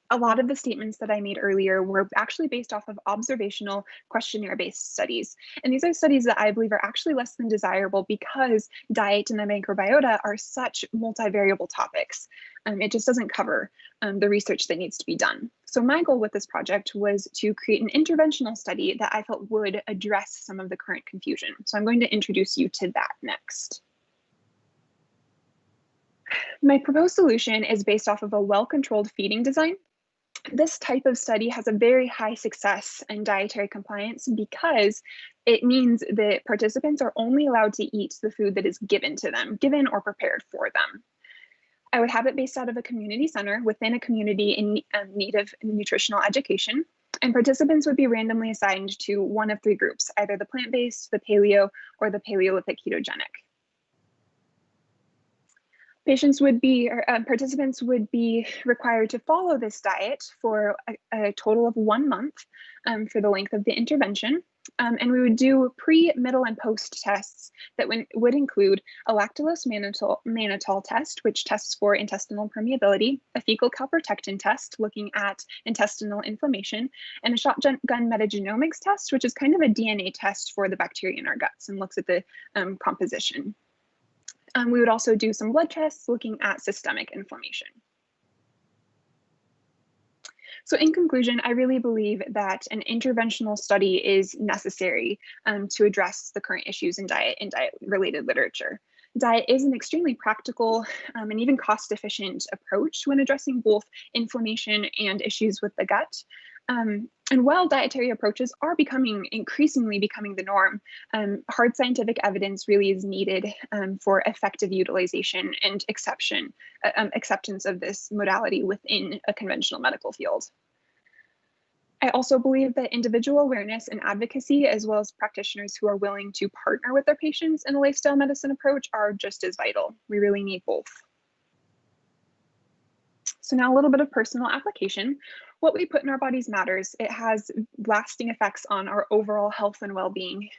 A lot of the statements that I made earlier were actually based off of observational questionnaire-based studies. And these are studies that I believe are actually less than desirable because diet and the microbiota are such multivariable topics. It just doesn't cover the research that needs to be done. So my goal with this project was to create an interventional study that I felt would address some of the current confusion. So I'm going to introduce you to that next. My proposed solution is based off of a well-controlled feeding design. This type of study has a very high success in dietary compliance because it means that participants are only allowed to eat the food that is given to them, given or prepared for them. I would have it based out of a community center within a community in need of nutritional education, and participants would be randomly assigned to one of three groups, either the plant-based, the paleo, or the Paleolithic ketogenic. Patients would be, or participants would be required to follow this diet for a total of 1 month for the length of the intervention. And we would do pre, middle, and post tests that would include a lactulose mannitol test, which tests for intestinal permeability, a fecal calprotectin test looking at intestinal inflammation, and a shotgun metagenomics test, which is kind of a DNA test for the bacteria in our guts and looks at the composition. We would also do some blood tests looking at systemic inflammation. So in conclusion, I really believe that an interventional study is necessary to address the current issues in diet and diet-related literature. Diet is an extremely practical and even cost-efficient approach when addressing both inflammation and issues with the gut. And while dietary approaches are increasingly becoming the norm, hard scientific evidence really is needed for effective utilization and acceptance of this modality within a conventional medical field. I also believe that individual awareness and advocacy, as well as practitioners who are willing to partner with their patients in a lifestyle medicine approach, are just as vital. We really need both. So now a little bit of personal application. What we put in our bodies matters. It has lasting effects on our overall health and well-being.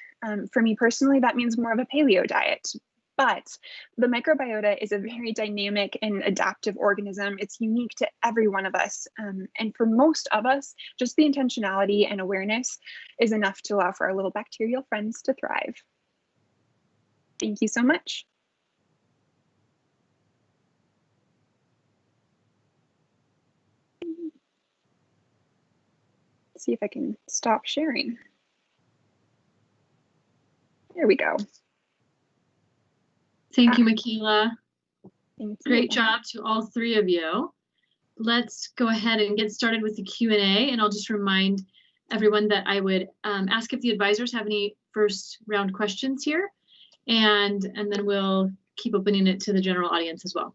For me personally, that means more of a paleo diet. But the microbiota is a very dynamic and adaptive organism. It's unique to every one of us. And for most of us, just the intentionality and awareness is enough to allow for our little bacterial friends to thrive. Thank you so much. See if I can stop sharing. There we go. Thank you, Mikaela. Thank you. Great job to all three of you. Let's go ahead and get started with the Q&A, and I'll just remind everyone that I would ask if the advisors have any first round questions here, and then we'll keep opening it to the general audience as well.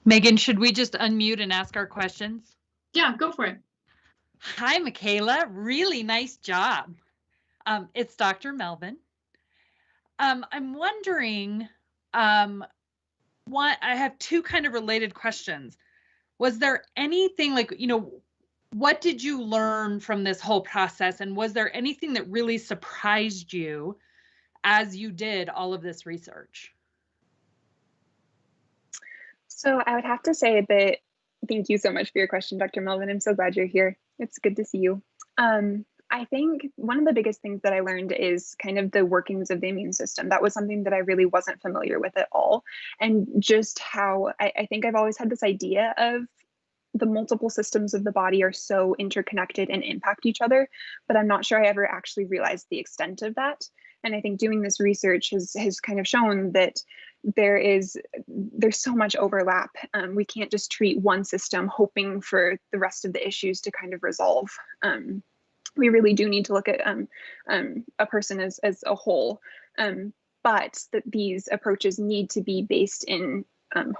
Megan, should we just unmute and ask our questions? Yeah, go for it. Hi, Mikaela. Really nice job. It's Dr. Melvin. I'm wondering, I have two kind of related questions. Was there anything what did you learn from this whole process? And was there anything that really surprised you as you did all of this research? So I would have to say that, thank you so much for your question, Dr. Melvin. I'm so glad you're here. It's good to see you. I think one of the biggest things that I learned is kind of the workings of the immune system. That was something that I really wasn't familiar with at all. And just how I think I've always had this idea of the multiple systems of the body are so interconnected and impact each other, but I'm not sure I ever actually realized the extent of that. And I think doing this research has kind of shown that there's so much overlap. We can't just treat one system hoping for the rest of the issues to kind of resolve. We really do need to look at a person as a whole, but that these approaches need to be based in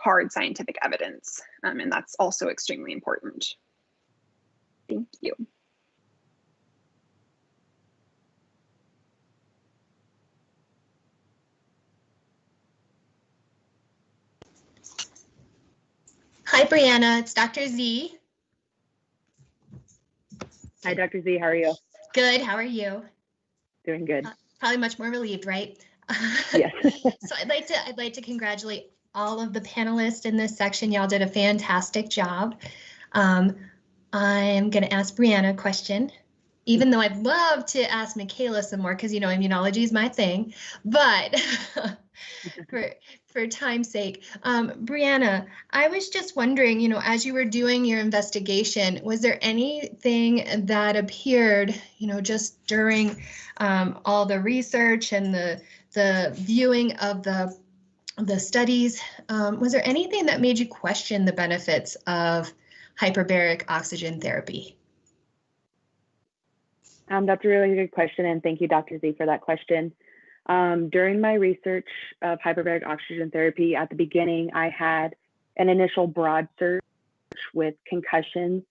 hard scientific evidence, and that's also extremely important. Thank you. Hi, Brianna. It's Dr. Z. Hi, Dr. Z. How are you? Good. How are you? Doing good. Probably much more relieved, right? Yes. So I'd like to congratulate all of the panelists in this section. Y'all did a fantastic job. I'm going to ask Brianna a question, even though I'd love to ask Mikaela some more because, immunology is my thing. But for time's sake, Brianna, I was just wondering, as you were doing your investigation, was there anything that appeared, just during all the research and the viewing of the studies, was there anything that made you question the benefits of hyperbaric oxygen therapy? That's a really good question, and thank you, Dr. Z, for that question. During my research of hyperbaric oxygen therapy, at the beginning, I had an initial broad search with concussions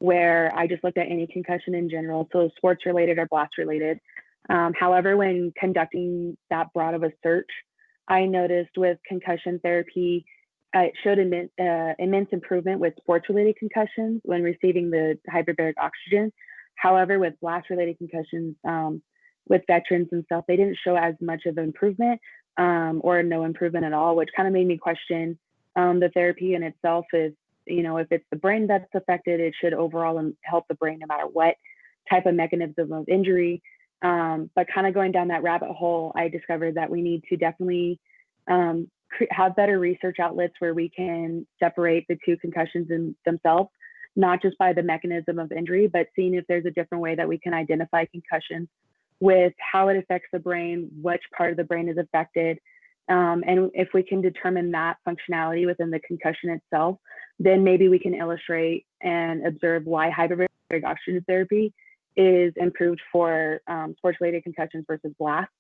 where I just looked at any concussion in general, so sports related or blast related. However, when conducting that broad of a search, I noticed with concussion therapy, it showed immense improvement with sports-related concussions when receiving the hyperbaric oxygen. However, with blast-related concussions, with veterans and stuff, they didn't show as much of improvement or no improvement at all, which kind of made me question the therapy in itself. Is, you know, if it's the brain that's affected, it should overall help the brain no matter what type of mechanism of injury. But kind of going down that rabbit hole, I discovered that we need to definitely have better research outlets where we can separate the two concussions in themselves, not just by the mechanism of injury, but seeing if there's a different way that we can identify concussions with how it affects the brain, which part of the brain is affected. And if we can determine that functionality within the concussion itself, then maybe we can illustrate and observe why hyperbaric oxygen therapy is improved for sports-related concussions versus blast.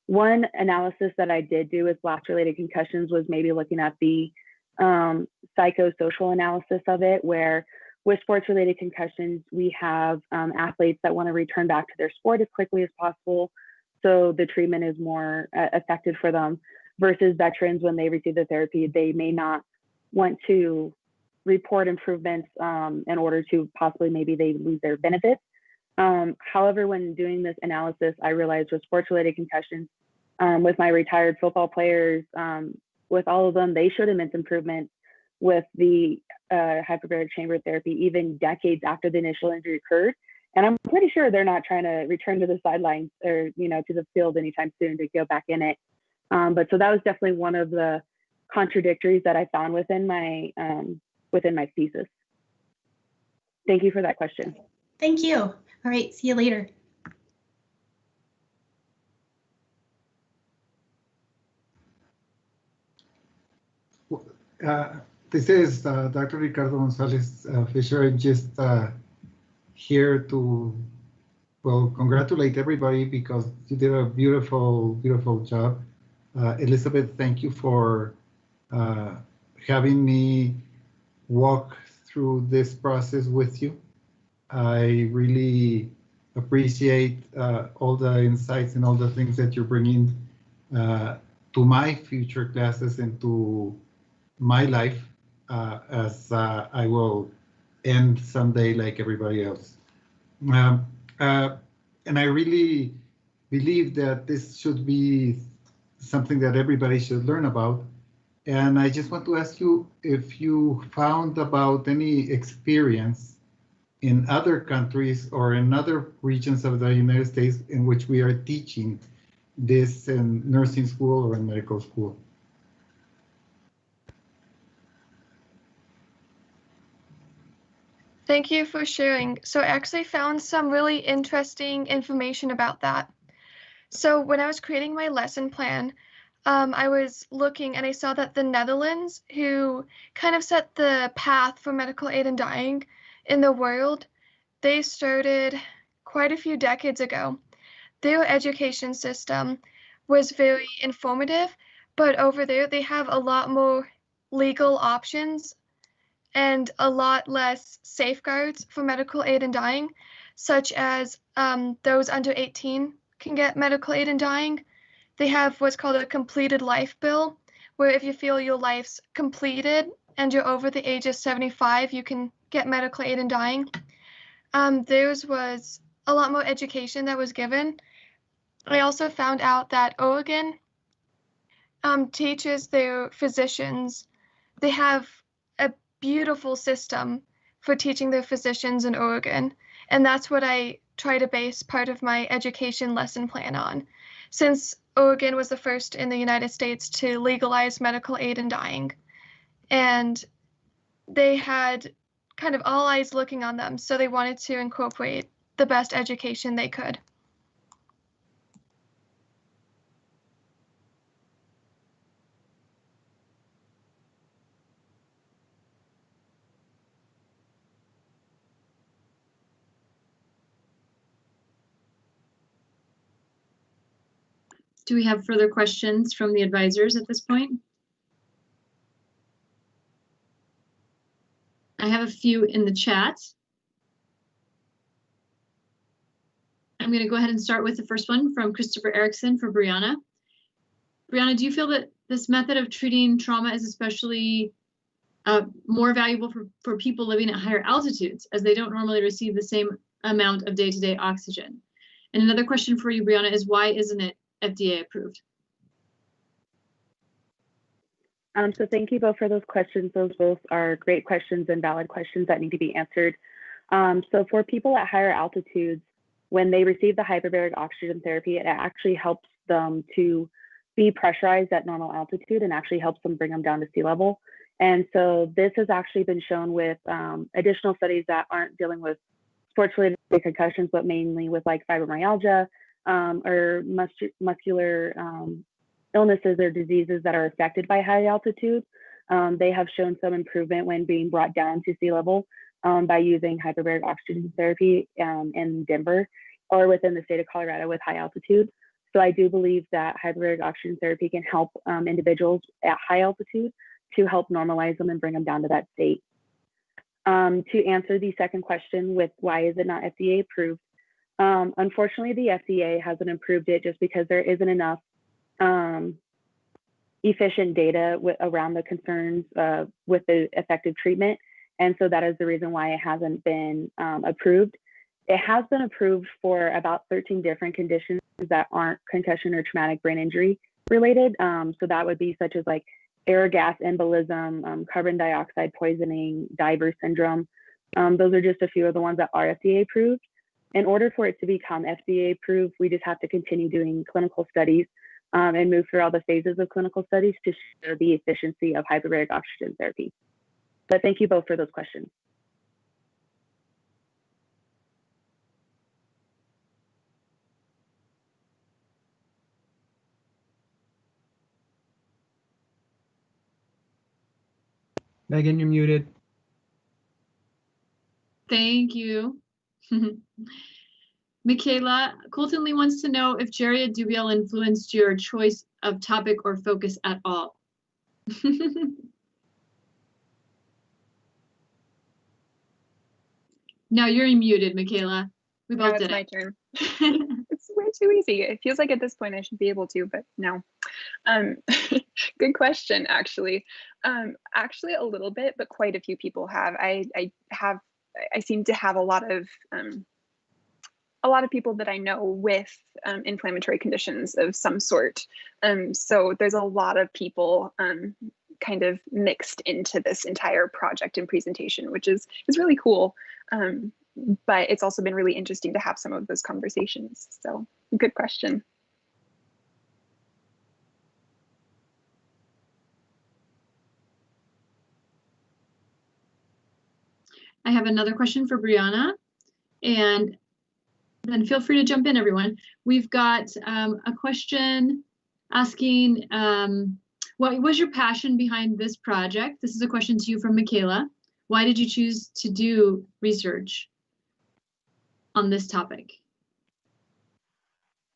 One analysis that I did do with blast-related concussions was maybe looking at the psychosocial analysis of it, where with sports-related concussions, we have athletes that want to return back to their sport as quickly as possible, so the treatment is more effective for them, versus veterans, when they receive the therapy, they may not want to report improvements in order to possibly maybe they lose their benefits. However, when doing this analysis, I realized with sports-related concussions, with my retired football players, with all of them, they showed immense improvement with the hyperbaric chamber therapy, even decades after the initial injury occurred. And I'm pretty sure they're not trying to return to the sidelines or, you know, to the field anytime soon to go back in it. But so that was definitely one of the contradictories that I found within my thesis. Thank you for that question. Thank you. All right, see you later. This is Dr. Ricardo Gonzalez Fisher. I'm just here to, well, congratulate everybody because you did a beautiful, beautiful job. Elizabeth, thank you for having me walk through this process with you. I really appreciate all the insights and all the things that you're bringing to my future classes and to my life as I will end someday like everybody else. And I really believe that this should be something that everybody should learn about. And I just want to ask you if you found about any experience in other countries or in other regions of the United States in which we are teaching this in nursing school or in medical school. Thank you for sharing. So I actually found some really interesting information about that. So when I was creating my lesson plan, I was looking and I saw that the Netherlands, who kind of set the path for medical aid in dying in the world, they started quite a few decades ago. Their education system was very informative, but over there they have a lot more legal options and a lot less safeguards for medical aid in dying, such as those under 18 can get medical aid in dying. They have what's called a completed life bill, where if you feel your life's completed and you're over the age of 75, you can get medical aid in dying. Theirs was a lot more education that was given. I also found out that Oregon teaches their physicians. They have a beautiful system for teaching their physicians in Oregon, and that's what I try to base part of my education lesson plan on. Since Oregon was the first in the United States to legalize medical aid in dying, and they had kind of all eyes looking on them, so they wanted to incorporate the best education they could. Do we have further questions from the advisors at this point? I have a few in the chat. I'm going to go ahead and start with the first one from Christopher Erickson for Brianna. Brianna, do you feel that this method of treating trauma is especially more valuable for people living at higher altitudes, as they don't normally receive the same amount of day-to-day oxygen? And another question for you, Brianna, is why isn't it FDA approved? So thank you both for those questions. Those both are great questions and valid questions that need to be answered. So for people at higher altitudes, when they receive the hyperbaric oxygen therapy, it actually helps them to be pressurized at normal altitude and actually helps them bring them down to sea level. And so this has actually been shown with additional studies that aren't dealing with sports-related concussions, but mainly with like fibromyalgia or muscular illnesses or diseases that are affected by high altitude. They have shown some improvement when being brought down to sea level by using hyperbaric oxygen therapy in Denver or within the state of Colorado with high altitude. So I do believe that hyperbaric oxygen therapy can help individuals at high altitude to help normalize them and bring them down to that state. To answer the second question with why is it not FDA approved, unfortunately the FDA hasn't approved it just because there isn't enough efficient data around the concerns with the effective treatment. And so that is the reason why it hasn't been approved. It has been approved for about 13 different conditions that aren't concussion or traumatic brain injury related. So that would be such as like air gas embolism, carbon dioxide poisoning, diver syndrome. Those are just a few of the ones that are FDA approved. In order for it to become FDA approved, we just have to continue doing clinical studies and move through all the phases of clinical studies to show the efficiency of hyperbaric oxygen therapy. But thank you both for those questions. Megan, you're muted. Thank you. Mikaela, Colton Lee wants to know if Jerry Dubiel influenced your choice of topic or focus at all. No, you're muted, Mikaela. We both did it. It's my turn. It's way too easy. It feels like at this point I should be able to, but no. Good question, actually. Actually, a little bit, but quite a few people have. I seem to have a lot of people that I know with inflammatory conditions of some sort. So there's a lot of people kind of mixed into this entire project and presentation, which is really cool. But it's also been really interesting to have some of those conversations. So good question. I have another question for Brianna, and then feel free to jump in, everyone. We've got a question asking, what was your passion behind this project? This is a question to you from Mikaela. Why did you choose to do research on this topic?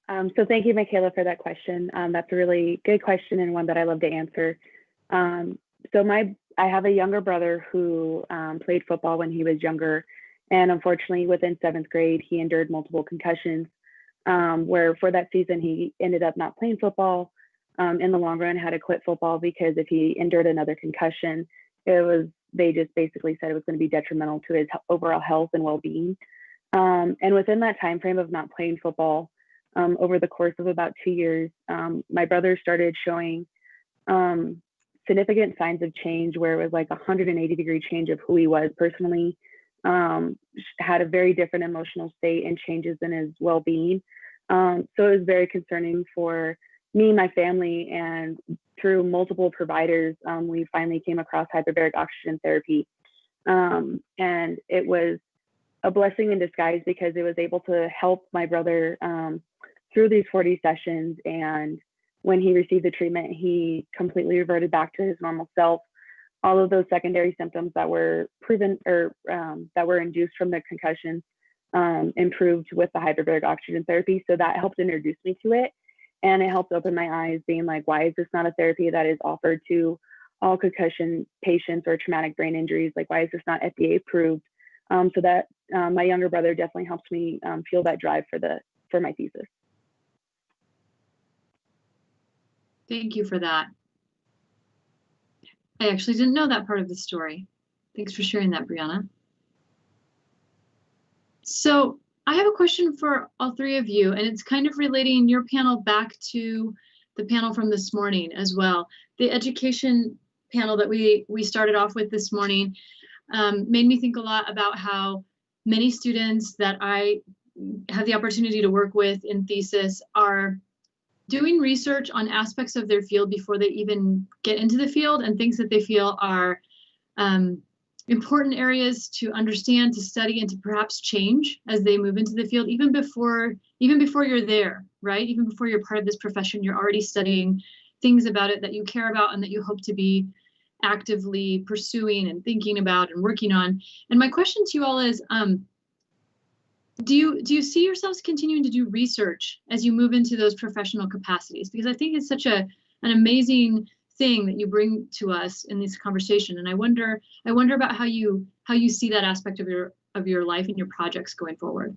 So thank you, Mikaela, for that question. That's a really good question and one that I love to answer. I have a younger brother who played football when he was younger. And unfortunately, within 7th grade, he endured multiple concussions, where for that season, he ended up not playing football. In the long run, had to quit football because if he endured another concussion, they just basically said it was going to be detrimental to his overall health and well-being. And within that time frame of not playing football, over the course of about 2 years, my brother started showing significant signs of change where it was like a 180-degree change of who he was personally, had a very different emotional state and changes in his well-being. So it was very concerning for me and my family, and through multiple providers, we finally came across hyperbaric oxygen therapy. And it was a blessing in disguise because it was able to help my brother through these 40 sessions. And when he received the treatment, he completely reverted back to his normal self. All of those secondary symptoms that were proven or that were induced from the concussion improved with the hyperbaric oxygen therapy. So that helped introduce me to it. And it helped open my eyes, being like, why is this not a therapy that is offered to all concussion patients or traumatic brain injuries? Like, why is this not FDA approved? So that my younger brother definitely helps me feel that drive for the for my thesis. Thank you for that. I actually didn't know that part of the story. Thanks for sharing that, Brianna. So I have a question for all three of you, and it's kind of relating your panel back to the panel from this morning as well. The education panel that we started off with this morning made me think a lot about how many students that I have the opportunity to work with in thesis are doing research on aspects of their field before they even get into the field, and things that they feel are important areas to understand, to study, and to perhaps change as they move into the field, even before you're there, right? Even before you're part of this profession, you're already studying things about it that you care about and that you hope to be actively pursuing and thinking about and working on. And my question to you all is, do you see yourselves continuing to do research as you move into those professional capacities? Because I think it's such an amazing thing that you bring to us in this conversation, and I wonder about how you see that aspect of your life and your projects going forward.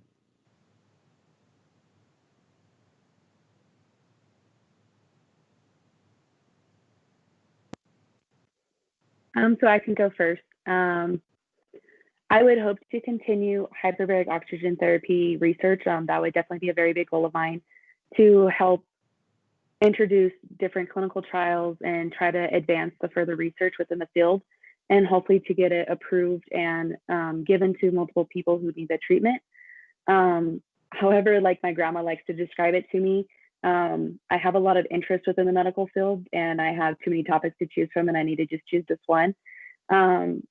So I can go first. I would hope to continue hyperbaric oxygen therapy research. That would definitely be a very big goal of mine, to help introduce different clinical trials and try to advance the further research within the field, and hopefully to get it approved and given to multiple people who need the treatment. However, like my grandma likes to describe it to me, I have a lot of interest within the medical field, and I have too many topics to choose from, and I need to just choose this one.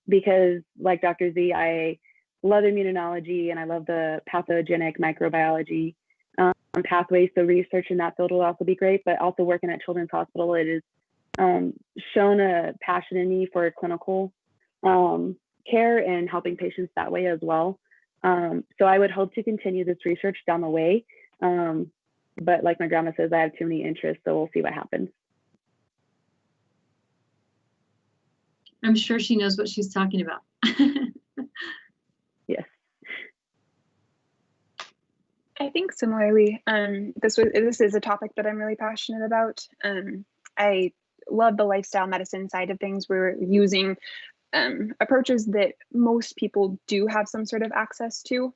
Because like Dr. Z, I love immunology and I love the pathogenic microbiology pathways. So research in that field will also be great, but also working at Children's Hospital, it has shown a passion in me for clinical care and helping patients that way as well. So I would hope to continue this research down the way. But like my grandma says, I have too many interests, so we'll see what happens. I'm sure she knows what she's talking about. Yes. I think similarly, this is a topic that I'm really passionate about. I love the lifestyle medicine side of things. We're using approaches that most people do have some sort of access to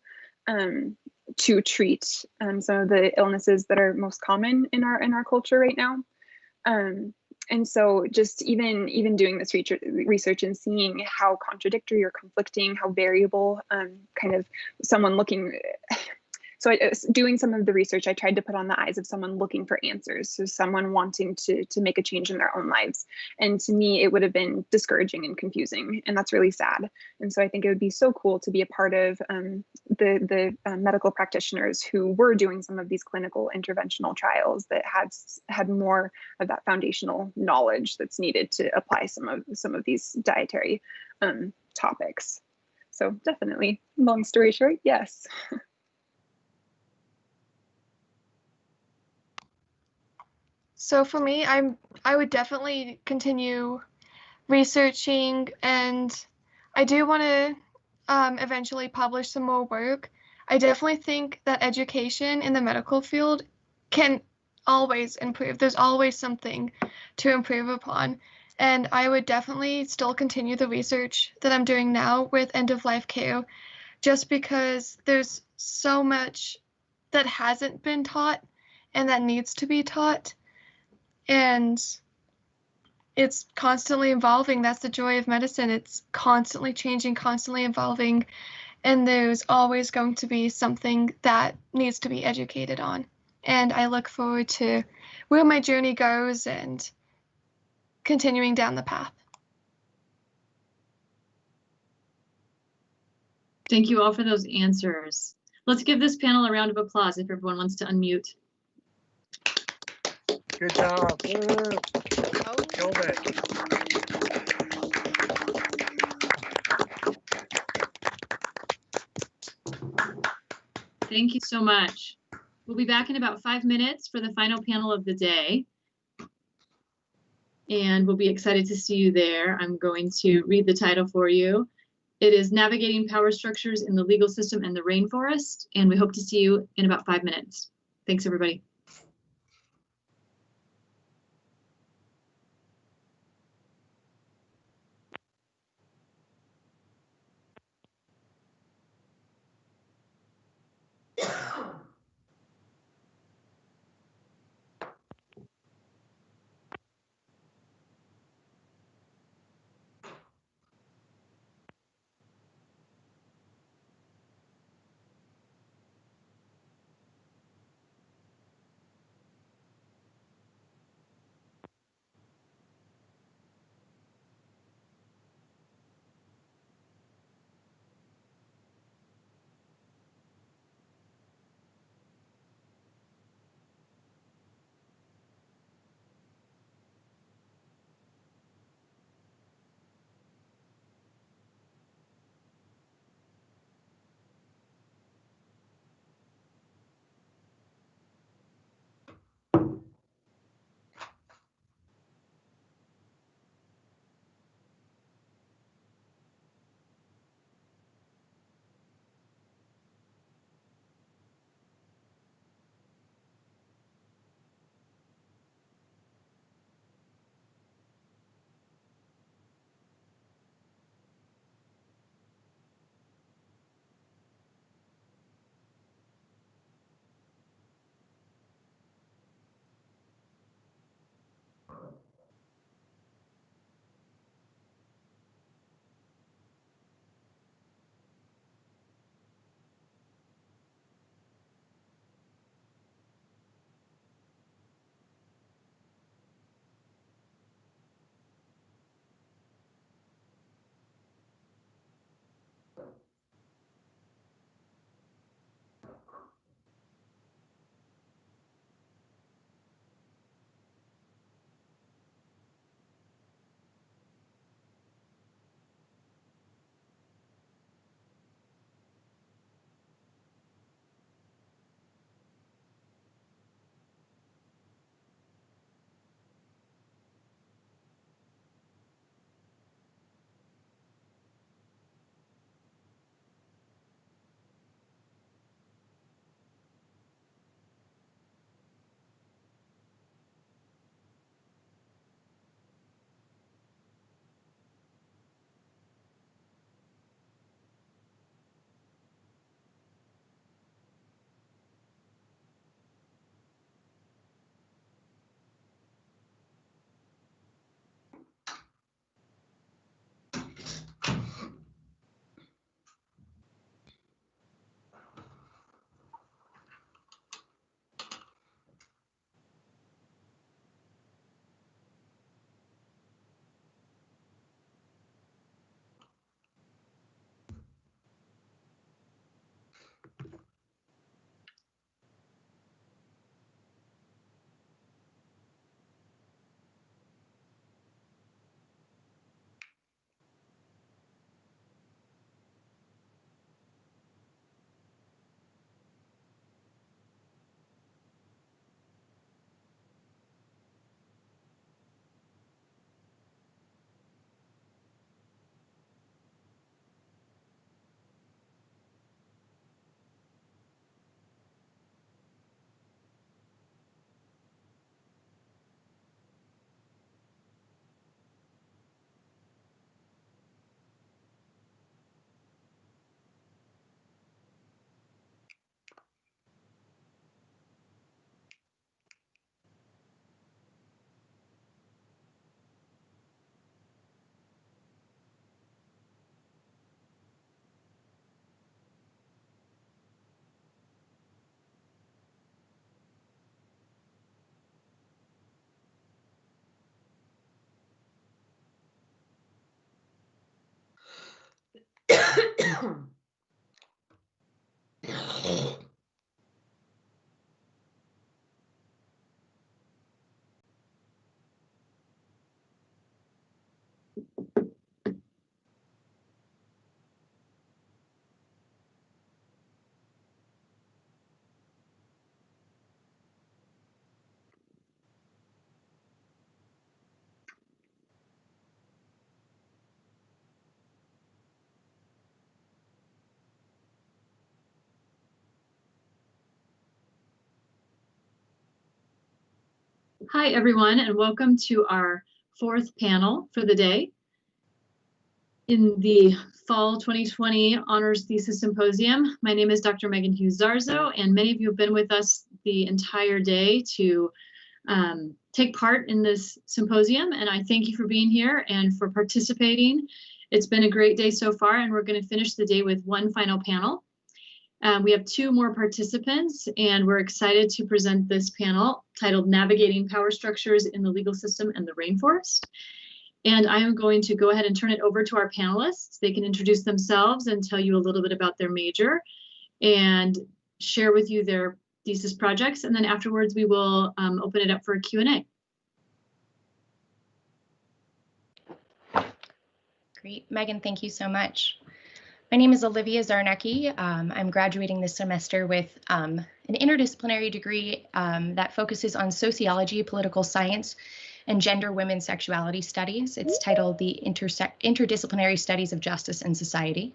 treat some of the illnesses that are most common in our culture right now. And so just even doing this research and seeing how contradictory or conflicting, how variable kind of someone looking. So doing some of the research, I tried to put on the eyes of someone looking for answers. So someone wanting to make a change in their own lives. And to me, it would have been discouraging and confusing. And that's really sad. And so I think it would be so cool to be a part of the medical practitioners who were doing some of these clinical interventional trials that had more of that foundational knowledge that's needed to apply some of these dietary topics. So definitely, long story short, yes. So for me, I would definitely continue researching, and I do want to eventually publish some more work. I definitely think that education in the medical field can always improve. There's always something to improve upon. And I would definitely still continue the research that I'm doing now with end-of-life care, just because there's so much that hasn't been taught and that needs to be taught. And it's constantly evolving. That's the joy of medicine. It's constantly changing, constantly evolving. And there's always going to be something that needs to be educated on. And I look forward to where my journey goes and continuing down the path. Thank you all for those answers. Let's give this panel a round of applause if everyone wants to unmute. Good job. Killed it. Thank you so much. We'll be back in about 5 minutes for the final panel of the day. And we'll be excited to see you there. I'm going to read the title for you. It is Navigating Power Structures in the Legal System and the Rainforest, and we hope to see you in about 5 minutes. Thanks, everybody. Hi, everyone, and welcome to our fourth panel for the day in the Fall 2020 Honors Thesis Symposium. My name is Dr. Megan Hughes Zarzo, and many of you have been with us the entire day to take part in this symposium, and I thank you for being here and for participating. It's been a great day so far, and we're going to finish the day with one final panel. We have two more participants, and we're excited to present this panel titled Navigating Power Structures in the Legal System and the Rainforest. And I am going to go ahead and turn it over to our panelists. They can introduce themselves and tell you a little bit about their major and share with you their thesis projects. And then afterwards, we will open it up for a Q&A. Great, Megan, thank you so much. My name is Olivia Czarnecki. I'm graduating this semester with an interdisciplinary degree that focuses on sociology, political science, and gender, women's sexuality studies. It's titled the Interdisciplinary Studies of Justice and Society.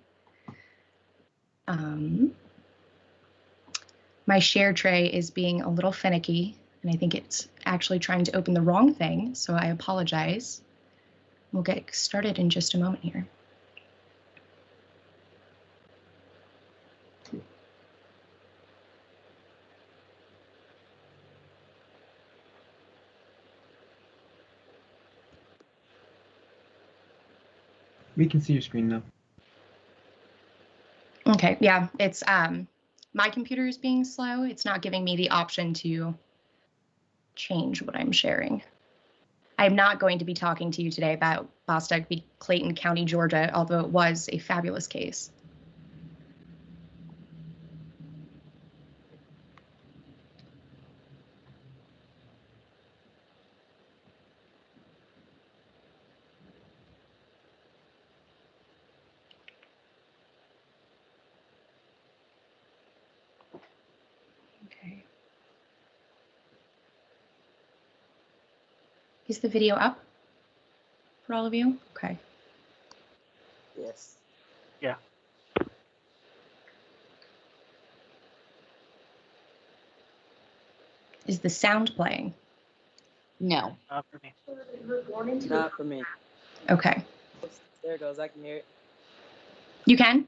My share tray is being a little finicky, and I think it's actually trying to open the wrong thing, so I apologize. We'll get started in just a moment here. We can see your screen now. Okay, yeah, it's my computer is being slow. It's not giving me the option to change what I'm sharing. I'm not going to be talking to you today about Bostock v. Clayton County, Georgia, although it was a fabulous case. Is the video up for all of you? Okay. Yes. Yeah. Is the sound playing? No. Not for me. Not for me. Okay. There it goes. I can hear it. You can?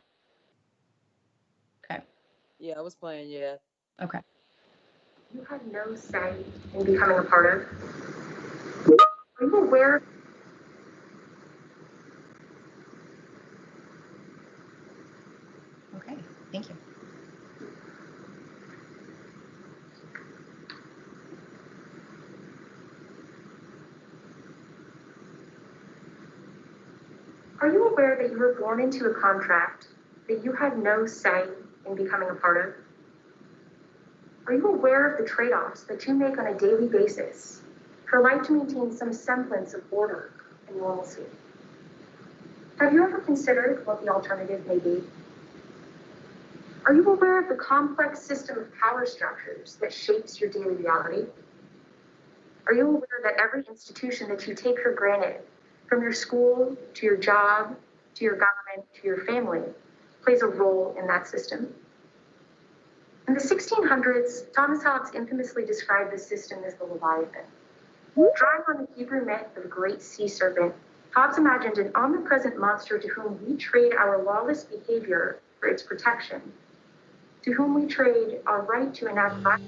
Okay. Yeah, I was playing, yeah. Okay. You had no say in becoming a part of. Are you aware? Okay, thank you. Are you aware that you were born into a contract that you had no say in becoming a part of? Are you aware of the trade-offs that you make on a daily basis for life to maintain some semblance of order and normalcy? Have you ever considered what the alternative may be? Are you aware of the complex system of power structures that shapes your daily reality? Are you aware that every institution that you take for granted, from your school to your job, to your government, to your family, plays a role in that system? In the 1600s, Thomas Hobbes infamously described the system as the Leviathan. Drawing on the Hebrew myth of the great sea serpent, Hobbes imagined an omnipresent monster to whom we trade our lawless behavior for its protection, to whom we trade our right to enact violence.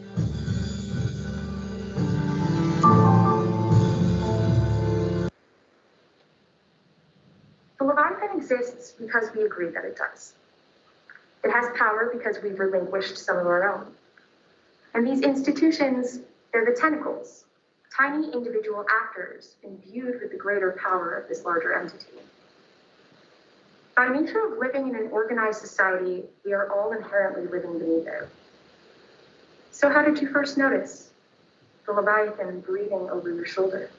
The Leviathan exists because we agree that it does. It has power because we've relinquished some of our own. And these institutions, they're the tentacles, tiny individual actors imbued with the greater power of this larger entity. By nature of living in an organized society, we are all inherently living beneath it. So how did you first notice the Leviathan breathing over your shoulder?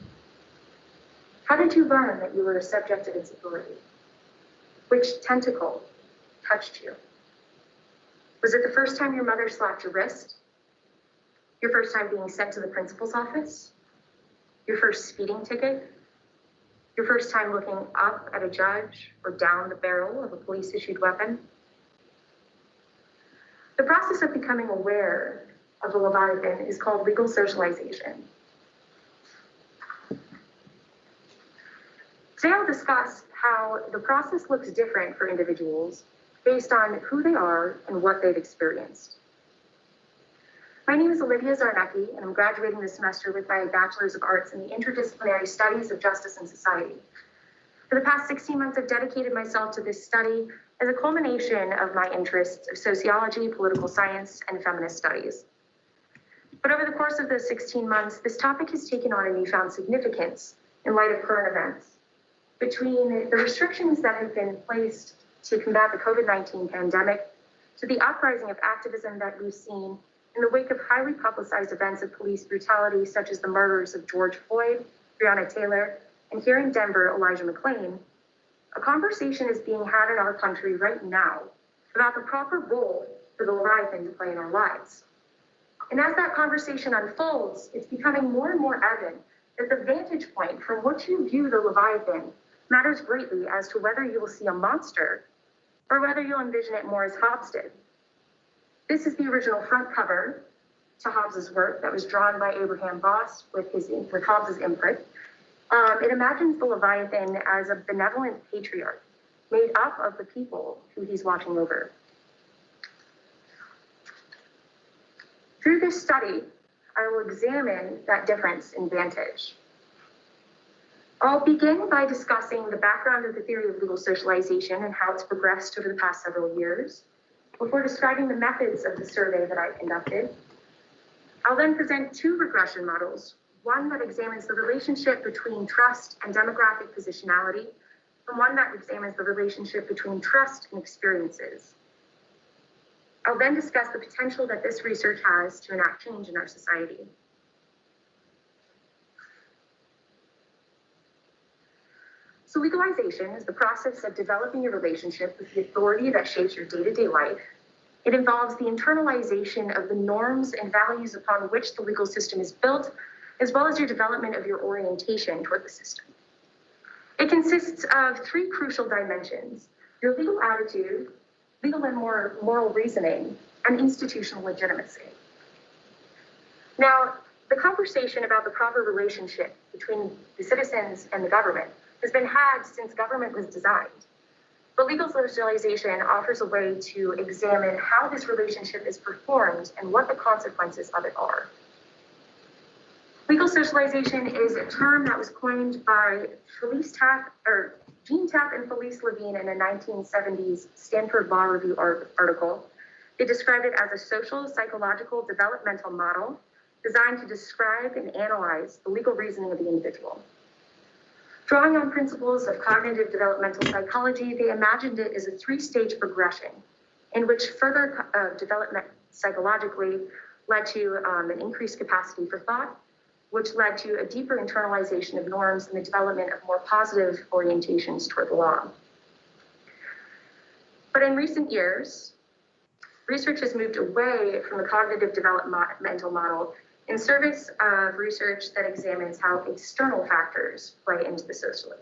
How did you learn that you were a subject of its authority? Which tentacle touched you? Was it the first time your mother slapped your wrist? Your first time being sent to the principal's office? Your first speeding ticket? Your first time looking up at a judge or down the barrel of a police-issued weapon? The process of becoming aware of the Leviathan is called legal socialization. Today I'll discuss how the process looks different for individuals based on who they are and what they've experienced. My name is Olivia Czarnecki, and I'm graduating this semester with my Bachelor's of Arts in the Interdisciplinary Studies of Justice and Society. For the past 16 months, I've dedicated myself to this study as a culmination of my interests of sociology, political science, and feminist studies. But over the course of those 16 months, this topic has taken on a newfound significance in light of current events. Between the restrictions that have been placed to combat the COVID-19 pandemic, to the uprising of activism that we've seen in the wake of highly publicized events of police brutality, such as the murders of George Floyd, Breonna Taylor, and here in Denver, Elijah McClain, a conversation is being had in our country right now about the proper role for the Leviathan to play in our lives. And as that conversation unfolds, it's becoming more and more evident that the vantage point from which you view the Leviathan matters greatly as to whether you will see a monster or whether you'll envision it more as Hobbes did. This is the original front cover to Hobbes's work that was drawn by Abraham Boss with Hobbes's input. It imagines the Leviathan as a benevolent patriarch made up of the people who he's watching over. Through this study, I will examine that difference in vantage. I'll begin by discussing the background of the theory of legal socialization and how it's progressed over the past several years, before describing the methods of the survey that I conducted. I'll then present two regression models, one that examines the relationship between trust and demographic positionality, and one that examines the relationship between trust and experiences. I'll then discuss the potential that this research has to enact change in our society. So legalization is the process of developing a relationship with the authority that shapes your day-to-day life. It involves the internalization of the norms and values upon which the legal system is built, as well as your development of your orientation toward the system. It consists of three crucial dimensions: your legal attitude, legal and moral reasoning, and institutional legitimacy. Now, the conversation about the proper relationship between the citizens and the government has been had since government was designed. But legal socialization offers a way to examine how this relationship is performed and what the consequences of it are. Legal socialization is a term that was coined by Jean Tapp and Felice Levine in a 1970s Stanford Law Review article. They described it as a social, psychological, developmental model designed to describe and analyze the legal reasoning of the individual. Drawing on principles of cognitive developmental psychology, they imagined it as a three-stage progression in which further development psychologically led to an increased capacity for thought, which led to a deeper internalization of norms and the development of more positive orientations toward the law. But in recent years, research has moved away from the cognitive developmental model in service of research that examines how external factors play into the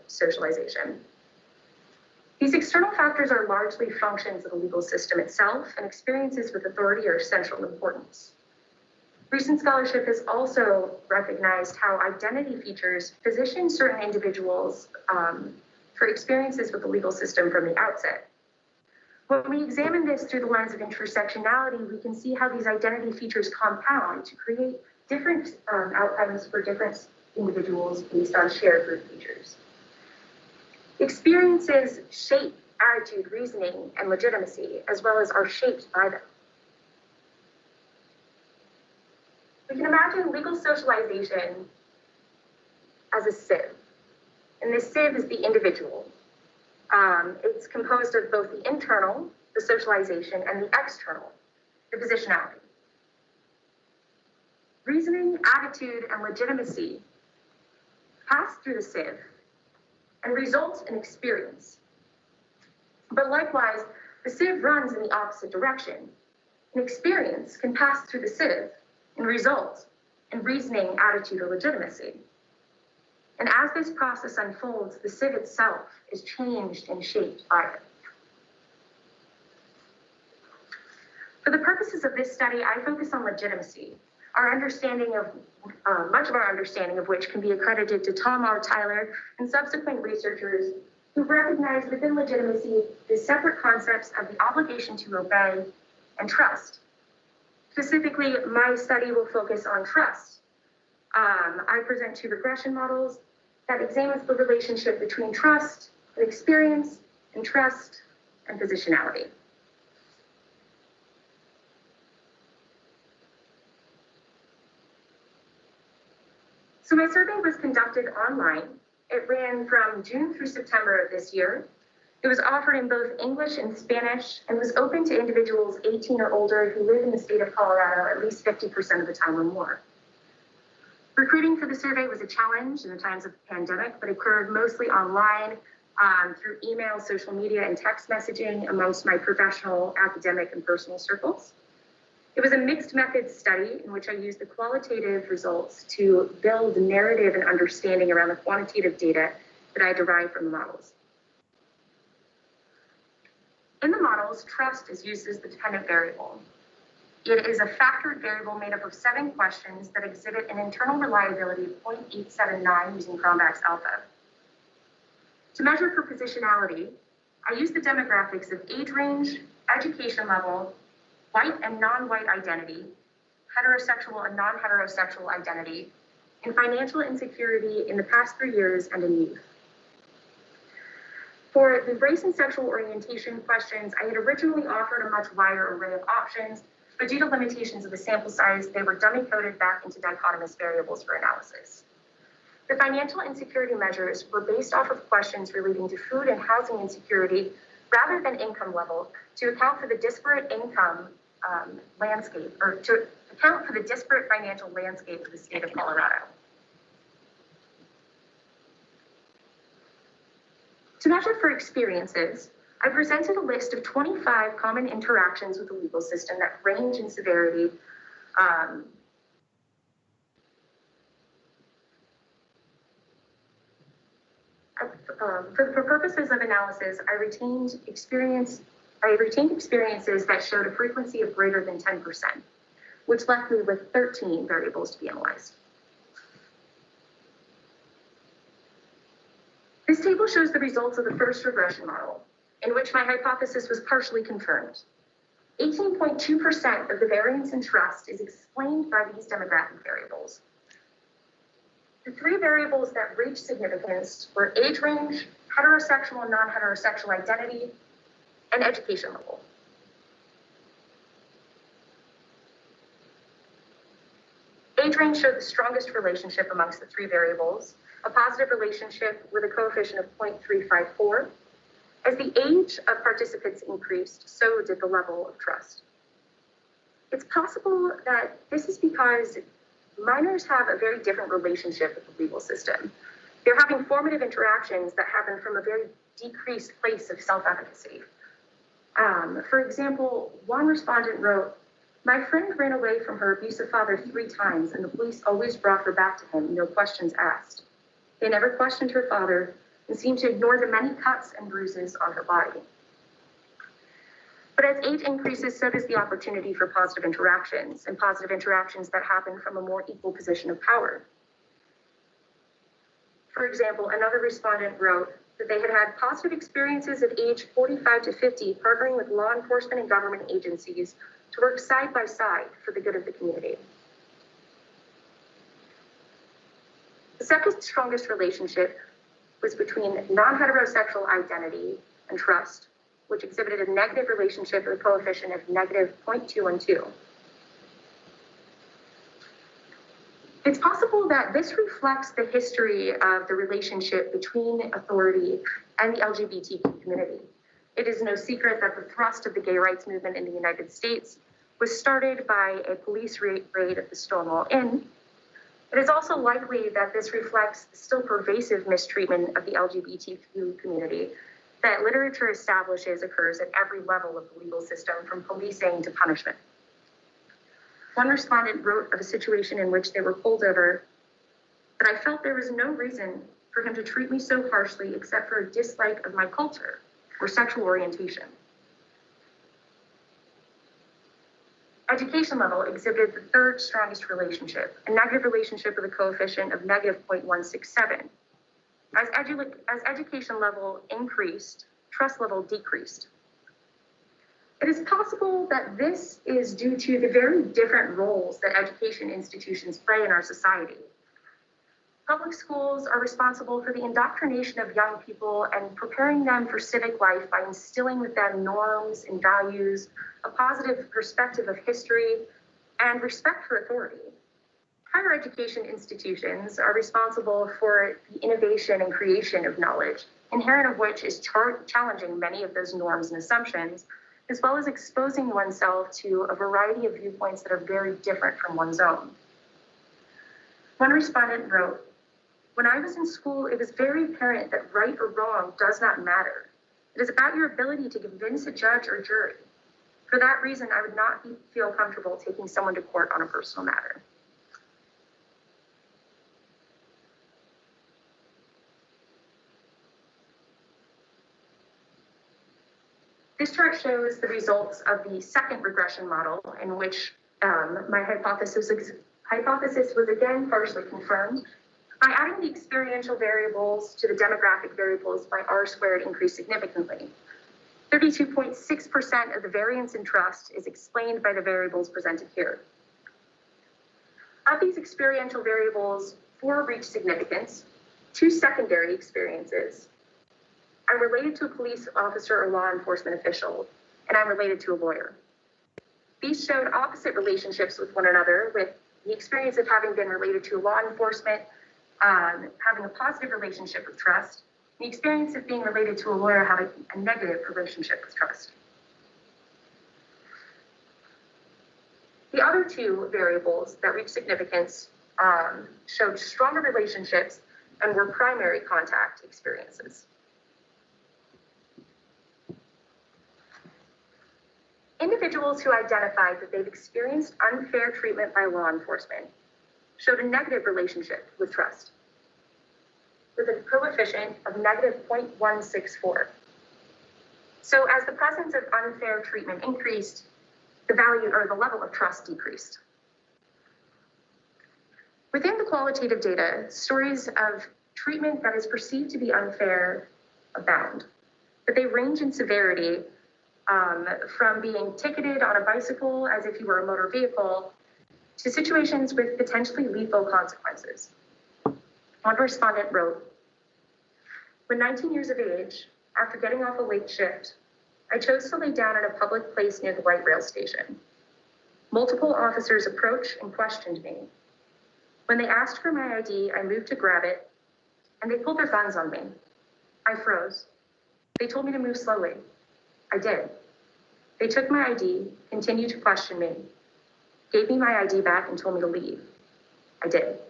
socialization. These external factors are largely functions of the legal system itself, and experiences with authority are of central importance. Recent scholarship has also recognized how identity features position certain individuals for experiences with the legal system from the outset. When we examine this through the lens of intersectionality, we can see how these identity features compound to create different outcomes for different individuals based on shared group features. Experiences shape attitude, reasoning, and legitimacy, as well as are shaped by them. We can imagine legal socialization as a sieve, and this sieve is the individual. It's composed of both the internal, the socialization, and the external, the positionality. Reasoning, attitude, and legitimacy pass through the sieve and result in experience. But likewise, the sieve runs in the opposite direction. An experience can pass through the sieve and result in reasoning, attitude, or legitimacy. And as this process unfolds, the sieve itself is changed and shaped by it. For the purposes of this study, I focus on legitimacy, Much of our understanding of which can be accredited to Tom R. Tyler and subsequent researchers who recognized within legitimacy the separate concepts of the obligation to obey and trust. Specifically, my study will focus on trust. I present 2 regression models that examines the relationship between trust and experience, and trust and positionality. So my survey was conducted online. It ran from June through September of this year. It was offered in both English and Spanish and was open to individuals 18 or older who live in the state of Colorado at least 50% of the time or more. Recruiting for the survey was a challenge in the times of the pandemic, but occurred mostly online through email, social media, and text messaging amongst my professional, academic, and personal circles. It was a mixed method study in which I used the qualitative results to build narrative and understanding around the quantitative data that I derived from the models. In the models, trust is used as the dependent variable. It is a factored variable made up of 7 questions that exhibit an internal reliability of 0.879 using Cronbach's alpha. To measure for positionality, I used the demographics of age range, education level, white and non-white identity, heterosexual and non-heterosexual identity, and financial insecurity in the past 3 years and in youth. For the race and sexual orientation questions, I had originally offered a much wider array of options, but due to limitations of the sample size, they were dummy-coded back into dichotomous variables for analysis. The financial insecurity measures were based off of questions relating to food and housing insecurity rather than income level to account for the disparate income landscape, or to account for the disparate financial landscape of the state of Colorado. To measure for experiences, I presented a list of 25 common interactions with the legal system that range in severity for purposes of analysis, I retained experiences that showed a frequency of greater than 10%, which left me with 13 variables to be analyzed. This table shows the results of the first regression model, in which my hypothesis was partially confirmed. 18.2% of the variance in trust is explained by these demographic variables. The 3 variables that reached significance were age range, heterosexual and non-heterosexual identity, and education level. Age range showed the strongest relationship amongst the 3 variables, a positive relationship with a coefficient of 0.354. As the age of participants increased, so did the level of trust. It's possible that this is because minors have a very different relationship with the legal system. They're having formative interactions that happen from a very decreased place of self-efficacy. For example, one respondent wrote, "My friend ran away from her abusive father 3 times and the police always brought her back to him, no questions asked. They never questioned her father and seemed to ignore the many cuts and bruises on her body." But as age increases, so does the opportunity for positive interactions, and positive interactions that happen from a more equal position of power. For example, another respondent wrote that they had had positive experiences at age 45 to 50 partnering with law enforcement and government agencies to work side by side for the good of the community. The second strongest relationship was between non-heterosexual identity and trust, which exhibited a negative relationship with a coefficient of negative 0.212. It's possible that this reflects the history of the relationship between authority and the LGBTQ community. It is no secret that the thrust of the gay rights movement in the United States was started by a police raid at the Stonewall Inn. It is also likely that this reflects the still pervasive mistreatment of the LGBTQ community that literature establishes occurs at every level of the legal system, from policing to punishment. One respondent wrote of a situation in which they were pulled over, but I felt there was no reason for him to treat me so harshly except for a dislike of my culture or sexual orientation. Education level exhibited the third strongest relationship, a negative relationship with a coefficient of negative 0.167. As education level increased, trust level decreased. It is possible that this is due to the very different roles that education institutions play in our society. Public schools are responsible for the indoctrination of young people and preparing them for civic life by instilling with them norms and values, a positive perspective of history, and respect for authority. Higher education institutions are responsible for the innovation and creation of knowledge, inherent of which is challenging many of those norms and assumptions, as well as exposing oneself to a variety of viewpoints that are very different from one's own. One respondent wrote, "When I was in school, it was very apparent that right or wrong does not matter. It is about your ability to convince a judge or jury. For that reason, I would not feel comfortable taking someone to court on a personal matter." This chart shows the results of the second regression model in which my hypothesis was again partially confirmed. By adding the experiential variables to the demographic variables by R² increased significantly. 32.6% of the variance in trust is explained by the variables presented here. Of these experiential variables, 4 reached significance, 2 secondary experiences. I'm related to a police officer or law enforcement official, and I'm related to a lawyer. These showed opposite relationships with one another, with the experience of having been related to law enforcement having a positive relationship with trust, the experience of being related to a lawyer having a negative relationship with trust. The other 2 variables that reached significance showed stronger relationships and were primary contact experiences. Individuals who identified that they've experienced unfair treatment by law enforcement showed a negative relationship with trust, with a coefficient of negative 0.164. So as the presence of unfair treatment increased, the value or the level of trust decreased. Within the qualitative data, stories of treatment that is perceived to be unfair abound, but they range in severity from being ticketed on a bicycle as if you were a motor vehicle to situations with potentially lethal consequences. One respondent wrote, "When 19 years of age, after getting off a late shift, I chose to lay down in a public place near the light rail station. Multiple officers approached and questioned me. When they asked for my ID, I moved to grab it, and they pulled their guns on me. I froze. They told me to move slowly. I did. They took my ID, continued to question me, gave me my ID back and told me to leave. I did."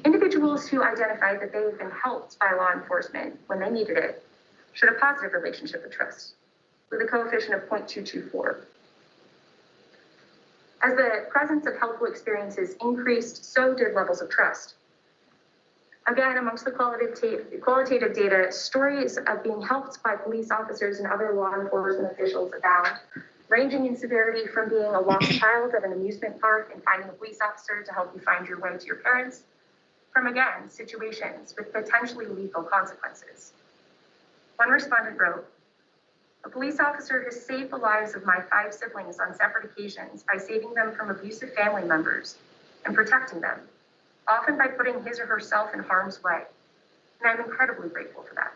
Individuals who identified that they had been helped by law enforcement when they needed it showed a positive relationship with trust, with a coefficient of 0.224. As the presence of helpful experiences increased, so did levels of trust. Again, amongst the qualitative data, stories of being helped by police officers and other law enforcement officials abound, ranging in severity from being a lost child at an amusement park and finding a police officer to help you find your way to your parents, from again, situations with potentially lethal consequences. One respondent wrote, "A police officer has saved the lives of my 5 siblings on separate occasions by saving them from abusive family members and protecting them, often by putting his or herself in harm's way. And I'm incredibly grateful for that."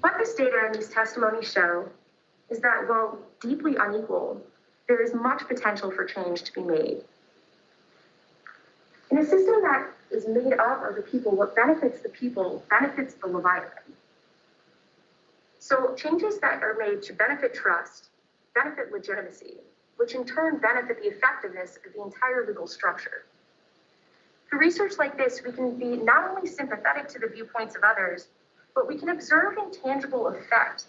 What this data and these testimonies show is that while deeply unequal, there is much potential for change to be made. In a system that is made up of the people, what benefits the people benefits the Leviathan. So changes that are made to benefit trust benefit legitimacy, which in turn benefit the effectiveness of the entire legal structure. Through research like this, we can be not only sympathetic to the viewpoints of others, but we can observe in tangible effect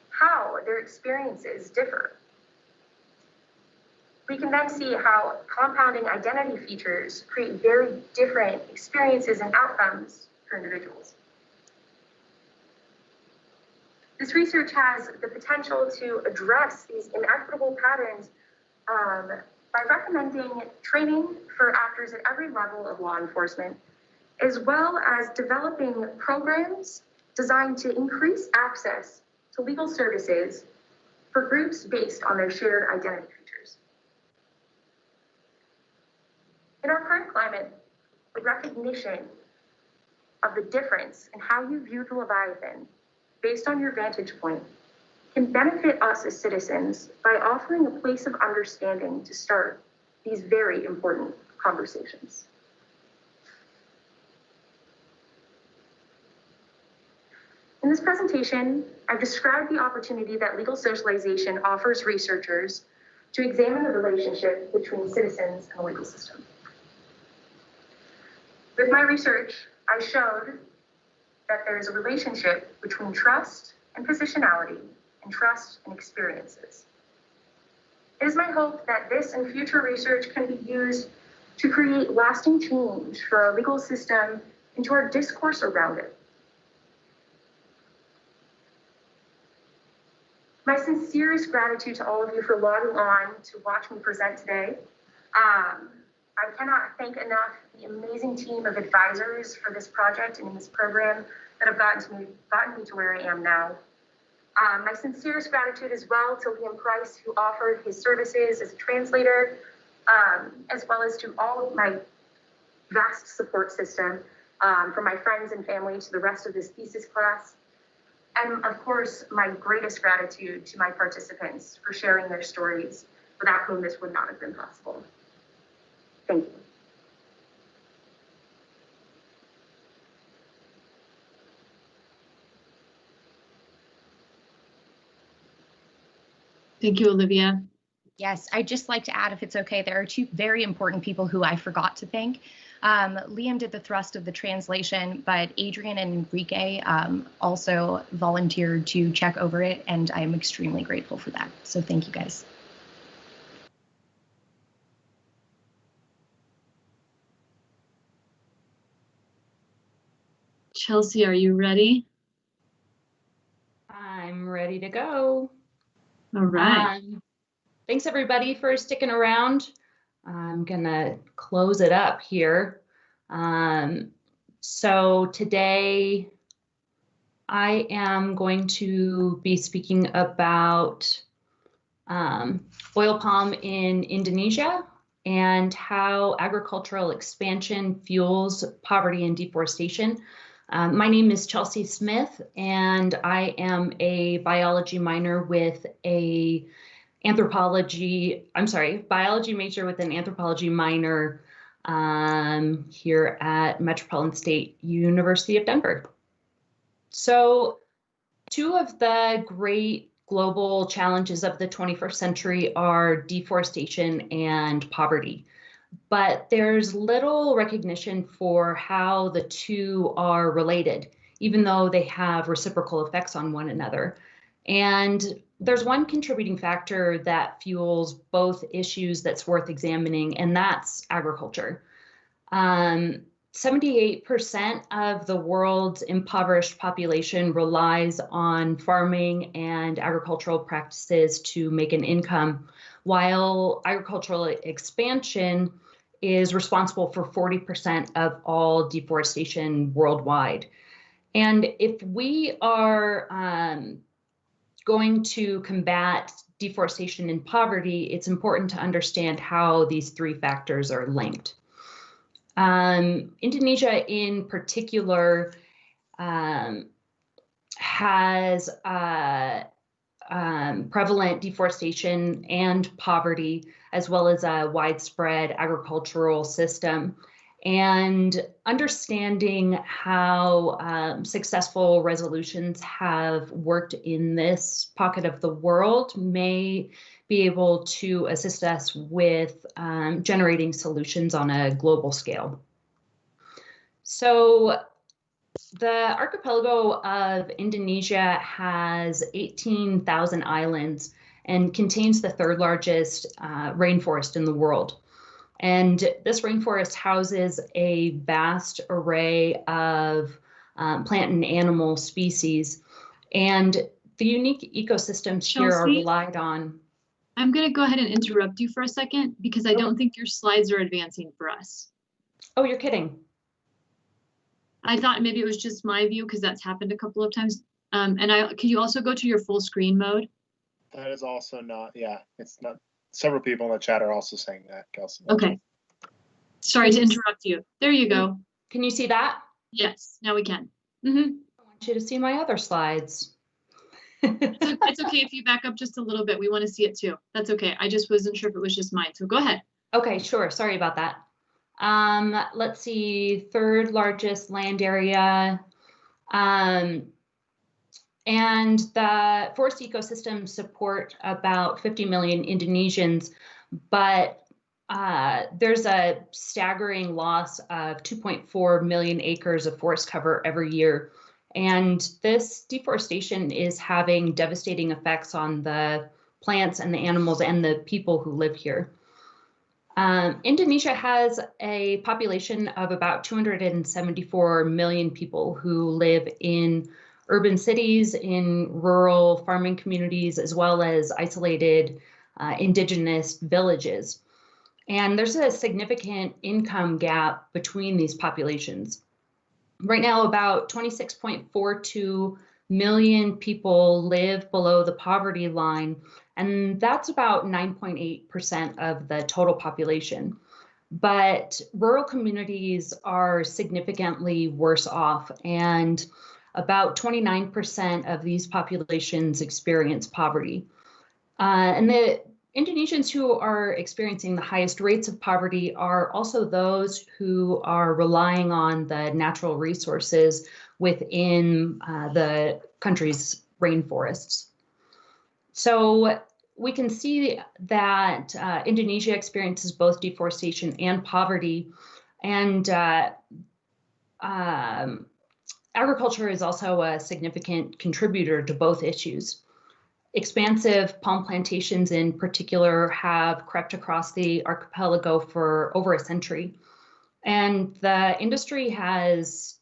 how their experiences differ. We can then see how compounding identity features create very different experiences and outcomes for individuals. This research has the potential to address these inequitable patterns by recommending training for actors at every level of law enforcement, as well as developing programs designed to increase access to legal services for groups based on their shared identity features. In our current climate, the recognition of the difference in how you view the Leviathan based on your vantage point can benefit us as citizens by offering a place of understanding to start these very important conversations. In this presentation, I've described the opportunity that legal socialization offers researchers to examine the relationship between citizens and the legal system. With my research, I showed that there is a relationship between trust and positionality and trust and experiences. It is my hope that this and future research can be used to create lasting change for our legal system and to our discourse around it. My sincerest gratitude to all of you for logging on to watch me present today. I cannot thank enough the amazing team of advisors for this project and in this program that have gotten me to where I am now. My sincerest gratitude as well to Liam Price, who offered his services as a translator, as well as to all of my vast support system, from my friends and family to the rest of this thesis class. And of course, my greatest gratitude to my participants for sharing their stories, without whom this would not have been possible. Thank you. Thank you, Olivia. Yes, I'd just like to add, if it's okay, there are two very important people who I forgot to thank. Liam did the thrust of the translation, but Adrian and Enrique also volunteered to check over it, and I'm extremely grateful for that. So thank you, guys. Chelsea, are you ready? I'm ready to go. All right. Thanks everybody for sticking around. I'm gonna close it up here. So today I am going to be speaking about oil palm in Indonesia and how agricultural expansion fuels poverty and deforestation. My name is Chelsea Smith, and I am a biology minor with a biology major with an anthropology minor here at Metropolitan State University of Denver. So two of the great global challenges of the 21st century are deforestation and poverty. But there's little recognition for how the two are related, even though they have reciprocal effects on one another. And there's one contributing factor that fuels both issues that's worth examining, and that's agriculture. 78% of the world's impoverished population relies on farming and agricultural practices to make an income, while agricultural expansion is responsible for 40% of all deforestation worldwide. And if we are going to combat deforestation and poverty, it's important to understand how these three factors are linked. Indonesia in particular has prevalent deforestation and poverty, as well as a widespread agricultural system. And understanding how successful resolutions have worked in this pocket of the world may be able to assist us with generating solutions on a global scale. So the archipelago of Indonesia has 18,000 islands, and contains the third largest rainforest in the world. And this rainforest houses a vast array of plant and animal species. And the unique ecosystems here are Kelsey? relied on. I'm going to go ahead and interrupt you for a second because I don't think your slides are advancing for us. Oh, you're kidding. I thought maybe it was just my view because that's happened a couple of times. Can you also go to your full screen mode? That is also not, yeah, it's not. Several people in the chat are also saying that, Kelsey. Okay. Sorry to interrupt you. There you go. Can you see that? Yes, now we can. I want you to see my other slides. It's okay if you back up just a little bit. We want to see it too. That's okay. I just wasn't sure if it was just mine. So go ahead. Okay, sure. Sorry about that. Let's see, third largest land area. And the forest ecosystems support about 50 million Indonesians, but there's a staggering loss of 2.4 million acres of forest cover every year. And this deforestation is having devastating effects on the plants and the animals and the people who live here. Indonesia has a population of about 274 million people who live in urban cities, in rural farming communities, as well as isolated indigenous villages. And there's a significant income gap between these populations. Right now, about 26.42 million people live below the poverty line, and that's about 9.8% of the total population. But rural communities are significantly worse off, and about 29% of these populations experience poverty. And the Indonesians who are experiencing the highest rates of poverty are also those who are relying on the natural resources within the country's rainforests. So we can see that Indonesia experiences both deforestation and poverty, and agriculture is also a significant contributor to both issues. Expansive palm plantations in particular have crept across the archipelago for over a century. And the industry has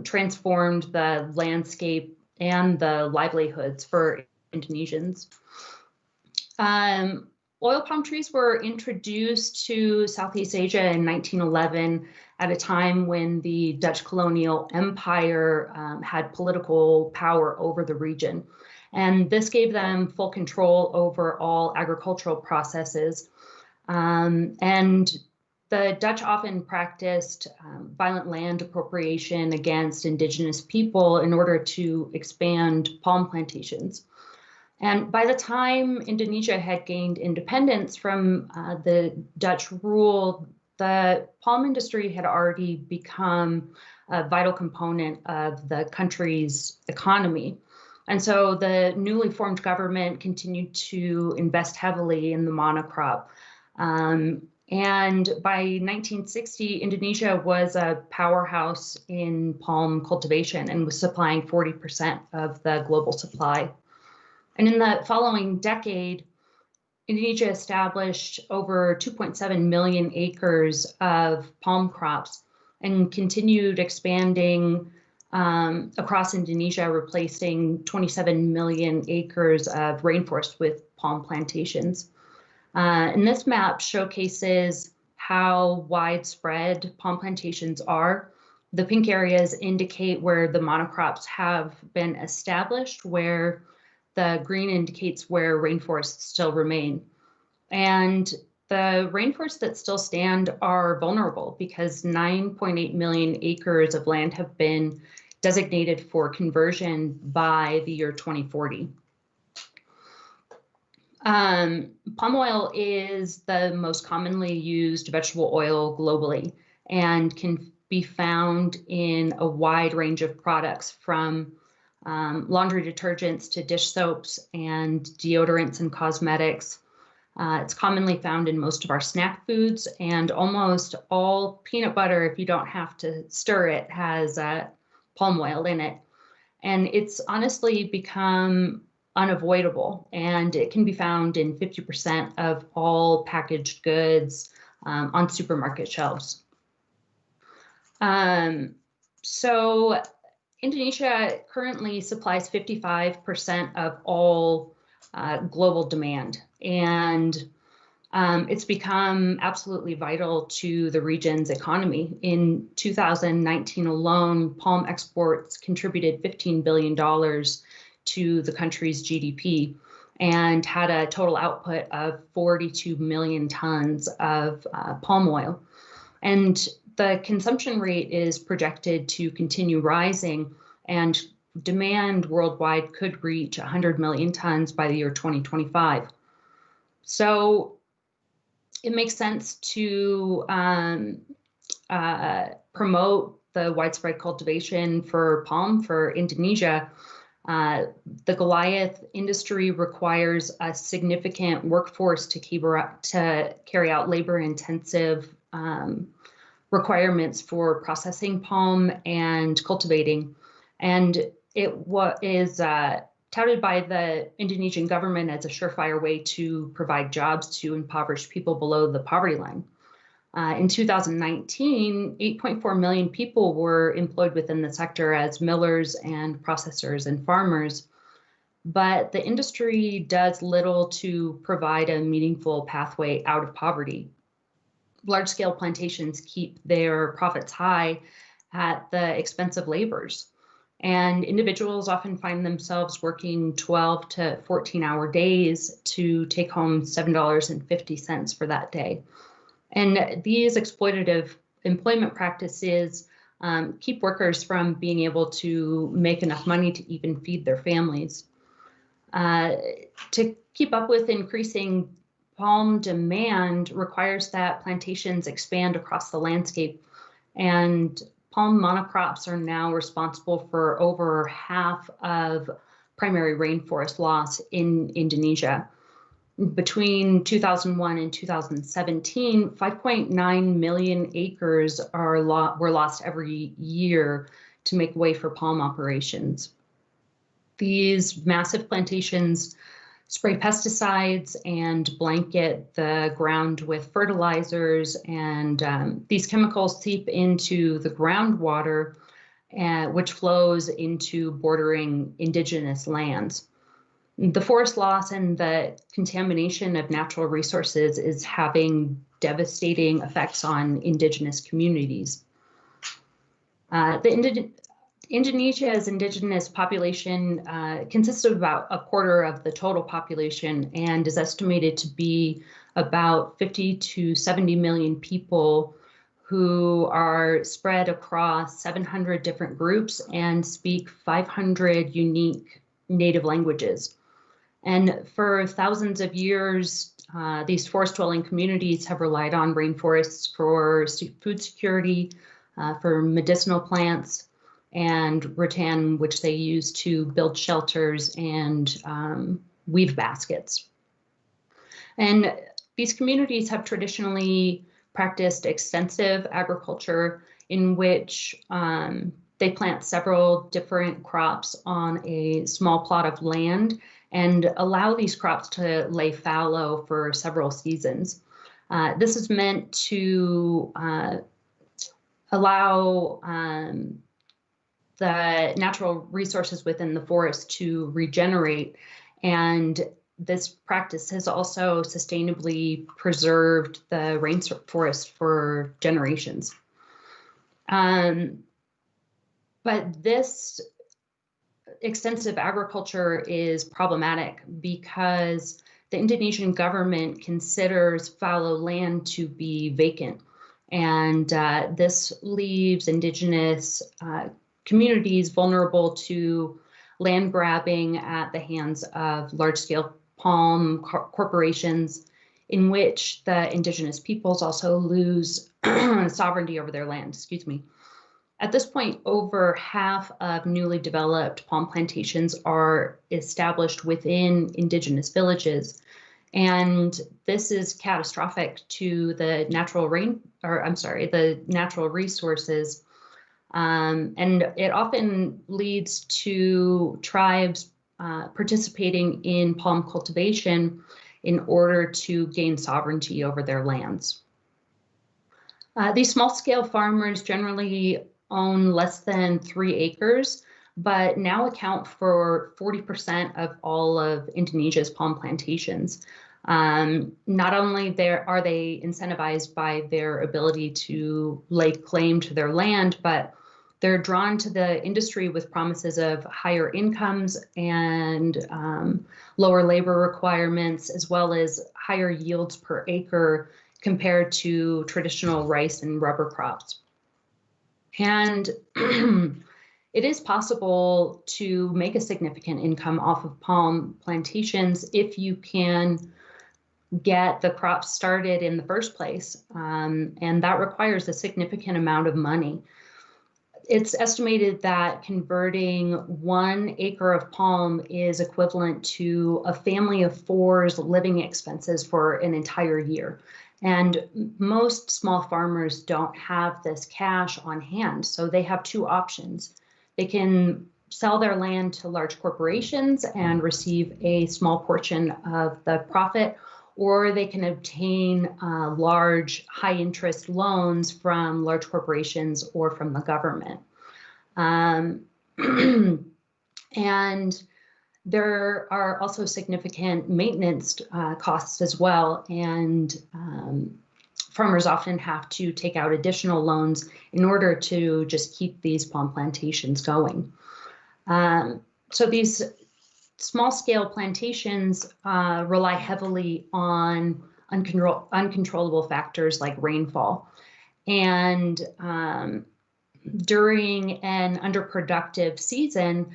transformed the landscape and the livelihoods for Indonesians. Oil palm trees were introduced to Southeast Asia in 1911 at a time when the Dutch colonial empire had political power over the region. And this gave them full control over all agricultural processes. And the Dutch often practiced violent land appropriation against indigenous people in order to expand palm plantations. And by the time Indonesia had gained independence from the Dutch rule, the palm industry had already become a vital component of the country's economy. And so the newly formed government continued to invest heavily in the monocrop. And by 1960, Indonesia was a powerhouse in palm cultivation and was supplying 40% of the global supply. And in the following decade, Indonesia established over 2.7 million acres of palm crops and continued expanding across Indonesia, replacing 27 million acres of rainforest with palm plantations. And this map showcases how widespread palm plantations are. The pink areas indicate where the monocrops have been established, where the green indicates where rainforests still remain. And the rainforests that still stand are vulnerable because 9.8 million acres of land have been designated for conversion by the year 2040. Palm oil is the most commonly used vegetable oil globally and can be found in a wide range of products from laundry detergents to dish soaps and deodorants and cosmetics. It's commonly found in most of our snack foods, and almost all peanut butter, if you don't have to stir it, has palm oil in it. And it's honestly become unavoidable, and it can be found in 50% of all packaged goods on supermarket shelves. So Indonesia currently supplies 55% of all global demand, and it's become absolutely vital to the region's economy. In 2019 alone, palm exports contributed $15 billion to the country's GDP and had a total output of 42 million tons of palm oil. And the consumption rate is projected to continue rising, and demand worldwide could reach 100 million tons by the year 2025. So it makes sense to promote the widespread cultivation for palm for Indonesia. The Goliath industry requires a significant workforce to carry out labor-intensive requirements for processing palm and cultivating. And it is touted by the Indonesian government as a surefire way to provide jobs to impoverished people below the poverty line. In 2019, 8.4 million people were employed within the sector as millers and processors and farmers, but the industry does little to provide a meaningful pathway out of poverty. Large-scale plantations keep their profits high at the expense of laborers, and individuals often find themselves working 12 to 14-hour days to take home $7.50 for that day. And these exploitative employment practices keep workers from being able to make enough money to even feed their families. To keep up with increasing palm demand requires that plantations expand across the landscape, and palm monocrops are now responsible for over half of primary rainforest loss in Indonesia. Between 2001 and 2017, 5.9 million acres were lost every year to make way for palm operations. These massive plantations spray pesticides and blanket the ground with fertilizers, and these chemicals seep into the groundwater, which flows into bordering indigenous lands. The forest loss and the contamination of natural resources is having devastating effects on indigenous communities. Indonesia's indigenous population consists of about a quarter of the total population and is estimated to be about 50 to 70 million people who are spread across 700 different groups and speak 500 unique native languages. And for thousands of years, these forest-dwelling communities have relied on rainforests for food security, for medicinal plants, and rattan, which they use to build shelters and weave baskets. And these communities have traditionally practiced extensive agriculture in which they plant several different crops on a small plot of land and allow these crops to lay fallow for several seasons. This is meant to allow the natural resources within the forest to regenerate, and this practice has also sustainably preserved the rainforest for generations. But this extensive agriculture is problematic because the Indonesian government considers fallow land to be vacant, and this leaves indigenous communities vulnerable to land grabbing at the hands of large-scale palm corporations, in which the indigenous peoples also lose sovereignty over their land. Excuse me. At this point, over half of newly developed palm plantations are established within indigenous villages, and this is catastrophic to the natural resources. And it often leads to tribes participating in palm cultivation in order to gain sovereignty over their lands. These small-scale farmers generally own less than 3 acres, but now account for 40% of all of Indonesia's palm plantations. Not only are they incentivized by their ability to lay claim to their land, but they're drawn to the industry with promises of higher incomes and lower labor requirements, as well as higher yields per acre compared to traditional rice and rubber crops. And it is possible to make a significant income off of palm plantations if you can get the crops started in the first place, and that requires a significant amount of money. It's estimated that converting 1 acre of palm is equivalent to a family of 4's living expenses for an entire year. And most small farmers don't have this cash on hand, so they have 2 options. They can sell their land to large corporations and receive a small portion of the profit, or they can obtain large high-interest loans from large corporations or from the government. And there are also significant maintenance costs as well, and farmers often have to take out additional loans in order to just keep these palm plantations going. So these small-scale plantations rely heavily on uncontrollable factors like rainfall. And during an underproductive season,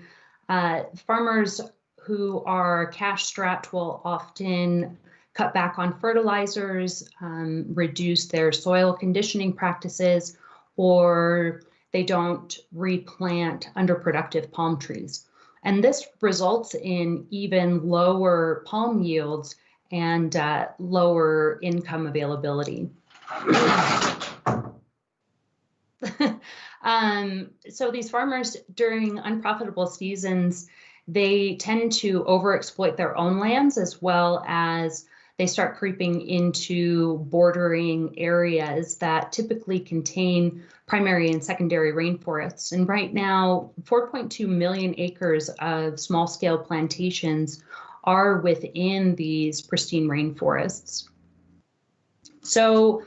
farmers who are cash-strapped will often cut back on fertilizers, reduce their soil conditioning practices, or they don't replant underproductive palm trees. And this results in even lower palm yields and lower income availability. So these farmers during unprofitable seasons, they tend to overexploit their own lands, as well as they start creeping into bordering areas that typically contain primary and secondary rainforests. And right now, 4.2 million acres of small-scale plantations are within these pristine rainforests. So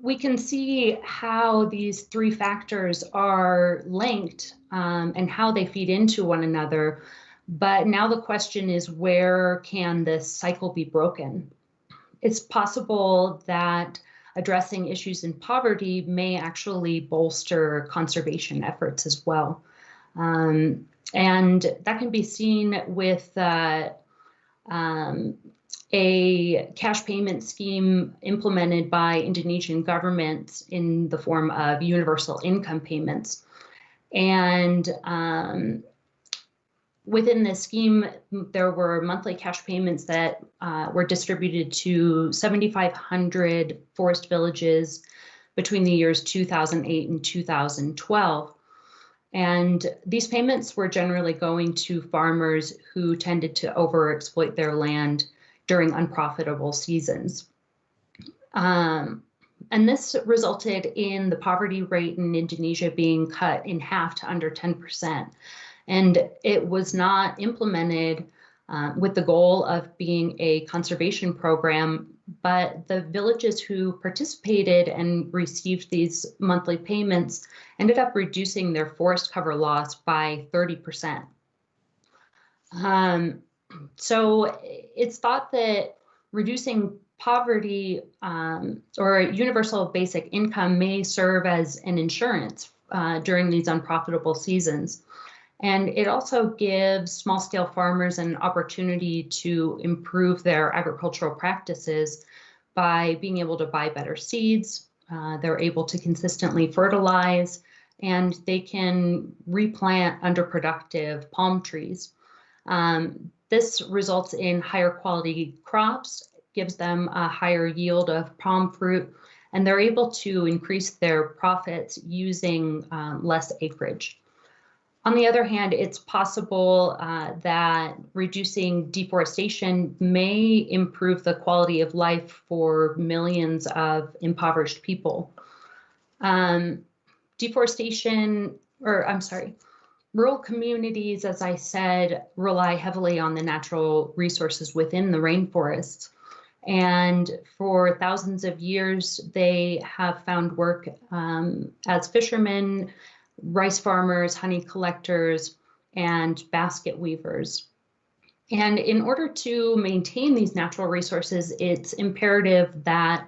we can see how these 3 factors are linked and how they feed into one another. But now the question is, where can this cycle be broken? It's possible that addressing issues in poverty may actually bolster conservation efforts as well. And that can be seen with a cash payment scheme implemented by Indonesian governments in the form of universal income payments. And within this scheme, there were monthly cash payments that were distributed to 7,500 forest villages between the years 2008 and 2012. And these payments were generally going to farmers who tended to overexploit their land during unprofitable seasons. And this resulted in the poverty rate in Indonesia being cut in half to under 10%. And it was not implemented with the goal of being a conservation program, but the villages who participated and received these monthly payments ended up reducing their forest cover loss by 30%. So it's thought that reducing poverty or universal basic income may serve as an insurance during these unprofitable seasons. And it also gives small-scale farmers an opportunity to improve their agricultural practices by being able to buy better seeds. They're able to consistently fertilize, and they can replant underproductive palm trees. This results in higher quality crops, gives them a higher yield of palm fruit, and they're able to increase their profits using less acreage. On the other hand, it's possible that reducing deforestation may improve the quality of life for millions of impoverished people. Rural communities, as I said, rely heavily on the natural resources within the rainforests. And for thousands of years, they have found work as fishermen, rice farmers, honey collectors, and basket weavers. And in order to maintain these natural resources, it's imperative that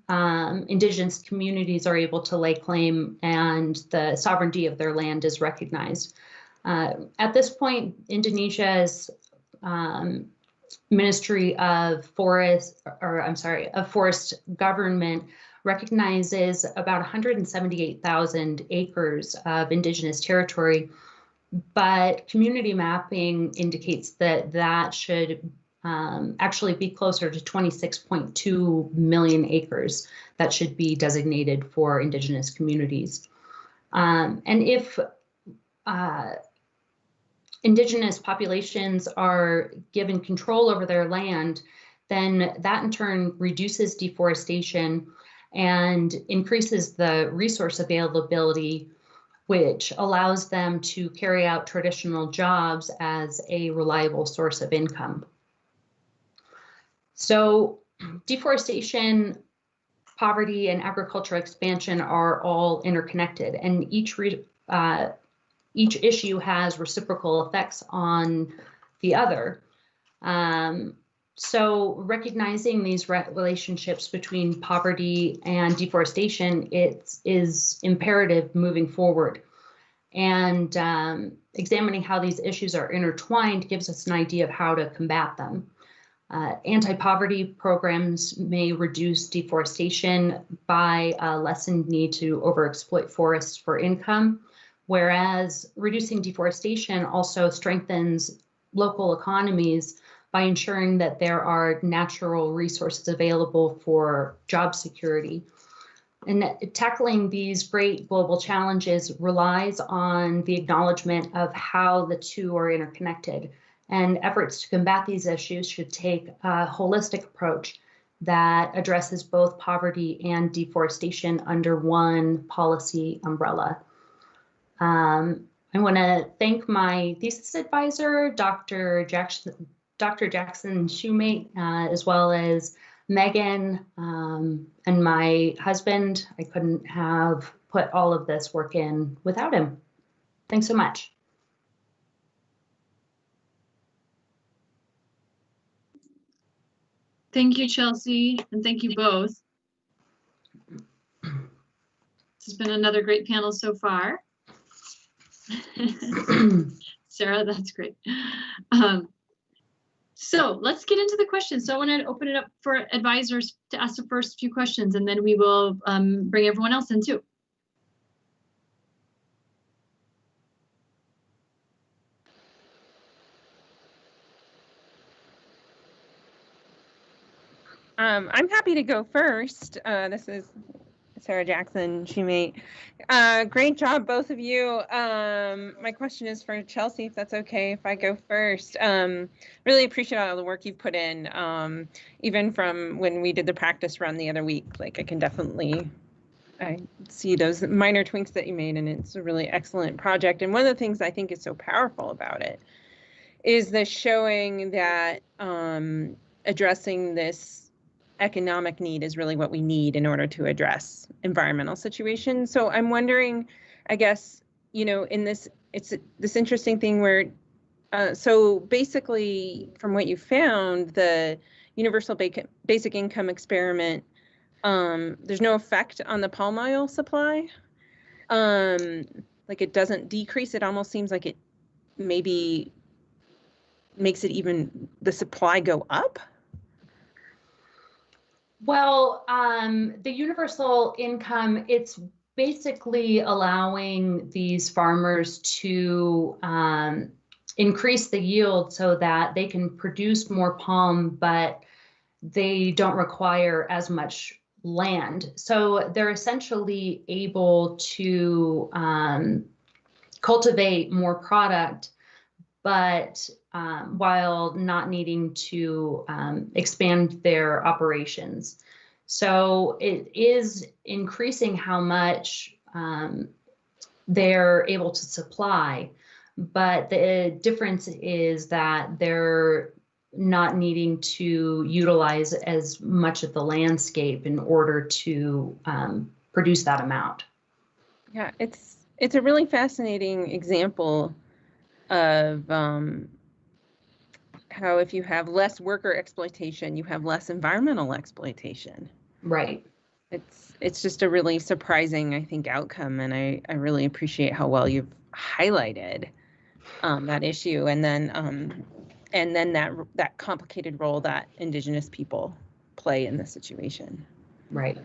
Indigenous communities are able to lay claim and the sovereignty of their land is recognized. At this point, Indonesia's Ministry of Forest Government recognizes about 178,000 acres of Indigenous territory, but community mapping indicates that that should actually be closer to 26.2 million acres that should be designated for Indigenous communities. And if Indigenous populations are given control over their land, then that in turn reduces deforestation and increases the resource availability, which allows them to carry out traditional jobs as a reliable source of income. So deforestation, poverty, and agricultural expansion are all interconnected, and each issue has reciprocal effects on the other. So recognizing these relationships between poverty and deforestation, it is imperative moving forward. And examining how these issues are intertwined gives us an idea of how to combat them. Anti-poverty programs may reduce deforestation by a lessened need to overexploit forests for income, whereas reducing deforestation also strengthens local economies by ensuring that there are natural resources available for job security. And tackling these great global challenges relies on the acknowledgement of how the two are interconnected. And efforts to combat these issues should take a holistic approach that addresses both poverty and deforestation under one policy umbrella. I want to thank my thesis advisor, Dr. Jackson Shoemate, as well as Megan and my husband. I couldn't have put all of this work in without him. Thanks so much. Thank you, Chelsea, and thank you both. This has been another great panel so far. Sarah, that's great. So let's get into the questions. So I want to open it up for advisors to ask the first few questions, and then we will bring everyone else in too. I'm happy to go first. This is Sarah Jackson, Shoemate. Great job, both of you. My question is for Chelsea, if that's okay, if I go first. Really appreciate all the work you've put in, even from when we did the practice run the other week. Like, I see those minor tweaks that you made, and it's a really excellent project. And one of the things I think is so powerful about it is the showing that addressing this economic need is really what we need in order to address environmental situations. So I'm wondering, I guess, in this, it's this interesting thing where, so basically from what you found, the universal basic income experiment, there's no effect on the palm oil supply. Like, it doesn't decrease. It almost seems like it maybe makes it even the supply go up. Well, the universal income, it's basically allowing these farmers to increase the yield so that they can produce more palm, but they don't require as much land. So they're essentially able to cultivate more product, but while not needing to expand their operations. So it is increasing how much they're able to supply, but the difference is that they're not needing to utilize as much of the landscape in order to produce that amount. Yeah, it's a really fascinating example of how if you have less worker exploitation, you have less environmental exploitation. Right. It's just a really surprising, I think, outcome, and I really appreciate how well you've highlighted that issue, and then that complicated role that Indigenous people play in this situation. Right.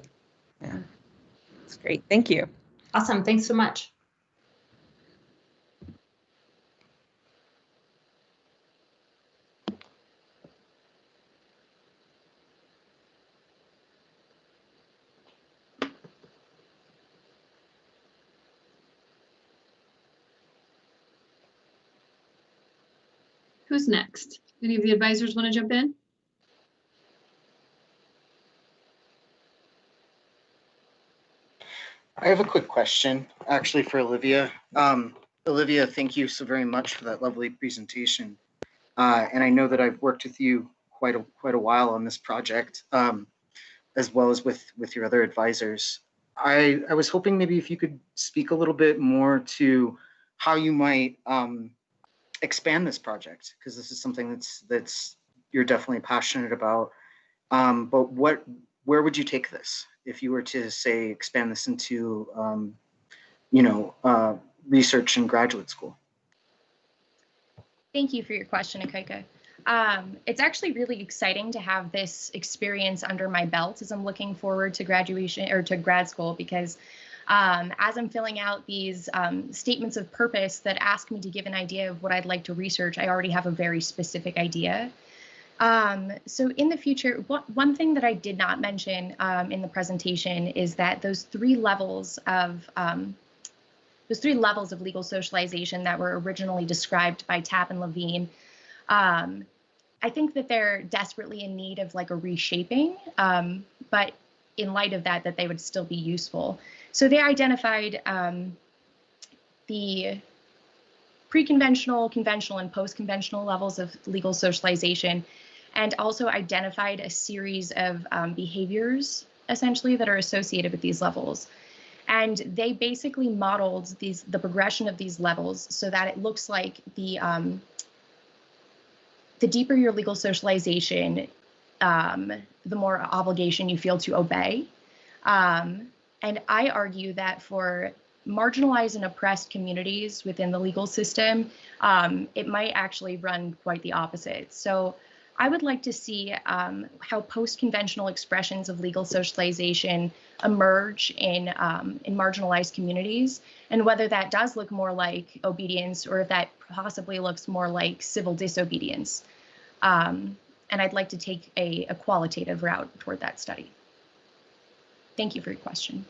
Yeah, it's great. Thank you. Awesome. Thanks so much. Who's next? Any of the advisors want to jump in? I have a quick question, actually, for Olivia. Olivia, thank you so very much for that lovely presentation. And I know that I've worked with you quite a while on this project, as well as with your other advisors. I was hoping maybe if you could speak a little bit more to how you might expand this project, because this is something that's you're definitely passionate about. But where would you take this if you were to say expand this into research and graduate school? Thank you for your question, Akaika. It's actually really exciting to have this experience under my belt as I'm looking forward to graduation or to grad school, because as I'm filling out these statements of purpose that ask me to give an idea of what I'd like to research, I already have a very specific idea. So in the future, one thing that I did not mention in the presentation is that those three levels of legal socialization that were originally described by Tapp and Levine, I think that they're desperately in need of like a reshaping, but in light of that they would still be useful. So they identified the pre-conventional, conventional, and post-conventional levels of legal socialization, and also identified a series of behaviors, essentially, that are associated with these levels. And they basically modeled the progression of these levels so that it looks like the deeper your legal socialization, the more obligation you feel to obey. And I argue that for marginalized and oppressed communities within the legal system, it might actually run quite the opposite. So I would like to see how post-conventional expressions of legal socialization emerge in marginalized communities, and whether that does look more like obedience or if that possibly looks more like civil disobedience. And I'd like to take a qualitative route toward that study. Thank you for your question.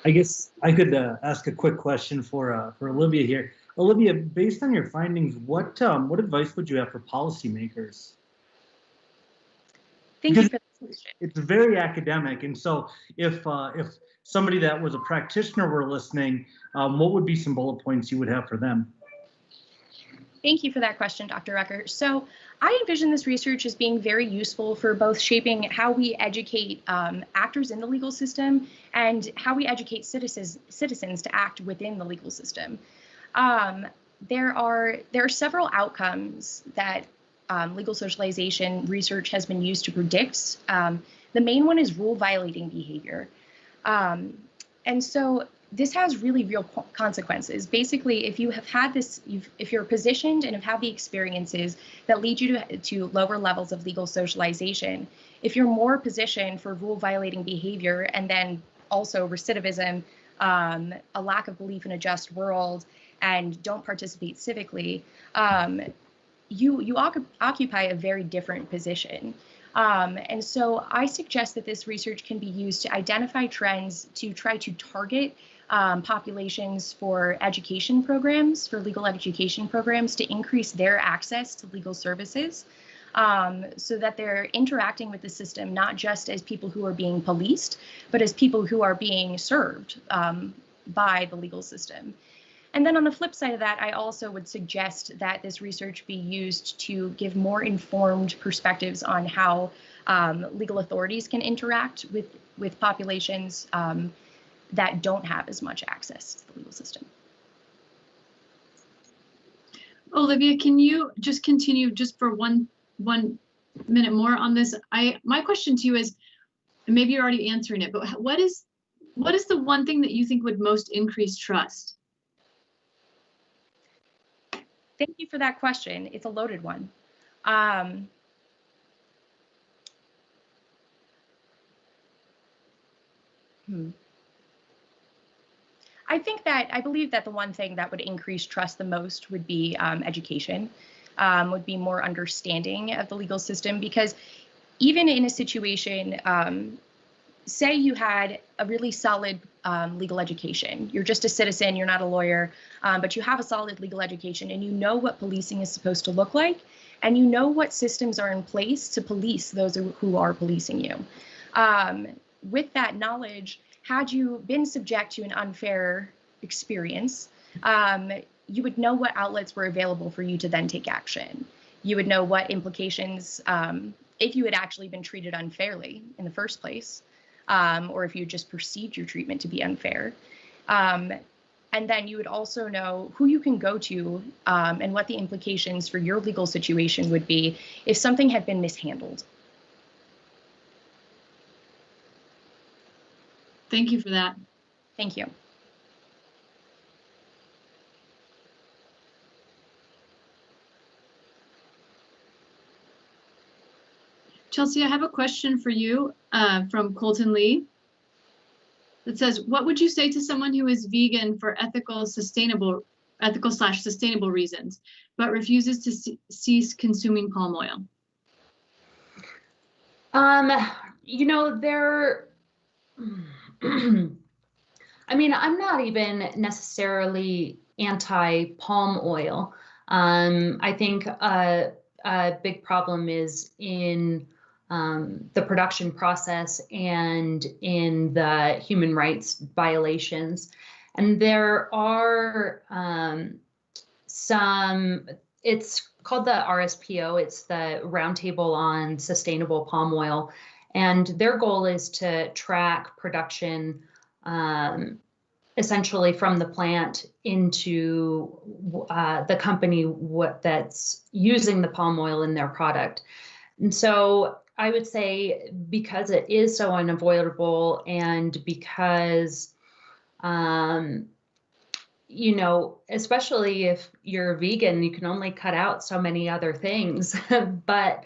I guess I could ask a quick question for Olivia here. Olivia, based on your findings, what advice would you have for policymakers? Thank you for that question. It's very academic, and so if somebody that was a practitioner were listening, what would be some bullet points you would have for them? Thank you for that question, Dr. Rucker. So I envision this research as being very useful for both shaping how we educate actors in the legal system and how we educate citizens to act within the legal system. There are several outcomes that legal socialization research has been used to predict. The main one is rule violating behavior. And so this has really real consequences. Basically, if you have had this, if you're positioned and have had the experiences that lead you to lower levels of legal socialization, if you're more positioned for rule violating behavior and then also recidivism, a lack of belief in a just world, and don't participate civically, you occupy a very different position. And so I suggest that this research can be used to identify trends to try to target populations for education programs, for legal education programs, to increase their access to legal services, so that they're interacting with the system not just as people who are being policed, but as people who are being served by the legal system. And then on the flip side of that, I also would suggest that this research be used to give more informed perspectives on how legal authorities can interact with populations that don't have as much access to the legal system. Olivia, can you just continue just for one minute more on this? My question to you is, and maybe you're already answering it, but what is the one thing that you think would most increase trust? Thank you for that question. It's a loaded one. I believe that the one thing that would increase trust the most would be education, would be more understanding of the legal system, because even in a situation, say you had a really solid legal education, you're just a citizen, you're not a lawyer, but you have a solid legal education and you know what policing is supposed to look like, and you know what systems are in place to police those who are policing you. With that knowledge, had you been subject to an unfair experience, you would know what outlets were available for you to then take action. You would know what implications, if you had actually been treated unfairly in the first place, or if you just perceived your treatment to be unfair. And then you would also know who you can go to and what the implications for your legal situation would be if something had been mishandled. Thank you for that. Thank you. Chelsea, I have a question for you from Colton Lee. It says, what would you say to someone who is vegan for ethical/sustainable reasons, but refuses to cease consuming palm oil? You know, I mean, I'm not even necessarily anti-palm oil. I think a big problem is in the production process and in the human rights violations. And there are it's called the RSPO, it's the Roundtable on Sustainable Palm Oil. And their goal is to track production essentially from the plant into the company that's using the palm oil in their product. And so I would say, because it is so unavoidable, and because, you know, especially if you're vegan, you can only cut out so many other things, but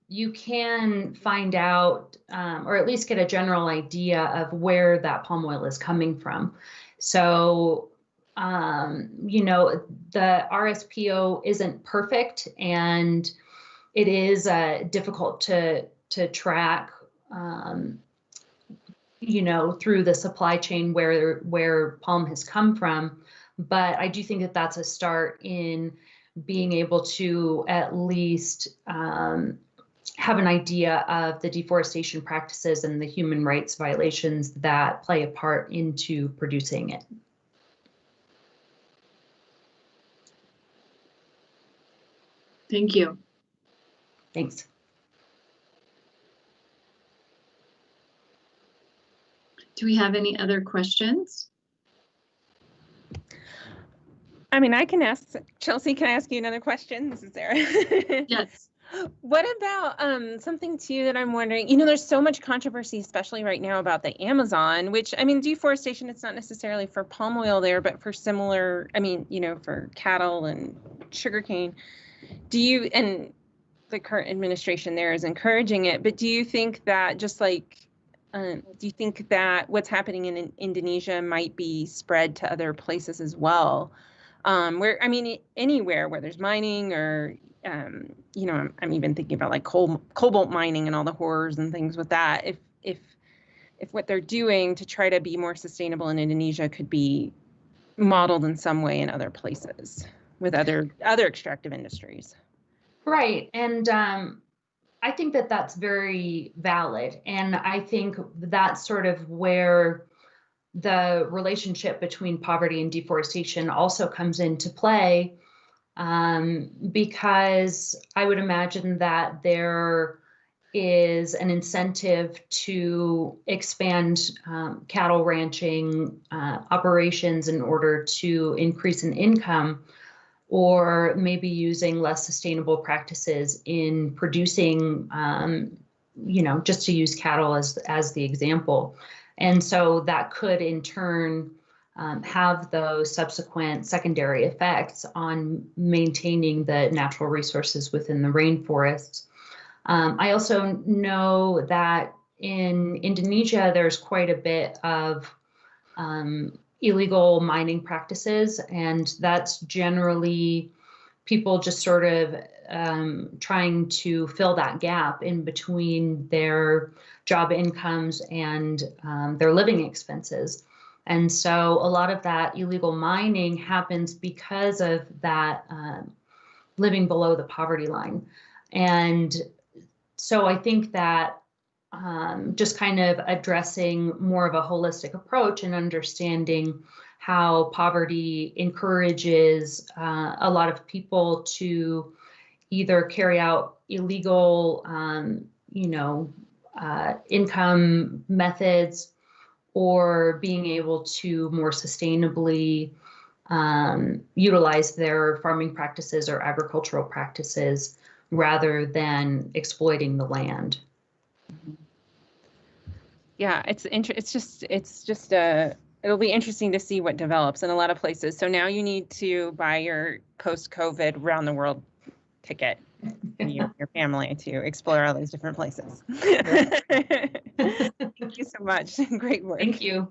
you can find out, or at least get a general idea of where that palm oil is coming from. So, you know, the RSPO isn't perfect, and it is difficult to track, you know, through the supply chain where palm has come from. But I do think that that's a start in being able to at least have an idea of the deforestation practices and the human rights violations that play a part into producing it. Thank you. Thanks. Do we have any other questions? I mean, I can ask, Chelsea, can I ask you another question? This is Sarah. Yes. What about something too that I'm wondering, you know, there's so much controversy, especially right now, about the Amazon, which, I mean, deforestation, it's not necessarily for palm oil there, but for similar, I mean, you know, for cattle and sugarcane. And the current administration there is encouraging it, but do you think that just like, do you think that what's happening in Indonesia might be spread to other places as well? Where, I mean, anywhere where there's mining or you know, I'm even thinking about like cobalt mining and all the horrors and things with that. If what they're doing to try to be more sustainable in Indonesia could be modeled in some way in other places with other extractive industries. Right. And I think that that's very valid. And I think that's sort of where the relationship between poverty and deforestation also comes into play, because I would imagine that there is an incentive to expand cattle ranching operations in order to increase in income, or maybe using less sustainable practices in producing, you know, just to use cattle as the example. And so that could in turn have those subsequent secondary effects on maintaining the natural resources within the rainforests. I also know that in Indonesia, there's quite a bit of illegal mining practices, and that's generally people just sort of trying to fill that gap in between their job incomes and their living expenses. And so a lot of that illegal mining happens because of that living below the poverty line. And so I think that just kind of addressing more of a holistic approach and understanding how poverty encourages a lot of people to either carry out illegal, you know, income methods, or being able to more sustainably utilize their farming practices or agricultural practices rather than exploiting the land. Yeah, it'll be interesting to see what develops in a lot of places. So now you need to buy your post-COVID round the world ticket for your family to explore all these different places. Thank you so much. Great work. Thank you.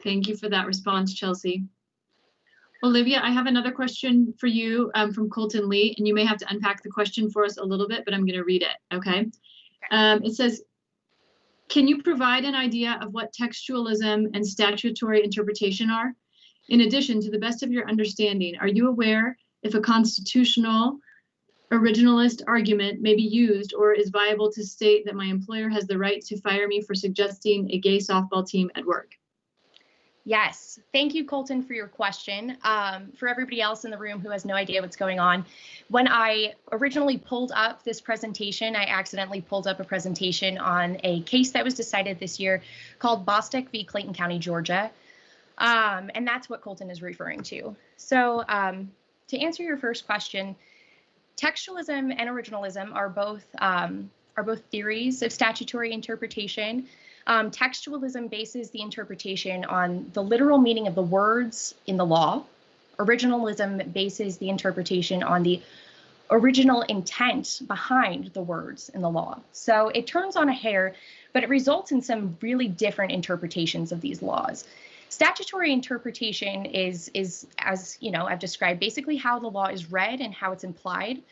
Thank you for that response, Chelsea. Olivia, I have another question for you from Colton Lee, and you may have to unpack the question for us a little bit, but I'm going to read it, okay? It says, can you provide an idea of what textualism and statutory interpretation are? In addition, to the best of your understanding, are you aware if a constitutional originalist argument may be used or is viable to state that my employer has the right to fire me for suggesting a gay softball team at work? Yes, thank you, Colton, for your question. For everybody else in the room who has no idea what's going on, when I originally pulled up this presentation, I accidentally pulled up a presentation on a case that was decided this year called Bostick v. Clayton County, Georgia. And that's what Colton is referring to. So to answer your first question, textualism and originalism are both theories of statutory interpretation. Textualism bases the interpretation on the literal meaning of the words in the law. Originalism bases the interpretation on the original intent behind the words in the law. So it turns on a hair, but it results in some really different interpretations of these laws. Statutory interpretation is as you know, I've described basically how the law is read and how it's implied.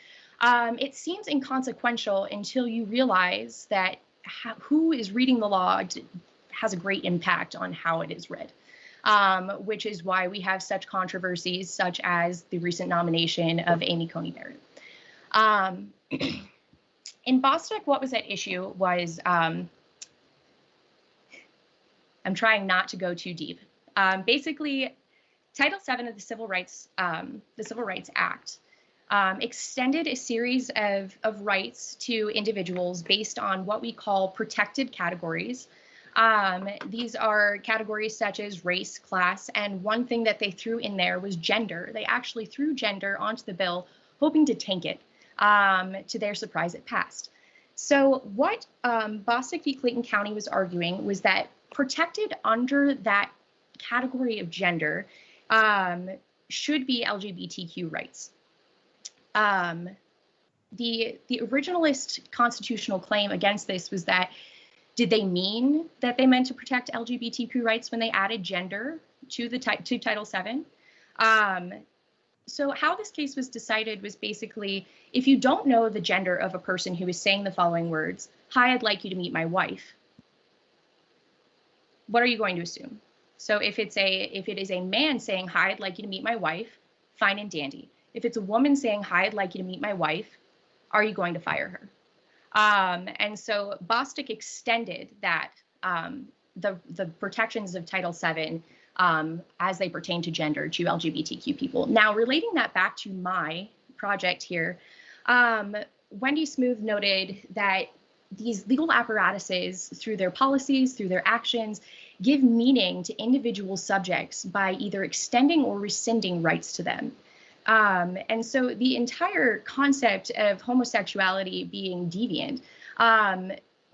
It seems inconsequential until you realize that who is reading the law has a great impact on how it is read, which is why we have such controversies such as the recent nomination of Amy Coney Barrett. In Bostick, what was at issue was, I'm trying not to go too deep. Basically, Title VII of the Civil Rights Act extended a series of rights to individuals based on what we call protected categories. These are categories such as race, class, and one thing that they threw in there was gender. They actually threw gender onto the bill, hoping to tank it. To their surprise, it passed. So what Bostick v. Clayton County was arguing was that protected under that category of gender should be LGBTQ rights. The originalist constitutional claim against this was that, did they mean that they meant to protect LGBTQ rights when they added gender to Title VII? So how this case was decided was basically, if you don't know the gender of a person who is saying the following words, "Hi, I'd like you to meet my wife," what are you going to assume? So if it is a man saying, "Hi, I'd like you to meet my wife," fine and dandy. If it's a woman saying, "Hi, I'd like you to meet my wife," are you going to fire her? And so Bostic extended that, the protections of Title VII as they pertain to gender to LGBTQ people. Now, relating that back to my project here, Wendy Smooth noted that these legal apparatuses, through their policies, through their actions, give meaning to individual subjects by either extending or rescinding rights to them. And so the entire concept of homosexuality being deviant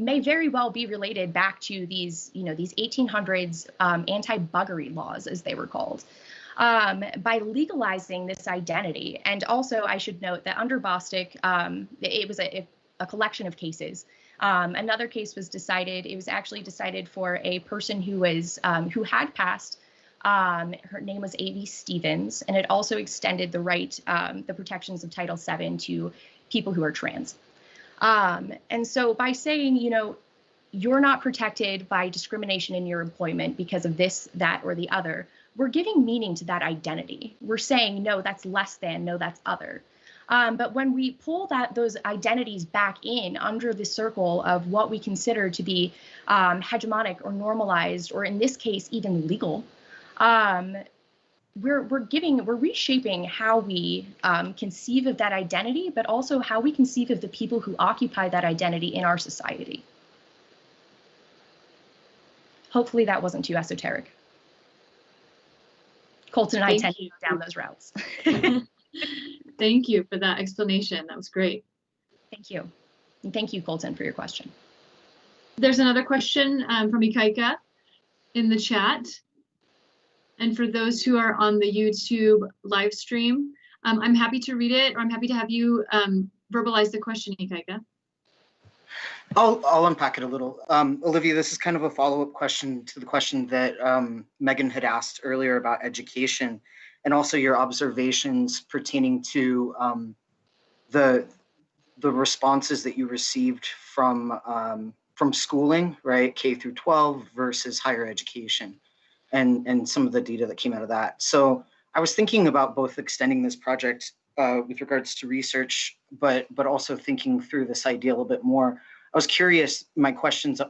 may very well be related back to these 1800s anti-buggery laws, as they were called, by legalizing this identity. And also, I should note that under Bostic, it was a collection of cases. Another case was decided. It was actually decided for a person who who had passed. Her name was A.V. Stevens, and it also extended the the protections of Title VII to people who are trans. And so by saying, you're not protected by discrimination in your employment because of this, that, or the other, we're giving meaning to that identity. We're saying, no, that's less than, no, that's other. But when we pull those identities back in under the circle of what we consider to be hegemonic or normalized, or in this case, even legal, we're reshaping how we conceive of that identity, but also how we conceive of the people who occupy that identity in our society. Hopefully that wasn't too esoteric. Colton and I tend to go down those routes. Thank you for that explanation. That was great. Thank you. And thank you, Colton, for your question. There's another question from Mikaela in the chat. And for those who are on the YouTube live stream, I'm happy to read it, or I'm happy to have you verbalize the question, Mikaela. I'll unpack it a little. Olivia, this is kind of a follow-up question to the question that Megan had asked earlier about education, and also your observations pertaining to the responses that you received from schooling, right, K through 12 versus higher education, and some of the data that came out of that. So I was thinking about both extending this project with regards to research, but also thinking through this idea a little bit more. I was curious, my questions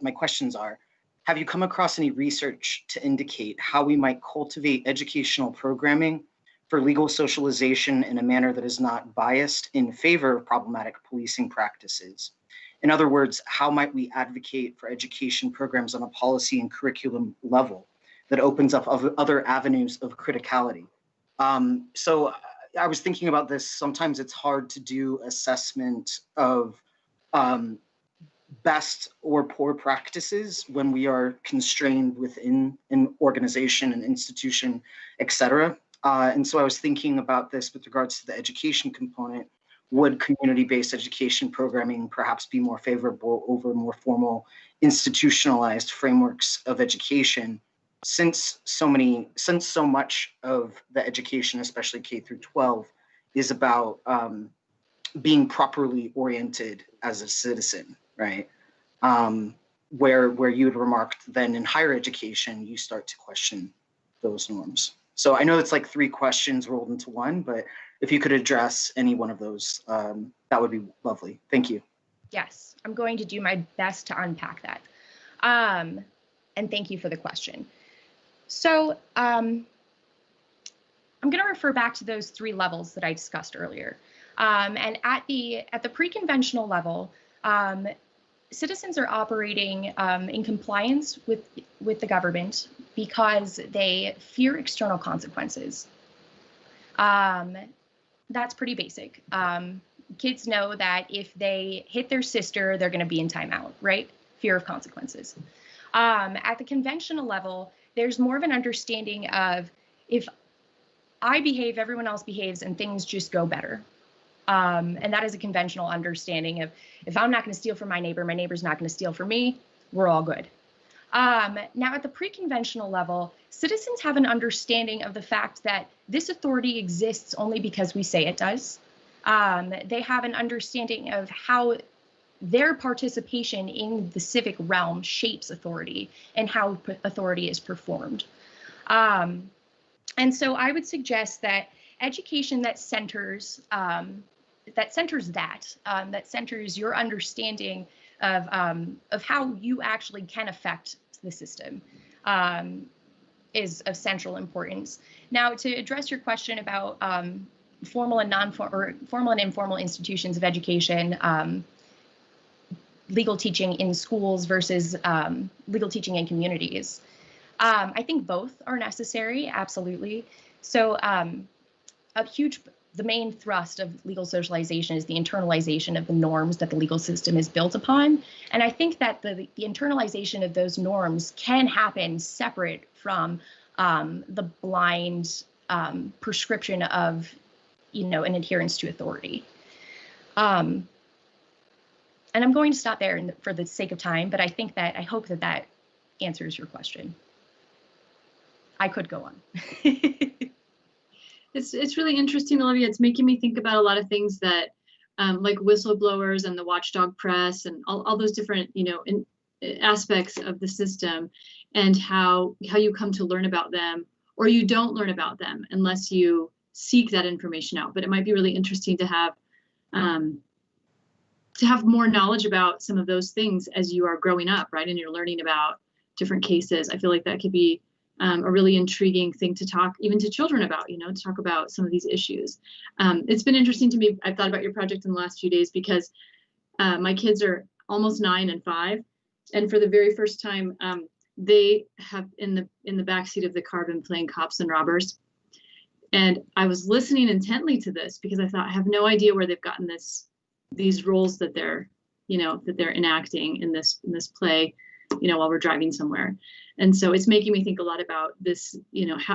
are, have you come across any research to indicate how we might cultivate educational programming for legal socialization in a manner that is not biased in favor of problematic policing practices? In other words, how might we advocate for education programs on a policy and curriculum level that opens up other avenues of criticality? So I was thinking about this. Sometimes it's hard to do assessment of best or poor practices when we are constrained within an organization, an institution, et cetera. And so I was thinking about this with regards to the education component. Would community-based education programming perhaps be more favorable over more formal institutionalized frameworks of education, since so much of the education, especially K through 12, is about being properly oriented as a citizen, right? Where you had remarked then in higher education, you start to question those norms. So I know it's like 3 questions rolled into one, but if you could address any one of those, that would be lovely. Thank you. Yes, I'm going to do my best to unpack that. And thank you for the question. So I'm going to refer back to those 3 levels that I discussed earlier. And at the pre-conventional level, citizens are operating in compliance with the government because they fear external consequences. That's pretty basic. Kids know that if they hit their sister, they're going to be in timeout, right? Fear of consequences. At the conventional level, there's more of an understanding of, if I behave, everyone else behaves, and things just go better. And that is a conventional understanding of, if I'm not going to steal from my neighbor's not going to steal from me, we're all good. Now, at the pre-conventional level, citizens have an understanding of the fact that this authority exists only because we say it does. They have an understanding of how their participation in the civic realm shapes authority and how authority is performed. And so I would suggest that education that centers your understanding of how you actually can affect the system is of central importance. Now, to address your question about formal and informal institutions of education, legal teaching in schools versus legal teaching in communities. I think both are necessary, absolutely. So the main thrust of legal socialization is the internalization of the norms that the legal system is built upon. And I think that the internalization of those norms can happen separate from the blind prescription of, an adherence to authority. And I'm going to stop there for the sake of time, but I hope that answers your question. I could go on. It's really interesting, Olivia. It's making me think about a lot of things that, like whistleblowers and the watchdog press and all those different, aspects of the system, and how you come to learn about them, or you don't learn about them unless you seek that information out. But it might be really interesting to have more knowledge about some of those things as you are growing up, right? And you're learning about different cases. I feel like that could be a really intriguing thing to talk even to children about, to talk about some of these issues. It's been interesting to me. I've thought about your project in the last few days because my kids are almost 9 and 5. And for the very first time, they have in the backseat of the car been playing cops and robbers. And I was listening intently to this because I thought, I have no idea where they've gotten these roles that they're enacting in this play, while we're driving somewhere. And so it's making me think a lot about this,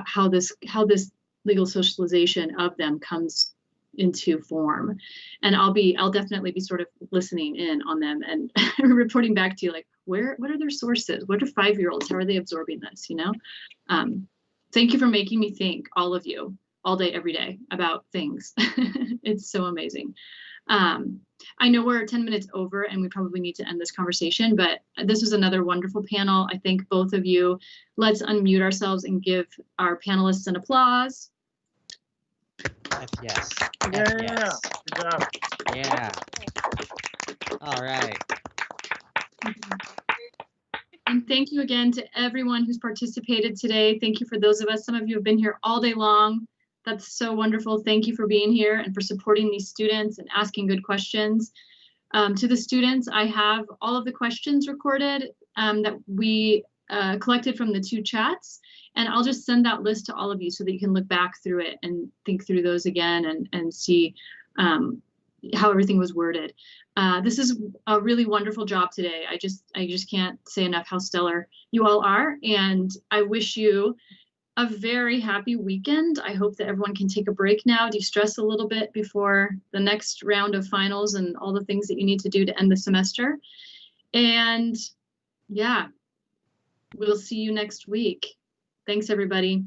how this legal socialization of them comes into form. And I'll definitely be sort of listening in on them and reporting back to you, like, what are their sources? What are 5-year-olds? How are they absorbing this? Thank you for making me think, all of you, all day, every day, about things. It's so amazing. I know we're 10 minutes over and we probably need to end this conversation, but this was another wonderful panel. I thank both of you. Let's unmute ourselves and give our panelists an applause. Yes. Yeah. Yes. Good job. Yeah. All right. And thank you again to everyone who's participated today. Thank you for those of us. Some of you have been here all day long. That's so wonderful. Thank you for being here and for supporting these students and asking good questions. To the students, I have all of the questions recorded that we collected from the 2 chats, and I'll just send that list to all of you so that you can look back through it and think through those again and see how everything was worded. This is a really wonderful job today. I just can't say enough how stellar you all are, and I wish you a very happy weekend. I hope that everyone can take a break now, de-stress a little bit before the next round of finals and all the things that you need to do to end the semester. And yeah, we'll see you next week. Thanks, everybody.